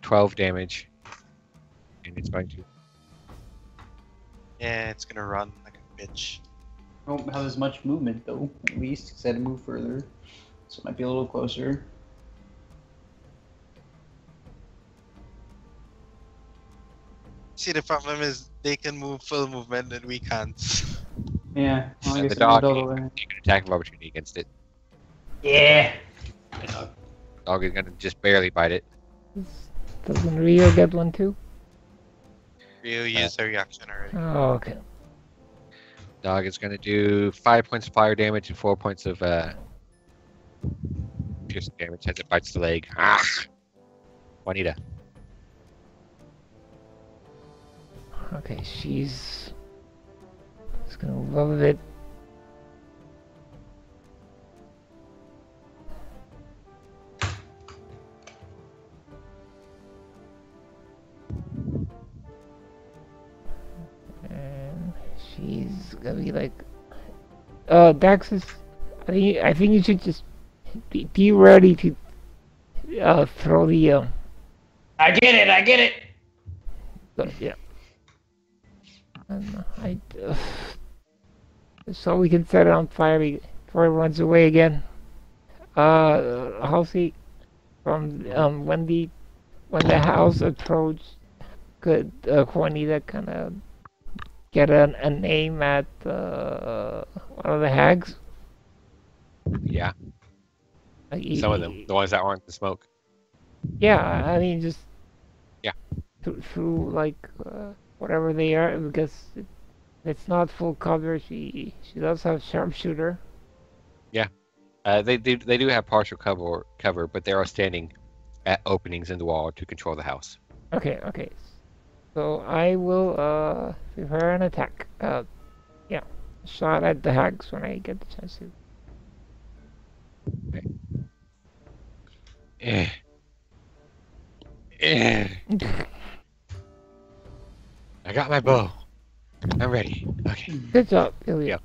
[SPEAKER 1] 12 damage, and it's going to.
[SPEAKER 4] Yeah, it's gonna run like a bitch.
[SPEAKER 6] I don't have as much movement though, at least, because I had to move further. So it might be a little closer.
[SPEAKER 4] See, the problem is they can move full movement and we can't.
[SPEAKER 6] Yeah, well, I
[SPEAKER 1] And
[SPEAKER 6] guess
[SPEAKER 1] the
[SPEAKER 6] I moved
[SPEAKER 1] dog
[SPEAKER 6] all the way.
[SPEAKER 1] take an attack of opportunity against it.
[SPEAKER 3] Yeah.
[SPEAKER 1] Dog is gonna just barely bite it.
[SPEAKER 2] Doesn't Rio get one too?
[SPEAKER 4] You used a reaction already.
[SPEAKER 2] Oh, okay.
[SPEAKER 1] Dog is gonna do 5 points of fire damage and 4 points of piercing damage as it bites the leg. Ah! Juanita.
[SPEAKER 2] Okay, she's gonna love it. And she's gonna be like, Daxus, I think you should just be ready to throw the
[SPEAKER 3] I get it.
[SPEAKER 2] yeah. And so we can set it on fire before it runs away again. Halsey, from when the house approached, could Juanita kind of get a name at one of the hags?
[SPEAKER 1] Yeah,
[SPEAKER 2] Like,
[SPEAKER 1] some of them, the ones that aren't the smoke.
[SPEAKER 2] Yeah, I mean just
[SPEAKER 1] Yeah.
[SPEAKER 2] through like whatever they are, because it's not full cover. She does have sharpshooter.
[SPEAKER 1] They do have partial cover, but they are standing at openings in the wall to control the house.
[SPEAKER 2] Okay. So I will prepare an attack. Yeah, shot at the hags when I get the chance to.
[SPEAKER 1] Eh. Eh. I got my bow. I'm ready. Okay.
[SPEAKER 2] Good job, Ilya.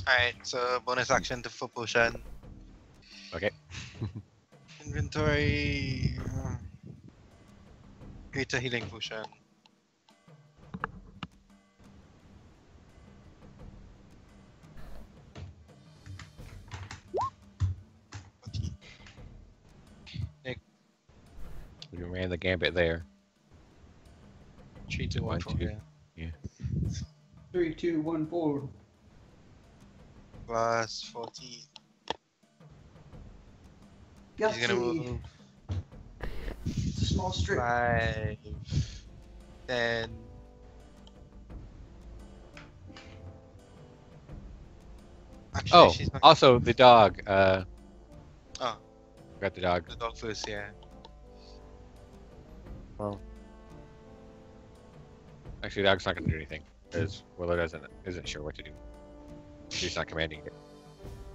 [SPEAKER 4] Alright, so bonus action to full potion.
[SPEAKER 1] Okay.
[SPEAKER 4] Inventory. Greater healing potion.
[SPEAKER 1] We ran the gambit there.
[SPEAKER 4] 3, 2, 1, 4.
[SPEAKER 1] 1, 2.
[SPEAKER 4] Yeah.
[SPEAKER 6] 3, 2, 1, 4.
[SPEAKER 4] Plus 14.
[SPEAKER 6] Yahtzee.
[SPEAKER 4] He's gonna move
[SPEAKER 6] Small strip.
[SPEAKER 4] 5, 10. Actually,
[SPEAKER 1] Oh,
[SPEAKER 4] she's not.
[SPEAKER 1] also the dog.
[SPEAKER 4] Oh,
[SPEAKER 1] Got the dog.
[SPEAKER 4] the dog first, yeah.
[SPEAKER 1] Actually, the dog's not gonna do anything because Willow isn't sure what to do. She's not commanding it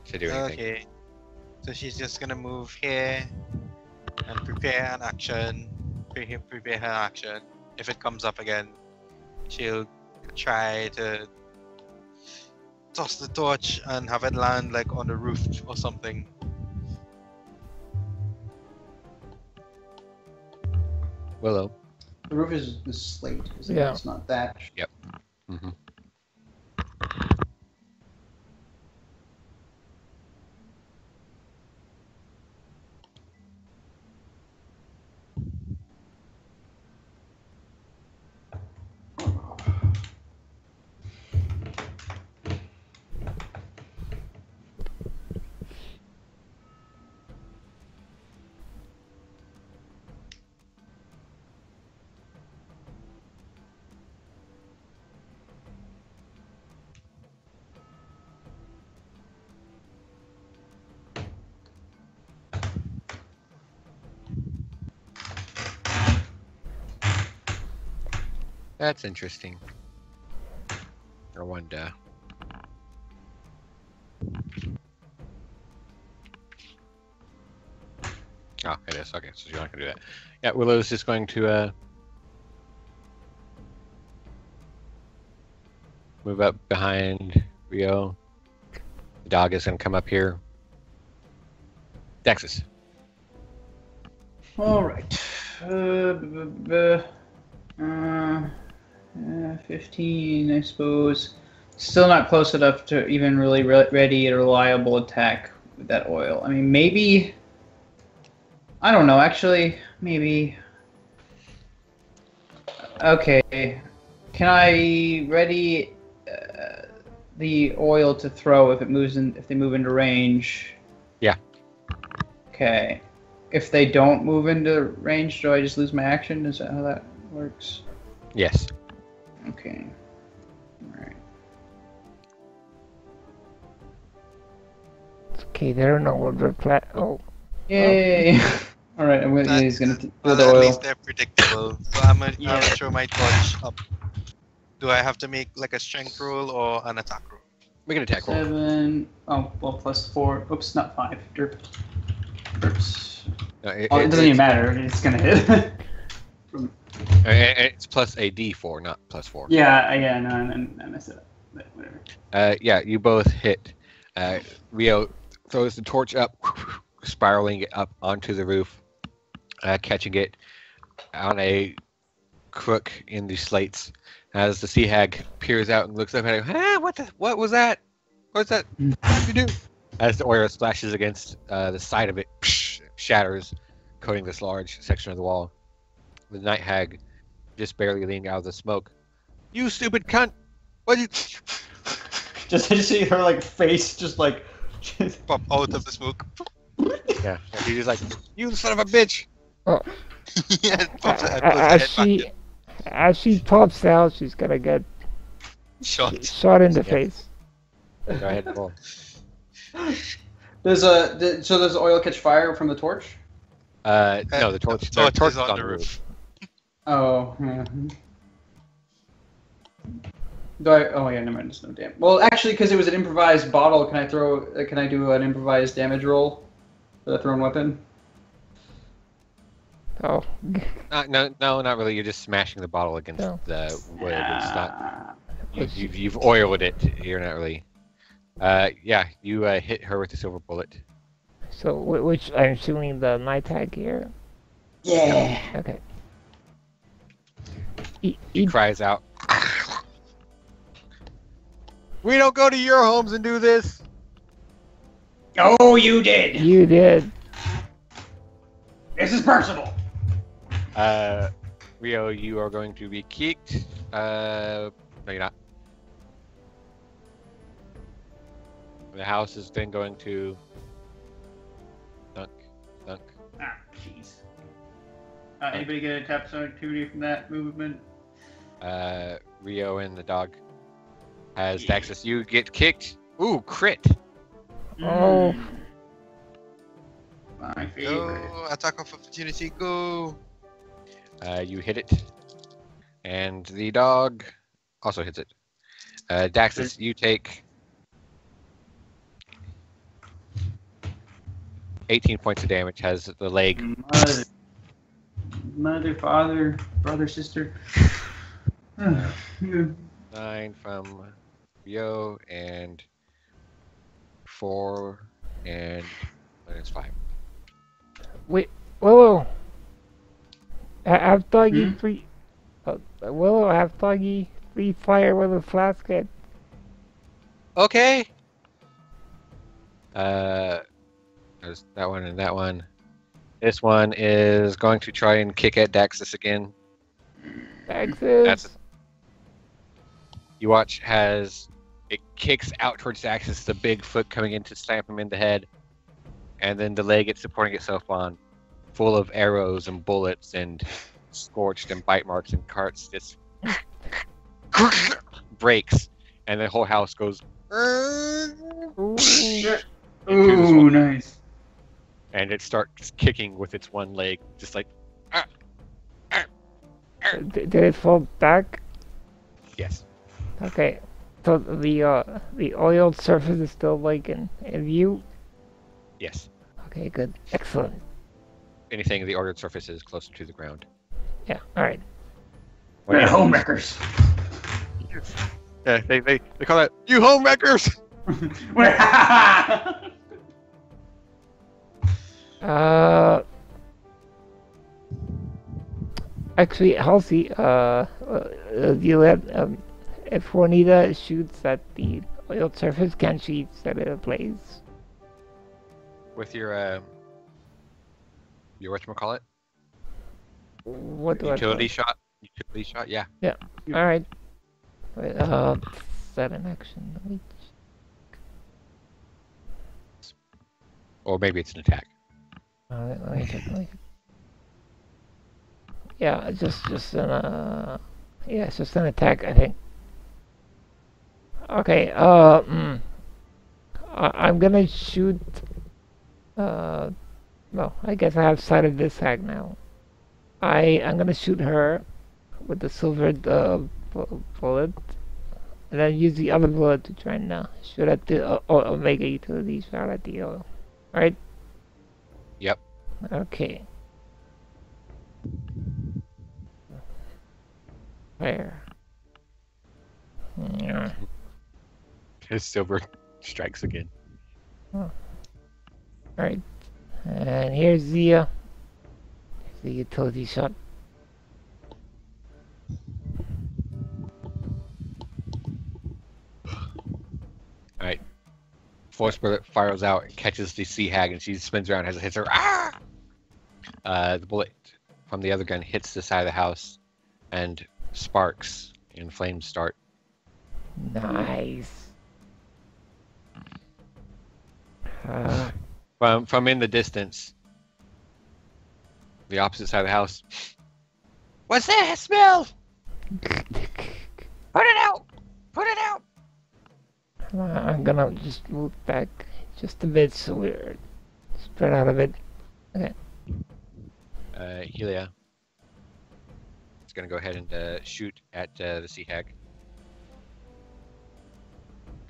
[SPEAKER 1] to do anything.
[SPEAKER 4] Okay. So she's just gonna move here and prepare an action. Prepare her action. If it comes up again, she'll try to toss the torch and have it land like on the roof or something.
[SPEAKER 1] Willow,
[SPEAKER 5] The roof is slate, isn't
[SPEAKER 2] Yeah.
[SPEAKER 5] it? It's not thatch.
[SPEAKER 1] Mm-hmm. That's interesting. Rwanda. Oh, it is. Okay, so you're not gonna do that. Yeah, Willow's just going to move up behind Rio. The dog is gonna come up here. Daxus.
[SPEAKER 6] All right. 15, I suppose. Still not close enough to even really ready a reliable attack with that oil. I mean, maybe. I don't know. Actually, maybe. Okay. Can I ready the oil to throw if it moves in? If they move into range?
[SPEAKER 1] Yeah.
[SPEAKER 6] Okay. If they don't move into range, do I just lose my action? Is that how that works?
[SPEAKER 1] Yes.
[SPEAKER 6] Okay. Alright.
[SPEAKER 2] Okay, there are no other Oh,
[SPEAKER 6] Yay! Alright,
[SPEAKER 4] That-
[SPEAKER 6] he's gonna throw
[SPEAKER 4] Well,
[SPEAKER 6] the
[SPEAKER 4] at
[SPEAKER 6] oil.
[SPEAKER 4] least they're predictable. So I'm gonna
[SPEAKER 6] Yeah.
[SPEAKER 4] throw my torch up. Do I have to make like a strength roll or an attack roll?
[SPEAKER 1] Make an attack roll.
[SPEAKER 6] 7. Oh, well, plus 4. Oops, not 5. Derp. Oops.
[SPEAKER 1] No,
[SPEAKER 6] Oh, it doesn't even matter. It's gonna hit.
[SPEAKER 1] It's plus a D4, not plus 4.
[SPEAKER 6] yeah, no, I messed it up. But whatever.
[SPEAKER 1] Yeah, you both hit. Rio throws the torch up, spiraling it up onto the roof, catching it on a crook in the slates. As the sea hag peers out and looks up at it, what was that? What's that? What did you do? As the oil splashes against the side of it, shatters, coating this large section of the wall. The night hag just barely leaning out of the smoke. You stupid cunt! What you?
[SPEAKER 5] Just to see her like face, just like.
[SPEAKER 4] Pop out of the smoke.
[SPEAKER 1] Yeah, he's just like, you son of a bitch!
[SPEAKER 4] Yeah, it pops it puts the head back in.
[SPEAKER 2] as she pops out, she's gonna get
[SPEAKER 4] Shot.
[SPEAKER 2] shot in the
[SPEAKER 1] Yeah.
[SPEAKER 2] face.
[SPEAKER 1] Go ahead and roll.
[SPEAKER 5] Does oil catch fire from the torch?
[SPEAKER 1] No, the torch.
[SPEAKER 4] the torch
[SPEAKER 1] torch
[SPEAKER 4] is on the roof.
[SPEAKER 5] Oh, yeah. Oh yeah, never mind. There's no damage. Well, actually, because it was an improvised bottle, can I do an improvised damage roll for the thrown weapon?
[SPEAKER 2] Oh,
[SPEAKER 1] No, not really. You're just smashing the bottle against
[SPEAKER 2] No.
[SPEAKER 1] the wood. It's not.
[SPEAKER 5] Ah.
[SPEAKER 1] You've oiled it. You're not really. Yeah, you hit her with the silver bullet.
[SPEAKER 2] so which I'm assuming the night tag here.
[SPEAKER 5] Yeah.
[SPEAKER 2] Okay.
[SPEAKER 1] He cries out. We don't go to your homes and do this.
[SPEAKER 3] Oh, you did.
[SPEAKER 2] You did.
[SPEAKER 3] This is personal.
[SPEAKER 1] Rio, you are going to be kicked. No, you're not. The house is then going to dunk.
[SPEAKER 6] Ah, jeez. Anybody get a tap zone activity from that movement?
[SPEAKER 1] Rio and the dog has Daxus. You get kicked. Ooh, crit.
[SPEAKER 2] Oh.
[SPEAKER 6] My favorite.
[SPEAKER 4] Go, attack of opportunity, go.
[SPEAKER 1] You hit it, and the dog also hits it. Daxus, you take 18 points of damage. Has the leg.
[SPEAKER 6] Mother, father, brother, sister.
[SPEAKER 1] 9 from Rio and 4 and it's 5.
[SPEAKER 2] Wait, whoa. I thought you Willow, have Thuggy breathe fire with a flask head.
[SPEAKER 1] Okay. There's that one and that one. This one is going to try and kick at Daxus again.
[SPEAKER 2] Daxus!
[SPEAKER 1] That's You watch as it kicks out towards Daxus, the big foot coming in to stamp him in the head, and then the leg it's supporting itself on, full of arrows and bullets and scorched and bite marks and carts, just breaks, and the whole house goes.
[SPEAKER 2] Ooh.
[SPEAKER 3] Ooh, nice.
[SPEAKER 1] And it starts kicking with its one leg, just like.
[SPEAKER 2] Did it fall back?
[SPEAKER 1] Yes.
[SPEAKER 2] Okay. So the oiled surface is still like in view?
[SPEAKER 1] Yes.
[SPEAKER 2] Okay, good. Excellent.
[SPEAKER 1] Anything the ordered surface is closer to the ground.
[SPEAKER 2] Yeah, alright.
[SPEAKER 3] We're homewreckers.
[SPEAKER 1] Yeah, they call that you homewreckers.
[SPEAKER 2] Actually, Halsey, you let, if Juanita shoots at the oiled surface, can she set it ablaze?
[SPEAKER 1] With your whatchamacallit?
[SPEAKER 2] What do
[SPEAKER 1] Utility shot? Utility shot, yeah.
[SPEAKER 2] Alright. Wait, set an action. Wait.
[SPEAKER 1] Or maybe it's an attack.
[SPEAKER 2] Let me check. Yeah, it's just an yeah, it's just an attack, I think. Okay, I'm gonna shoot. Well, I guess I have sight of this hag now. I'm gonna shoot her with the silver bullet, and then use the other bullet to try and shoot at the Omega utility shot at the oil. Right?
[SPEAKER 1] Yep.
[SPEAKER 2] Okay. Fire. Yeah.
[SPEAKER 1] His silver strikes again.
[SPEAKER 2] Alright. And here's the utility shot.
[SPEAKER 1] Alright. Force bullet fires out and catches the sea hag, and she spins around as it hits her. Ah! The bullet from the other gun hits the side of the house, and sparks and flames start.
[SPEAKER 2] Nice.
[SPEAKER 1] From in the distance, the opposite side of the house. What's that smell? Put it out! Put it out!
[SPEAKER 2] I'm gonna just move back just a bit so we're spread out a bit. Okay.
[SPEAKER 1] Helia is gonna go ahead and shoot at the sea hag.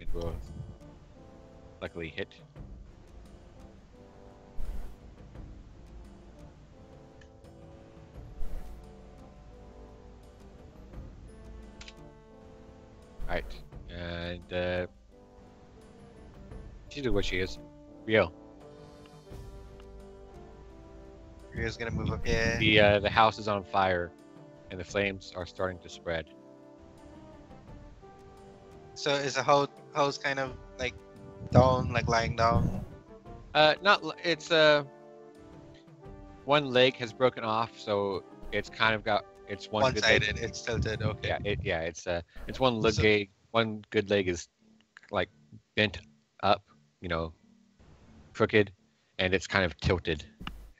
[SPEAKER 1] It will luckily hit. Alright, and she's what she is. Rio.
[SPEAKER 4] Rio's gonna move up here.
[SPEAKER 1] The house is on fire, and the flames are starting to spread.
[SPEAKER 4] So is the house kind of like down, like lying down?
[SPEAKER 1] It's one leg has broken off, so it's kind of got it's one good leg.
[SPEAKER 4] One-sided. It's tilted. Okay.
[SPEAKER 1] It's one leg.
[SPEAKER 4] So-
[SPEAKER 1] One good leg is like bent up, crooked, and it's kind of tilted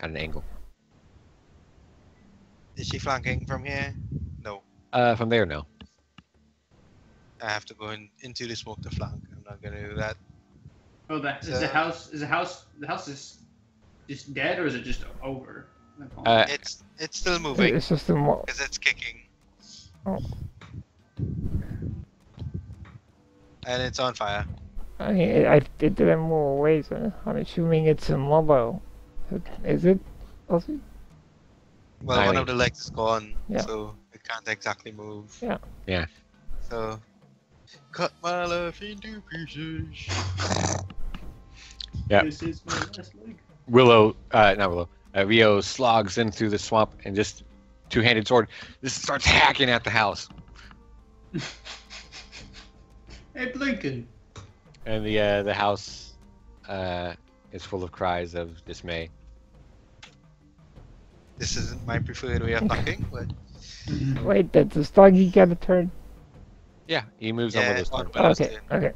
[SPEAKER 1] at an angle.
[SPEAKER 4] Is she flanking from here? No.
[SPEAKER 1] From there, no.
[SPEAKER 4] I have to go into the smoke to flank. I'm not gonna do that.
[SPEAKER 3] Oh, the house is just dead, or is it just over?
[SPEAKER 4] It's still moving
[SPEAKER 2] It's just a more.
[SPEAKER 4] because it's kicking.
[SPEAKER 2] Oh.
[SPEAKER 4] And it's on fire.
[SPEAKER 2] I mean, it didn't move away, so I'm assuming it's immobile. Is it? Also?
[SPEAKER 4] Well, one of the legs is gone,
[SPEAKER 2] Yeah.
[SPEAKER 4] so it can't exactly move.
[SPEAKER 2] Yeah.
[SPEAKER 1] Yeah.
[SPEAKER 4] So, cut my life into pieces.
[SPEAKER 1] Yeah.
[SPEAKER 3] This is my last leg.
[SPEAKER 1] Not Willow. Rio slogs in through the swamp and just two-handed sword. This starts hacking at the house,
[SPEAKER 3] Hey, Blinken.
[SPEAKER 1] and the house is full of cries of dismay.
[SPEAKER 4] This isn't my preferred way of talking, but
[SPEAKER 2] Wait, does the doggy get a turn?
[SPEAKER 1] Yeah, he moves on
[SPEAKER 4] yeah,
[SPEAKER 1] Willow's turn.
[SPEAKER 4] Willow's
[SPEAKER 2] Okay,
[SPEAKER 4] turn.
[SPEAKER 2] okay.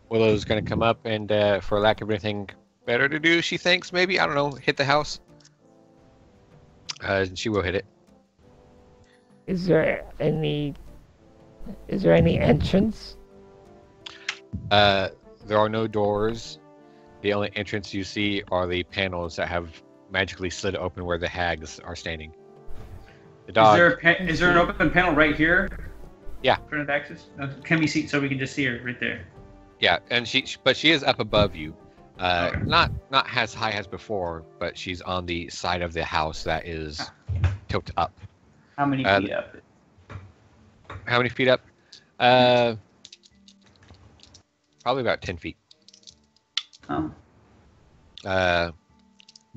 [SPEAKER 1] Willow's gonna come up and, for lack of anything better to do, she thinks maybe, I don't know, hit the house. She will hit it.
[SPEAKER 2] Is there any entrance?
[SPEAKER 1] There are no doors. The only entrance you see are the panels that have magically slid open where the hags are standing. The dog.
[SPEAKER 3] Is there an open panel right here?
[SPEAKER 1] Yeah.
[SPEAKER 3] In front of Daxus? Can we see, so we can just see her right there?
[SPEAKER 1] Yeah, and but she is up above you.
[SPEAKER 3] Okay.
[SPEAKER 1] Not as high as before, but she's on the side of the house that is tilted up.
[SPEAKER 3] How many feet up?
[SPEAKER 1] How many feet up? Probably about 10 feet.
[SPEAKER 3] Oh.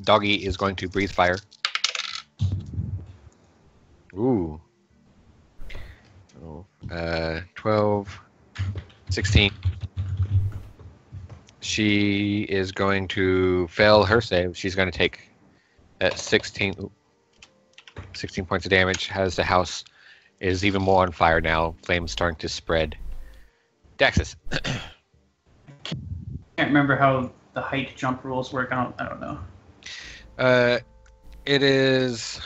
[SPEAKER 1] Doggy is going to breathe fire. Ooh. Oh, 12, 16. She is going to fail her save. She's going to take 16 points of damage as the house is even more on fire now. Flames starting to spread. Daxus.
[SPEAKER 3] Can't remember how the height jump rules work. I don't know.
[SPEAKER 1] It is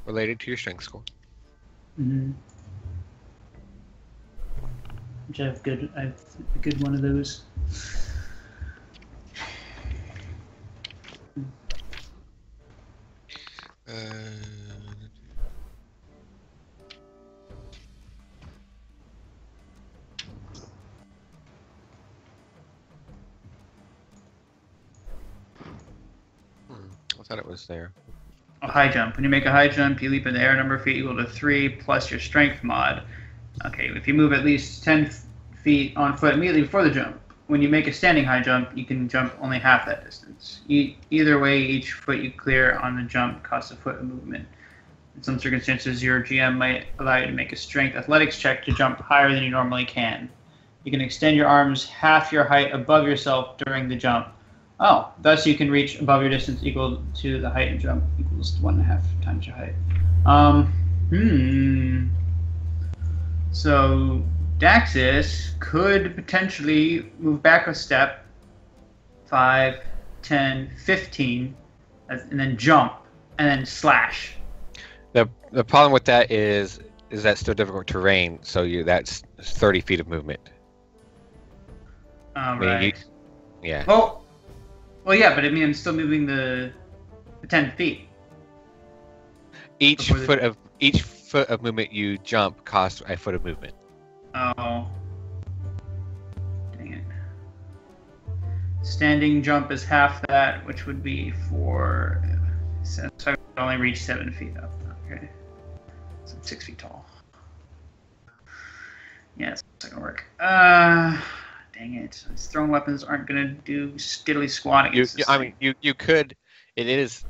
[SPEAKER 1] related to your strength score.
[SPEAKER 3] Mm-hmm. Which I have a good one of those.
[SPEAKER 1] I thought it was there.
[SPEAKER 3] A high jump. When you make a high jump, you leap in the air number of feet equal to 3 plus your strength mod. Okay, if you move at least 10 feet on foot immediately before the jump. When you make a standing high jump, you can jump only half that distance. Either way, each foot you clear on the jump costs a foot of movement. In some circumstances, your GM might allow you to make a strength athletics check to jump higher than you normally can. You can extend your arms half your height above yourself during the jump. Oh, thus you can reach above your distance equal to the height and jump equals 1.5 times your height. So Daxus could potentially move back a step, 5, 10, 15, and then jump, and then slash.
[SPEAKER 1] The problem with that is that's still difficult terrain, so that's 30 feet of movement.
[SPEAKER 3] All
[SPEAKER 1] I mean,
[SPEAKER 3] right.
[SPEAKER 1] Yeah.
[SPEAKER 3] Well, yeah, but I mean, I'm still moving the 10 feet.
[SPEAKER 1] Each foot of movement you jump costs a foot of movement.
[SPEAKER 3] Oh. Dang it. Standing jump is half that, which would be 4. So I can only reach 7 feet up. Okay. So I'm 6 feet tall. Yeah, it's not gonna work. Dang it. These thrown weapons aren't gonna do skiddly squat against this thing.
[SPEAKER 1] You could. It's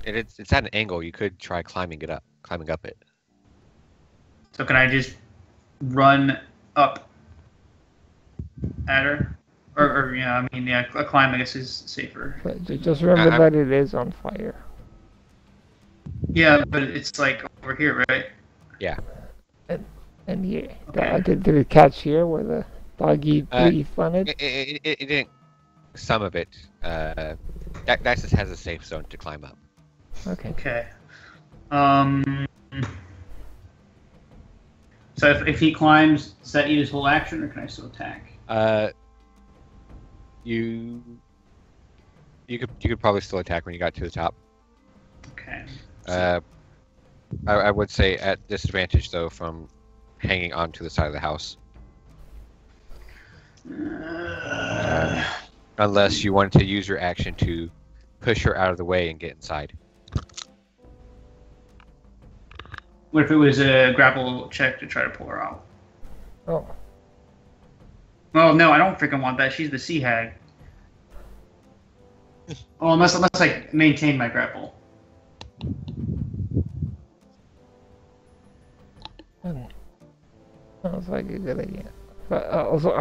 [SPEAKER 1] at an angle. You could try climbing up it.
[SPEAKER 3] So can I just run up at her? Or yeah, I mean, yeah, a climb I guess is safer.
[SPEAKER 2] But just remember that it is on fire.
[SPEAKER 3] Yeah, but it's like over here, right?
[SPEAKER 1] Yeah.
[SPEAKER 2] And yeah,
[SPEAKER 3] Okay.
[SPEAKER 2] did it catch here where the doggy breathed on it?
[SPEAKER 1] It didn't. Some of it. That just has a safe zone to climb up.
[SPEAKER 2] Okay.
[SPEAKER 3] Okay. So if he climbs, does that eat his whole action, or can I still attack?
[SPEAKER 1] You could probably still attack when you got to the top.
[SPEAKER 3] Okay.
[SPEAKER 1] I would say at disadvantage though from hanging onto the side of the house. Unless you wanted to use your action to push her out of the way and get inside.
[SPEAKER 3] What if it was a grapple check to try to pull her out?
[SPEAKER 2] Oh.
[SPEAKER 3] Well, no, I don't freaking want that. She's the sea hag. Oh, unless I maintain my grapple.
[SPEAKER 2] Sounds like a good idea. But also,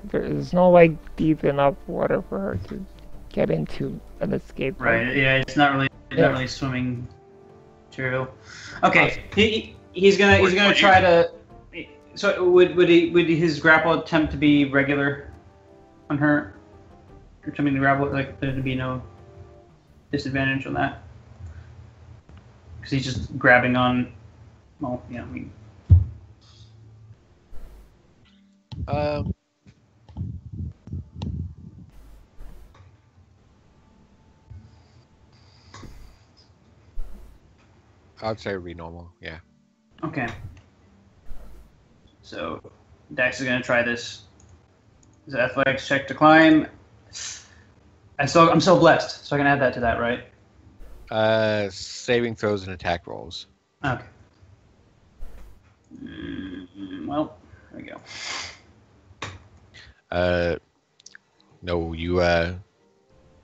[SPEAKER 2] there's no like deep enough water for her to get into an escape.
[SPEAKER 3] Right. Yeah, it's not really swimming. True. Okay. He's gonna try to. So would his grapple attempt to be regular on her? Attempting to grapple, like there'd be no disadvantage on that because he's just grabbing on. Well, yeah. I mean,
[SPEAKER 1] I'd say it'd be normal. Yeah.
[SPEAKER 3] okay. So Dax is gonna try this. Is athletics check to climb? I'm so blessed, so I can add that to that, right?
[SPEAKER 1] Saving throws and attack rolls.
[SPEAKER 3] Okay. Well, there we go.
[SPEAKER 1] No, you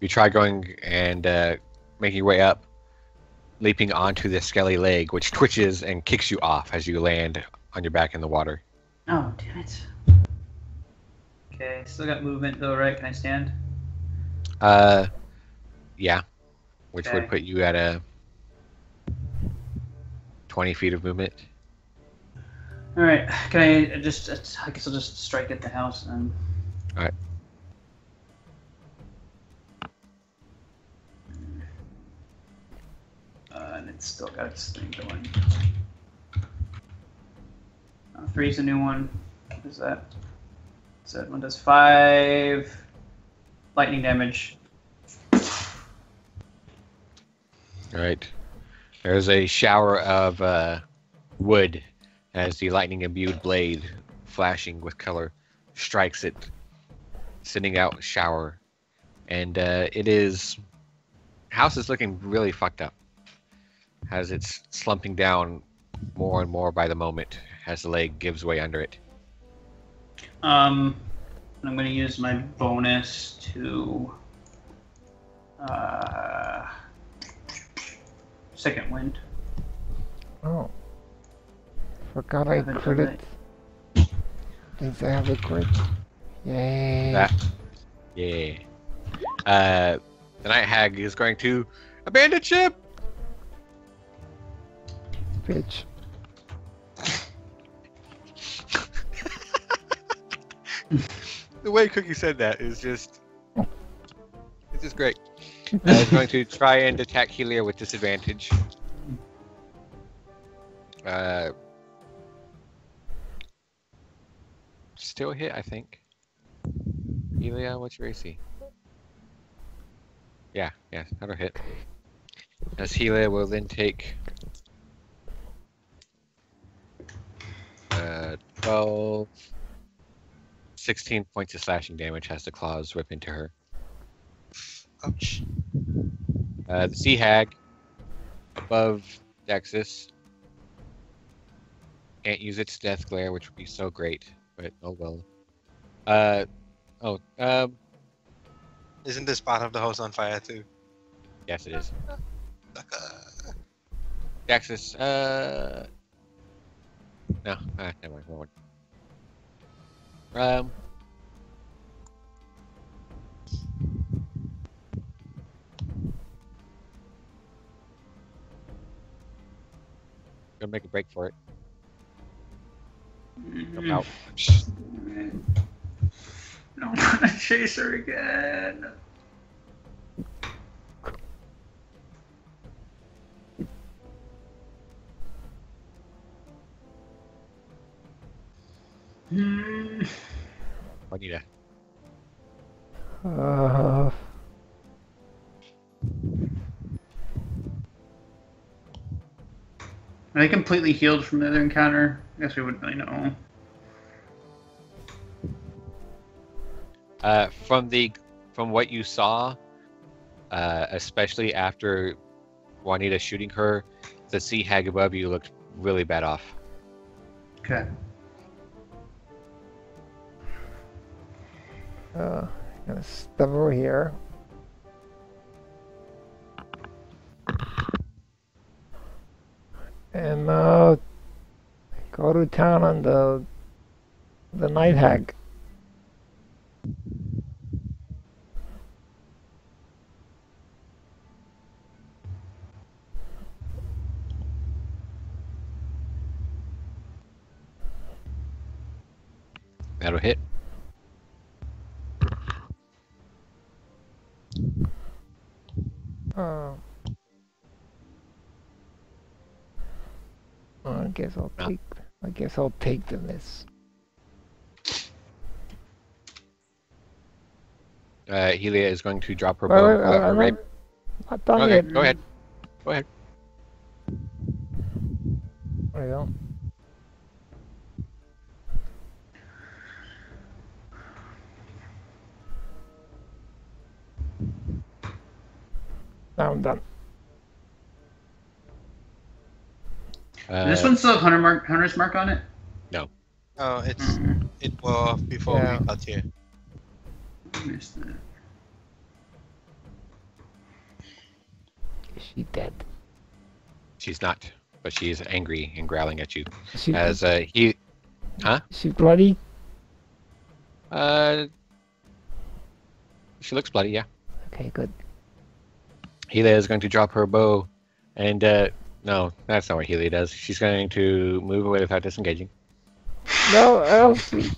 [SPEAKER 1] try going and making your way up, leaping onto the scaly leg, which twitches and kicks you off as you land on your back in the water.
[SPEAKER 3] Oh, damn it. Okay, still got movement though, right? Can I stand?
[SPEAKER 1] Yeah, which
[SPEAKER 3] Okay.
[SPEAKER 1] would put you at a 20 feet of movement.
[SPEAKER 3] All right. Can I just? I guess I'll just strike at the house and.
[SPEAKER 1] All right.
[SPEAKER 3] And it's still got its thing going. 3's a new one. What is that? So that one does 5 lightning damage.
[SPEAKER 1] All right. There's a shower of wood as the lightning-imbued blade, flashing with color, strikes it, sending out a shower. And house is looking really fucked up, as it's slumping down more and more by the moment as the leg gives way under it.
[SPEAKER 3] I'm going to use my bonus to second wind.
[SPEAKER 2] Oh. Forgot I
[SPEAKER 3] Haven't done
[SPEAKER 2] crit it. Since I have a crit. Yay.
[SPEAKER 1] Yeah. The Night Hag is going to abandon ship!
[SPEAKER 2] Bitch.
[SPEAKER 1] The way Cookie said that is just... It's just great. It's going to try and attack Helia with disadvantage. Still hit, I think. Helia, what's your AC? Yeah, that'll hit. As Helia will then take 12, 16 points of slashing damage as the claws rip into her.
[SPEAKER 4] Ouch.
[SPEAKER 1] The Sea Hag above Daxus can't use its death glare, which would be so great, but oh well.
[SPEAKER 4] Isn't this part of the house on fire too?
[SPEAKER 1] Yes, it is. Daxus, no, never mind. Wrong one. Gonna make a break for it. Jump out.
[SPEAKER 3] No, I'm gonna chase her again.
[SPEAKER 1] Juanita.
[SPEAKER 3] Are they completely healed from the other encounter? I guess we wouldn't really know.
[SPEAKER 1] From what you saw, especially after Juanita shooting her, the Sea Hag above you looked really bad off.
[SPEAKER 3] Okay.
[SPEAKER 2] Gonna step over here. And Go to town on the night hag.
[SPEAKER 1] That'll hit.
[SPEAKER 2] Oh. I guess I'll
[SPEAKER 1] No.
[SPEAKER 2] take. I guess I'll take the miss.
[SPEAKER 1] Helia is going to drop her
[SPEAKER 2] Wait,
[SPEAKER 1] bow.
[SPEAKER 2] wait,
[SPEAKER 1] her
[SPEAKER 2] I'm
[SPEAKER 1] rape.
[SPEAKER 2] not done
[SPEAKER 1] Okay,
[SPEAKER 2] yet.
[SPEAKER 1] go ahead. Go ahead.
[SPEAKER 2] There you go. Now I'm done.
[SPEAKER 3] Does this one still have hunter's mark on it?
[SPEAKER 4] Oh, it wore off before
[SPEAKER 2] Yeah.
[SPEAKER 4] we got here.
[SPEAKER 3] I missed that.
[SPEAKER 2] Is she dead?
[SPEAKER 1] She's not, but she is angry and growling at you.
[SPEAKER 2] Is she,
[SPEAKER 1] As
[SPEAKER 2] is she bloody?
[SPEAKER 1] she looks bloody, yeah.
[SPEAKER 2] Okay, good.
[SPEAKER 1] Helia is going to drop her bow, and no, that's not what Helia does. She's going to move away without disengaging.
[SPEAKER 2] No, Elsie.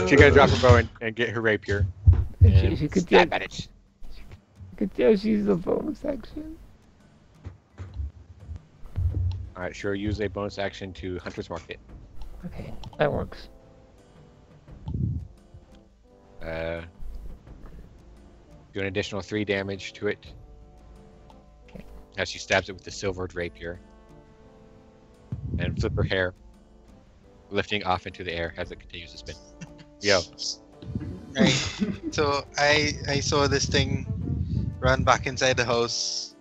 [SPEAKER 1] She's gonna drop her bow and get her rapier. And
[SPEAKER 2] She could
[SPEAKER 1] stab
[SPEAKER 2] get.
[SPEAKER 1] at it.
[SPEAKER 2] You could tell she's a bonus action.
[SPEAKER 1] All right, sure. Use a bonus action to Hunter's Mark it.
[SPEAKER 2] Okay, that works.
[SPEAKER 1] Do an additional 3 damage to it.
[SPEAKER 2] Okay.
[SPEAKER 1] As she stabs it with the silvered rapier, and flip her hair, lifting off into the air as it continues to spin. Yo.
[SPEAKER 4] Right. So I saw this thing run back inside the house,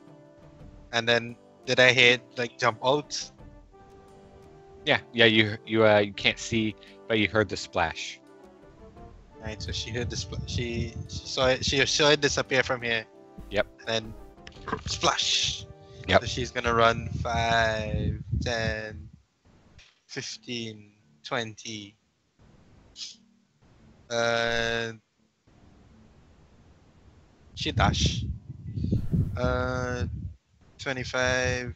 [SPEAKER 4] and then did I hear it like jump out?
[SPEAKER 1] Yeah. You can't see, but you heard the splash.
[SPEAKER 4] Right. So she heard the she saw it. She saw it disappear from here.
[SPEAKER 1] Yep.
[SPEAKER 4] And then splash.
[SPEAKER 1] Yep.
[SPEAKER 4] So she's gonna run 5, 10, 15, 20. She dash. 25,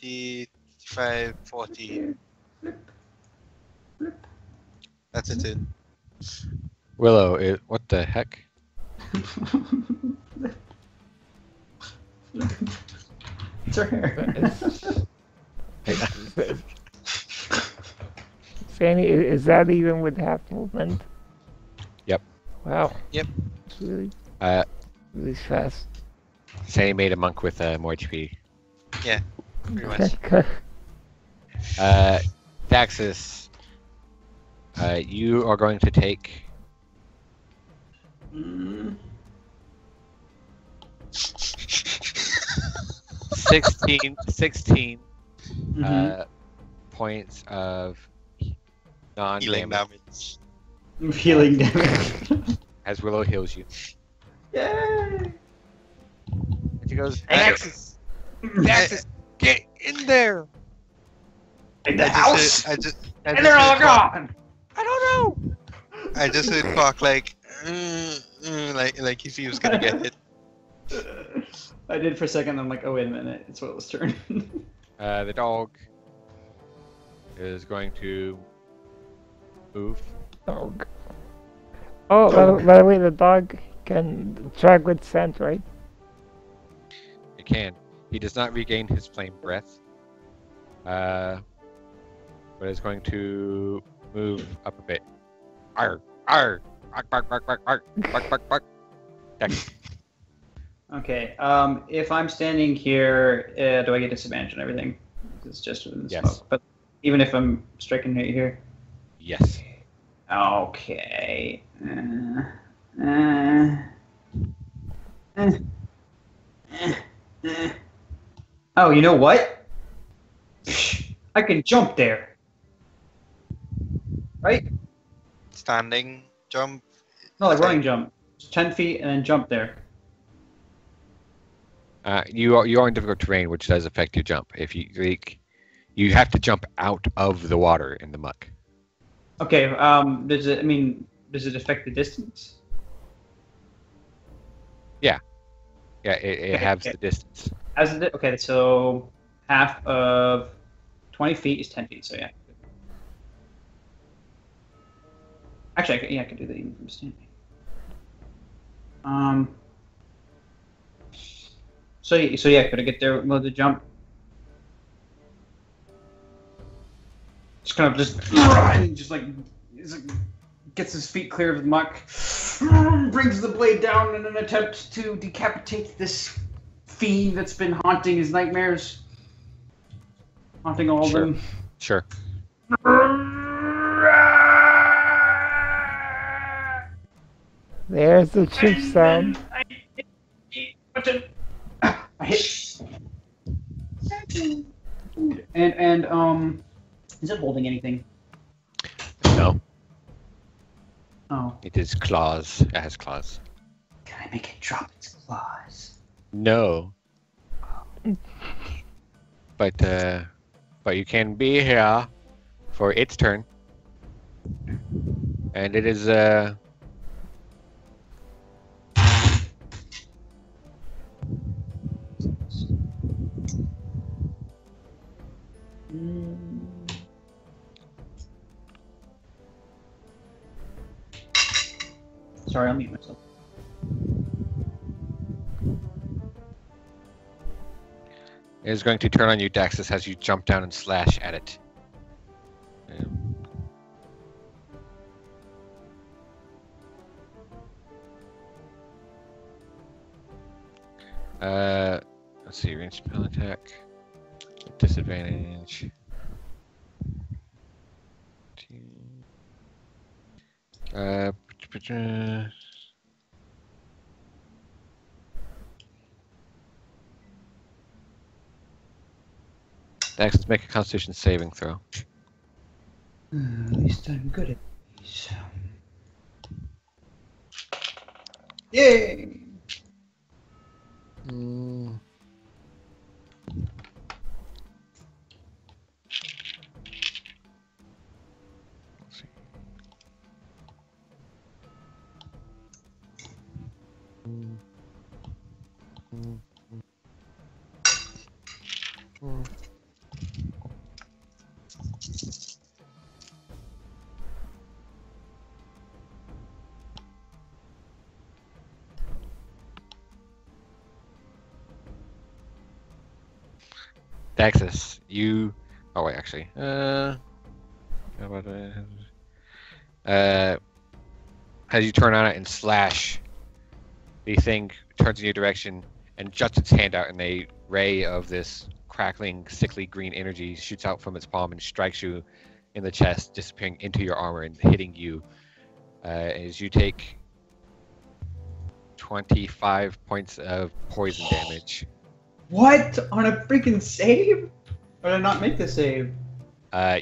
[SPEAKER 4] 30, 35, 40. That's a turn.
[SPEAKER 1] Willow, what the heck?
[SPEAKER 5] It's her hair.
[SPEAKER 2] Fanny, is that even with half movement?
[SPEAKER 1] Yep.
[SPEAKER 2] Wow.
[SPEAKER 4] Yep.
[SPEAKER 2] It's really,
[SPEAKER 1] Uh,
[SPEAKER 2] really fast.
[SPEAKER 1] Sandy made a monk with more HP.
[SPEAKER 4] Pretty much.
[SPEAKER 2] Okay.
[SPEAKER 1] Daxus, you are going to take 16 points of
[SPEAKER 4] Healing
[SPEAKER 1] non-damage
[SPEAKER 4] damage.
[SPEAKER 5] Healing damage.
[SPEAKER 1] as Willow heals you.
[SPEAKER 5] Yay!
[SPEAKER 1] And she goes,
[SPEAKER 4] Hey,
[SPEAKER 1] Daxus, Daxus, get in there!
[SPEAKER 5] In the house!
[SPEAKER 4] I just
[SPEAKER 5] And they're all
[SPEAKER 4] heard Quark-
[SPEAKER 5] gone!
[SPEAKER 1] I don't know!
[SPEAKER 4] I just heard Quark like, like he was gonna get hit.
[SPEAKER 5] I did for a second, I'm like, oh wait a minute, it's Willow's turn.
[SPEAKER 1] The dog is going to move.
[SPEAKER 2] Dog. Oh, by the way, the dog can track with scent, right?
[SPEAKER 1] It can. He does not regain his flame breath. But is going to move up a bit. Arr! Arr! Bark, bark, bark, bark, bark, bark, bark, bark. Daxus.
[SPEAKER 5] Okay, if I'm standing here, do I get disadvantage on everything? It's just within the
[SPEAKER 1] Yes.
[SPEAKER 5] smoke. But even if I'm striking right here.
[SPEAKER 1] Yes.
[SPEAKER 5] Okay. Oh, you know what? I can jump there. Right?
[SPEAKER 4] Standing jump.
[SPEAKER 5] No, like running jump. Just 10 feet and then jump there.
[SPEAKER 1] You are in difficult terrain, which does affect your jump. If you like, you have to jump out of the water in the muck.
[SPEAKER 6] Okay. Does it? I mean, does it affect the distance?
[SPEAKER 1] Yeah, it
[SPEAKER 6] Okay,
[SPEAKER 1] halves
[SPEAKER 6] okay.
[SPEAKER 1] the distance.
[SPEAKER 6] As it? Okay, so half of 20 feet is 10 feet. So yeah. Actually, I could do that even from standing. So yeah, could I get there with the jump? Just kind of just like gets his feet clear of the muck, brings the blade down in an attempt to decapitate this fiend that's been haunting his nightmares, haunting all
[SPEAKER 1] Sure.
[SPEAKER 6] of them.
[SPEAKER 1] Sure.
[SPEAKER 2] There's the chip sound.
[SPEAKER 6] I hit. And is it holding anything?
[SPEAKER 1] No,
[SPEAKER 6] Oh,
[SPEAKER 1] it is claws. It has claws.
[SPEAKER 6] can I make it drop its claws?
[SPEAKER 1] No. But you can be here for its turn, and it is
[SPEAKER 6] Sorry, I'll mute myself.
[SPEAKER 1] it is going to turn on you, Daxus, as you jump down and slash at it. Let's see, range spell attack. Disadvantage. Daxus, make a Constitution saving throw.
[SPEAKER 6] At least I'm good at these. Yay!
[SPEAKER 1] Let's see. Daxus, you. Oh wait, actually. How about as you turn on it and slash, the thing turns in your direction and juts its hand out, and a ray of this crackling, sickly green energy shoots out from its palm and strikes you in the chest, disappearing into your armor and hitting you. As you take 25 points of poison damage.
[SPEAKER 6] What? On a freaking save? Or did I not make the save?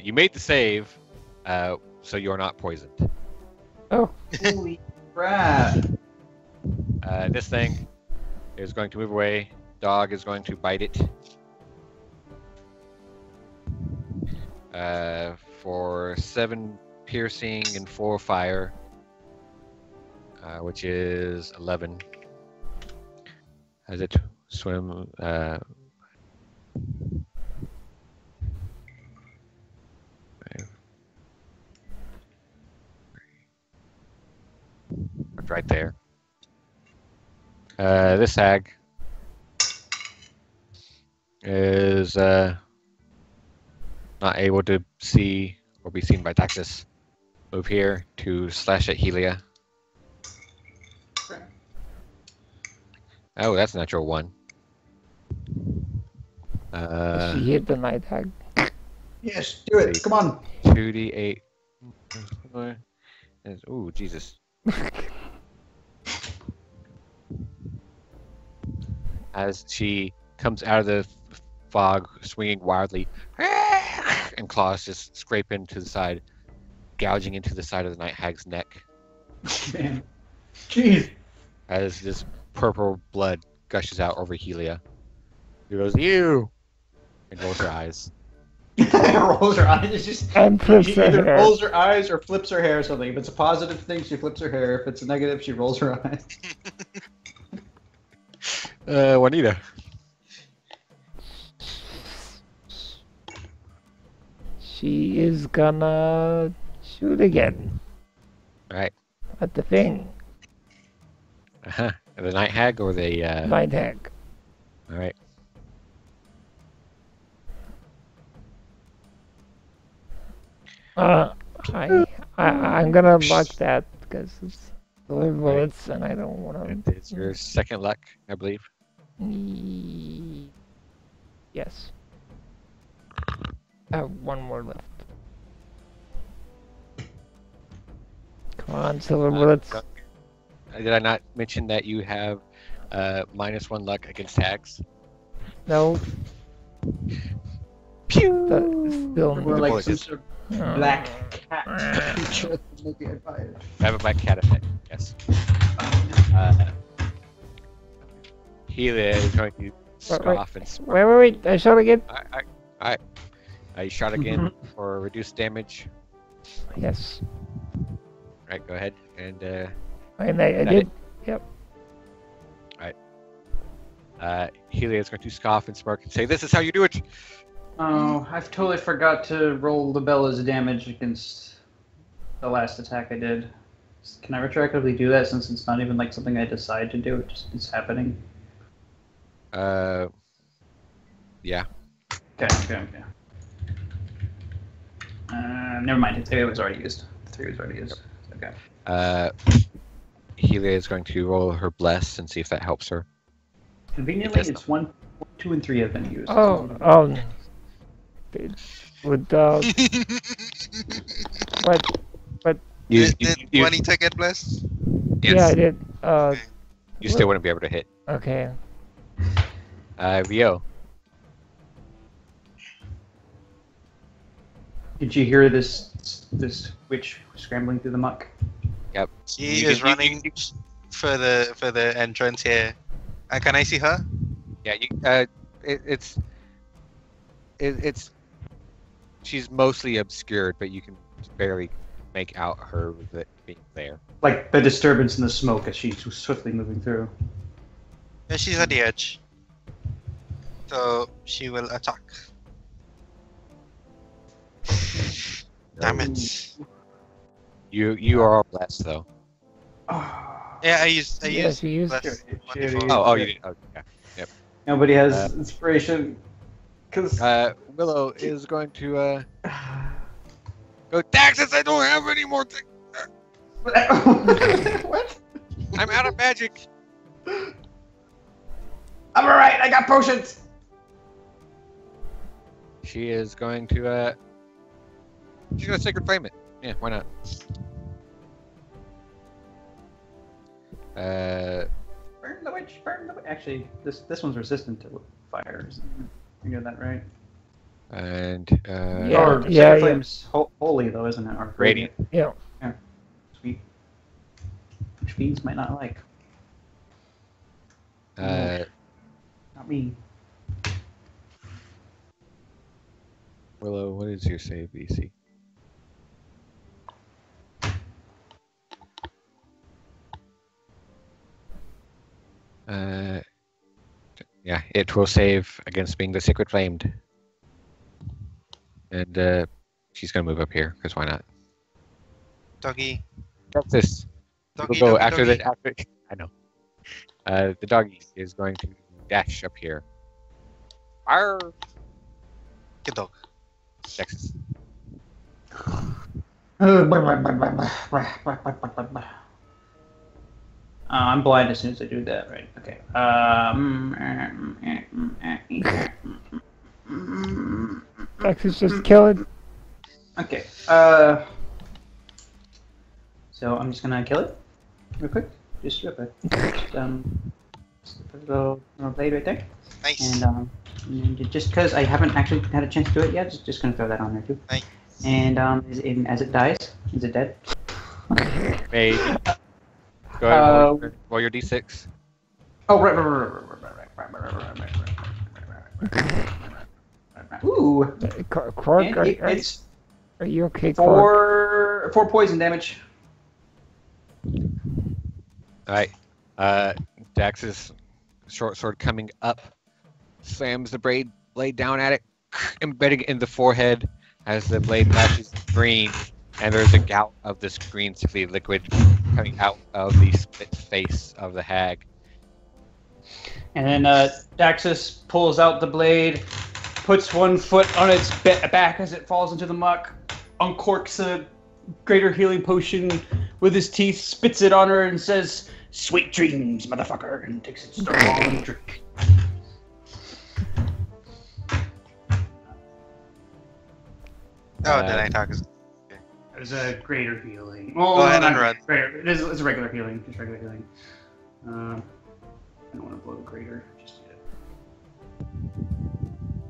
[SPEAKER 1] You made the save, so you're not poisoned.
[SPEAKER 2] Oh,
[SPEAKER 6] Holy crap.
[SPEAKER 1] This thing is going to move away. Dog is going to bite it. For 7 piercing and 4 fire, which is 11. As it swim, right there. This hag is not able to see or be seen by Daxus. Move here to slash at Helia. Oh, that's a natural 1.
[SPEAKER 2] she hit the night hag.
[SPEAKER 6] Yes, do it. Come on.
[SPEAKER 1] 2d8. Ooh, Jesus. As she comes out of the fog, swinging wildly, and claws just scrape into the side, gouging into the side of the night hag's neck.
[SPEAKER 6] Man. Jeez.
[SPEAKER 1] As this purple blood gushes out over Helia. He goes, you! And rolls her eyes.
[SPEAKER 5] Rolls her eyes. It's just
[SPEAKER 2] And flips
[SPEAKER 5] she
[SPEAKER 2] her
[SPEAKER 5] either
[SPEAKER 2] hair.
[SPEAKER 5] rolls her eyes or flips her hair or something. If it's a positive thing, she flips her hair. If it's a negative, she rolls her eyes.
[SPEAKER 1] Juanita.
[SPEAKER 2] She is gonna shoot again
[SPEAKER 1] Alright.
[SPEAKER 2] at the thing.
[SPEAKER 1] Uh-huh. The night hag or the
[SPEAKER 2] Night hag.
[SPEAKER 1] Alright.
[SPEAKER 2] I'm gonna mark that because it's silver bullets and I don't want
[SPEAKER 1] And
[SPEAKER 2] to.
[SPEAKER 1] it's your second luck, I believe.
[SPEAKER 2] Yes. I have one more left. Come on, silver bullets.
[SPEAKER 1] Did I not mention that you have -1 luck against hags?
[SPEAKER 2] No.
[SPEAKER 1] Pew!
[SPEAKER 2] Still.
[SPEAKER 5] We're
[SPEAKER 1] the
[SPEAKER 5] like
[SPEAKER 1] bullet
[SPEAKER 5] some
[SPEAKER 1] is-
[SPEAKER 5] sort of black cat creature. Maybe I buy it.
[SPEAKER 1] I have a black cat effect, yes. Helia is going to scoff and smirk.
[SPEAKER 2] Wait. I shot again.
[SPEAKER 1] Alright. You shot again for reduced damage.
[SPEAKER 2] Yes.
[SPEAKER 1] Alright, go ahead. And
[SPEAKER 2] And I
[SPEAKER 1] That
[SPEAKER 2] did.
[SPEAKER 1] Helia is going to scoff and smirk and say, "This is how you do it!"
[SPEAKER 5] Oh, I've totally forgot to roll the Bella's damage against the last attack I did. Can I retroactively do that since it's not even like something I decide to do? It's happening.
[SPEAKER 1] Yeah.
[SPEAKER 5] Okay. Never mind. It was already used. 3 was already used. Okay.
[SPEAKER 1] Helia is going to roll her bless and see if that helps her.
[SPEAKER 5] Conveniently,
[SPEAKER 1] It does
[SPEAKER 5] it's 1, 2, and 3 have been used.
[SPEAKER 2] Oh. Would what?
[SPEAKER 4] Did Juanita get blessed?
[SPEAKER 1] Yes.
[SPEAKER 2] Yeah, I did.
[SPEAKER 1] You still wouldn't be able to hit.
[SPEAKER 2] Okay.
[SPEAKER 1] Rio.
[SPEAKER 5] Did you hear this witch scrambling through the muck?
[SPEAKER 1] Yep.
[SPEAKER 4] She
[SPEAKER 1] You
[SPEAKER 4] is
[SPEAKER 1] can- you-
[SPEAKER 4] running for the entrance here. Can I see her?
[SPEAKER 1] Yeah. It's. She's mostly obscured, but you can barely make out her with it being there.
[SPEAKER 5] Like the disturbance in the smoke as she's swiftly moving through.
[SPEAKER 4] Yeah, she's at the edge. So she will attack. Damn it.
[SPEAKER 1] You are all blessed though.
[SPEAKER 4] Yeah, I used
[SPEAKER 2] Yes, you used
[SPEAKER 4] bless
[SPEAKER 5] it.
[SPEAKER 4] on default.
[SPEAKER 1] Oh, you did. Oh, yeah.
[SPEAKER 5] Nobody has inspiration. Because.
[SPEAKER 1] Willow is going to go. Daxus, I don't have any more things.
[SPEAKER 5] What?
[SPEAKER 1] I'm out of magic.
[SPEAKER 5] I'm alright, I got potions!
[SPEAKER 1] She is going to. She's gonna sacred flame it. Yeah, why not?
[SPEAKER 5] Burn the witch, burn the witch. Actually, this one's resistant to fire. You know that, right?
[SPEAKER 1] And
[SPEAKER 2] Yeah.
[SPEAKER 5] Or Sacred Flame's holy, though, isn't it? Or
[SPEAKER 1] Radiant.
[SPEAKER 2] Yeah.
[SPEAKER 5] Sweet. Which fiends might not like. Not me.
[SPEAKER 1] Willow, what is your save BC? Yeah, it will save against being the sacred flamed. And she's gonna move up here because why not?
[SPEAKER 4] Doggy.
[SPEAKER 1] Daxus.
[SPEAKER 4] Doggy,
[SPEAKER 1] We'll go
[SPEAKER 4] doggy,
[SPEAKER 1] after
[SPEAKER 4] doggy.
[SPEAKER 1] the after. I know. The doggy is going to dash up here. Arr!
[SPEAKER 4] Good dog.
[SPEAKER 1] Daxus.
[SPEAKER 5] I'm blind as soon as I do that, right? Okay.
[SPEAKER 2] Daxus, just kill it.
[SPEAKER 5] Okay. So I'm just gonna kill it, real quick. Just real quick. Just put a little blade right there,
[SPEAKER 4] Nice.
[SPEAKER 5] and just because I haven't actually had a chance to do it yet, just gonna throw that on there too.
[SPEAKER 4] Nice.
[SPEAKER 5] And as it dies, is it dead?
[SPEAKER 1] Maybe. Go ahead. Roll your d6.
[SPEAKER 5] Oh, right. Ooh.
[SPEAKER 2] Quark,
[SPEAKER 5] And it's
[SPEAKER 2] are you okay, Quark?
[SPEAKER 5] four poison damage.
[SPEAKER 1] All right. Daxus, short sword coming up, slams the blade down at it, embedding in the forehead as the blade flashes green, and there's a gout of this green sickly liquid coming out of the split face of the hag.
[SPEAKER 5] And then Daxus pulls out the blade, puts one foot on its back as it falls into the muck, uncorks a greater healing potion with his teeth, spits it on her, and says, "Sweet dreams, motherfucker," and takes its long drink.
[SPEAKER 4] Oh, did I talk?
[SPEAKER 3] It was a greater healing.
[SPEAKER 4] Go ahead and run.
[SPEAKER 3] Greater. It's a regular healing. Just regular healing. I don't want to blow the greater just yet.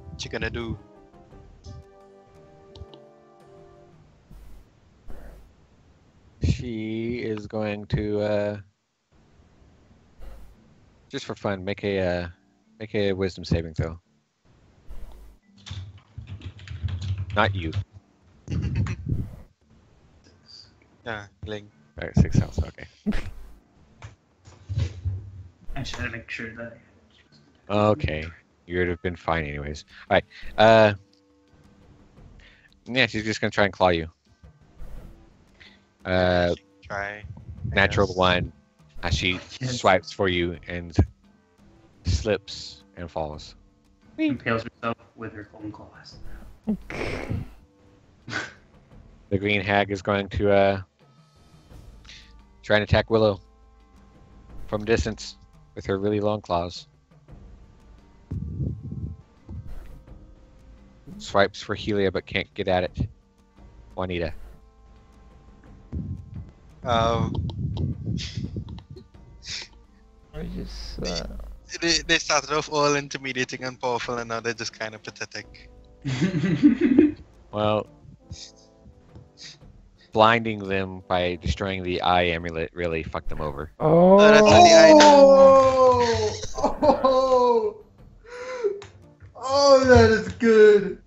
[SPEAKER 4] What you gonna do?
[SPEAKER 1] She is going to, just for fun, make a wisdom saving throw. Not you.
[SPEAKER 4] Yeah, Ling.
[SPEAKER 1] All right, 6 health. Okay.
[SPEAKER 3] I just had to make sure that.
[SPEAKER 1] Okay. You would have been fine anyways. All right. Yeah, she's just gonna try and claw you.
[SPEAKER 4] Try.
[SPEAKER 1] Natural
[SPEAKER 4] Yes.
[SPEAKER 1] 1 as she swipes for you and slips and falls.
[SPEAKER 3] Impales herself with her golden claws.
[SPEAKER 1] The green hag is going to try and attack Willow from distance with her really long claws. Swipes for Helia but can't get at it. Juanita.
[SPEAKER 2] I just.
[SPEAKER 4] They started off all intimidating and powerful, and now they're just kind of pathetic.
[SPEAKER 1] Well, blinding them by destroying the eye amulet really fucked them over.
[SPEAKER 2] Oh.
[SPEAKER 4] That's the idea.
[SPEAKER 5] Oh, that is good.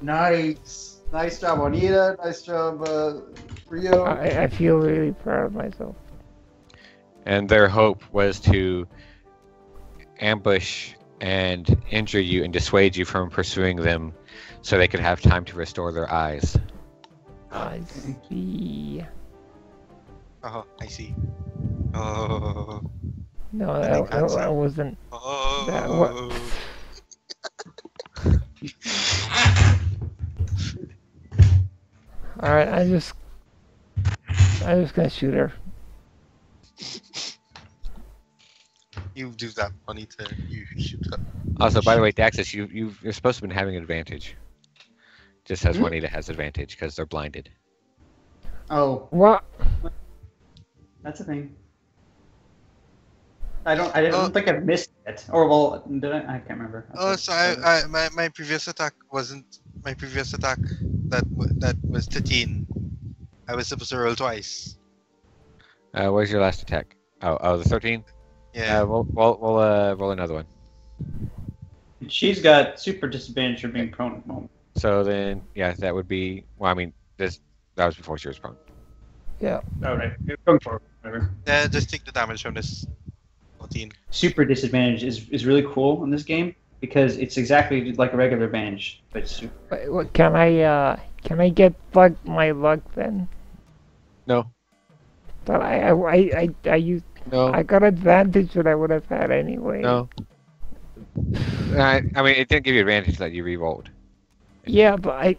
[SPEAKER 5] Nice job, Juanita. Nice job, Rio.
[SPEAKER 2] I feel really proud of myself.
[SPEAKER 1] And their hope was to ambush and injure you and dissuade you from pursuing them so they could have time to restore their eyes.
[SPEAKER 2] I see.
[SPEAKER 4] Oh, I see. Oh.
[SPEAKER 2] No,
[SPEAKER 4] I think that's
[SPEAKER 2] that
[SPEAKER 4] it.
[SPEAKER 2] wasn't.
[SPEAKER 4] Oh.
[SPEAKER 2] That what? All right, I'm just gonna shoot her.
[SPEAKER 4] You do that, Juanita. You shoot her.
[SPEAKER 1] Also, by the way, Daxus, you're supposed to have been having an advantage. Just as Juanita has advantage because they're blinded.
[SPEAKER 5] Oh,
[SPEAKER 2] What?
[SPEAKER 5] that's a thing. I don't think I've missed it. Or well, did I? I can't remember.
[SPEAKER 4] Oh, so my previous attack wasn't my previous attack. That was 13. I was supposed to roll twice.
[SPEAKER 1] Where's your last attack? Oh, the 13.
[SPEAKER 4] Yeah.
[SPEAKER 1] We'll roll another one.
[SPEAKER 5] She's got super disadvantage for being prone at the moment.
[SPEAKER 1] So then, yeah, that would be. Well, I mean, that was before she was prone.
[SPEAKER 2] Yeah.
[SPEAKER 3] All right, going forward. Whatever.
[SPEAKER 4] Yeah, just take the damage from this 14.
[SPEAKER 5] Super disadvantage is really cool in this game because it's exactly like a regular advantage, but it's super.
[SPEAKER 2] Wait, what, can I get my luck then?
[SPEAKER 1] No.
[SPEAKER 2] But I used.
[SPEAKER 1] No.
[SPEAKER 2] I got advantage that I would have had anyway.
[SPEAKER 1] No. I mean, it didn't give you advantage that you re-rolled.
[SPEAKER 2] Yeah, but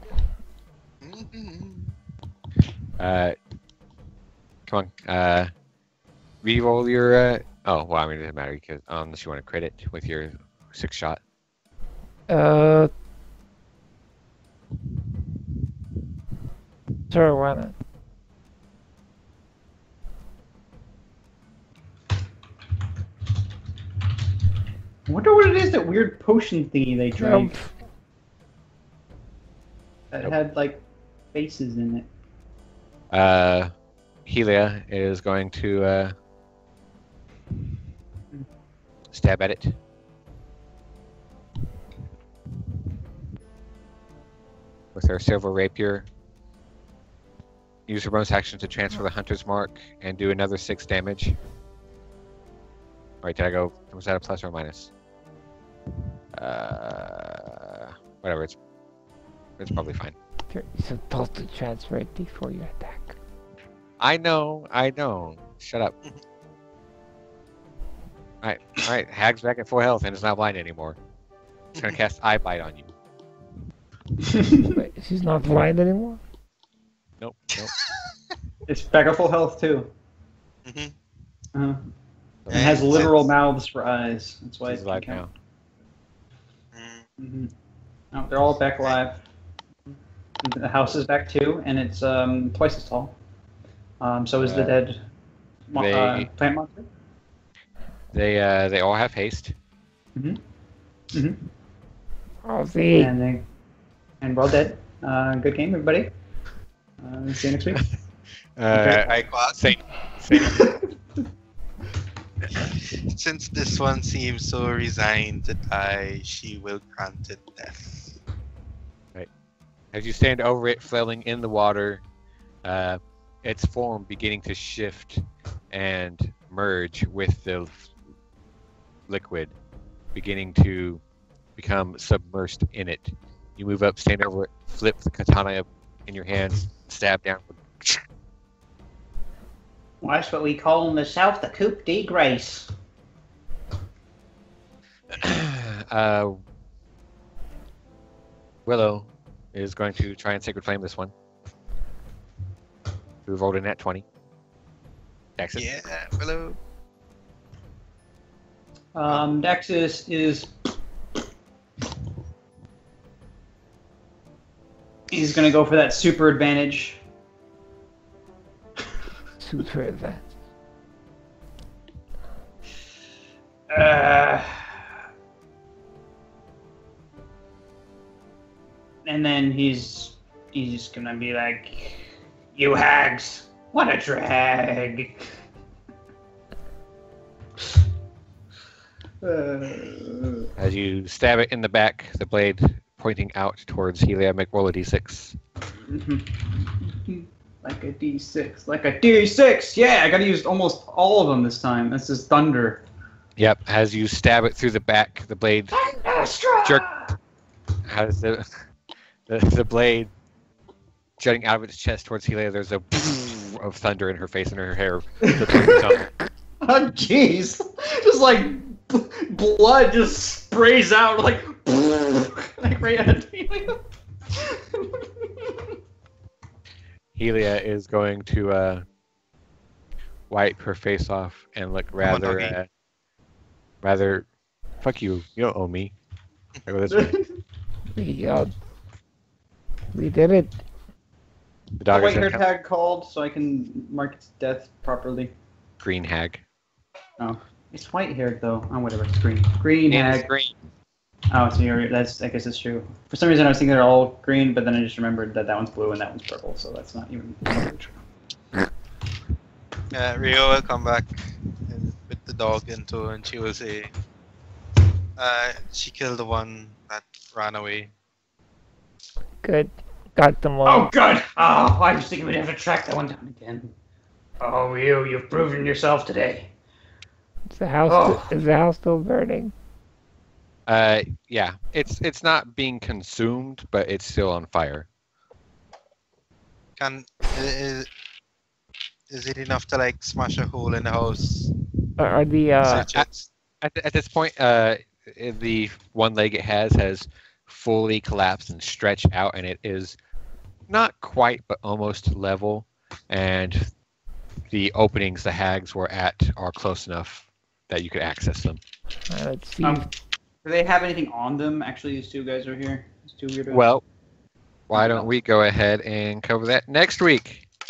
[SPEAKER 1] Come on. Re-roll your. Oh, well, I mean, it doesn't matter because unless you want to crit it with your 6 shot.
[SPEAKER 2] Sure, why not?
[SPEAKER 5] I wonder what it is, that weird potion thingy they drank that had like faces in it.
[SPEAKER 1] Helia is going to stab at it. With her silver rapier. Use her bonus action to transfer the hunter's mark and do another 6 damage. Wait, did I go? Was that a plus or a minus? Whatever. It's probably fine.
[SPEAKER 2] You're supposed to transfer it before you attack.
[SPEAKER 1] I know. Shut up. Alright. Hag's back at full health and is not blind anymore. It's gonna cast Eye Bite on you.
[SPEAKER 2] Wait, she's not blind anymore?
[SPEAKER 1] Nope.
[SPEAKER 5] It's back at full health too.
[SPEAKER 4] Mm-hmm.
[SPEAKER 5] It has literal mouths for eyes. That's why
[SPEAKER 1] She's
[SPEAKER 5] it
[SPEAKER 1] alive
[SPEAKER 5] can
[SPEAKER 1] now.
[SPEAKER 5] count. No, they're all back alive. The house is back too, and it's twice as tall. So is the dead plant monster.
[SPEAKER 1] They all have haste.
[SPEAKER 2] Oh, see.
[SPEAKER 5] And we're all dead. Good game, everybody. See you next week.
[SPEAKER 1] Same.
[SPEAKER 4] Since this one seems so resigned to die, she will grant it death.
[SPEAKER 1] Right. As you stand over it, flailing in the water, its form beginning to shift and merge with the liquid, beginning to become submersed in it. You move up, stand over it, flip the katana up in your hands, stab down.
[SPEAKER 3] Well, that's what we call in the south the coup de grace.
[SPEAKER 1] Willow is going to try and Sacred Flame this one. We rolled in at 20. Daxus.
[SPEAKER 4] Yeah, hello.
[SPEAKER 5] Daxus is... He's gonna go for that super advantage.
[SPEAKER 2] Super advantage.
[SPEAKER 3] And then he's gonna be like, "You hags, what a drag!"
[SPEAKER 1] As you stab it in the back, the blade pointing out towards Helia, make roll a d6.
[SPEAKER 5] Like a D6. Like a D6! Yeah, I gotta use almost all of them this time. This is thunder.
[SPEAKER 1] Yep, as you stab it through the back, the blade jerk. As the blade jutting out of its chest towards Helia, there's a of thunder in her face and her hair.
[SPEAKER 5] Oh, jeez. Just like blood just sprays out like right at Helia.
[SPEAKER 1] Helia is going to wipe her face off and look rather fuck you, you don't owe me. I go this way.
[SPEAKER 2] We did it.
[SPEAKER 1] The dog is
[SPEAKER 5] white hair
[SPEAKER 1] gonna
[SPEAKER 5] tag called so I can mark its death properly.
[SPEAKER 1] green hag.
[SPEAKER 5] Oh, it's white haired though. Oh, whatever. It's green. Green
[SPEAKER 1] And
[SPEAKER 5] hag.
[SPEAKER 1] it's green.
[SPEAKER 5] Oh, so I guess it's true. For some reason I was thinking they're all green, but then I just remembered that one's blue and that one's purple, so that's not even true.
[SPEAKER 4] Rio will come back and with the dog into, and she will say, she killed the one that ran away.
[SPEAKER 2] Good. Got them all.
[SPEAKER 3] Oh, good! Oh, I was thinking we'd have to track that one down again. Oh, you've proven yourself today.
[SPEAKER 2] Is the house still burning?
[SPEAKER 1] Yeah, it's not being consumed, but it's still on fire.
[SPEAKER 4] Is it enough to like smash a hole in the house?
[SPEAKER 2] Are the
[SPEAKER 4] Search it?
[SPEAKER 1] At this point, the one leg it has fully collapsed and stretched out, and it is not quite, but almost level. And the openings the hags were at are close enough that you could access them.
[SPEAKER 2] let's see.
[SPEAKER 5] Do they have anything on them? Actually, these two guys are here. These two weirdos.
[SPEAKER 1] Well, why don't we go ahead and cover that next week?